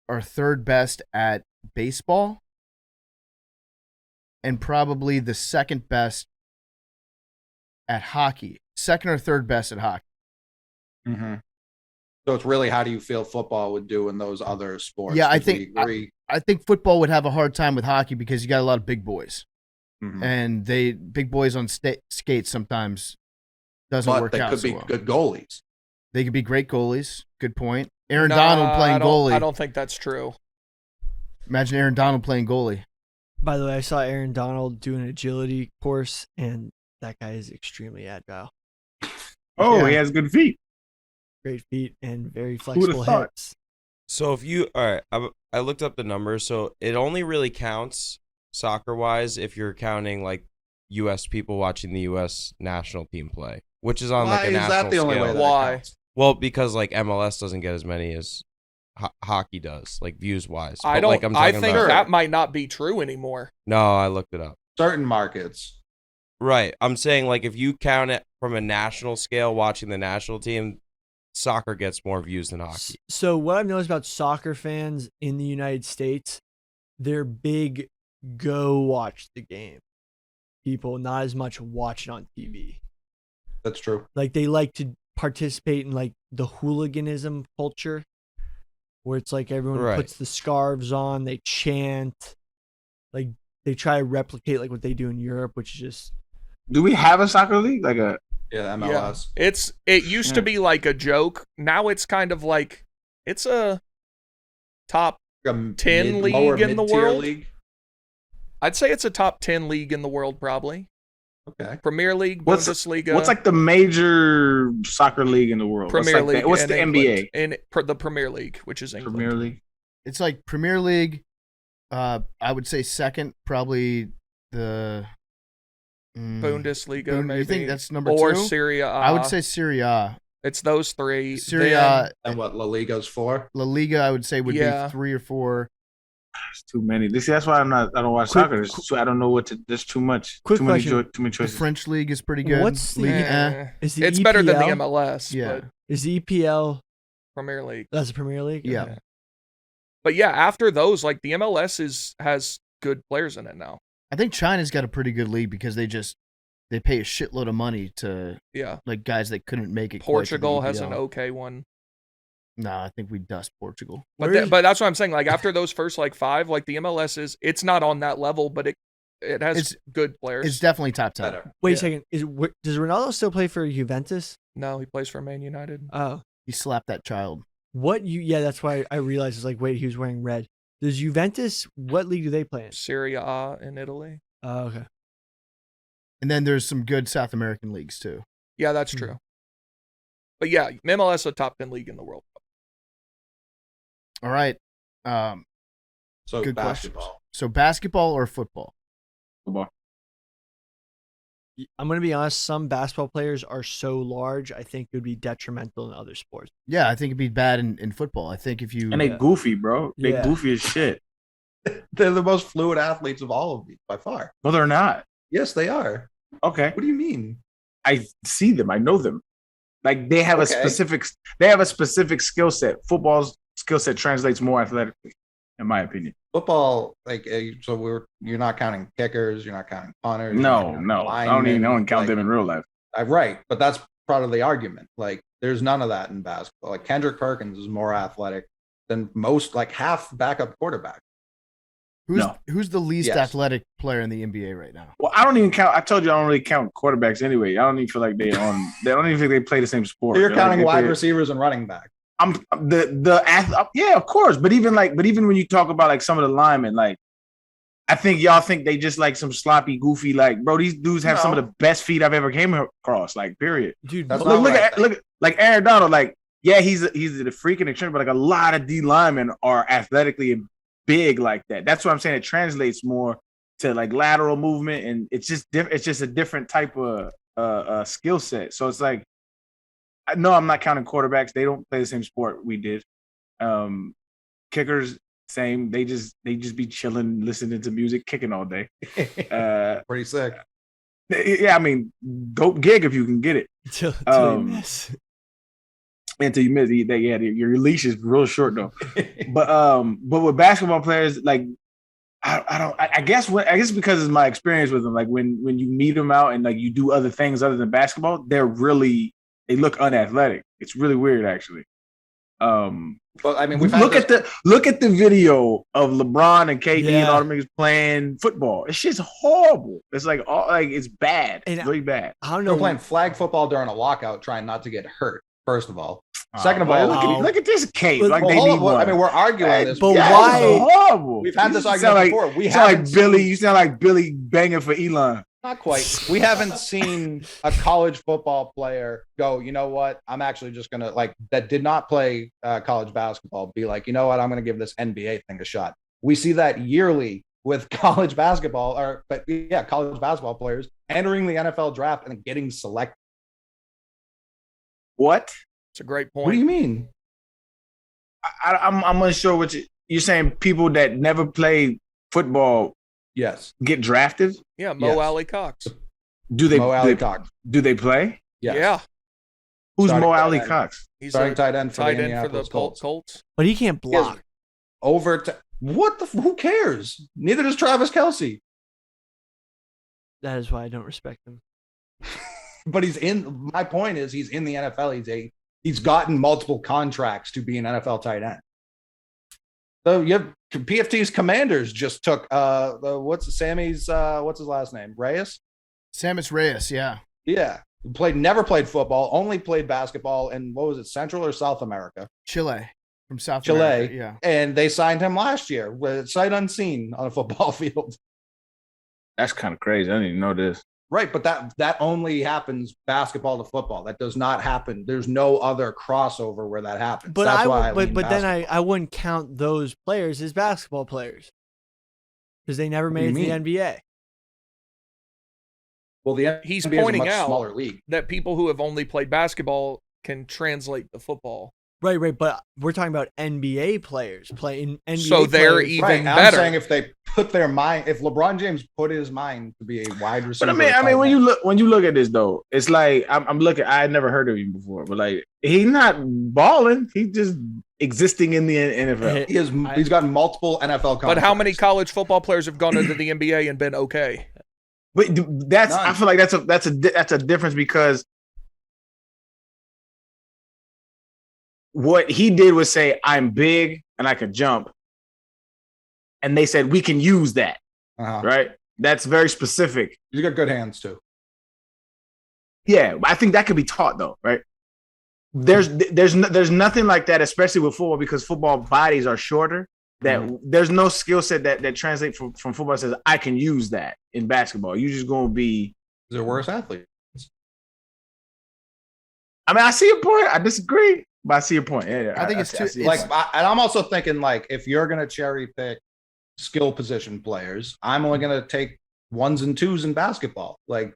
Speaker 1: or 3rd best at baseball. And probably the 2nd best at hockey. 2nd or 3rd best at hockey.
Speaker 3: Mm-hmm. So it's really how do you feel football would do in those other sports?
Speaker 1: Yeah, I think football would have a hard time with hockey because you got a lot of big boys, and big boys on skates sometimes doesn't work out.
Speaker 3: But they could be good goalies.
Speaker 1: They could be great goalies. Good point. Aaron Donald playing goalie.
Speaker 2: I don't think that's true.
Speaker 1: Imagine Aaron Donald playing goalie.
Speaker 5: By the way, I saw Aaron Donald do an agility course, and that guy is extremely agile.
Speaker 4: Oh, yeah. He has good feet.
Speaker 5: Great feet and very flexible hips.
Speaker 7: So if you, all right, I looked up the numbers. So it only really counts soccer wise if you're counting like U.S. people watching the U.S. national team play. which is on
Speaker 3: Why
Speaker 7: like a
Speaker 3: is
Speaker 7: national
Speaker 3: that the only
Speaker 7: scale.
Speaker 3: way that it
Speaker 2: Why?
Speaker 3: counts?
Speaker 7: Well, because like MLS doesn't get as many as hockey does, like views wise.
Speaker 2: I don't.
Speaker 7: Like, I'm
Speaker 2: I
Speaker 7: talking
Speaker 2: think
Speaker 7: about,
Speaker 2: that might not be true anymore.
Speaker 7: No, I looked it up.
Speaker 3: Certain markets.
Speaker 7: Right. I'm saying like if you count it from a national scale, watching the national team, soccer gets more views than hockey.
Speaker 5: So what I've noticed about soccer fans in the United States, they're big go watch the game people, not as much watch it on TV.
Speaker 3: That's true.
Speaker 5: Like they like to participate in like the hooliganism culture where it's like everyone
Speaker 7: Right.
Speaker 5: puts the scarves on, they chant, like they try to replicate like what they do in Europe, which is just.
Speaker 4: Do we have a soccer league? Like a
Speaker 3: Yeah, MLS.
Speaker 2: Yeah. It used to
Speaker 4: Yeah.
Speaker 2: be like a joke. Now it's kind of like it's a top
Speaker 3: Like a
Speaker 2: 10 league
Speaker 3: lower
Speaker 2: in the
Speaker 3: mid-tier
Speaker 2: world?
Speaker 3: league.
Speaker 2: I'd say it's a top 10 league in the world probably.
Speaker 3: Okay.
Speaker 2: Premier League,
Speaker 4: What's-
Speaker 2: Bundesliga.
Speaker 4: what's like the major soccer league in the world?
Speaker 2: Premier
Speaker 4: what's like
Speaker 2: League?
Speaker 4: What's
Speaker 2: in
Speaker 4: the
Speaker 2: England.
Speaker 4: NBA?
Speaker 2: The Premier League, which is England.
Speaker 4: Premier League.
Speaker 1: It's like Premier League. I would say second, probably the
Speaker 2: Bundesliga,
Speaker 1: Bund-
Speaker 2: maybe.
Speaker 1: You think that's number
Speaker 2: or
Speaker 1: two?
Speaker 2: Serie A.
Speaker 1: I would say Serie A.
Speaker 2: It's those three.
Speaker 1: Serie
Speaker 2: Then-
Speaker 1: A,
Speaker 3: And what La Liga's for?
Speaker 1: La Liga, I would say would
Speaker 2: Yeah.
Speaker 1: be 3 or 4.
Speaker 4: There's too many. See, that's why I don't watch
Speaker 5: Quick-
Speaker 4: soccer. I don't know what to. There's too much.
Speaker 5: Quick
Speaker 4: too many.
Speaker 5: question.
Speaker 4: Too many
Speaker 1: The
Speaker 4: choices.
Speaker 1: French league is pretty good.
Speaker 5: What's the-
Speaker 1: Ligue 1.
Speaker 2: Eh,
Speaker 5: Is the
Speaker 2: it's better than the
Speaker 5: EPL?
Speaker 2: MLS.
Speaker 1: Yeah.
Speaker 2: But
Speaker 5: Is the EPL
Speaker 2: Premier League.
Speaker 5: that's the Premier League?
Speaker 1: Yeah.
Speaker 5: Okay.
Speaker 2: But yeah, after those, like the MLS has good players in it now.
Speaker 1: I think China's got a pretty good league because they pay a shitload of money to
Speaker 2: Yeah.
Speaker 1: like guys that couldn't make it.
Speaker 2: Portugal has an
Speaker 1: EPL.
Speaker 2: okay one.
Speaker 1: No, I think we dust Portugal.
Speaker 2: But
Speaker 5: Where is-
Speaker 2: but that's what I'm saying. Like after those first like 5, like the MLS it's not on that level, but it has
Speaker 1: It's-
Speaker 2: good players.
Speaker 1: It's definitely top 10.
Speaker 3: Better.
Speaker 5: Wait
Speaker 2: Yeah.
Speaker 5: a second. Does Ronaldo still play for Juventus?
Speaker 2: No, he plays for Man United.
Speaker 5: Oh,
Speaker 1: He slapped that child.
Speaker 5: yeah, that's why I realized. It's like, wait, he was wearing red. Does Juventus? What league do they play in?
Speaker 2: Serie A in Italy.
Speaker 5: Oh, okay.
Speaker 1: And then there's some good South American leagues too.
Speaker 2: Yeah, that's
Speaker 5: Hmm.
Speaker 2: true. But yeah, MLS a top 10 league in the world.
Speaker 1: All right.
Speaker 3: So
Speaker 1: Good
Speaker 3: basketball.
Speaker 1: So basketball or football?
Speaker 4: Football.
Speaker 5: I'm gonna be honest. Some basketball players are so large. I think it would be detrimental in other sports.
Speaker 1: Yeah, I think it'd be bad in football. I think if you
Speaker 4: And they goofy, bro. They
Speaker 5: Yeah.
Speaker 4: goofy as shit.
Speaker 3: They're the most fluid athletes of all of these by far.
Speaker 4: No, they're not.
Speaker 3: Yes, they are.
Speaker 4: Okay.
Speaker 3: What do you mean?
Speaker 4: I see them. I know them. Like they have
Speaker 3: Okay.
Speaker 4: a specific skill set. Football's skill set translates more athletically, in my opinion.
Speaker 3: Football, like you're not counting kickers, you're not counting punters. you're not
Speaker 4: No,
Speaker 3: counting
Speaker 4: no. I don't
Speaker 3: linemen,
Speaker 4: count
Speaker 3: like-
Speaker 4: them in real life.
Speaker 3: Right, but that's part of the argument. Like, there's none of that in basketball. Like Kendrick Perkins is more athletic than most, like half backup quarterback.
Speaker 1: who's the least
Speaker 3: Yes.
Speaker 1: athletic player in the NBA right now?
Speaker 4: Well, I don't even count. I told you I don't really count quarterbacks anyway. I don't even feel like they on. They don't even think they play the same sport.
Speaker 3: So you're
Speaker 4: They're like,
Speaker 3: counting
Speaker 4: they
Speaker 3: wide
Speaker 4: play-
Speaker 3: receivers and running back.
Speaker 4: I'm yeah, of course. But even when you talk about like some of the linemen, like I think y'all think they just like some sloppy, goofy, like bro. These dudes have some of the best feet I've ever came across. Like period.
Speaker 5: Dude,
Speaker 3: That's
Speaker 4: Look,
Speaker 3: not right.
Speaker 4: look at like Aaron Donald. Like yeah, he's the freak and extreme, but like a lot of D linemen are athletically big like that. That's what I'm saying. It translates more to like lateral movement, and it's just it's just a different type of skill set. So it's like. No, I'm not counting quarterbacks. They don't play the same sport we did. Kickers, same. They just be chilling, listening to music, kicking all day.
Speaker 3: Pretty sick.
Speaker 4: Yeah, I mean, dope gig if you can get it.
Speaker 5: Till you
Speaker 4: Um,
Speaker 5: miss.
Speaker 4: Until you miss, your leash is real short though. But with basketball players, like I guess because it's my experience with them. Like when you meet them out and like you do other things other than basketball, they look unathletic. It's really weird, actually.
Speaker 3: But I mean, we've
Speaker 4: look
Speaker 3: had
Speaker 4: at the video of LeBron and KD and
Speaker 5: Yeah.
Speaker 4: all the niggas playing football. It's just horrible. It's it's bad.
Speaker 5: And
Speaker 4: It's really bad.
Speaker 5: I don't
Speaker 3: they're
Speaker 5: know.
Speaker 3: playing flag football during a lockout, trying not to get hurt. First of all, second of
Speaker 4: Well,
Speaker 3: all,
Speaker 4: look at this case.
Speaker 5: But-
Speaker 4: Like
Speaker 3: well,
Speaker 4: they
Speaker 3: hold
Speaker 4: need
Speaker 3: on, well, I
Speaker 4: one.
Speaker 3: mean, we're arguing this.
Speaker 5: But
Speaker 4: Yeah,
Speaker 5: why-
Speaker 4: it's horrible.
Speaker 3: We've had this
Speaker 4: You
Speaker 3: argument
Speaker 4: sound
Speaker 3: before. We
Speaker 4: You sound
Speaker 3: haven't
Speaker 4: like Billy.
Speaker 3: seen-
Speaker 4: You sound like Billy banging for Elon.
Speaker 3: Not quite. We haven't seen a college football player go, you know what? I'm actually just going to, like, that did not play college basketball, be like, you know what? I'm going to give this NBA thing a shot. We see that yearly with college basketball, college basketball players entering the NFL draft and getting selected.
Speaker 4: What?
Speaker 2: It's a great point.
Speaker 3: What do you mean?
Speaker 4: I'm unsure what you're saying. People that never played football,
Speaker 3: yes,
Speaker 4: get drafted.
Speaker 2: Yeah, Mo Alley Cox.
Speaker 4: Do they?
Speaker 3: Mo Alley Cox.
Speaker 4: Do they play?
Speaker 3: Yes.
Speaker 2: Yeah.
Speaker 4: Who's Mo Alley Cox?
Speaker 3: He's starting tight end for the Indianapolis
Speaker 2: Colts.
Speaker 5: But he can't block.
Speaker 3: What the? Who cares? Neither does Travis Kelce.
Speaker 5: That is why I don't respect him.
Speaker 3: But my point is he's in the NFL. He's gotten multiple contracts to be an NFL tight end. So you have PFT's Commanders just took what's his last name? Reyes?
Speaker 1: Samus Reyes, yeah.
Speaker 3: Yeah. Never played football, only played basketball in what was it, Central or South America?
Speaker 1: Chile. From South
Speaker 3: Chile.
Speaker 1: America, yeah.
Speaker 3: And they signed him last year, sight unseen on a football field.
Speaker 4: That's kind of crazy. I didn't even know this.
Speaker 3: Right, but that only happens basketball to football. That does not happen. There's no other crossover where that happens.
Speaker 5: But
Speaker 3: That's
Speaker 5: then I wouldn't count those players as basketball players because they never made it to the NBA.
Speaker 3: Well,
Speaker 2: he's
Speaker 3: NBA
Speaker 2: pointing
Speaker 3: is a much
Speaker 2: out
Speaker 3: smaller league.
Speaker 2: that people who have only played basketball can translate the football.
Speaker 5: Right. But we're talking about NBA players playing NBA.
Speaker 2: So they're
Speaker 5: players.
Speaker 2: even better.
Speaker 3: I'm saying if they put their mind, if LeBron James put his mind to be a wide receiver.
Speaker 4: But I mean, when you look at this though, it's like I'm looking. I had never heard of him before, but like he's not balling. He's just existing in the NFL.
Speaker 3: He's gotten multiple NFL contracts.
Speaker 2: But how many college football players have gone into the NBA and been okay?
Speaker 4: But I feel like that's a difference because what he did was say, I'm big and I can jump. And they said, we can use that. Right? That's very specific.
Speaker 3: You got good hands too.
Speaker 4: Yeah. I think that could be taught though, right? There's nothing like that, especially with football, because football bodies are shorter. That there's no skill set that translates from football that says I can use that in basketball. You're just going to be.
Speaker 3: They're worse athletes.
Speaker 4: I mean, I see your point. I disagree, but I see your point. Yeah,
Speaker 1: I think it's too
Speaker 3: and I'm also thinking like if you're going to cherry pick skill position players, I'm only going to take 1s and 2s in basketball, like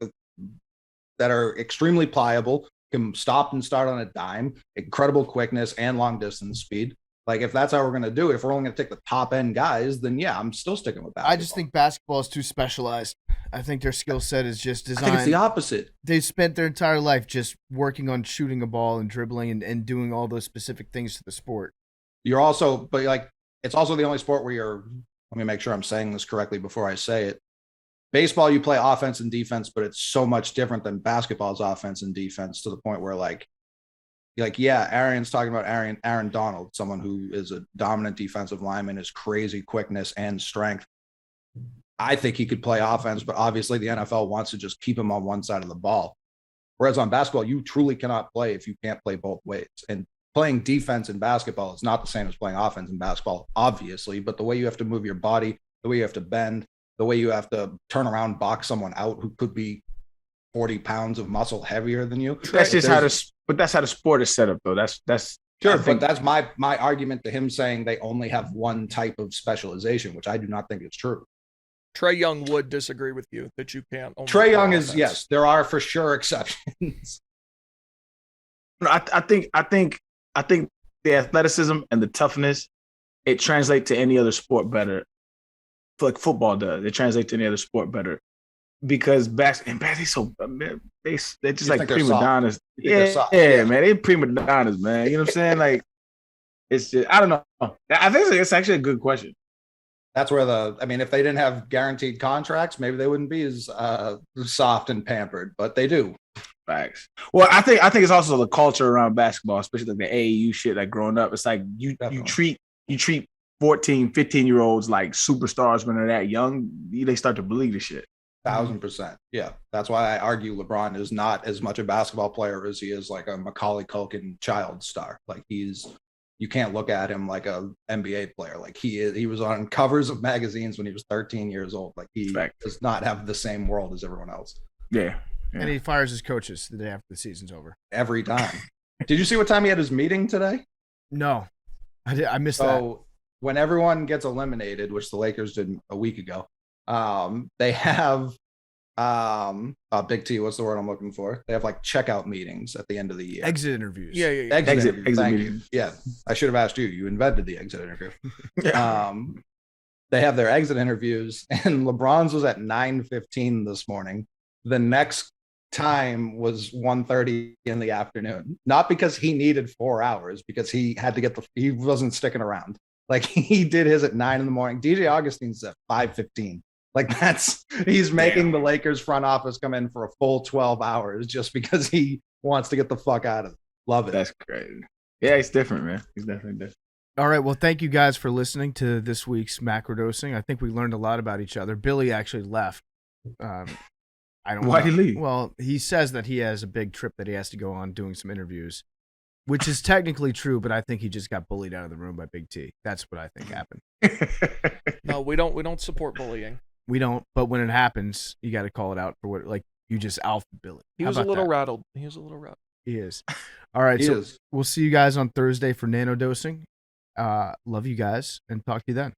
Speaker 3: that are extremely pliable, can stop and start on a dime, incredible quickness and long distance speed. Like if that's how we're going to do it, if we're only going to take the top end guys, then yeah, I'm still sticking with basketball.
Speaker 1: I just think basketball is too specialized. I think their skill set is just designed.
Speaker 3: I think it's the opposite.
Speaker 1: They spent their entire life just working on shooting a ball and dribbling and doing all those specific things to the sport.
Speaker 3: You're also, but like, it's also the only sport where let me make sure I'm saying this correctly before I say it. Baseball, you play offense and defense, but it's so much different than basketball's offense and defense to the point where yeah, Arian's talking about Aaron Donald, someone who is a dominant defensive lineman, his crazy quickness and strength. I think he could play offense, but obviously the NFL wants to just keep him on one side of the ball. Whereas on basketball, you truly cannot play if you can't play both ways. And playing defense in basketball is not the same as playing offense in basketball, obviously, but the way you have to move your body, the way you have to bend, the way you have to turn around, box someone out who could be 40 pounds of muscle heavier than you.
Speaker 4: That's just that's how the sport is set up, though. That's
Speaker 3: sure, but that's my argument to him saying they only have one type of specialization, which I do not think is true.
Speaker 2: Trae Young would disagree with you that you can't.
Speaker 3: Trae Young is yes, there are for sure exceptions.
Speaker 4: I think the athleticism and the toughness it translates to any other sport better. Like football does, it translates to any other sport better. Because they're so they're just like prima donnas. Yeah, man, they prima donnas, man. You know what I'm saying? Like, it's just I don't know. I think it's actually a good question.
Speaker 3: That's where if they didn't have guaranteed contracts, maybe they wouldn't be as soft and pampered, but they do.
Speaker 4: Facts. Well, I think it's also the culture around basketball, especially like the AAU shit. Like growing up, it's like you treat 14, 15-year-olds like superstars when they're that young. They start to believe the shit.
Speaker 3: 1,000%. Yeah. That's why I argue LeBron is not as much a basketball player as he is like a Macaulay Culkin child star. Like you can't look at him like a NBA player. Like he was on covers of magazines when he was 13 years old. Like he does not have the same world as everyone else.
Speaker 4: Yeah.
Speaker 1: And he fires his coaches the day after the season's over.
Speaker 3: Every time. Did you see what time he had his meeting today?
Speaker 1: No. I missed that.
Speaker 3: So when everyone gets eliminated, which the Lakers did a week ago, they have Big T, what's the word I'm looking for? They have like checkout meetings at the end of the year.
Speaker 1: Exit interviews.
Speaker 2: Yeah.
Speaker 3: Exit
Speaker 4: meetings.
Speaker 3: you. Yeah, I should have asked you. You invented the exit interview. They have their exit interviews, and LeBron's was at 9:15 this morning. The next time was 1:30 in the afternoon. Not because he needed 4 hours, because he had to he wasn't sticking around. Like he did his at 9 in the morning. DJ Augustine's at 5:15. Like he's making the Lakers front office come in for a full 12 hours just because he wants to get the fuck out of it. Love it.
Speaker 4: That's crazy. Yeah, he's different, man. He's definitely different.
Speaker 1: All right. Well, thank you guys for listening to this week's Macrodosing. I think we learned a lot about each other. Billy actually left. I don't know.
Speaker 4: Why'd he leave?
Speaker 1: Well, he says that he has a big trip that he has to go on doing some interviews, which is technically true, but I think he just got bullied out of the room by Big T. That's what I think happened.
Speaker 2: No, we don't support bullying.
Speaker 1: We don't, but when it happens, you got to call it out for what, like, you just alpha Billy.
Speaker 2: He was a little rattled. He is. All right,
Speaker 1: we'll see you guys on Thursday for nano dosing. Love you guys, and talk to you then.